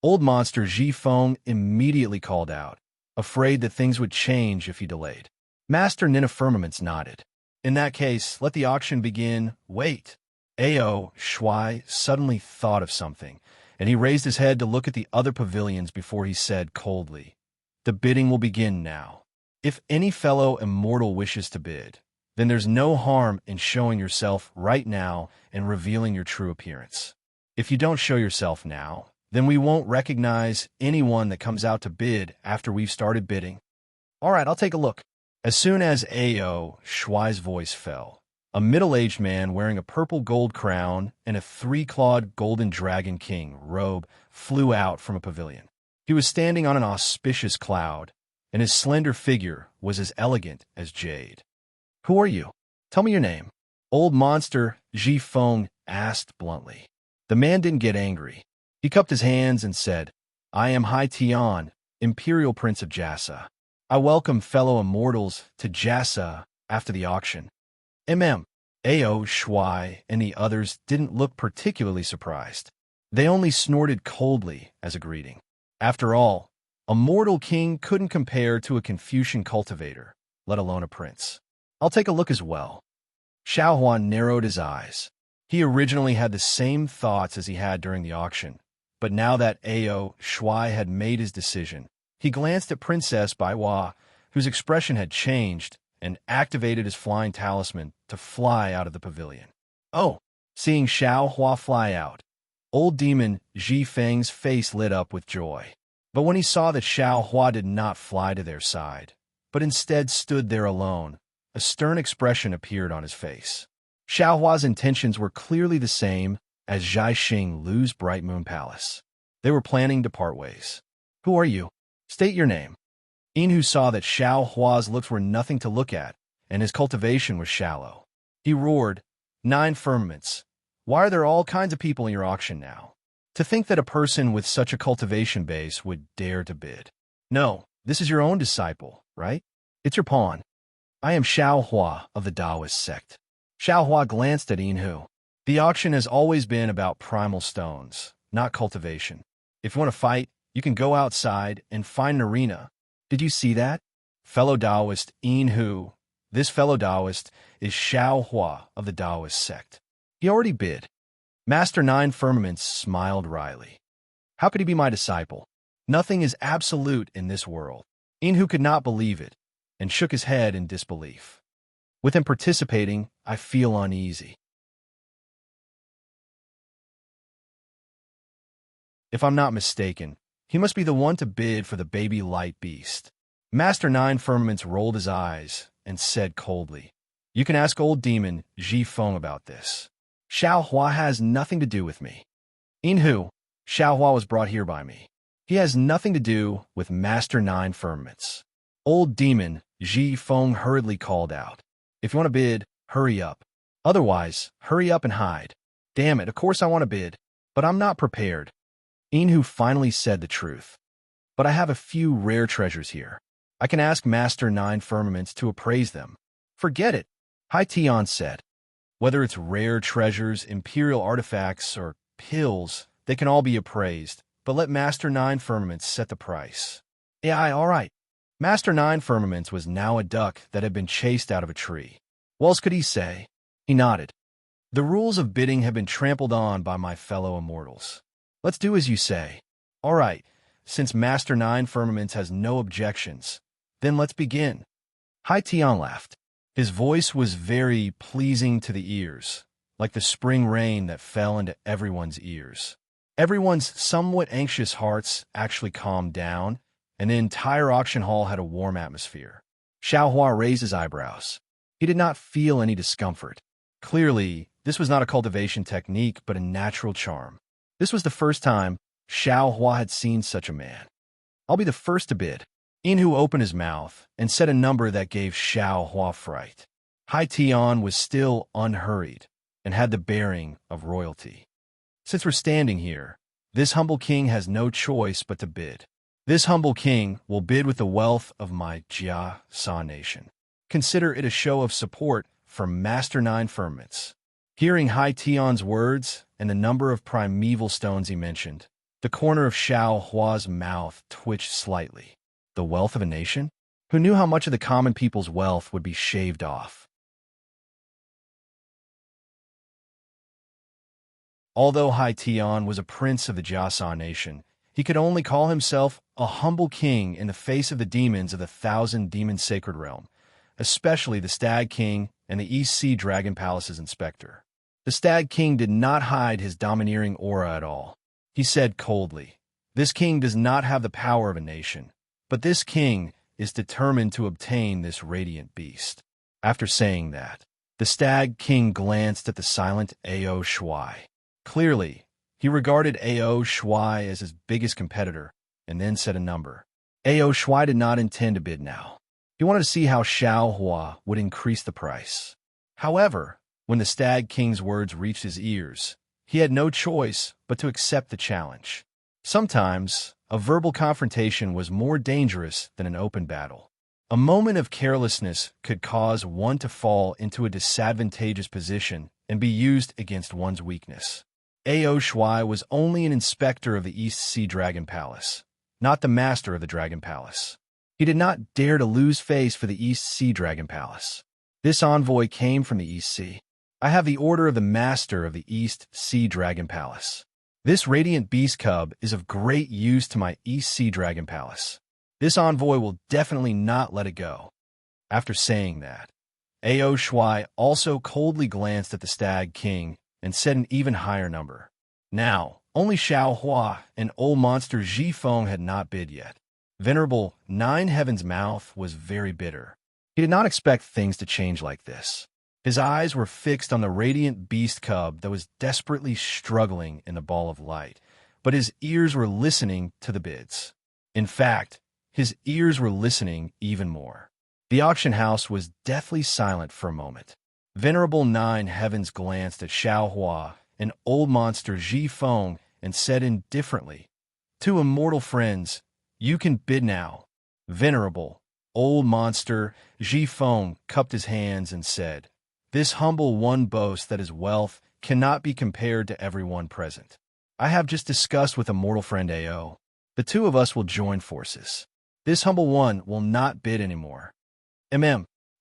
Old monster Ji Feng immediately called out, afraid that things would change if he delayed. Master Nina Firmaments nodded. In that case, let the auction begin. Wait. A.O. Shuai suddenly thought of something, and he raised his head to look at the other pavilions before he said coldly, the bidding will begin now. If any fellow immortal wishes to bid, then there's no harm in showing yourself right now and revealing your true appearance. If you don't show yourself now, then we won't recognize anyone that comes out to bid after we've started bidding. All right, I'll take a look. As soon as A.O. Shuai's voice fell, a middle-aged man wearing a purple gold crown and a three-clawed golden dragon king robe flew out from a pavilion. He was standing on an auspicious cloud, and his slender figure was as elegant as jade. Who are you? Tell me your name. Old monster Ji Feng asked bluntly. The man didn't get angry. He cupped his hands and said, I am Hai Tian, Imperial Prince of Jassa. I welcome fellow immortals to Jassa after the auction. A.O. Shuai and the others didn't look particularly surprised. They only snorted coldly as a greeting. After all, a mortal king couldn't compare to a Confucian cultivator, let alone a prince. I'll take a look as well. Xiaohua narrowed his eyes. He originally had the same thoughts as he had during the auction, but now that A.O. Shuai had made his decision, he glanced at Princess Baiwa, whose expression had changed, and activated his flying talisman to fly out of the pavilion. Oh, seeing Xiaohua fly out, old demon Ji Feng's face lit up with joy. But when he saw that Xiaohua did not fly to their side, but instead stood there alone, a stern expression appeared on his face. Xiaohua's intentions were clearly the same as Zhai Xing Lu's Bright Moon Palace. They were planning to part ways. Who are you? State your name. Enhu saw that Xiaohua's looks were nothing to look at, and his cultivation was shallow. He roared, 9 firmaments. Why are there all kinds of people in your auction now? To think that a person with such a cultivation base would dare to bid. No, this is your own disciple, right? It's your pawn. I am Xiaohua of the Taoist sect. Xiaohua glanced at Enhu. The auction has always been about primal stones, not cultivation. If you want to fight, you can go outside and find an arena. Did you see that? Fellow Taoist Enhu. This fellow Taoist is Xiaohua of the Taoist sect. He already bid. Master 9 Firmaments smiled wryly. How could he be my disciple? Nothing is absolute in this world. Enhu could not believe it, and shook his head in disbelief. With him participating, I feel uneasy. If I'm not mistaken, he must be the one to bid for the baby light beast. Master 9 Firmaments rolled his eyes and said coldly, You can ask old demon Ji Feng about this. Xiaohua has nothing to do with me. Enhu, Xiaohua was brought here by me. He has nothing to do with Master 9 Firmaments. Old demon Ji Feng hurriedly called out, If you want to bid, hurry up. Otherwise, hurry up and hide. Damn it, of course I want to bid, but I'm not prepared. Enhu finally said the truth. But I have a few rare treasures here. I can ask Master 9 Firmaments to appraise them. Forget it, Hai Tian said. Whether it's rare treasures, imperial artifacts, or pills, They can all be appraised, but let Master Nine Firmaments set the price. Yeah, all right. Master Nine Firmaments was now a duck that had been chased out of a tree. What else could he say? He nodded. The rules of bidding have been trampled on by my fellow immortals. Let's do as you say. All right, since Master Nine Firmaments has no objections, then let's begin. Hai Tian laughed. His voice was very pleasing to the ears, like the spring rain that fell into everyone's ears. Everyone's somewhat anxious hearts actually calmed down, and the entire auction hall had a warm atmosphere. Xiaohua raised his eyebrows. He did not feel any discomfort. Clearly, this was not a cultivation technique, but a natural charm. This was the first time Xiaohua had seen such a man. I'll be the first to bid. Inhu opened his mouth and said a number that gave Xiaohua fright. Hai Tian was still unhurried and had the bearing of royalty. Since we're standing here, this humble king has no choice but to bid. This humble king will bid with the wealth of my Jia Sa nation. Consider it a show of support for Master Nine Firmaments. Hearing Hai Tian's words and the number of primeval stones he mentioned, the corner of Xiaohua's mouth twitched slightly. The wealth of a nation? Who knew how much of the common people's wealth would be shaved off? Although Hai Tian was a prince of the Jiasa nation, he could only call himself a humble king in the face of the demons of the Thousand Demon Sacred Realm, especially the Stag King and the East Sea Dragon Palace's inspector. The Stag King did not hide his domineering aura at all. He said coldly, "This king does not have the power of a nation, but this king is determined to obtain this radiant beast." After saying that, the Stag King glanced at the silent Ao Shuai. Clearly, he regarded Ao Shuai as his biggest competitor, and then said a number. Ao Shuai did not intend to bid now. He wanted to see how Xiaohua would increase the price. However, when the Stag King's words reached his ears, he had no choice but to accept the challenge. Sometimes, a verbal confrontation was more dangerous than an open battle. A moment of carelessness could cause one to fall into a disadvantageous position and be used against one's weakness. Ao Shuai was only an inspector of the East Sea Dragon Palace, not the master of the Dragon Palace. He did not dare to lose face for the East Sea Dragon Palace. This envoy came from the East Sea. I have the order of the master of the East Sea Dragon Palace. This radiant beast cub is of great use to my East Sea Dragon Palace. This envoy will definitely not let it go. After saying that, Ao Shuai also coldly glanced at the Stag King and said an even higher number. Now, only Xiaohua and old monster Ji Feng had not bid yet. Venerable Nine Heaven's mouth was very bitter. He did not expect things to change like this. His eyes were fixed on the radiant beast cub that was desperately struggling in the ball of light, but his ears were listening to the bids. In fact, his ears were listening even more. The auction house was deathly silent for a moment. Venerable Nine Heavens glanced at Xiaohua and old monster Ji Feng and said indifferently, "To immortal friends, you can bid now." Venerable old monster Ji Feng cupped his hands and said, "This humble one boasts that his wealth cannot be compared to everyone present. I have just discussed with immortal friend Ao. The two of us will join forces. This humble one will not bid anymore."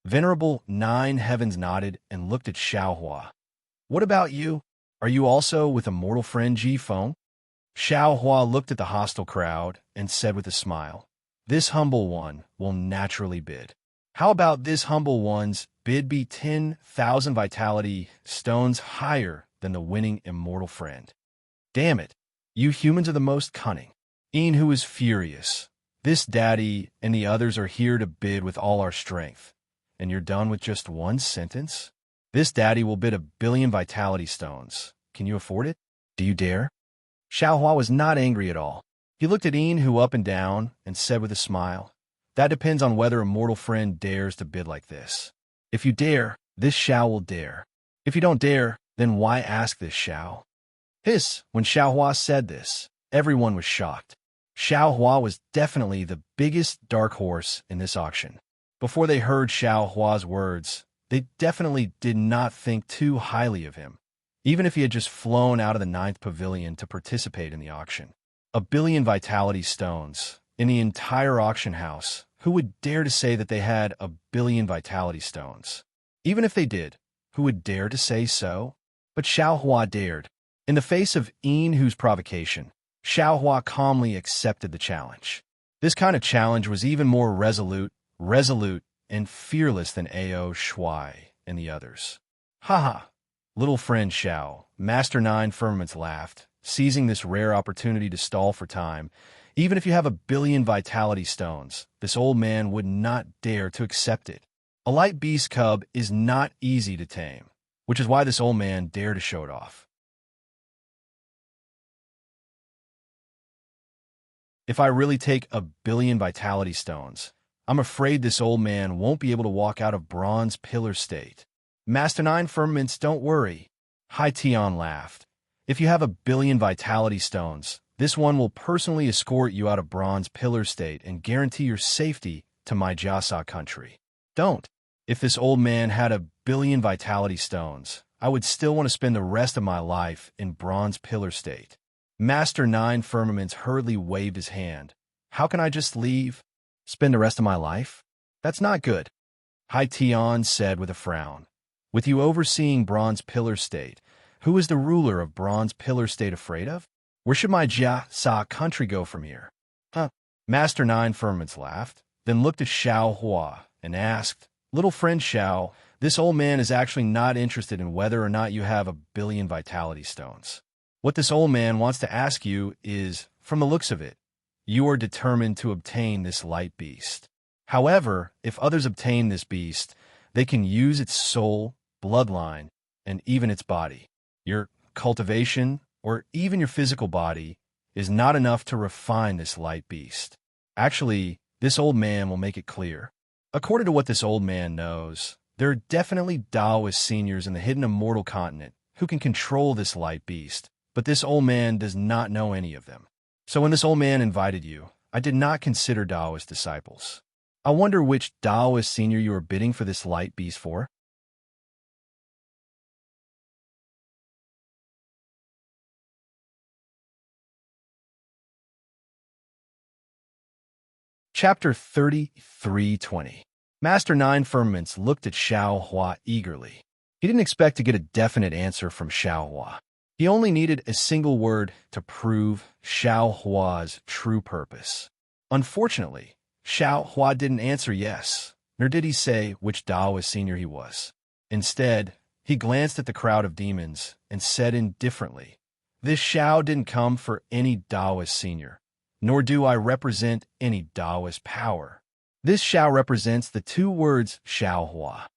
Venerable Nine Heavens nodded and looked at Xiaohua. "What about you? Are you also with immortal friend Ji Feng?" Xiaohua looked at the hostile crowd and said with a smile, "This humble one will naturally bid. How about this humble one's bid be 10,000 vitality stones higher than the winning immortal friend?" "Damn it, you humans are the most cunning." Inhu is furious. "This daddy and the others are here to bid with all our strength, and you're done with just one sentence? This daddy will bid 1,000,000,000 vitality stones. Can you afford it? Do you dare?" Xiaohua was not angry at all. He looked at Inhu up and down and said with a smile, "That depends on whether a mortal friend dares to bid like this. If you dare, this Xiao will dare. If you don't dare, then why ask this Xiao?" Hiss! When Xiaohua said this, everyone was shocked. Xiaohua was definitely the biggest dark horse in this auction. Before they heard Xiaohua's words, they definitely did not think too highly of him. even if he had just flown out of the ninth pavilion to participate in the auction. 1 billion vitality stones. In the entire auction house, who would dare to say that they had 1 billion vitality stones? Even if they did, who would dare to say so? But Xiao Hua dared. In the face of Hu's provocation, Xiao Hua calmly accepted the challenge. This kind of challenge was even more resolute, and fearless than Ao Shui and the others. Haha, little friend Xiao, Master Nine Firmaments laughed, seizing this rare opportunity to stall for time. Even if you have 1 billion vitality stones, this old man would not dare to accept it. A light beast cub is not easy to tame, which is why this old man dared to show it off. If I really take 1 billion vitality stones, I'm afraid this old man won't be able to walk out of bronze pillar state. Master Nine Firmaments, don't worry. Hai Tian laughed. If you have 1 billion vitality stones, this one will personally escort you out of bronze pillar state and guarantee your safety to my Jasa country. Don't. If this old man had 1 billion vitality stones, I would still want to spend the rest of my life in bronze pillar state. Master Nine Firmaments hurriedly waved his hand. How can I just leave? Spend the rest of my life? That's not good. Hai Tian said with a frown. With you overseeing bronze pillar state, who is the ruler of bronze pillar state afraid of? Where should my Jia country go from here? Master Nine Firmaments laughed, then looked at Xiao Hua and asked, Little friend Xiao, this old man is actually not interested in whether or not you have 1 billion vitality stones. What this old man wants to ask you is, from the looks of it, you are determined to obtain this light beast. However, if others obtain this beast, they can use its soul, bloodline, and even its body. Your cultivation, or even your physical body, is not enough to refine this light beast. Actually, this old man will make it clear. According to what this old man knows, there are definitely Taoist seniors in the hidden immortal continent who can control this light beast, but this old man does not know any of them. So when this old man invited you, I did not consider Taoist disciples. I wonder which Taoist senior you are bidding for this light beast for? Chapter 33:20. Master Nine Firmaments looked at Xiao Hua eagerly. He didn't expect to get a definite answer from Xiao Hua. He only needed a single word to prove Xiao Hua's true purpose. Unfortunately, Xiao Hua didn't answer yes, nor did he say which Taoist senior he was. Instead, he glanced at the crowd of demons and said indifferently, This Xiao didn't come for any Taoist senior, nor do I represent any Taoist power. This Xiao represents the two words Xiao Hua.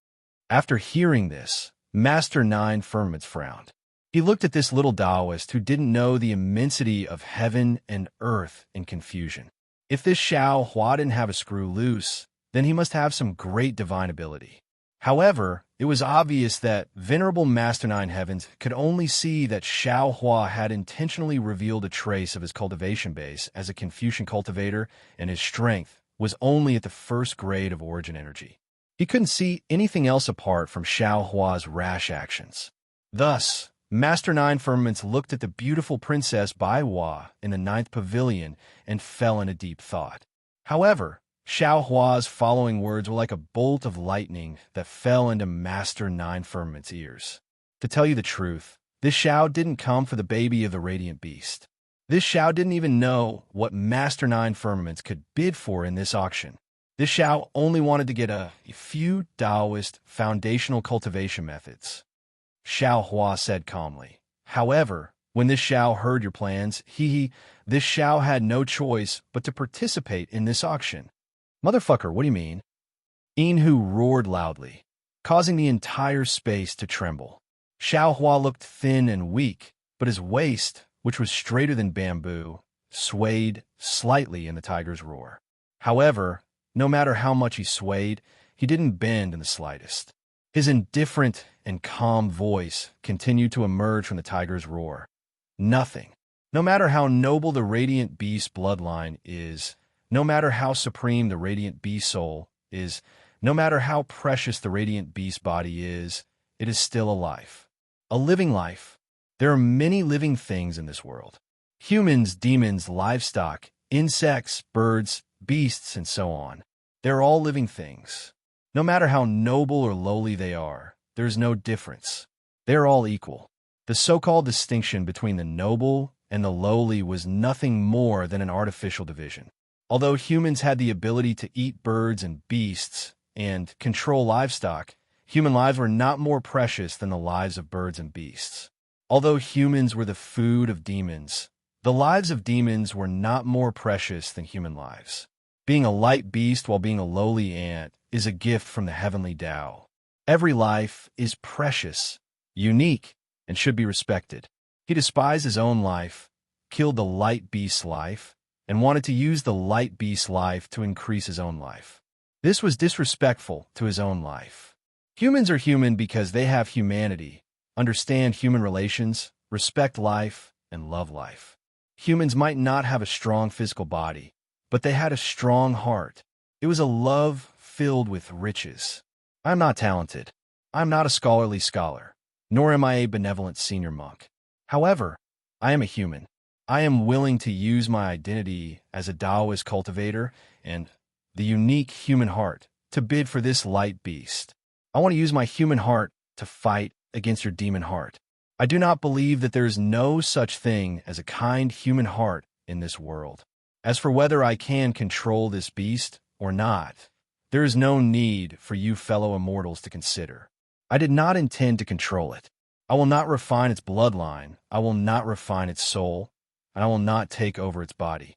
After hearing this, Master Nine Firmaments frowned. He looked at this little Taoist who didn't know the immensity of heaven and earth in confusion. If this Xiao Hua didn't have a screw loose, then he must have some great divine ability. However, it was obvious that Venerable Master Nine Heavens could only see that Xiao Hua had intentionally revealed a trace of his cultivation base as a Confucian cultivator, and his strength was only at the first grade of origin energy. He couldn't see anything else apart from Xiao Hua's rash actions. Thus, Master Nine Firmaments looked at the beautiful Princess Bai Hua in the ninth pavilion and fell into deep thought. However, Xiao Hua's following words were like a bolt of lightning that fell into Master Nine Firmaments' ears. To tell you the truth, this Xiao didn't come for the baby of the Radiant Beast. This Xiao didn't even know what Master Nine Firmaments could bid for in this auction. This Xiao only wanted to get a few Taoist foundational cultivation methods. Xiao Hua said calmly. However, when this Xiao heard your plans, this Xiao had no choice but to participate in this auction. Motherfucker, what do you mean? Enhu roared loudly, causing the entire space to tremble. Xiao Hua looked thin and weak, but his waist, which was straighter than bamboo, swayed slightly in the tiger's roar. However, no matter how much he swayed, he didn't bend in the slightest. His indifferent and calm voice continued to emerge from the tiger's roar. Nothing. No matter how noble the Radiant Beast bloodline is, no matter how supreme the Radiant Beast soul is, no matter how precious the Radiant Beast body is, it is still a life. A living life. There are many living things in this world. Humans, demons, livestock, insects, birds, beasts, and so on. They're all living things. No matter how noble or lowly they are, there's no difference. They're all equal. The so-called distinction between the noble and the lowly was nothing more than an artificial division. Although humans had the ability to eat birds and beasts and control livestock, human lives were not more precious than the lives of birds and beasts. Although humans were the food of demons, the lives of demons were not more precious than human lives. Being a light beast while being a lowly ant is a gift from the heavenly Tao. Every life is precious, unique, and should be respected. He despised his own life, killed the light beast's life, and wanted to use the light beast's life to increase his own life. This was disrespectful to his own life. Humans are human because they have humanity, understand human relations, respect life, and love life. Humans might not have a strong physical body, but they had a strong heart. It was a love filled with riches. I'm not talented. I'm not a scholarly scholar, nor am I a benevolent senior monk. However, I am a human. I am willing to use my identity as a Taoist cultivator and the unique human heart to bid for this light beast. I want to use my human heart to fight against your demon heart. I do not believe that there is no such thing as a kind human heart in this world. As for whether I can control this beast or not, there is no need for you fellow immortals to consider. I did not intend to control it. I will not refine its bloodline, I will not refine its soul, and I will not take over its body.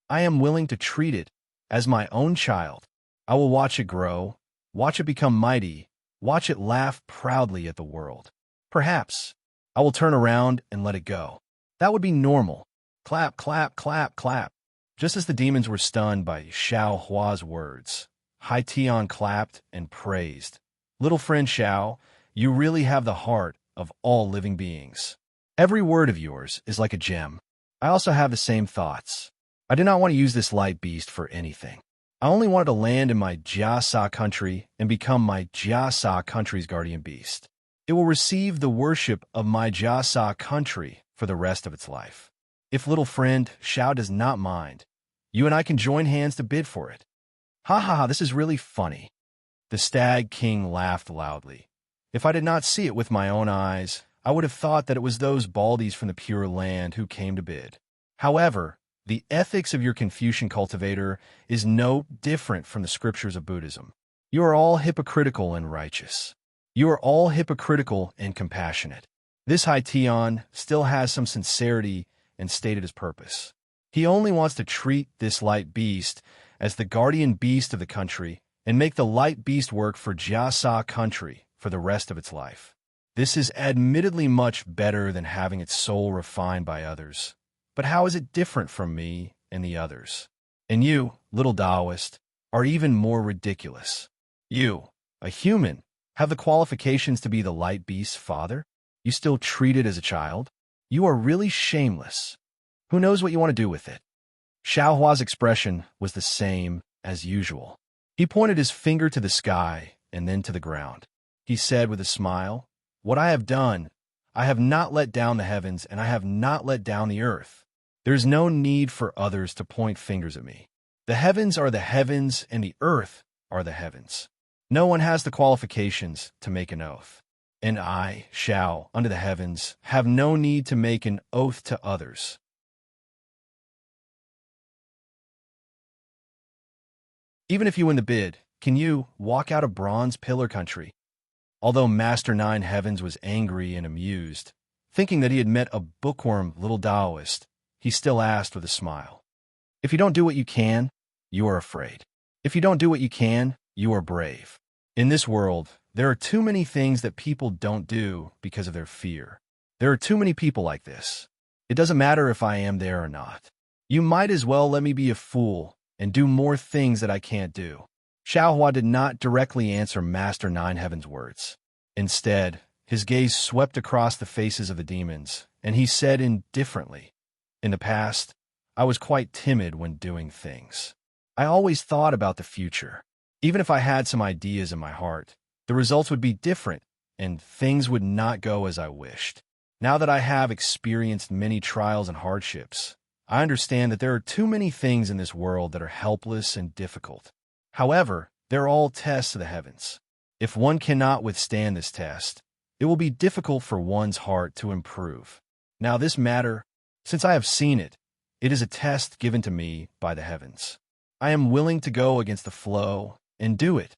I am willing to treat it as my own child. I will watch it grow, watch it become mighty, watch it laugh proudly at the world. Perhaps I will turn around and let it go. That would be normal. Clap, clap, clap, clap. Just as the demons were stunned by Xiao Hua's words, Hai Tian clapped and praised. Little friend Xiao, you really have the heart of all living beings. Every word of yours is like a gem. I also have the same thoughts. I did not want to use this light beast for anything. I only wanted to land in my Jiasa country and become my Jiasa country's guardian beast. It will receive the worship of my Jiasa country for the rest of its life. If little friend Xiao does not mind, you and I can join hands to bid for it. Ha ha ha, this is really funny. The Stag King laughed loudly. If I did not see it with my own eyes, I would have thought that it was those baldies from the Pure Land who came to bid. However, the ethics of your Confucian cultivator is no different from the scriptures of Buddhism. You are all hypocritical and righteous. You are all hypocritical and compassionate. This Hai Tian still has some sincerity and stated his purpose. He only wants to treat this light beast as the guardian beast of the country and make the light beast work for Jiasa country for the rest of its life. This is admittedly much better than having its soul refined by others. But how is it different from me and the others? And you, little Taoist, are even more ridiculous. You, a human, have the qualifications to be the light beast's father? You still treat it as a child? You are really shameless. Who knows what you want to do with it? Xiao Hua's expression was the same as usual. He pointed his finger to the sky and then to the ground. He said with a smile, "What I have done, I have not let down the heavens and I have not let down the earth. There is no need for others to point fingers at me. The heavens are the heavens and the earth are the heavens. No one has the qualifications to make an oath. And I, Xiao, under the heavens, have no need to make an oath to others. Even if you win the bid, can you walk out of Bronze Pillar Country?" Although Master Nine Heavens was angry and amused, thinking that he had met a bookworm little Taoist, he still asked with a smile, "If you don't do what you can, you are afraid. If you don't do what you can, you are brave. In this world, there are too many things that people don't do because of their fear. There are too many people like this. It doesn't matter if I am there or not. You might as well let me be a fool and do more things that I can't do." Xiao Hua did not directly answer Master Nine Heaven's words. Instead, his gaze swept across the faces of the demons, and he said indifferently, "In the past, I was quite timid when doing things. I always thought about the future. Even if I had some ideas in my heart, the results would be different, and things would not go as I wished. Now that I have experienced many trials and hardships, I understand that there are too many things in this world that are helpless and difficult. However, they're all tests of the heavens. If one cannot withstand this test, it will be difficult for one's heart to improve. Now this matter, since I have seen it, it is a test given to me by the heavens. I am willing to go against the flow and do it.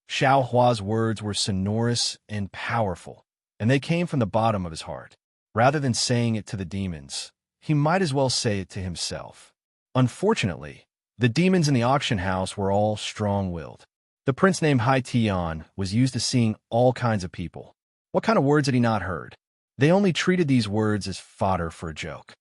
Xiao Hua's words were sonorous and powerful, and they came from the bottom of his heart. Rather than saying it to the demons, he might as well say it to himself. Unfortunately, the demons in the auction house were all strong-willed. The prince named Hai Tian was used to seeing all kinds of people. What kind of words had he not heard? They only treated these words as fodder for a joke.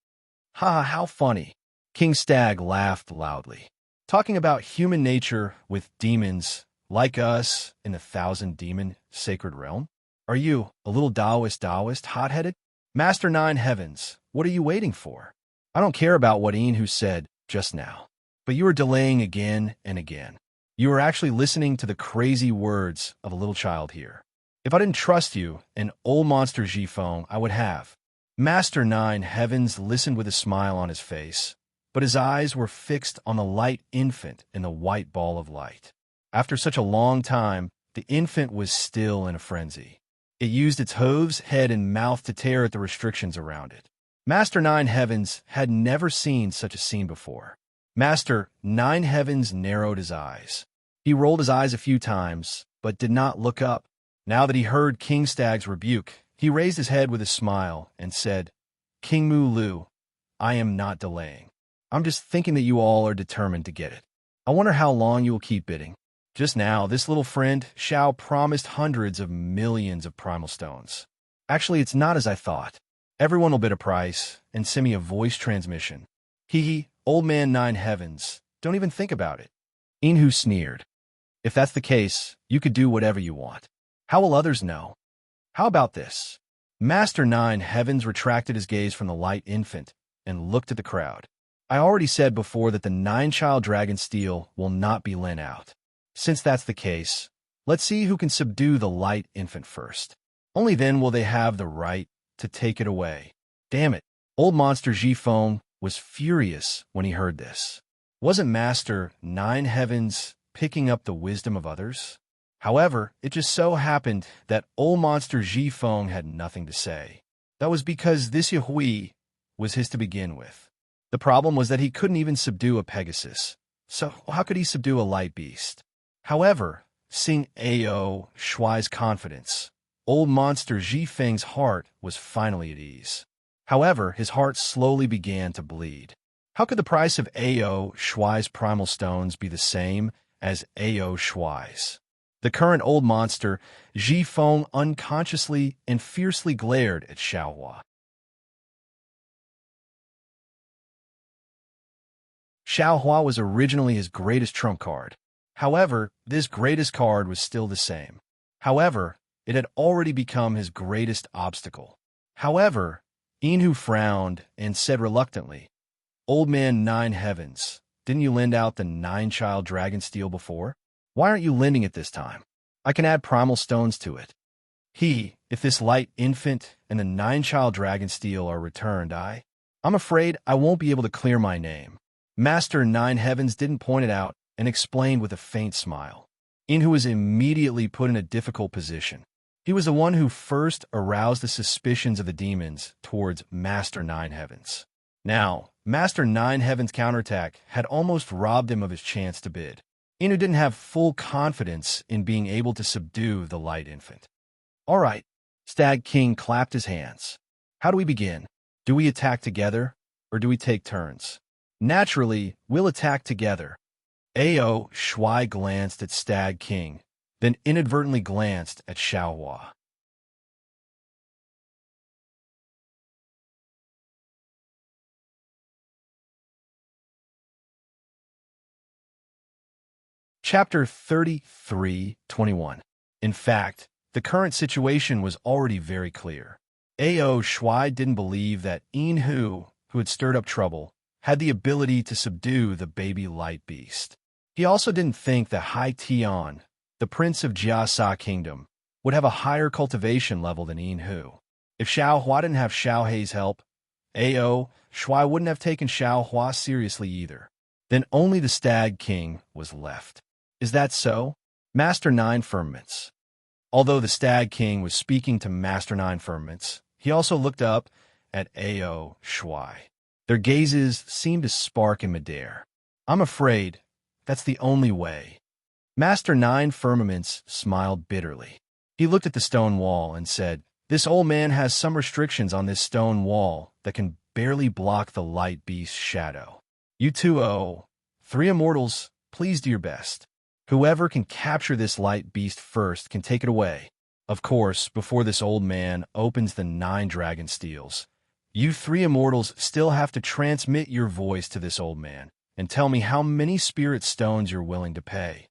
Ha, how funny. King Stag laughed loudly. Talking about human nature with demons like us in the thousand-demon sacred realm? Are you a little Taoist, hot-headed? Master Nine Heavens, what are you waiting for? I don't care about what Enhu said just now, but you are delaying again and again. You are actually listening to the crazy words of a little child here. If I didn't trust you, an old monster Jifeng, I would have. Master Nine Heavens listened with a smile on his face, but his eyes were fixed on the light infant in the white ball of light. After such a long time, the infant was still in a frenzy. It used its hooves, head, and mouth to tear at the restrictions around it. Master Nine Heavens had never seen such a scene before. Master Nine Heavens narrowed his eyes. He rolled his eyes a few times, but did not look up. Now that he heard King Stag's rebuke, he raised his head with a smile and said, King Mu Lu, I am not delaying. I'm just thinking that you all are determined to get it. I wonder how long you will keep bidding. Just now, this little friend, Xiao, promised hundreds of millions of primal stones. Actually, it's not as I thought. Everyone will bid a price and send me a voice transmission. Hee, old man Nine Heavens, don't even think about it. Enhu sneered. If that's the case, you could do whatever you want. How will others know? How about this? Master Nine Heavens retracted his gaze from the light infant and looked at the crowd. I already said before that the nine-child dragon steel will not be lent out. Since that's the case, let's see who can subdue the light infant first. Only then will they have the right to take it away. Damn it, old monster Jifeng was furious when he heard this. Wasn't Master Nine Heavens picking up the wisdom of others? However, it just so happened that old monster Jifeng had nothing to say. That was because this Yahui was his to begin with. The problem was that he couldn't even subdue a Pegasus. So how could he subdue a light beast? However, seeing Ao Shuai's confidence, old monster Jifeng's heart was finally at ease. However, his heart slowly began to bleed. How could the price of Ao Shuai's primal stones be the same as Ao Shuai's? The current old monster, Jifeng, unconsciously and fiercely glared at Xiaohua. Xiaohua was originally his greatest trump card. However, this greatest card was still the same. However, it had already become his greatest obstacle. However, Enhu frowned and said reluctantly, Old man Nine Heavens, didn't you lend out the nine-child dragon steel before? Why aren't you lending it this time? I can add primal stones to it. If this light infant and the nine-child dragon steel are returned, I'm afraid I won't be able to clear my name. Master Nine Heavens didn't point it out and explained with a faint smile. Enhu was immediately put in a difficult position. He was the one who first aroused the suspicions of the demons towards Master Nine Heavens. Now, Master Nine Heavens' counterattack had almost robbed him of his chance to bid. Enhu didn't have full confidence in being able to subdue the light infant. All right, Stag King clapped his hands. How do we begin? Do we attack together, or do we take turns? Naturally, we'll attack together. Ao Shuai glanced at Stag King, then inadvertently glanced at Xiaohua. Chapter 33:21. In fact, the current situation was already very clear. Ao Shuai didn't believe that Enhu, who had stirred up trouble, had the ability to subdue the baby light beast. He also didn't think that Hai Tian, the prince of Jiasa Kingdom, would have a higher cultivation level than Yin Hu. If Xiao Hua didn't have Xiao Hei's help, Ao Shui wouldn't have taken Xiao Hua seriously either. Then only the Stag King was left. Is that so? Master Nine Firmaments. Although the Stag King was speaking to Master Nine Firmaments, he also looked up at Ao Shui. Their gazes seemed to spark in midair. I'm afraid that's the only way. Master Nine Firmaments smiled bitterly. He looked at the stone wall and said, "This old man has some restrictions on this stone wall that can barely block the light beast's shadow. You two, three immortals, please do your best. Whoever can capture this light beast first can take it away. Of course, before this old man opens the 9 dragon steels, you 3 immortals still have to transmit your voice to this old man and tell me how many spirit stones you're willing to pay."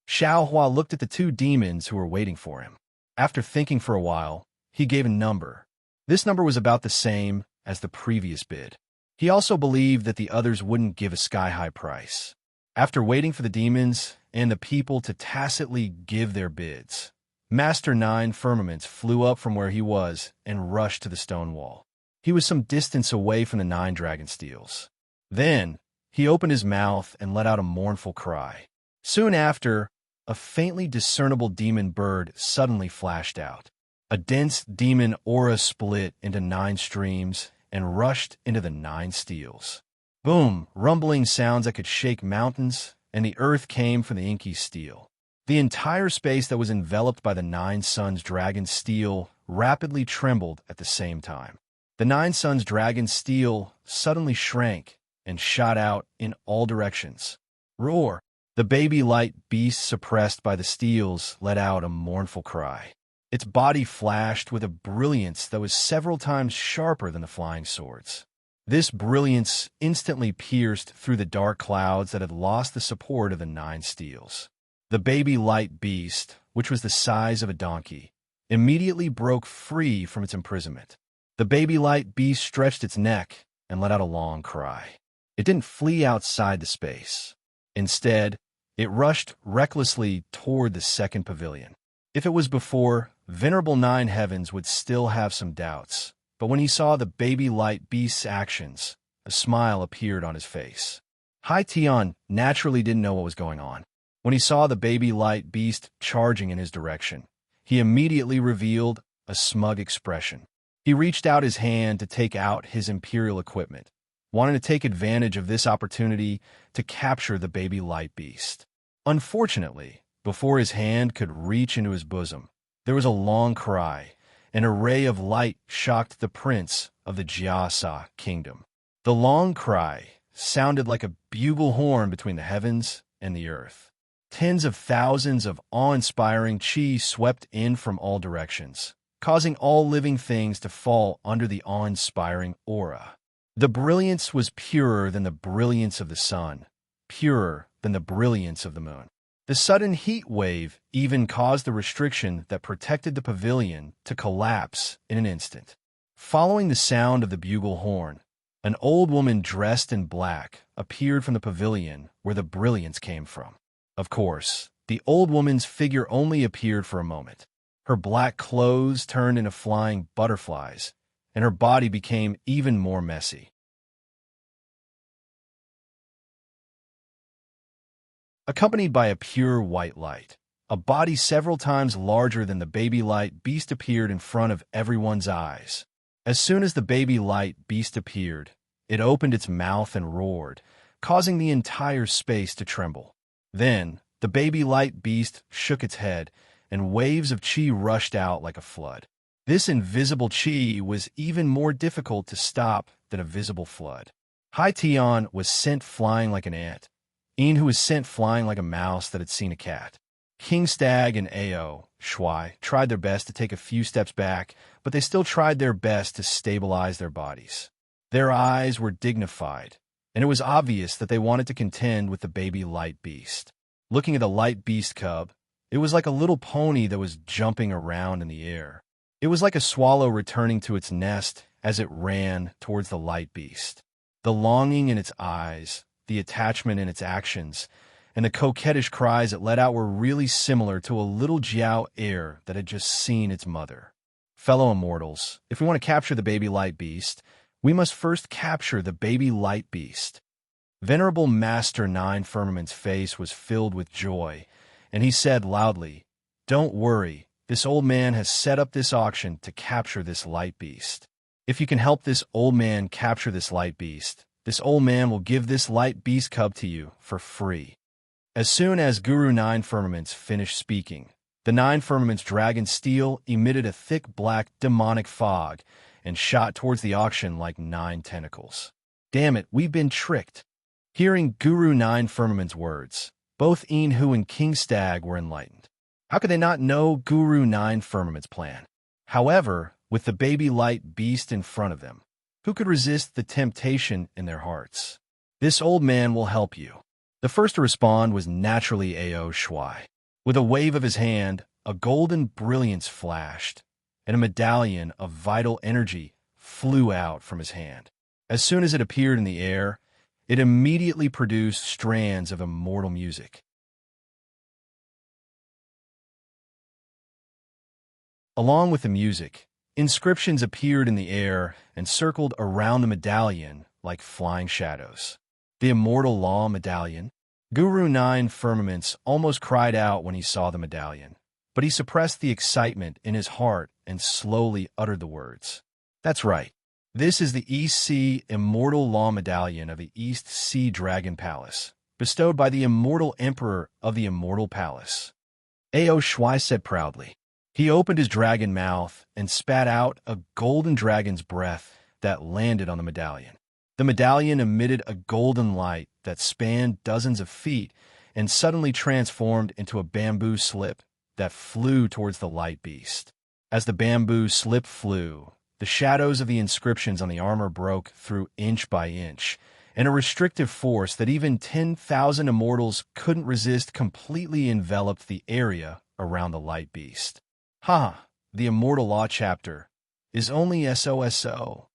Xiao Hua looked at the 2 demons who were waiting for him. After thinking for a while, he gave a number. This number was about the same as the previous bid. He also believed that the others wouldn't give a sky-high price. After waiting for the demons and the people to tacitly give their bids, Master Nine Firmaments flew up from where he was and rushed to the stone wall. He was some distance away from the 9 dragon steels. Then, he opened his mouth and let out a mournful cry. Soon after, a faintly discernible demon bird suddenly flashed out. A dense demon aura split into 9 streams and rushed into the 9 steels. Boom! Rumbling sounds that could shake mountains, and the earth came from the inky steel. The entire space that was enveloped by the 9 suns dragon steel rapidly trembled at the same time. The 9 suns dragon steel suddenly shrank and shot out in all directions. Roar! The baby light beast suppressed by the steels let out a mournful cry. Its body flashed with a brilliance that was several times sharper than the flying swords. This brilliance instantly pierced through the dark clouds that had lost the support of the 9 steels. The baby light beast, which was the size of a donkey, immediately broke free from its imprisonment. The baby light beast stretched its neck and let out a long cry. It didn't flee outside the space. Instead, it rushed recklessly toward the second pavilion. If it was before, Venerable 9 Heavens would still have some doubts, but when he saw the baby light beast's actions, a smile appeared on his face. Hai Tian naturally didn't know what was going on. When he saw the baby light beast charging in his direction, he immediately revealed a smug expression. He reached out his hand to take out his imperial equipment, wanting to take advantage of this opportunity to capture the baby light beast. Unfortunately, before his hand could reach into his bosom, there was a long cry. An array of light shocked the prince of the Jiasa Kingdom. The long cry sounded like a bugle horn between the heavens and the earth. Tens of thousands of awe-inspiring chi swept in from all directions, causing all living things to fall under the awe-inspiring aura. The brilliance was purer than the brilliance of the sun, purer than the brilliance of the moon. The sudden heat wave even caused the restriction that protected the pavilion to collapse in an instant. Following the sound of the bugle horn, an old woman dressed in black appeared from the pavilion where the brilliance came from. Of course, the old woman's figure only appeared for a moment. Her black clothes turned into flying butterflies, and her body became even more messy. Accompanied by a pure white light, a body several times larger than the baby light beast appeared in front of everyone's eyes. As soon as the baby light beast appeared, it opened its mouth and roared, causing the entire space to tremble. Then, the baby light beast shook its head, and waves of chi rushed out like a flood. This invisible chi was even more difficult to stop than a visible flood. Hai Tian was sent flying like an ant. Yin was sent flying like a mouse that had seen a cat. King Stag and Ao Shui tried their best to take a few steps back, but they still tried their best to stabilize their bodies. Their eyes were dignified, and it was obvious that they wanted to contend with the baby light beast. Looking at the light beast cub, it was like a little pony that was jumping around in the air. It was like a swallow returning to its nest as it ran towards the light beast. The longing in its eyes, the attachment in its actions, and the coquettish cries it let out were really similar to a little Jiao heir that had just seen its mother. Fellow immortals, if we want to capture the baby light beast, we must first capture the baby light beast. Venerable Master Nine Firmament's face was filled with joy, and he said loudly, "Don't worry, this old man has set up this auction to capture this light beast. If you can help this old man capture this light beast, this old man will give this light beast cub to you for free." As soon as Guru Nine Firmaments finished speaking, the Nine Firmaments' dragon steel emitted a thick black demonic fog and shot towards the auction like 9 tentacles. Damn it, we've been tricked. Hearing Guru Nine Firmament's words, both Enhu and King Stag were enlightened. How could they not know Guru Nine Firmament's plan? However, with the baby light beast in front of them, who could resist the temptation in their hearts? This old man will help you. The first to respond was naturally Ao Shuai. With a wave of his hand, a golden brilliance flashed, and a medallion of vital energy flew out from his hand. As soon as it appeared in the air, it immediately produced strands of immortal music. Along with the music, inscriptions appeared in the air and circled around the medallion like flying shadows. The Immortal Law Medallion. Guru Nine Firmaments almost cried out when he saw the medallion, but he suppressed the excitement in his heart and slowly uttered the words. That's right. This is the East Sea Immortal Law Medallion of the East Sea Dragon Palace, bestowed by the Immortal Emperor of the Immortal Palace. Ao Shuai said proudly. He opened his dragon mouth and spat out a golden dragon's breath that landed on the medallion. The medallion emitted a golden light that spanned dozens of feet and suddenly transformed into a bamboo slip that flew towards the light beast. As the bamboo slip flew, the shadows of the inscriptions on the armor broke through inch by inch, and a restrictive force that even 10,000 immortals couldn't resist completely enveloped the area around the light beast. The Immortal Law Chapter is only SOSO.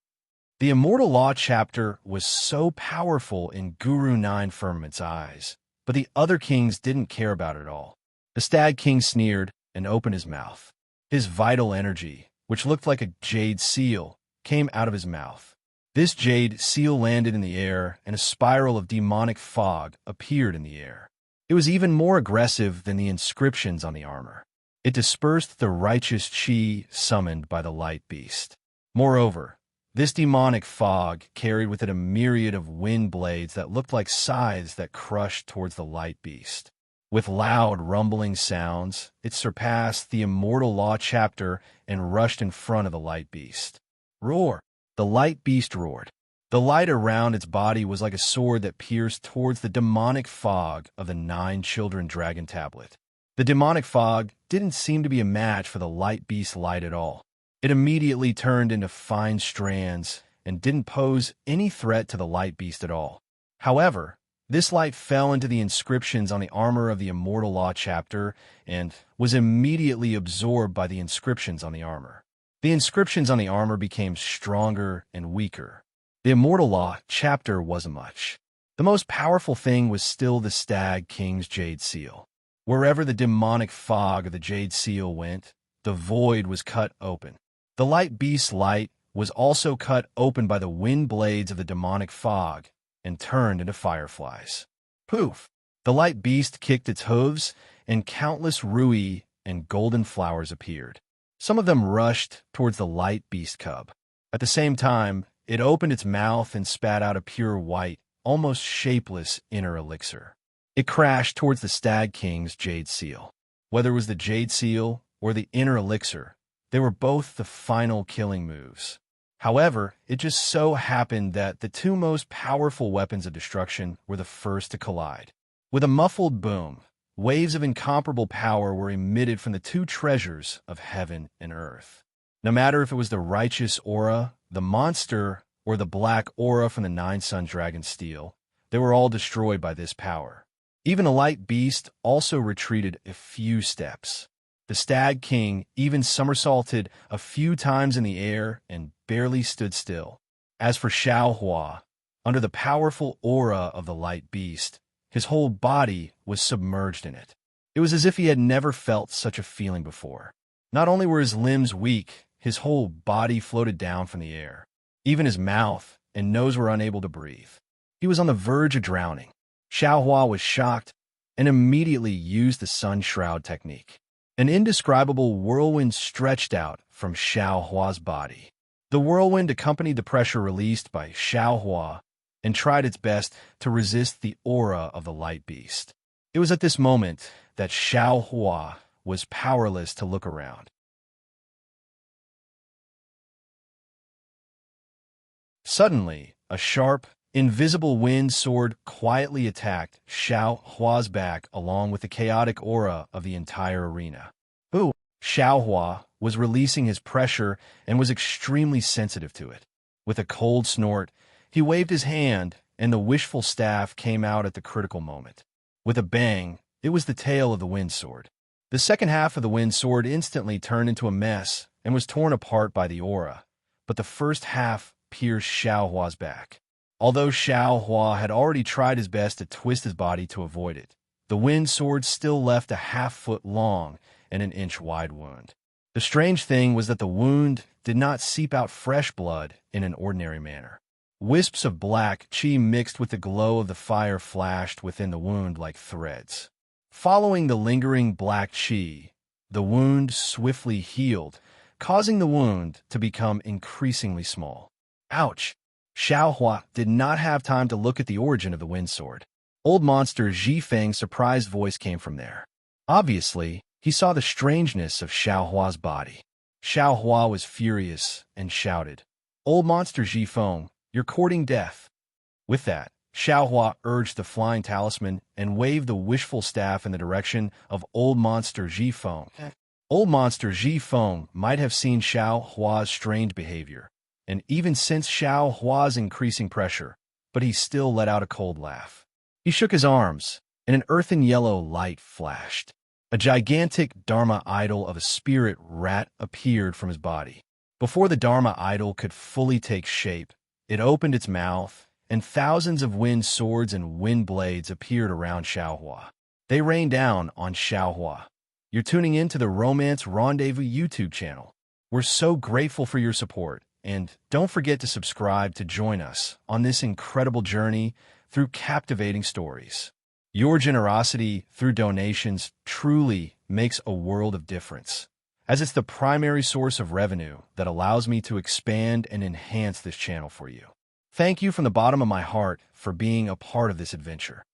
The Immortal Law Chapter was so powerful in Guru Nine Firmament's eyes, but the other kings didn't care about it all. The Stag King sneered and opened his mouth. His vital energy, which looked like a jade seal, came out of his mouth. This jade seal landed in the air, and a spiral of demonic fog appeared in the air. It was even more aggressive than the inscriptions on the armor. It dispersed the righteous chi summoned by the light beast. Moreover, this demonic fog carried with it a myriad of wind blades that looked like scythes that crushed towards the light beast. With loud, rumbling sounds, it surpassed the Immortal Law Chapter and rushed in front of the light beast. Roar! The light beast roared. The light around its body was like a sword that pierced towards the demonic fog of the 9 Children Dragon Tablet. The demonic fog didn't seem to be a match for the light beast's light at all. It immediately turned into fine strands and didn't pose any threat to the light beast at all. However, this light fell into the inscriptions on the armor of the Immortal Law Chapter and was immediately absorbed by the inscriptions on the armor. The inscriptions on the armor became stronger and weaker. The Immortal Law Chapter wasn't much. The most powerful thing was still the Stag King's Jade Seal. Wherever the demonic fog of the Jade Seal went, the void was cut open. The light beast's light was also cut open by the wind blades of the demonic fog and turned into fireflies. Poof! The light beast kicked its hooves, and countless rui and golden flowers appeared. Some of them rushed towards the light beast cub. At the same time, it opened its mouth and spat out a pure white, almost shapeless inner elixir. It crashed towards the Stag King's Jade Seal. Whether it was the Jade Seal or the inner elixir, they were both the final killing moves. However, it just so happened that the 2 most powerful weapons of destruction were the first to collide. With a muffled boom, waves of incomparable power were emitted from the 2 treasures of heaven and earth. No matter if it was the righteous aura, the monster, or the black aura from the 9 Sun Dragon Steel, they were all destroyed by this power. Even the light beast also retreated a few steps. The Stag King even somersaulted a few times in the air and barely stood still. As for Xiao Hua, under the powerful aura of the light beast, His whole body was submerged in it. It was as if he had never felt such a feeling before. Not only were his limbs weak, his whole body floated down from the air. Even his mouth and nose were unable to breathe. He was on the verge of drowning. Xiaohua was shocked and immediately used the sun shroud technique. An indescribable whirlwind stretched out from Xiaohua's body. The whirlwind accompanied the pressure released by Xiaohua and tried its best to resist the aura of the light beast. It was at this moment that Xiaohua was powerless to look around. Suddenly, a sharp, invisible wind sword quietly attacked Xiaohua's back along with the chaotic aura of the entire arena. Ooh! Xiaohua was releasing his pressure and was extremely sensitive to it. With a cold snort, he waved his hand, and the wishful staff came out at the critical moment. With a bang, it was the tail of the wind sword. The second half of the wind sword instantly turned into a mess and was torn apart by the aura, but the first half pierced Xiaohua's back. Although Xiaohua had already tried his best to twist his body to avoid it, the wind sword still left a half-foot long and an inch-wide wound. The strange thing was that the wound did not seep out fresh blood in an ordinary manner. Wisps of black qi mixed with the glow of the fire flashed within the wound like threads. Following the lingering black qi, the wound swiftly healed, causing the wound to become increasingly small. Ouch! Xiaohua did not have time to look at the origin of the wind sword. Old monster Zhifeng's surprised voice came from there. Obviously, he saw the strangeness of Xiaohua's body. Xiaohua was furious and shouted, "Old monster Zhifeng, you're courting death." With that, Xiaohua urged the flying talisman and waved the wishful staff in the direction of old monster Zhifeng. Old monster Zhifeng might have seen Xiaohua's strange behavior, and even sensed Xiaohua's increasing pressure, but he still let out a cold laugh. He shook his arms, and an earthen yellow light flashed. A gigantic Dharma idol of a spirit rat appeared from his body. Before the Dharma idol could fully take shape, it opened its mouth, and thousands of wind swords and wind blades appeared around Xiaohua. They rained down on Xiaohua. You're tuning in to the Romance Rendezvous YouTube channel. We're so grateful for your support, and don't forget to subscribe to join us on this incredible journey through captivating stories. Your generosity through donations truly makes a world of difference, as it's the primary source of revenue that allows me to expand and enhance this channel for you. Thank you from the bottom of my heart for being a part of this adventure.